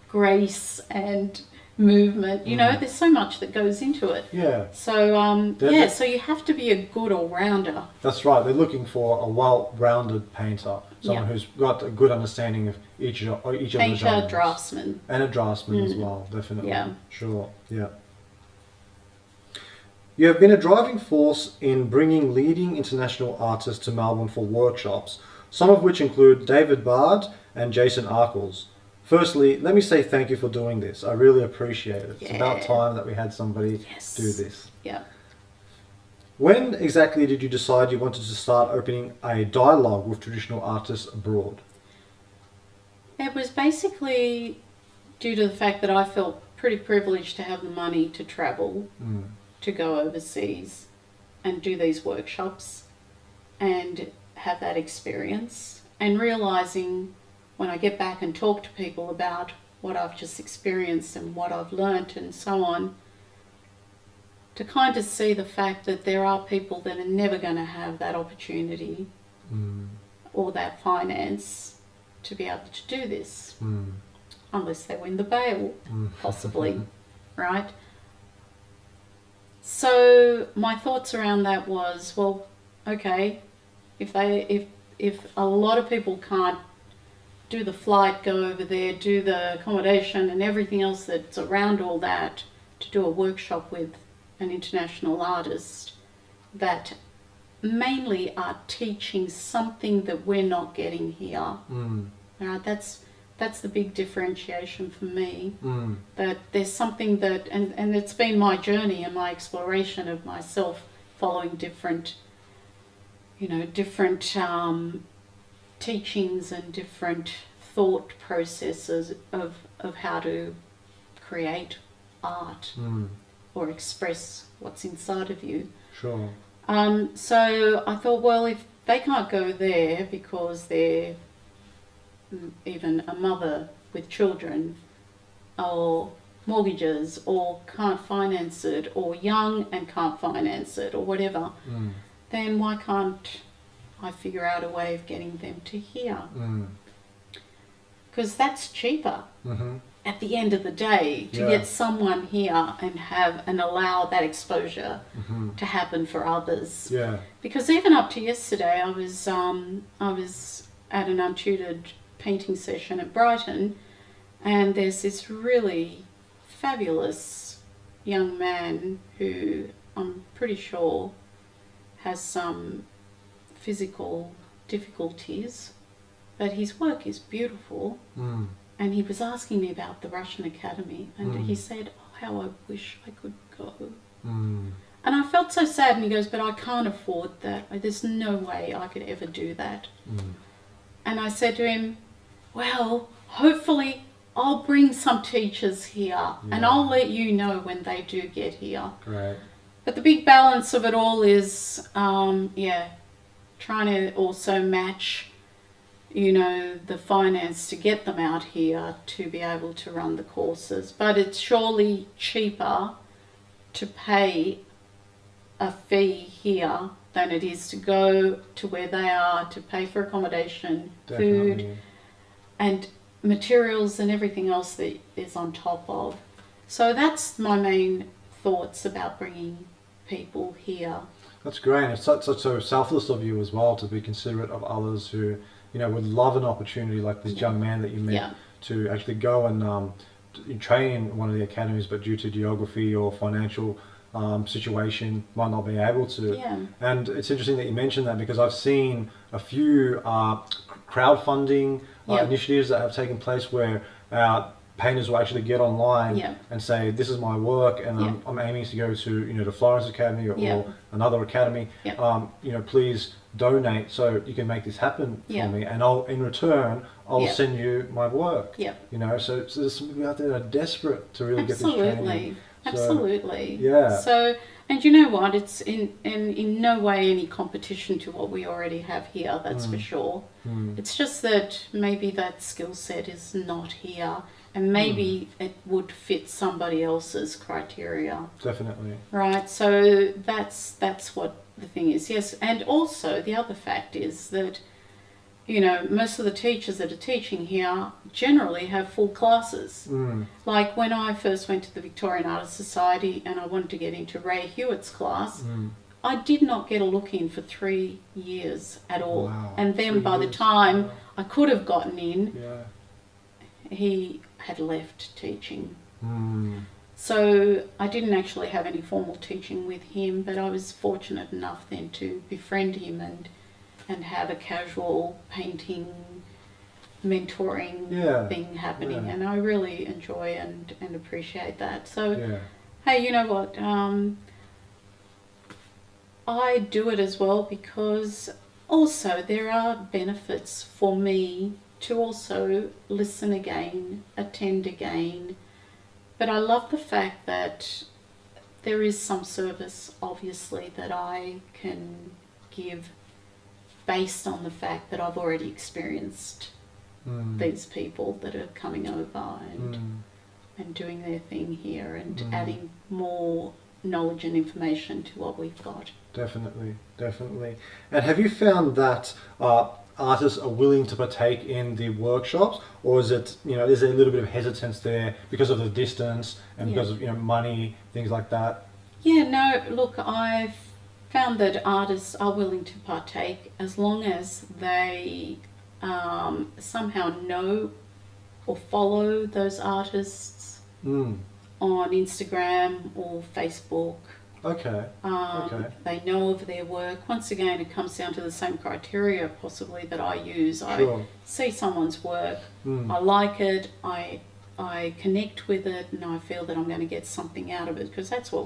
grace and movement. You know, there's so much that goes into it. Yeah. So so you have to be a good all-rounder. That's right. They're looking for a well-rounded painter, someone who's got a good understanding of each of the genres. Painter, draftsman. And a draftsman as well, definitely. Yeah. Sure. Yeah. You have been a driving force in bringing leading international artists to Melbourne for workshops, some of which include David Bard and Jason Arkles. Firstly, let me say thank you for doing this. I really appreciate it. It's about time that we had somebody do this. Yeah. When exactly did you decide you wanted to start opening a dialogue with traditional artists abroad? It was basically due to the fact that I felt pretty privileged to have the money to travel, to go overseas and do these workshops and have that experience, and realising when I get back and talk to people about what I've just experienced and what I've learnt and so on, to kind of see the fact that there are people that are never going to have that opportunity or that finance to be able to do this, unless they win the Bale, possibly, right? So my thoughts around that was, well, okay, if a lot of people can't do the flight, go over there, do the accommodation and everything else that's around all that, to do a workshop with an international artist that mainly are teaching something that we're not getting here. Right, that's the big differentiation for me, that there's something that, and it's been my journey and my exploration of myself, following different teachings and different thought processes of how to create art or express what's inside of you. Sure. So I thought, well, they can't go there because they're even a mother with children or mortgages or can't finance it or young and can't finance it or whatever, then why can't I figure out a way of getting them to here? Because that's cheaper at the end of the day to get someone here and allow that exposure to happen for others. Yeah. Because even up to yesterday, I was at an untutored painting session at Brighton, and there's this really fabulous young man who I'm pretty sure has some physical difficulties, but his work is beautiful. And he was asking me about the Russian Academy, and he said, "Oh, how I wish I could go." And I felt so sad, and he goes, "But I can't afford that. There's no way I could ever do that." And I said to him, "Well, hopefully I'll bring some teachers here, and I'll let you know when they do get here." Right. But the big balance of it all is, trying to also match, the finance to get them out here to be able to run the courses. But it's surely cheaper to pay a fee here than it is to go to where they are, to pay for accommodation, food, and materials and everything else that is on top of. So that's my main thoughts about bringing people here. That's great. It's such so selfless of you as well to be considerate of others who, would love an opportunity like this young man that you met to actually go and train in one of the academies, but due to geography or financial situation might not be able to. Yeah. And it's interesting that you mentioned that, because I've seen a few crowdfunding initiatives that have taken place where painters will actually get online and say, "This is my work, and I'm aiming to go to the Florence Academy or another academy. Please donate so you can make this happen for me, and in return I'll send you my work." So there's some people out there that are desperate to really get this training. Absolutely. Yeah. So, and you know what? It's in no way any competition to what we already have here. That's for sure. It's just that maybe that skill set is not here, and maybe it would fit somebody else's criteria. Definitely. Right. So that's what the thing is. Yes, and also the other fact is that most of the teachers that are teaching here generally have full classes. Like when I first went to the Victorian Artists Society and I wanted to get into Ray Hewitt's class, I did not get a look in for 3 years at all. Wow. And then by the time I could have gotten in, he had left teaching. So I didn't actually have any formal teaching with him, but I was fortunate enough then to befriend him and have a casual painting mentoring thing happening, and I really enjoy and appreciate that. So hey, you know what, I do it as well because also there are benefits for me to also listen again, attend again, but I love the fact that there is some service obviously that I can give based on the fact that I've already experienced these people that are coming over and doing their thing here and adding more knowledge and information to what we've got. Definitely. And have you found that artists are willing to partake in the workshops, or is it, is there a little bit of hesitance there because of the distance and because of money, things like that? Yeah, no, look, I've found that artists are willing to partake as long as they somehow know or follow those artists on Instagram or Facebook. Okay. They know of their work. Once again, it comes down to the same criteria possibly that I use. I see someone's work, I like it, I connect with it, and I feel that I'm going to get something out of it, because that's why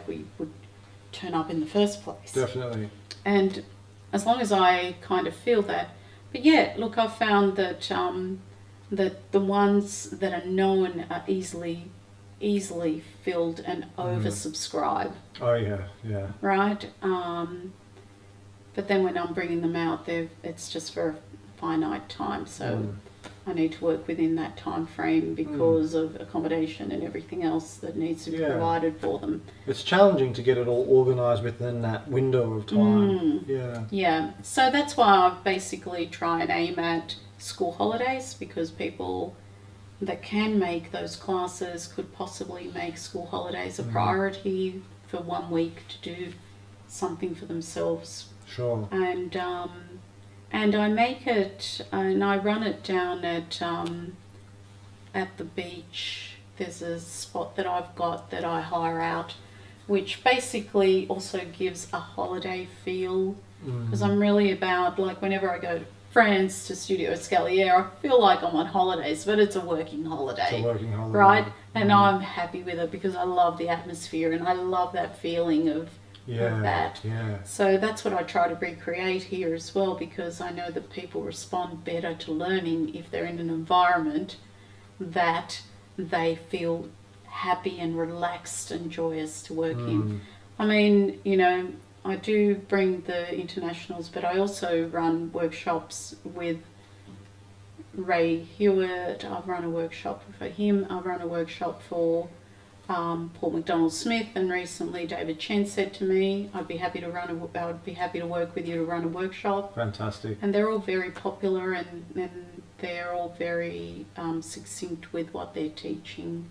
we would turn up in the first place. Definitely. And as long as I kind of feel that. But yeah, look, I've found that that the ones that are known are easily filled and oversubscribed. Oh yeah. Right? But then when I'm bringing them out, it's just for a finite time. So I need to work within that time frame because of accommodation and everything else that needs to be provided for them. It's challenging to get it all organised within that window of time. Yeah. So that's why I basically try and aim at school holidays, because people that can make those classes could possibly make school holidays a priority for 1 week to do something for themselves. Sure. And I make it, and I run it down at the beach. There's a spot that I've got that I hire out, which basically also gives a holiday feel. Because I'm really about, like, whenever I go to France, to Studio Escalier, I feel like I'm on holidays, but it's a working holiday. It's a working holiday. Right? And I'm happy with it because I love the atmosphere and I love that feeling of that. Yeah. So that's what I try to recreate here as well, because I know that people respond better to learning if they're in an environment that they feel happy and relaxed and joyous to work in. I mean, you know, I do bring the internationals, but I also run workshops with Ray Hewitt. I've run a workshop for him. I've run a workshop for Paul McDonald-Smith, and recently David Chen said to me, I would be happy to work with you to run a workshop. Fantastic. And they're all very popular, and they're all very succinct with what they're teaching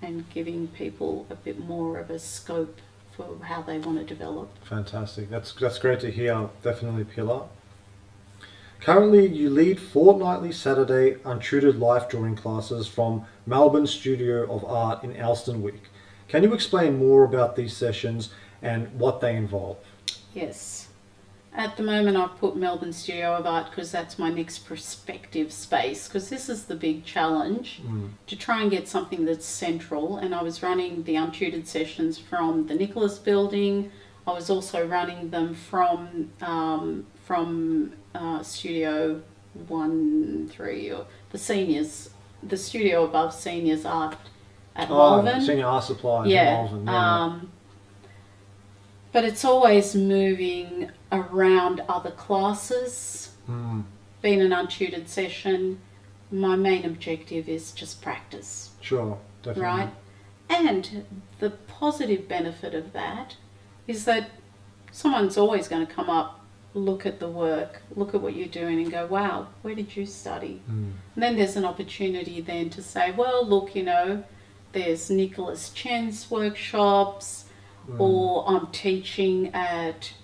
and giving people a bit more of a scope for how they want to develop. Fantastic. That's great to hear. Definitely, Pilar. Currently, you lead fortnightly Saturday untutored life drawing classes from Melbourne Studio of Art in Elstonwick. Can you explain more about these sessions and what they involve? Yes. At the moment, I've put Melbourne Studio of Art because that's my next prospective space, because this is the big challenge, to try and get something that's central. And I was running the untutored sessions from the Nicholas building. I was also running them from Studio 1-3, or the seniors, the studio above Seniors Art at Malvern. Senior Art Supply Yeah. at Malvern. But it's always moving around other classes. Being an untutored session, my main objective is just practice. Sure, definitely. Right? And the positive benefit of that is that someone's always going to come up, look at the work, look at what you're doing and go, wow, where did you study? And then there's an opportunity then to say, well, look, you know, there's Nicholas Chen's workshops, or I'm teaching at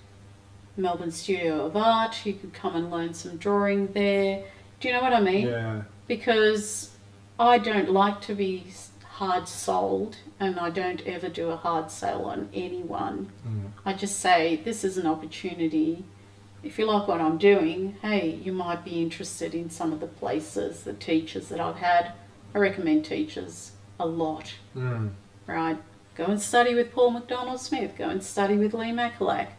Melbourne Studio of Art, you could come and learn some drawing there. Do you know what I mean? Yeah. Because I don't like to be hard sold, and I don't ever do a hard sale on anyone. I just say, this is an opportunity. If you like what I'm doing, hey, you might be interested in some of the places, the teachers that I've had. I recommend teachers a lot, right? Go and study with Paul McDonald-Smith. Go and study with Lee Macalack.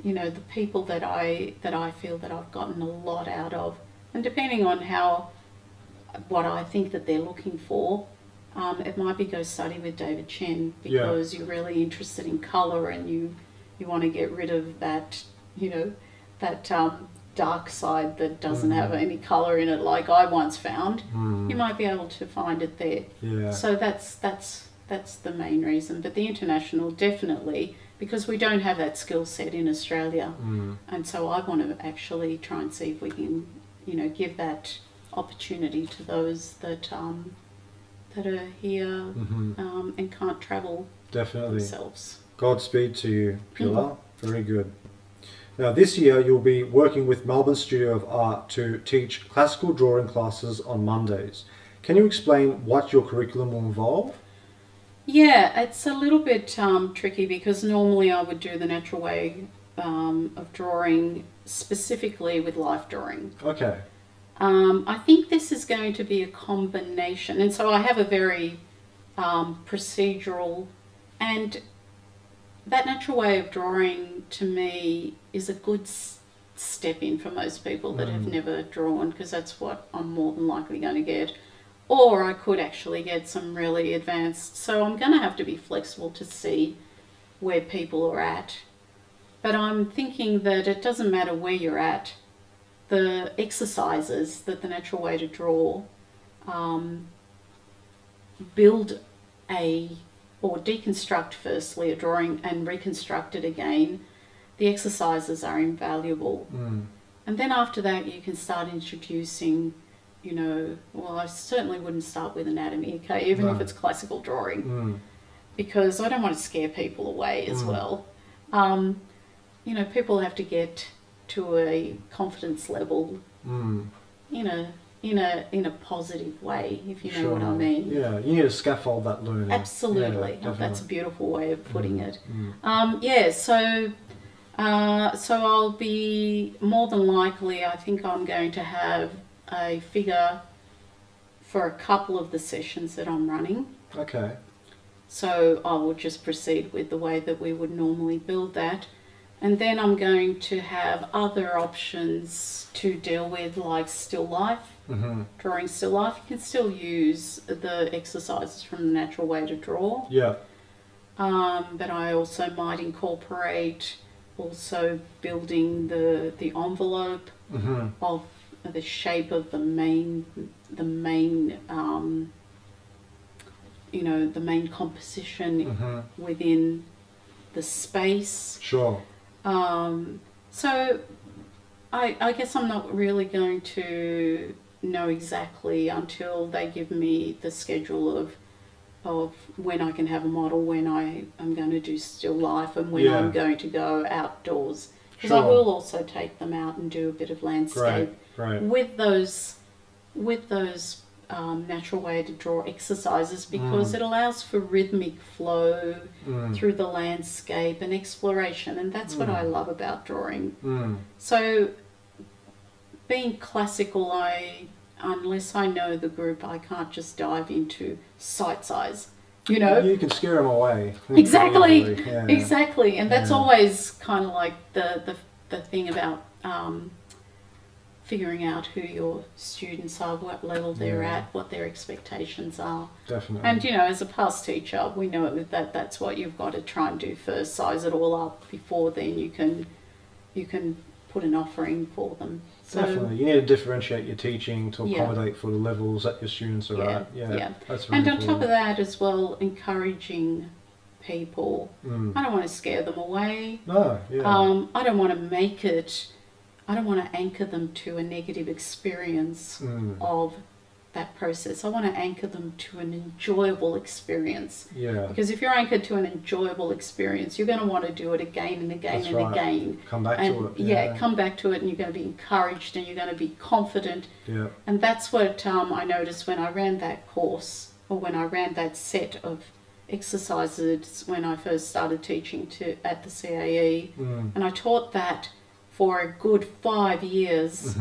You know, the people that I feel that I've gotten a lot out of. And depending on what I think that they're looking for, it might be go study with David Chen, because you're really interested in colour and you want to get rid of that, you know, that dark side that doesn't have any colour in it, like I once found. You might be able to find it there. Yeah. So that's the main reason. But the international, definitely, because we don't have that skill set in Australia. And so I want to actually try and see if we can, you know, give that opportunity to those that are here and can't travel themselves. Godspeed to you, Pilar. Very good. Now, this year you'll be working with Melbourne Studio of Art to teach classical drawing classes on Mondays. Can you explain what your curriculum will involve? Yeah, it's a little bit tricky, because normally I would do the natural way of drawing, specifically with life drawing. Okay. I think this is going to be a combination, and so I have a very procedural, and that natural way of drawing to me is a good step in for most people that have never drawn, because that's what I'm more than likely going to get. Or I could actually get some really advanced. So I'm going to have to be flexible to see where people are at. But I'm thinking that it doesn't matter where you're at. The exercises that the natural way to draw build or deconstruct firstly a drawing and reconstruct it again. The exercises are invaluable. And then after that you can start introducing, well, I certainly wouldn't start with anatomy, okay, even if it's classical drawing, because I don't want to scare people away as well. People have to get to a confidence level in a positive way, if you know what I mean. Yeah, you need to scaffold that learning. Absolutely. Yeah, that's a beautiful way of putting it. So I'll be more than likely, I think I'm going to have a figure for a couple of the sessions that I'm running. Okay. So I will just proceed with the way that we would normally build that. And then I'm going to have other options to deal with, like still life, drawing still life. You can still use the exercises from the natural way to draw. Yeah. But I also might incorporate also building the envelope of the shape of the main composition within the space. Sure. So I guess I'm not really going to know exactly until they give me the schedule of when I can have a model, when I am going to do still life, and when I'm going to go outdoors. Because I will also take them out and do a bit of landscape with those natural way to draw exercises, because it allows for rhythmic flow through the landscape and exploration, and that's what I love about drawing. So being classical, unless I know the group, I can't just dive into sight size. You can scare them away. Exactly. Exactly. And that's always kind of like the thing about figuring out who your students are, what level they're at, what their expectations are. Definitely. And as a past teacher, we know that that's what you've got to try and do first, size it all up before then you can put an offering for them. So, definitely. You need to differentiate your teaching to accommodate for the levels that your students are at. Yeah. That's very and on important. top of that as well, encouraging people. I don't want to scare them away. No, yeah. I don't want to anchor them to a negative experience of that process. I want to anchor them to an enjoyable experience. Yeah. Because if you're anchored to an enjoyable experience, you're going to want to do it again and again again. Come back to it. Yeah, come back to it, and you're going to be encouraged and you're going to be confident. Yeah. And that's what I noticed when I ran that course, or when I ran that set of exercises when I first started teaching at the CAE. And I taught that for a good 5 years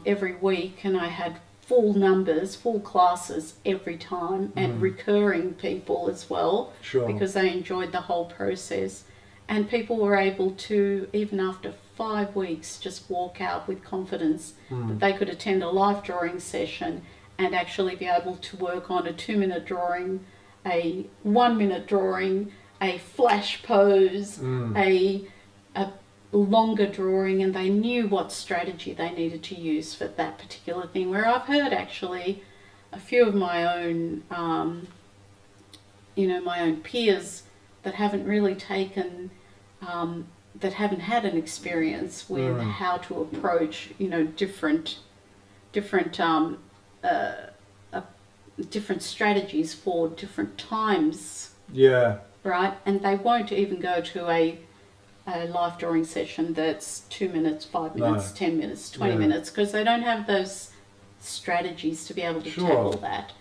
every week, and I had full numbers, full classes every time, and recurring people as well, because they enjoyed the whole process. And people were able to, even after 5 weeks, just walk out with confidence that they could attend a live drawing session and actually be able to work on a 2-minute drawing, a 1-minute drawing, a flash pose, a longer drawing, and they knew what strategy they needed to use for that particular thing. Where I've heard actually a few of my own my own peers that haven't really taken that haven't had an experience with how to approach different strategies for different times, right? And they won't even go to a live drawing session that's 2 minutes, 5 minutes, 10 minutes, 20 minutes, because they don't have those strategies to be able to tackle that.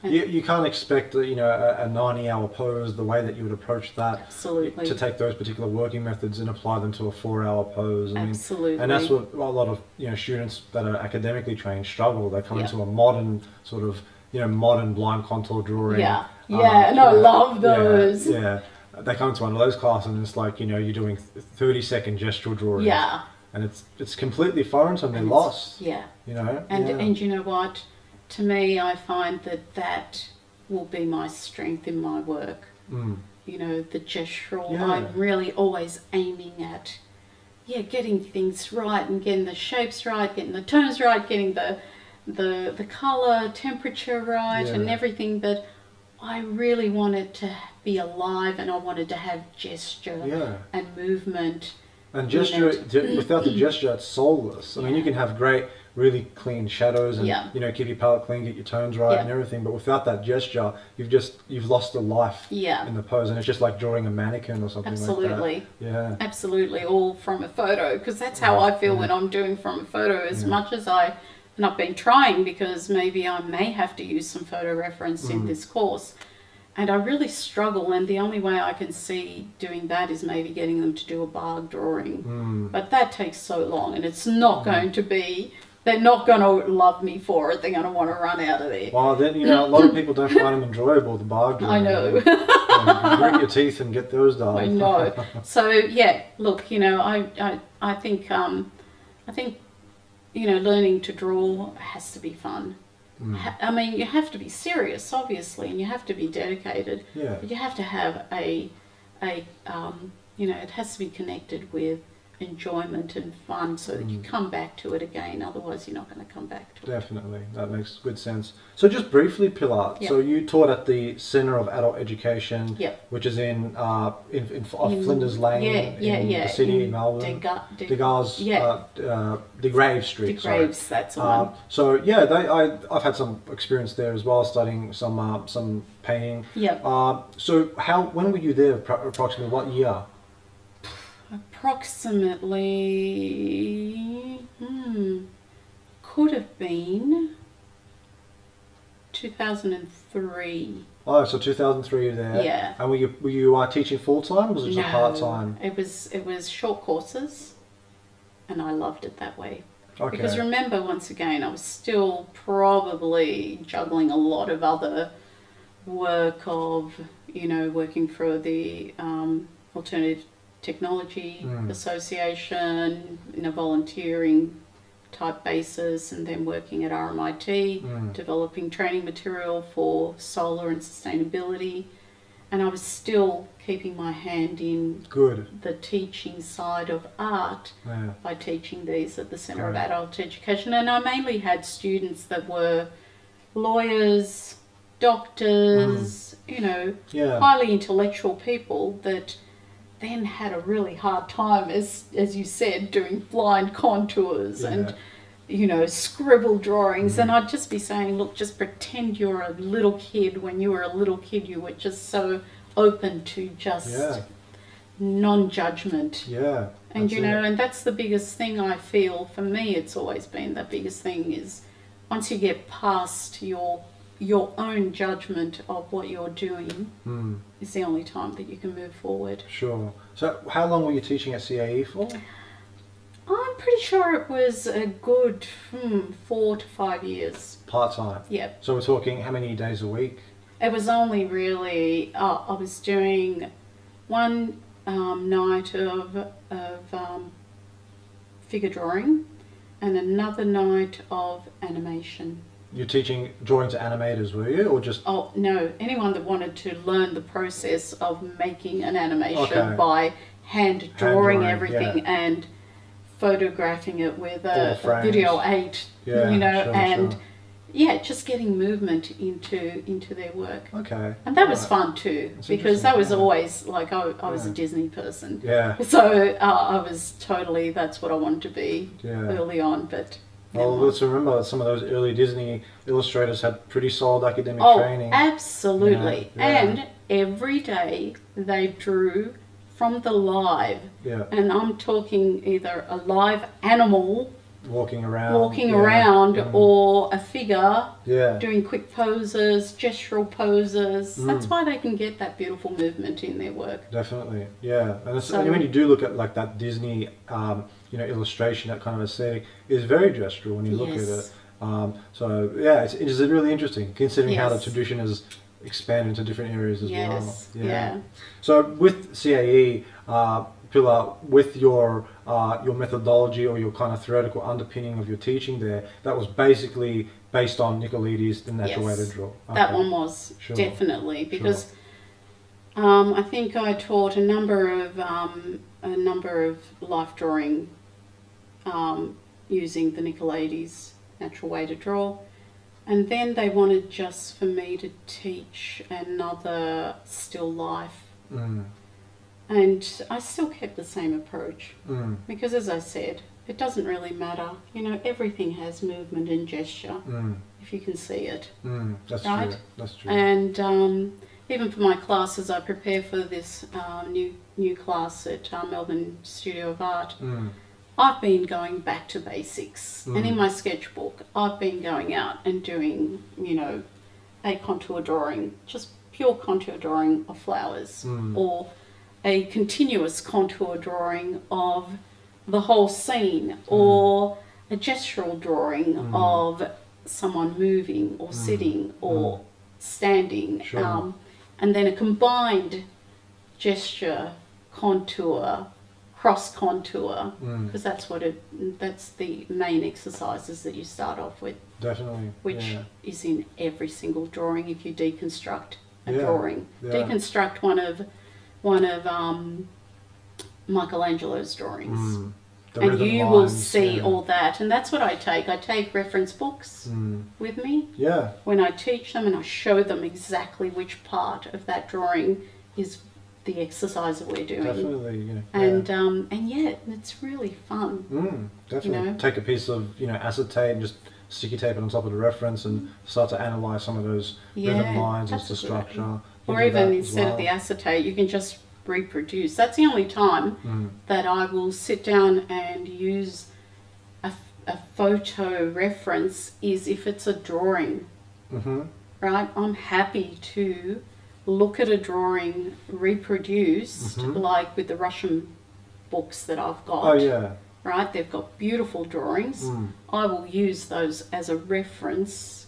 You can't expect a 90-hour pose, the way that you would approach that. Absolutely. To take those particular working methods and apply them to a 4-hour pose. Absolutely. And that's what a lot of students that are academically trained struggle. They come into a modern sort of modern blind contour drawing. And I love those. They come to one of those classes and it's like, you're doing 30-second gestural drawings. And it's completely foreign to them. They're lost. And you know what? To me, I find that will be my strength in my work. the gestural. Yeah. I'm really always aiming at, getting things right and getting the shapes right, getting the tones right, getting the color, temperature right, and everything. But I really wanted to be alive, and I wanted to have gesture and movement. And gesture, without the gesture, it's soulless. I mean, you can have great, really clean shadows and, keep your palette clean, get your tones right and everything. But without that gesture, you've lost the life in the pose. And it's just like drawing a mannequin or something Absolutely. like that. Yeah. Absolutely. All from a photo. Because that's how I feel when I'm doing from a photo. As much as I've not been trying, because maybe I may have to use some photo reference in this course. And I really struggle, and the only way I can see doing that is maybe getting them to do a bark drawing. But that takes so long, and it's not going to be, they're not going to love me for it. They're going to want to run out of there. Well, then, a lot of people don't find them enjoyable, the bark drawing. I know. Grit your teeth and get those done. I know. So, look, I think, learning to draw has to be fun. I mean, you have to be serious, obviously, and you have to be dedicated. Yeah. But you have to have it has to be connected with enjoyment and fun, so that you come back to it again. Otherwise, you're not going to come back to it. Definitely, that makes good sense. So, just briefly, Pilar. So you taught at the Centre of Adult Education, which is in Flinders Lane, in the city, in Melbourne. Degas, De Graves Street. De Graves, that's the one. So I've had some experience there as well, studying some painting. So when were you there? Approximately what year? Approximately, could have been 2003. Oh, so 2003 you're there. Yeah. And were you teaching full time, or was it just part time? It was short courses, and I loved it that way. Okay. Because remember, once again, I was still probably juggling a lot of other work of, working for the Alternative Technology Association in a volunteering type basis, and then working at RMIT, developing training material for solar and sustainability. And I was still keeping my hand in the teaching side of art by teaching these at the Centre of Adult Education. And I mainly had students that were lawyers, doctors, highly intellectual people that then had a really hard time, as you said, doing blind contours and scribble drawings. And I'd just be saying, look, just pretend you're a little kid. When you were a little kid, you were just so open to just non-judgment. And and that's the biggest thing I feel. For me, it's always been the biggest thing is once you get past your own judgment of what you're doing is the only time that you can move forward. Sure. So how long were you teaching at CAE for? I'm pretty sure it was a good 4 to 5 years. Part-time? Yeah. So we're talking how many days a week? It was only really, I was doing one night of figure drawing and another night of animation. You're teaching drawing to animators, were you, or just? Oh no! Anyone that wanted to learn the process of making an animation by hand drawing everything and photographing it with a video 8, just getting movement into their work. Okay. And that was fun too, because that was always like I was a Disney person. Yeah. So I was totally, that's what I wanted to be early on, but. Well, let's remember some of those early Disney illustrators had pretty solid academic training. Oh, absolutely. And every day they drew from the live. Yeah. And I'm talking either a live animal walking around or a figure doing quick poses, gestural poses. That's why they can get that beautiful movement in their work. Definitely, yeah. And when you do look at like that Disney illustration, that kind of aesthetic is very gestural when you look at it. It's really interesting considering how the tradition has expanded into different areas as well. Yeah. So with CAE, Pilar, with your methodology or your kind of theoretical underpinning of your teaching there, that was basically based on Nicolaides, the natural way to draw. Okay. That one was definitely, because I think I taught a number of life drawing using the Nicolaides natural way to draw, and then they wanted just for me to teach another still life, and I still kept the same approach because, as I said, it doesn't really matter. You know, everything has movement and gesture if you can see it. That's right? true. That's true. And even for my classes, I prepare for this new class at Melbourne Studio of Art. I've been going back to basics, and in my sketchbook, I've been going out and doing, you know, a contour drawing, just pure contour drawing of flowers, or a continuous contour drawing of the whole scene, or a gestural drawing of someone moving or sitting or standing, Sure. and then a combined gesture, contour, cross contour, because that's the main exercises that you start off with, Definitely. which is in every single drawing. If you deconstruct a Yeah, drawing, yeah. deconstruct one of Michelangelo's drawings, The and rhythm you will lines, see yeah. all that. And that's what I take. I take reference books with me Yeah. when I teach them, and I show them exactly which part of that drawing is the exercise that we're doing. Definitely. You know, And yeah, it's really fun. definitely. You know? Take a piece of acetate and just sticky tape it on top of the reference and start to analyze some of those rhythm lines as the absolutely. structure. Or You do that even as instead well. of the acetate, you can just reproduce. That's the only time that I will sit down and use a photo reference is if it's a drawing, right? I'm happy to look at a drawing reproduced, like with the Russian books that I've got. Oh yeah. Right? They've got beautiful drawings. I will use those as a reference,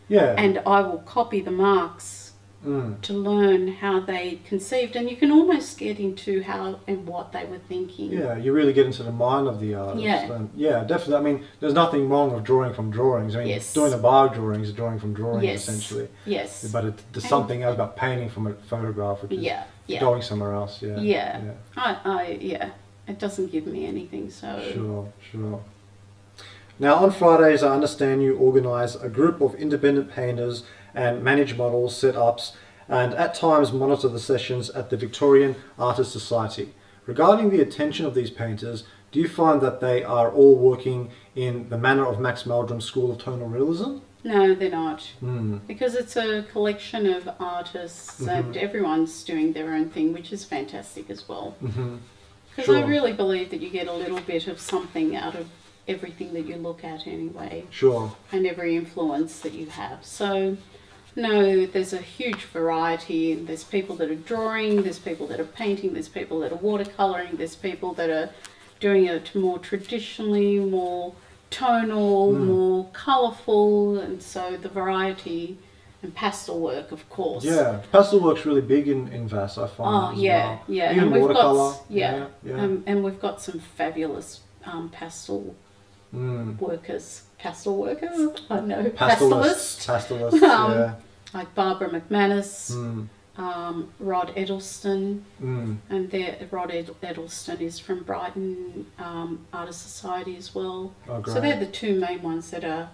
Yeah. and I will copy the marks to learn how they conceived, and you can almost get into how and what they were thinking. Yeah, you really get into the mind of the artist. Yeah. And yeah, definitely. I mean, there's nothing wrong with drawing from drawings. I mean, Yes. doing a bar drawing is drawing from drawing, Yes. essentially. Yes. But there's something else about painting from a photograph, which is Yeah. Yeah. going somewhere else. Yeah. Yeah. Yeah. It doesn't give me anything, so. Sure. Now, on Fridays, I understand you organise a group of independent painters and manage models, set-ups, and at times monitor the sessions at the Victorian Artists Society. Regarding the attention of these painters, do you find that they are all working in the manner of Max Meldrum's School of Tonal Realism? No, they're not. Because it's a collection of artists and everyone's doing their own thing, which is fantastic as well. Because I Sure. really believe that you get a little bit of something out of everything that you look at anyway, Sure. and every influence that you have. So, no, there's a huge variety. There's people that are drawing, there's people that are painting, there's people that are watercolouring, there's people that are doing it more traditionally, more tonal, more colourful, and so the variety and pastel work, of course. Yeah, pastel work's really big in VAS, I find. Oh, yeah. Even And we've watercolour. got, Yeah. and we've got some fabulous pastel workers. Pastel workers? I know. Pastelists. Pastelists, yeah. Like Barbara McManus, Rod Edelston, and Rod Edelston is from Brighton Artist Society as well. Oh, great. So they're the two main ones that are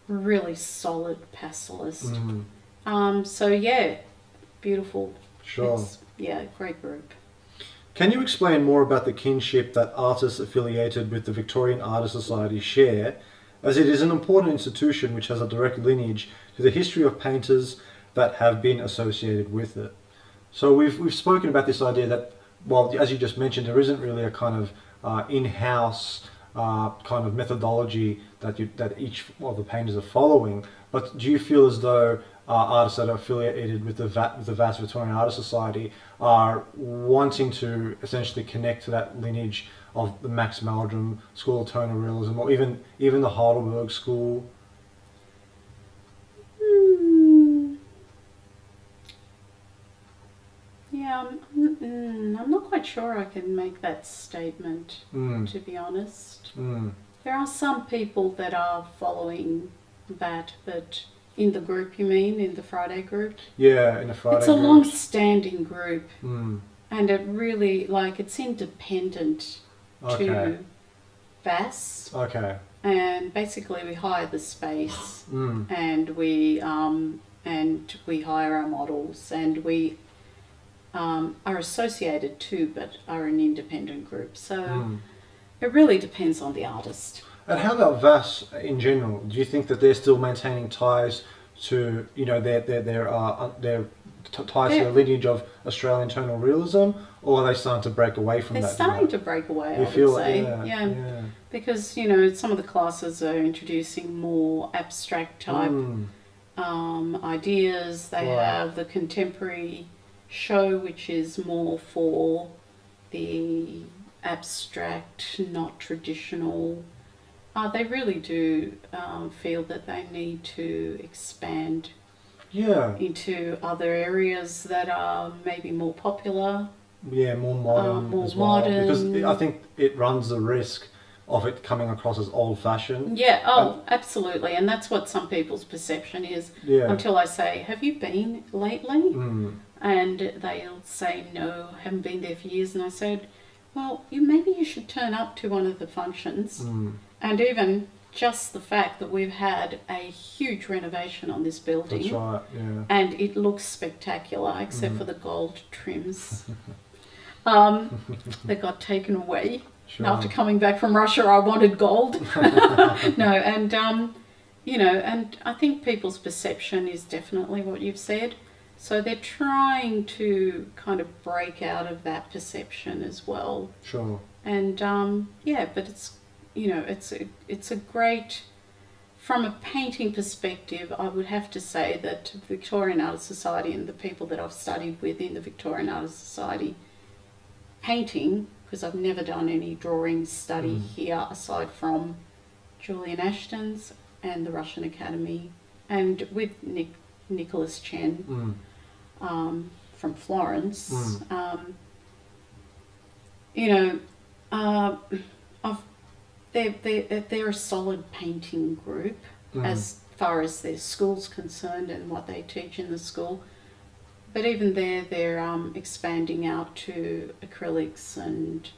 really solid pastelists. So yeah, beautiful. Sure. Great group. Can you explain more about the kinship that artists affiliated with the Victorian Artist Society share, as it is an important institution which has a direct lineage to the history of painters that have been associated with it? So we've spoken about this idea that, well, as you just mentioned, there isn't really a kind of in-house kind of methodology that each of the painters are following. But do you feel as though artists that are affiliated with the vast Victorian Artist Society are wanting to essentially connect to that lineage of the Max Meldrum School of Tonal Realism, or even the Heidelberg School? Yeah, I'm not quite sure I can make that statement, to be honest. There are some people that are following that, but In the group, you mean? In the Friday group? Yeah, in a Friday It's a group. long-standing group. Mm. And it really, like, it's independent Okay. to VAS. Okay. And basically we hire the space Mm. and we hire our models, and we are associated too, but are an independent group. So it really depends on the artist. And how about VAS in general? Do you think that they're still maintaining ties to, you know, their ties to the lineage of Australian tonal realism, or are they starting to break away from They're that? starting to break away, I You would feel say. yeah. Because, you know, some of the classes are introducing more abstract type ideas. They Right. have the contemporary show, which is more for the abstract, not traditional. They really do feel that they need to expand Yeah. into other areas that are maybe more popular. Yeah, more modern More as well. modern. Because I think it runs the risk of it coming across as old-fashioned. Yeah, absolutely. And that's what some people's perception is. Yeah. Until I say, have you been lately? Mm. And they'll say, no, haven't been there for years. And I said, well, maybe you should turn up to one of the functions. And even just the fact that we've had a huge renovation on this building. That's right, yeah. And it looks spectacular, except for the gold trims. That got taken away. Sure. After coming back from Russia, I wanted gold. No, and, you know, and I think people's perception is definitely what you've said. So they're trying to kind of break out of that perception as well. Sure. And, yeah, but it's, you know, it's a great, from a painting perspective, I would have to say that Victorian Artists Society and the people that I've studied with in the Victorian Artists Society, painting, because I've never done any drawing study here aside from Julian Ashton's and the Russian Academy, and with Nicholas Chen from Florence. You know, they're a solid painting group as far as their school's concerned and what they teach in the school. But even there, they're expanding out to acrylics and,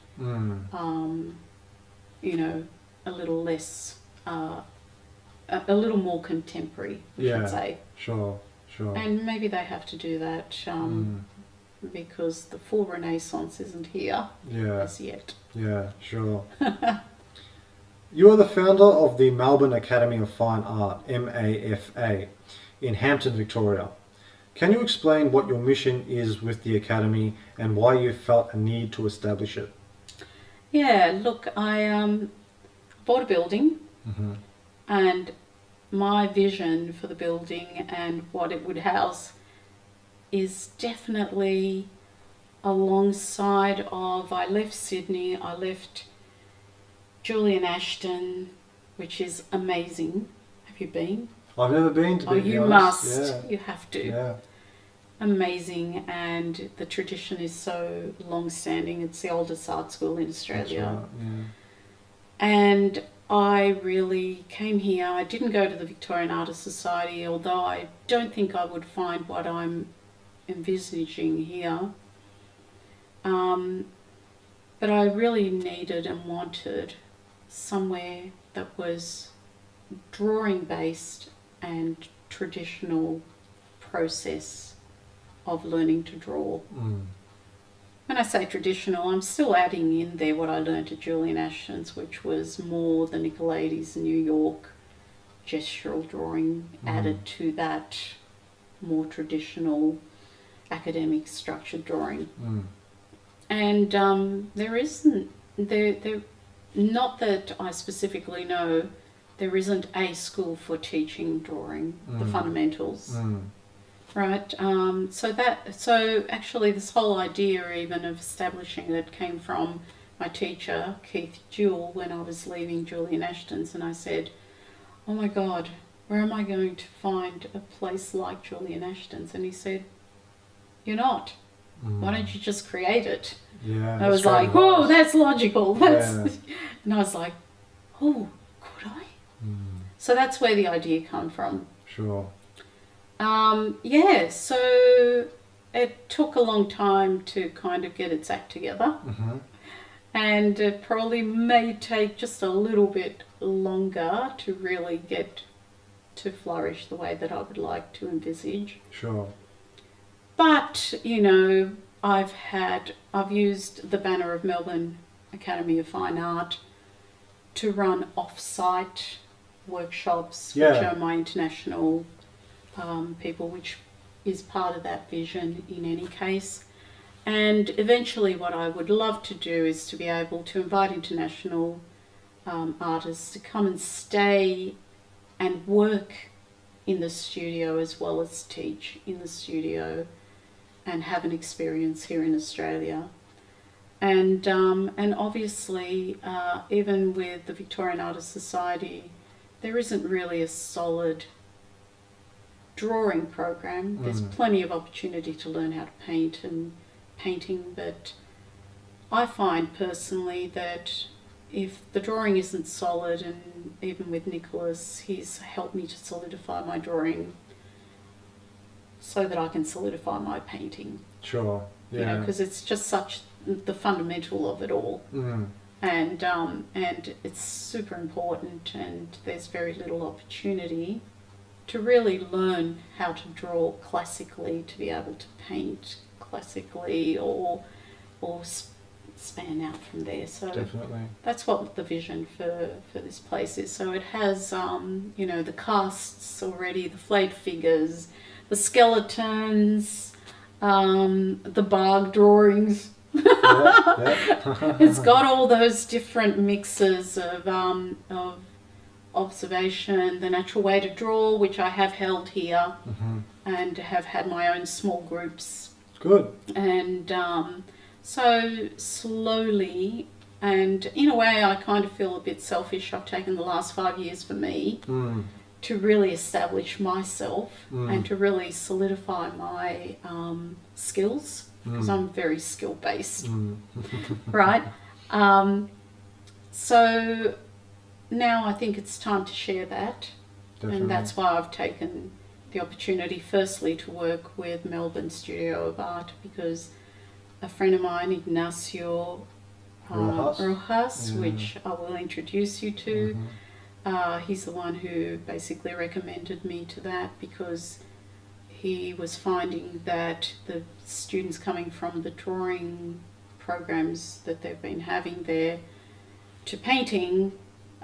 you know, a little less, a little more contemporary, we should say. Sure. And maybe they have to do that because the full Renaissance isn't here as yet. Yeah, sure. You are the founder of the Melbourne Academy of Fine Art, MAFA, in Hampton, Victoria. Can you explain what your mission is with the Academy and why you felt a need to establish it? Yeah, look, I bought a building and my vision for the building and what it would house is definitely alongside of, I left Sydney, I left Julian Ashton, which is amazing. Have you been? I've never been to. Oh, you honest. must. Yeah. You have to. Yeah. Amazing, and the tradition is so long-standing. It's the oldest art school in Australia. That's right, yeah. And I really came here. I didn't go to the Victorian Artists Society, although I don't think I would find what I'm envisaging here. But I really needed and wanted somewhere that was drawing based and traditional process of learning to draw. When I say traditional, I'm still adding in there what I learned at Julian Ashton's, which was more the Nicolaides New York gestural drawing added to that more traditional academic structured drawing. And there not that I specifically know, there isn't a school for teaching drawing the fundamentals, right? So actually this whole idea even of establishing it came from my teacher Keith Jewell when I was leaving Julian Ashton's, and I said, oh my God, where am I going to find a place like Julian Ashton's? And he said, you're not. Why don't you just create it? Yeah. I was like, whoa, that's logical. And I was like, oh, could I? So that's where the idea came from. Sure. Yeah, so it took a long time to kind of get its act together, and it probably may take just a little bit longer to really get to flourish the way that I would like to envisage. Sure. But, you know, I've used the banner of Melbourne Academy of Fine Art to run off-site workshops, which Yeah. are my international people, which is part of that vision in any case. And eventually what I would love to do is to be able to invite international artists to come and stay and work in the studio as well as teach in the studio and have an experience here in Australia. And obviously, even with the Victorian Artists Society, there isn't really a solid drawing program. There's plenty of opportunity to learn how to paint and painting, but I find personally that if the drawing isn't solid, and even with Nicholas, he's helped me to solidify my drawing so that I can solidify my painting. Sure. Yeah. You know, because it's just such the fundamental of it all. And it's super important, and there's very little opportunity to really learn how to draw classically to be able to paint classically or span out from there. So Definitely. that's what the vision for this place is. So it has you know, the casts already, the flayed figures, the skeletons, the bark drawings. It's got all those different mixes of observation, the natural way to draw, which I have held here, and have had my own small groups. Good. And so slowly, and in a way I kind of feel a bit selfish. I've taken the last 5 years for me to really establish myself and to really solidify my skills, because I'm very skill based, right? So now I think it's time to share that. Definitely. And that's why I've taken the opportunity firstly to work with Melbourne Studio of Art, because a friend of mine, Ignacio Rojas, which I will introduce you to, he's the one who basically recommended me to that, because he was finding that the students coming from the drawing programs that they've been having there to painting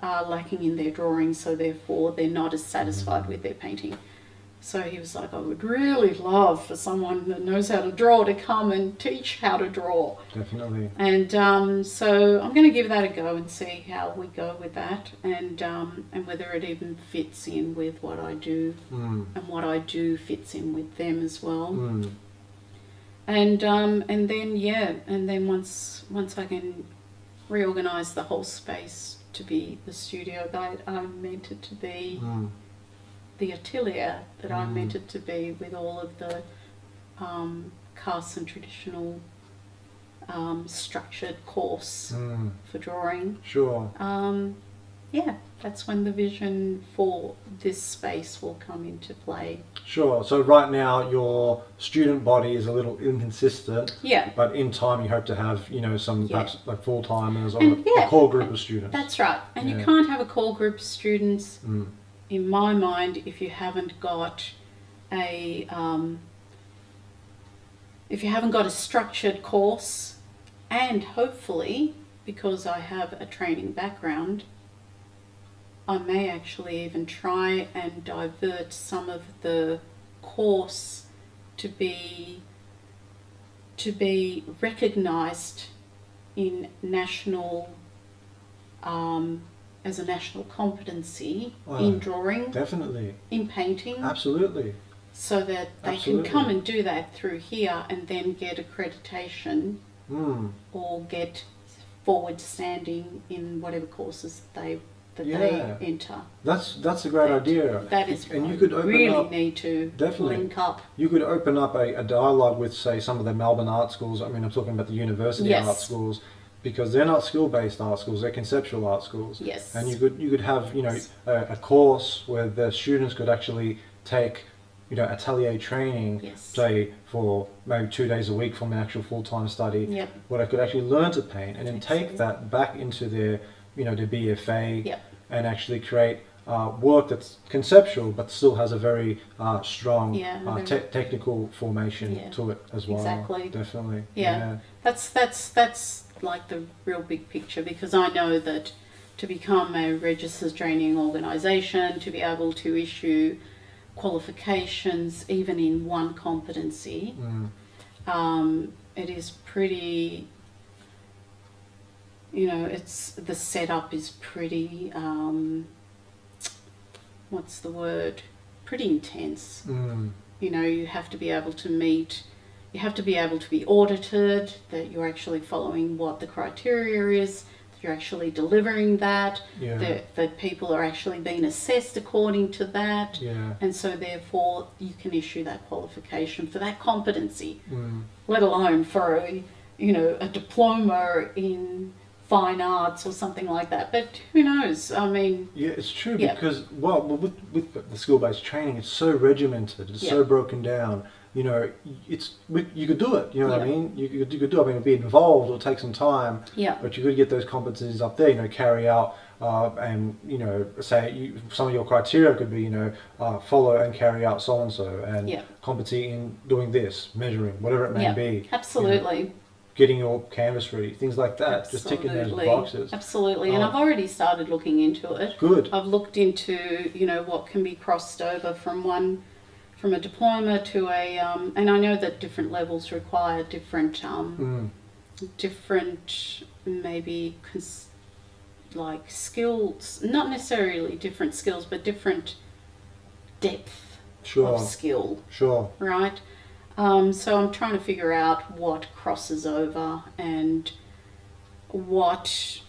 are lacking in their drawing, so therefore they're not as satisfied with their painting. So he was like, I would really love for someone that knows how to draw to come and teach how to draw. Definitely. And so I'm going to give that a go and see how we go with that, and whether it even fits in with what I do, and what I do fits in with them as well. And then once I can reorganize the whole space to be the studio that I meant it to be, the atelier that I meant it to be, with all of the casts and traditional structured course for drawing. Sure. Yeah, that's when the vision for this space will come into play. Sure. So right now your student body is a little inconsistent. Yeah. But in time you hope to have, you know, some perhaps like full-timers or And a core group of students. That's right. And you can't have a core group of students, in my mind, if you haven't got a structured course, and hopefully, because I have a training background, I may actually even try and divert some of the course to be recognised in national, as a national competency in drawing, Definitely. in painting. Absolutely. So that they can come and do that through here and then get accreditation or get forward standing in whatever courses they enter. That's a great idea. That is, and you could open really up, need to definitely link up. You could open up a dialogue with, say, some of the Melbourne art schools. I mean, I'm talking about the university art schools, because they're not skill-based art schools; they're conceptual art schools. Yes. And you could have, you know, a course where the students could actually take atelier training, Yes. say for maybe 2 days a week from an actual full-time study, Yep. where I could actually learn to paint and then take Absolutely. that back into their, their BFA, Yep. and actually create work that's conceptual but still has a very strong technical formation to it as well. Exactly. Definitely. Yeah. That's like the real big picture, because I know that to become a registered training organisation, to be able to issue qualifications even in one competency, it is pretty, it's, the setup is pretty, what's the word, pretty intense. You have to be able to meet, you have to be able to be audited, that you're actually following what the criteria is, that you're actually delivering that, that people are actually being assessed according to that, and so therefore you can issue that qualification for that competency, let alone for a diploma in fine arts or something like that. But who knows? I mean, it's true, because with the school-based training, it's so regimented, it's so broken down. You could do it. You know what I mean? You could do it. I mean, it'd be involved. It'll take some time. But you could get those competencies up there. Carry out and say some of your criteria could be follow and carry out so and so, and competency in doing this, measuring, whatever it may be. Absolutely. Getting your canvas ready, things like that. Just ticking those boxes. Absolutely. And I've already started looking into it. Good. I've looked into what can be crossed over from a diploma to a and I know that different levels require different different maybe like skills, not necessarily different skills, but different depth of skill. Right. So I'm trying to figure out what crosses over and what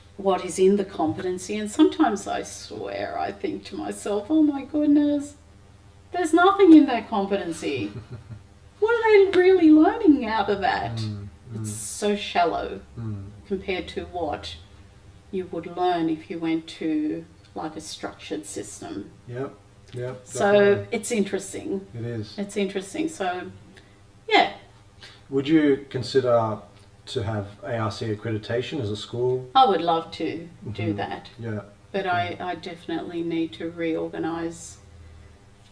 is in the competency. And sometimes I swear, I think to myself, oh my goodness, there's nothing in that competency. What are they really learning out of that? It's so shallow compared to what you would learn if you went to like a structured system. Yep. So definitely. It's interesting. It is. It's interesting. So, yeah. Would you consider to have ARC accreditation as a school? I would love to do that. Yeah. But I definitely need to reorganise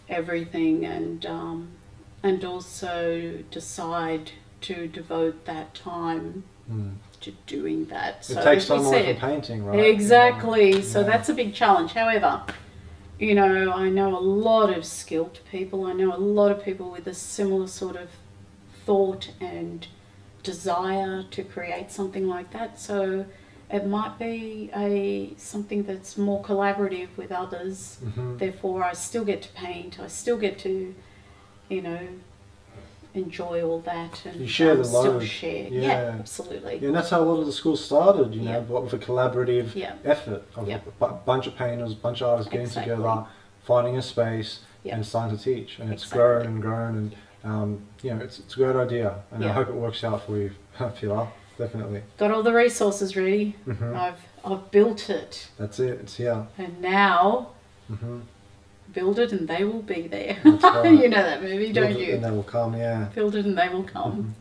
everything and also decide to devote that time to doing that. It takes time away from painting, right? Exactly. So that's a big challenge. However, I know a lot of skilled people. I know a lot of people with a similar sort of thought and desire to create something like that. So it might be something that's more collaborative with others. Therefore, I still get to paint. I still get to, enjoy all that, and you share the still load. share. Yeah, absolutely. Yeah, and that's how a lot of the schools started. With a collaborative effort of a bunch of painters, a bunch of artists getting together, finding a space, and starting to teach. And it's grown and grown, and it's a great idea. And I hope it works out for you, Pilar. Definitely. Got all the resources ready. I've built it. That's it. It's here. And now, build it and they will be there. Right. You know that movie, don't Build it you? and they will come. Yeah. Build it and they will come.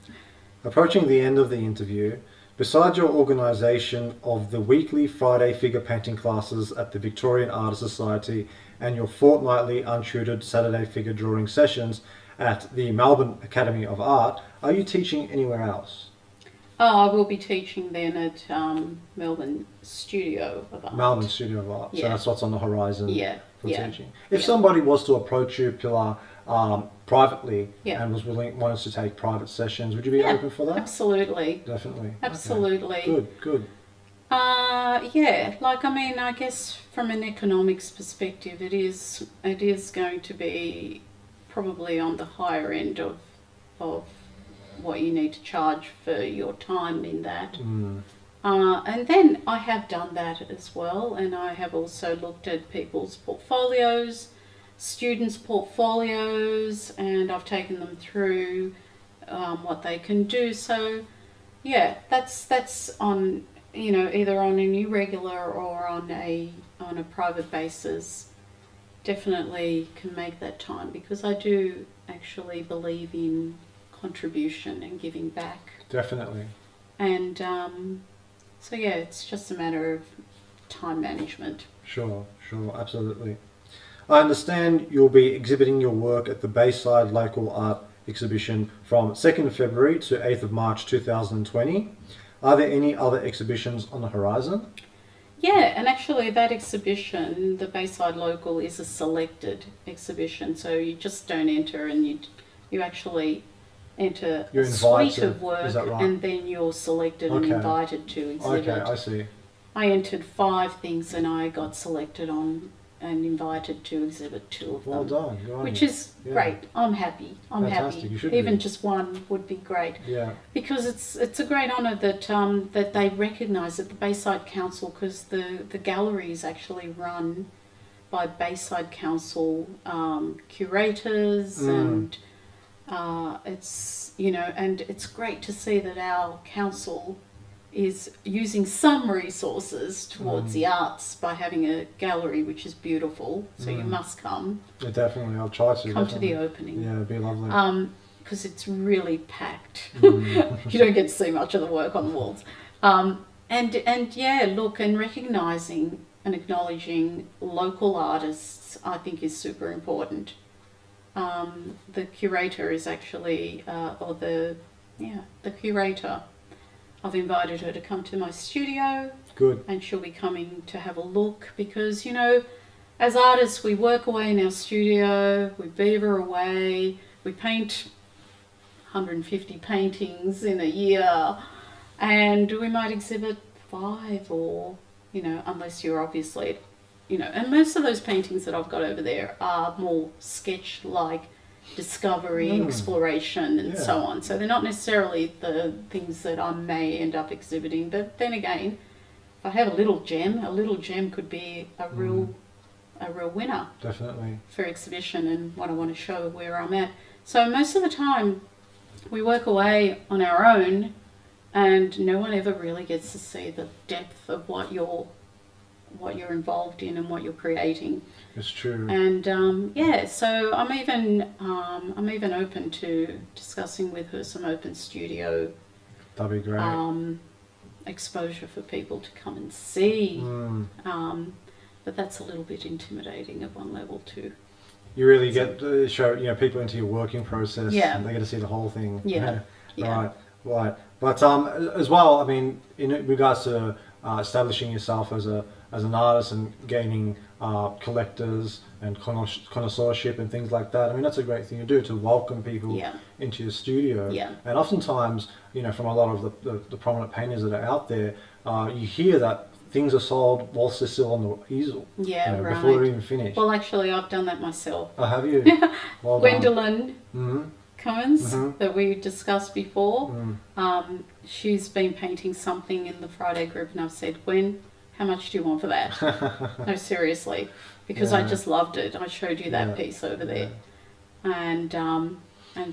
Approaching the end of the interview, besides your organisation of the weekly Friday figure painting classes at the Victorian Artists Society and your fortnightly untutored Saturday figure drawing sessions at the Melbourne Academy of Art, are you teaching anywhere else? I will be teaching then at Melbourne Studio of Art. Melbourne Studio of Art. So that's what's on the horizon for teaching. If somebody was to approach you, Pilar, privately and wanted to take private sessions, would you be open for that? Absolutely. Definitely. Absolutely. Okay. Good. I guess from an economics perspective, it is going to be probably on the higher end of what you need to charge for your time in that. And then I have done that as well, and I have also looked at people's portfolios, students' portfolios, and I've taken them through what they can do. So that's on either on an irregular or on a private basis. definitely can make that time, because I do actually believe in contribution and giving back. Definitely. And so yeah, it's just a matter of time management. Sure, absolutely. I understand you'll be exhibiting your work at the Bayside Local Art Exhibition from 2nd February to 8th of March 2020. Are there any other exhibitions on the horizon? Yeah, and actually that exhibition, the Bayside Local, is a selected exhibition, so you just don't enter, and you actually enter a suite of work, is that right? And then you're selected and invited to exhibit. Okay, I see. I entered 5 things and I got selected on and invited to exhibit 2 of them. Well done. Good on which you. is great. I'm happy. Fantastic. happy. You should Even be. just one would be great. Yeah. Because it's a great honour that that they recognise at the Bayside Council, because the gallery is actually run by Bayside Council curators, and it's, you know, and it's great to see that our council is using some resources towards the arts by having a gallery, which is beautiful. So you must come. Yeah, definitely. I'll try to. Come to the opening. Yeah, it'd be lovely. Because it's really packed. You don't get to see much of the work on the walls. And yeah, look, and recognising and acknowledging local artists, I think, is super important. The curator is actually, the curator, I've invited her to come to my studio. Good. And she'll be coming to have a look, because, you know, as artists, we work away in our studio, we beaver away, we paint 150 paintings in a year, and we might exhibit 5, or, you know, unless you're obviously, you know, and most of those paintings that I've got over there are more sketch-like, discovery, exploration, and so on. So they're not necessarily the things that I may end up exhibiting. But then again, if I have a little gem could be a real winner. Definitely. For exhibition, and what I want to show where I'm at. So most of the time, we work away on our own, and no one ever really gets to see the depth of what you're involved in and what you're creating. It's true. And so I'm even open to discussing with her some open studio. That'd be great. Exposure for people to come and see. But that's a little bit intimidating at one level too. You really get to show, you know, people into your working process. Yeah. And they get to see the whole thing. Yeah. Right. But as well, I mean, in regards to establishing yourself as an artist and gaining collectors and connoisseurship and things like that. I mean, that's a great thing to do, to welcome people into your studio. Yeah. And oftentimes, you know, from a lot of the prominent painters that are out there, you hear that things are sold whilst they're still on the easel. Yeah, you know, right. Before they're even finished. Well, actually, I've done that myself. Oh, have you? Well Gwendolyn Cummins, Mm-hmm. that we discussed before, she's been painting something in the Friday group, and I've said, Gwen, how much do you want for that? No, seriously, because I just loved it. I showed you that piece over there, and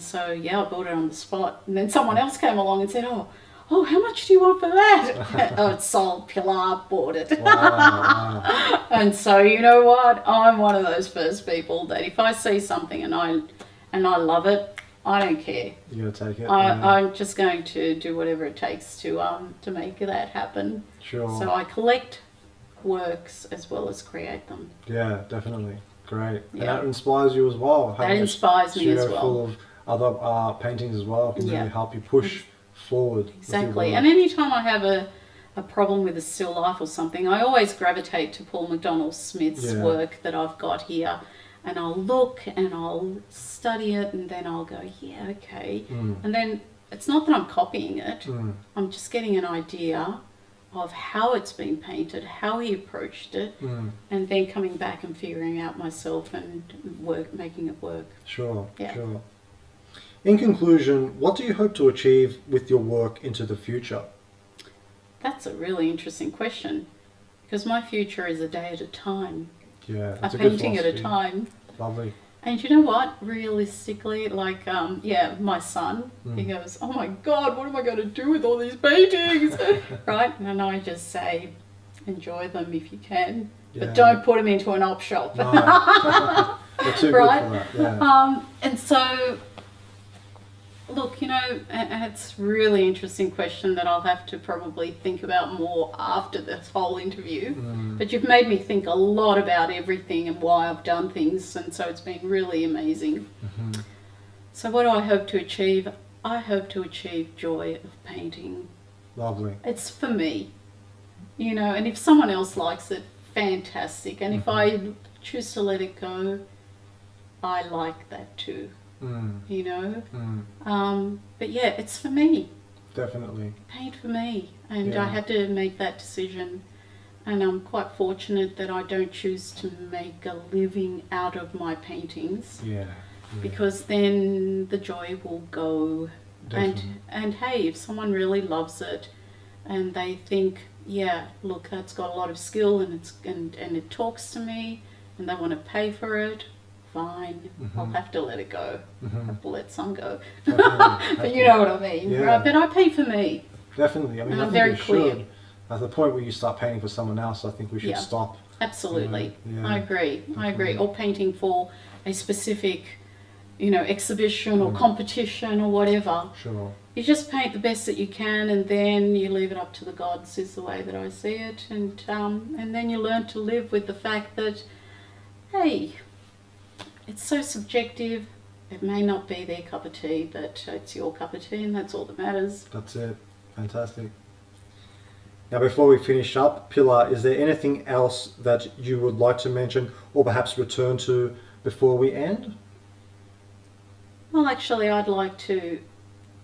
so I bought it on the spot, and then someone else came along and said, oh, how much do you want for that? Oh, it's sold. Pilar bought it. Wow. And so, you know what? I'm one of those first people that if I see something and I love it, I don't care. You gotta take it. I'm just going to do whatever it takes to make that happen. Sure. So I collect works as well as create them. Yeah, definitely. Great. Yeah. And that inspires you as well. That inspires me as well. Full of other paintings as well can really help you push forward. Exactly. And anytime I have a problem with a still life or something, I always gravitate to Paul McDonald Smith's work that I've got here. And I'll look and I'll study it, and then I'll go, yeah, okay. And then it's not that I'm copying it. I'm just getting an idea of how it's been painted, how he approached it, and then coming back and figuring out myself and making it work. Sure, Yeah. sure. In conclusion, what do you hope to achieve with your work into the future? That's a really interesting question, because my future is a day at a time. Yeah, A that's a good painting at a philosophy. time. Lovely. And you know what? Realistically, like, my son, he goes, oh my God, what am I going to do with all these paintings? Right? And I just say, enjoy them if you can. Yeah. but don't put them into an op shop. No. They're too Right? good for that. Yeah. And so, look, and it's a really interesting question that I'll have to probably think about more after this whole interview. But you've made me think a lot about everything and why I've done things, and so it's been really amazing. So what do I hope to achieve? I hope to achieve joy of painting. Lovely. It's for me, and if someone else likes it, fantastic. And if I choose to let it go, I like that too. But yeah, it's for me. Definitely. Paint for me. And Yeah. I had to make that decision. And I'm quite fortunate that I don't choose to make a living out of my paintings, Yeah. because then the joy will go. Definitely. And hey, if someone really loves it and they think, yeah, look, that's got a lot of skill and it talks to me, and they want to pay for it, fine. I'll have to let it go. Have to let some go. But you know what I mean, Yeah. right? But I paint for me. Definitely. I mean, And I I'm think very you clear. should. At the point where you start painting for someone else, I think we should Yeah. stop. Absolutely. Yeah. I agree. Or painting for a specific, exhibition or competition or whatever. Sure. You just paint the best that you can, and then you leave it up to the gods, is the way that I see it. And then you learn to live with the fact that, hey, it's so subjective. It may not be their cup of tea, but it's your cup of tea, and that's all that matters. That's it. Fantastic. Now, before we finish up, Pilar, is there anything else that you would like to mention or perhaps return to before we end? Well, actually, I'd like to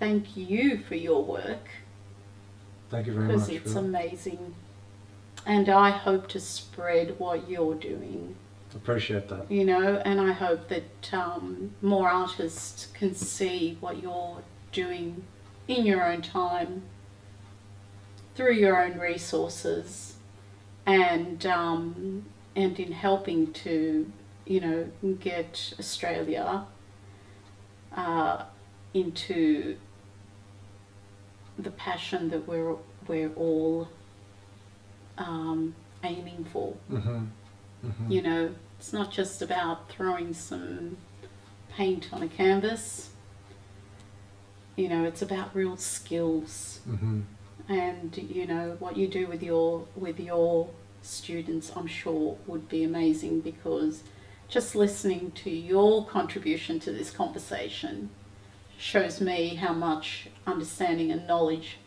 thank you for your work, Thank you very because much. it's Pilar. amazing. And I hope to spread what you're doing, Appreciate that. and I hope that more artists can see what you're doing in your own time, through your own resources, and in helping to, get Australia into the passion that we're all aiming for. It's not just about throwing some paint on a canvas. It's about real skills. And what you do with your students, I'm sure, would be amazing, because just listening to your contribution to this conversation shows me how much understanding and knowledge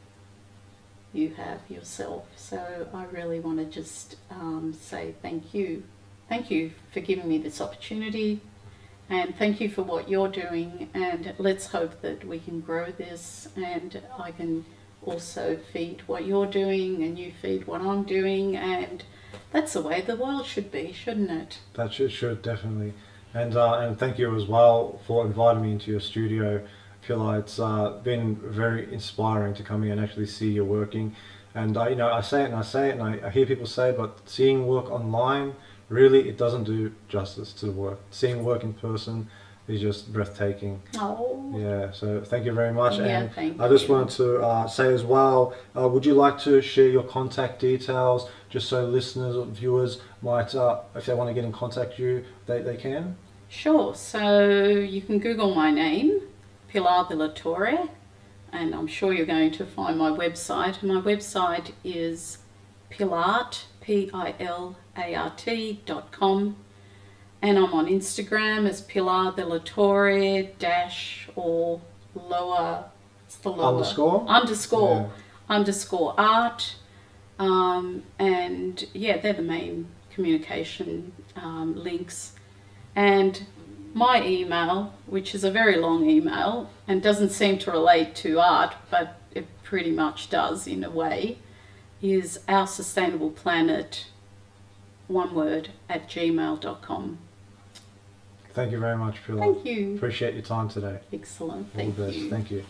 you have yourself. So I really want to just say thank you. Thank you for giving me this opportunity, and thank you for what you're doing, and let's hope that we can grow this, and I can also feed what you're doing and you feed what I'm doing, and that's the way the world should be, shouldn't it? That should definitely. And thank you as well for inviting me into your studio, Pilar. It's been very inspiring to come here and actually see you working. And I say it and I hear people say it, but seeing work online, really, it doesn't do justice to the work. Seeing work in person is just breathtaking. Oh. Yeah, so thank you very much. Yeah, and thank I just you. wanted to say as well, would you like to share your contact details, just so listeners or viewers might, if they want to get in contact with you, they can? Sure. So you can Google my name, Pilar de la Torre, and I'm sure you're going to find my website. My website is Pilart, Pilart.com, and I'm on Instagram as Pilar de la Torre dash or lower, it's the lower underscore art, and yeah, they're the main communication links. And my email, which is a very long email and doesn't seem to relate to art, but it pretty much does in a way, is oursustainableplanet, one word, @gmail.com. Thank you very much, Pilar. Thank you. Appreciate your time today. Excellent. All the Thank best. you. Thank you.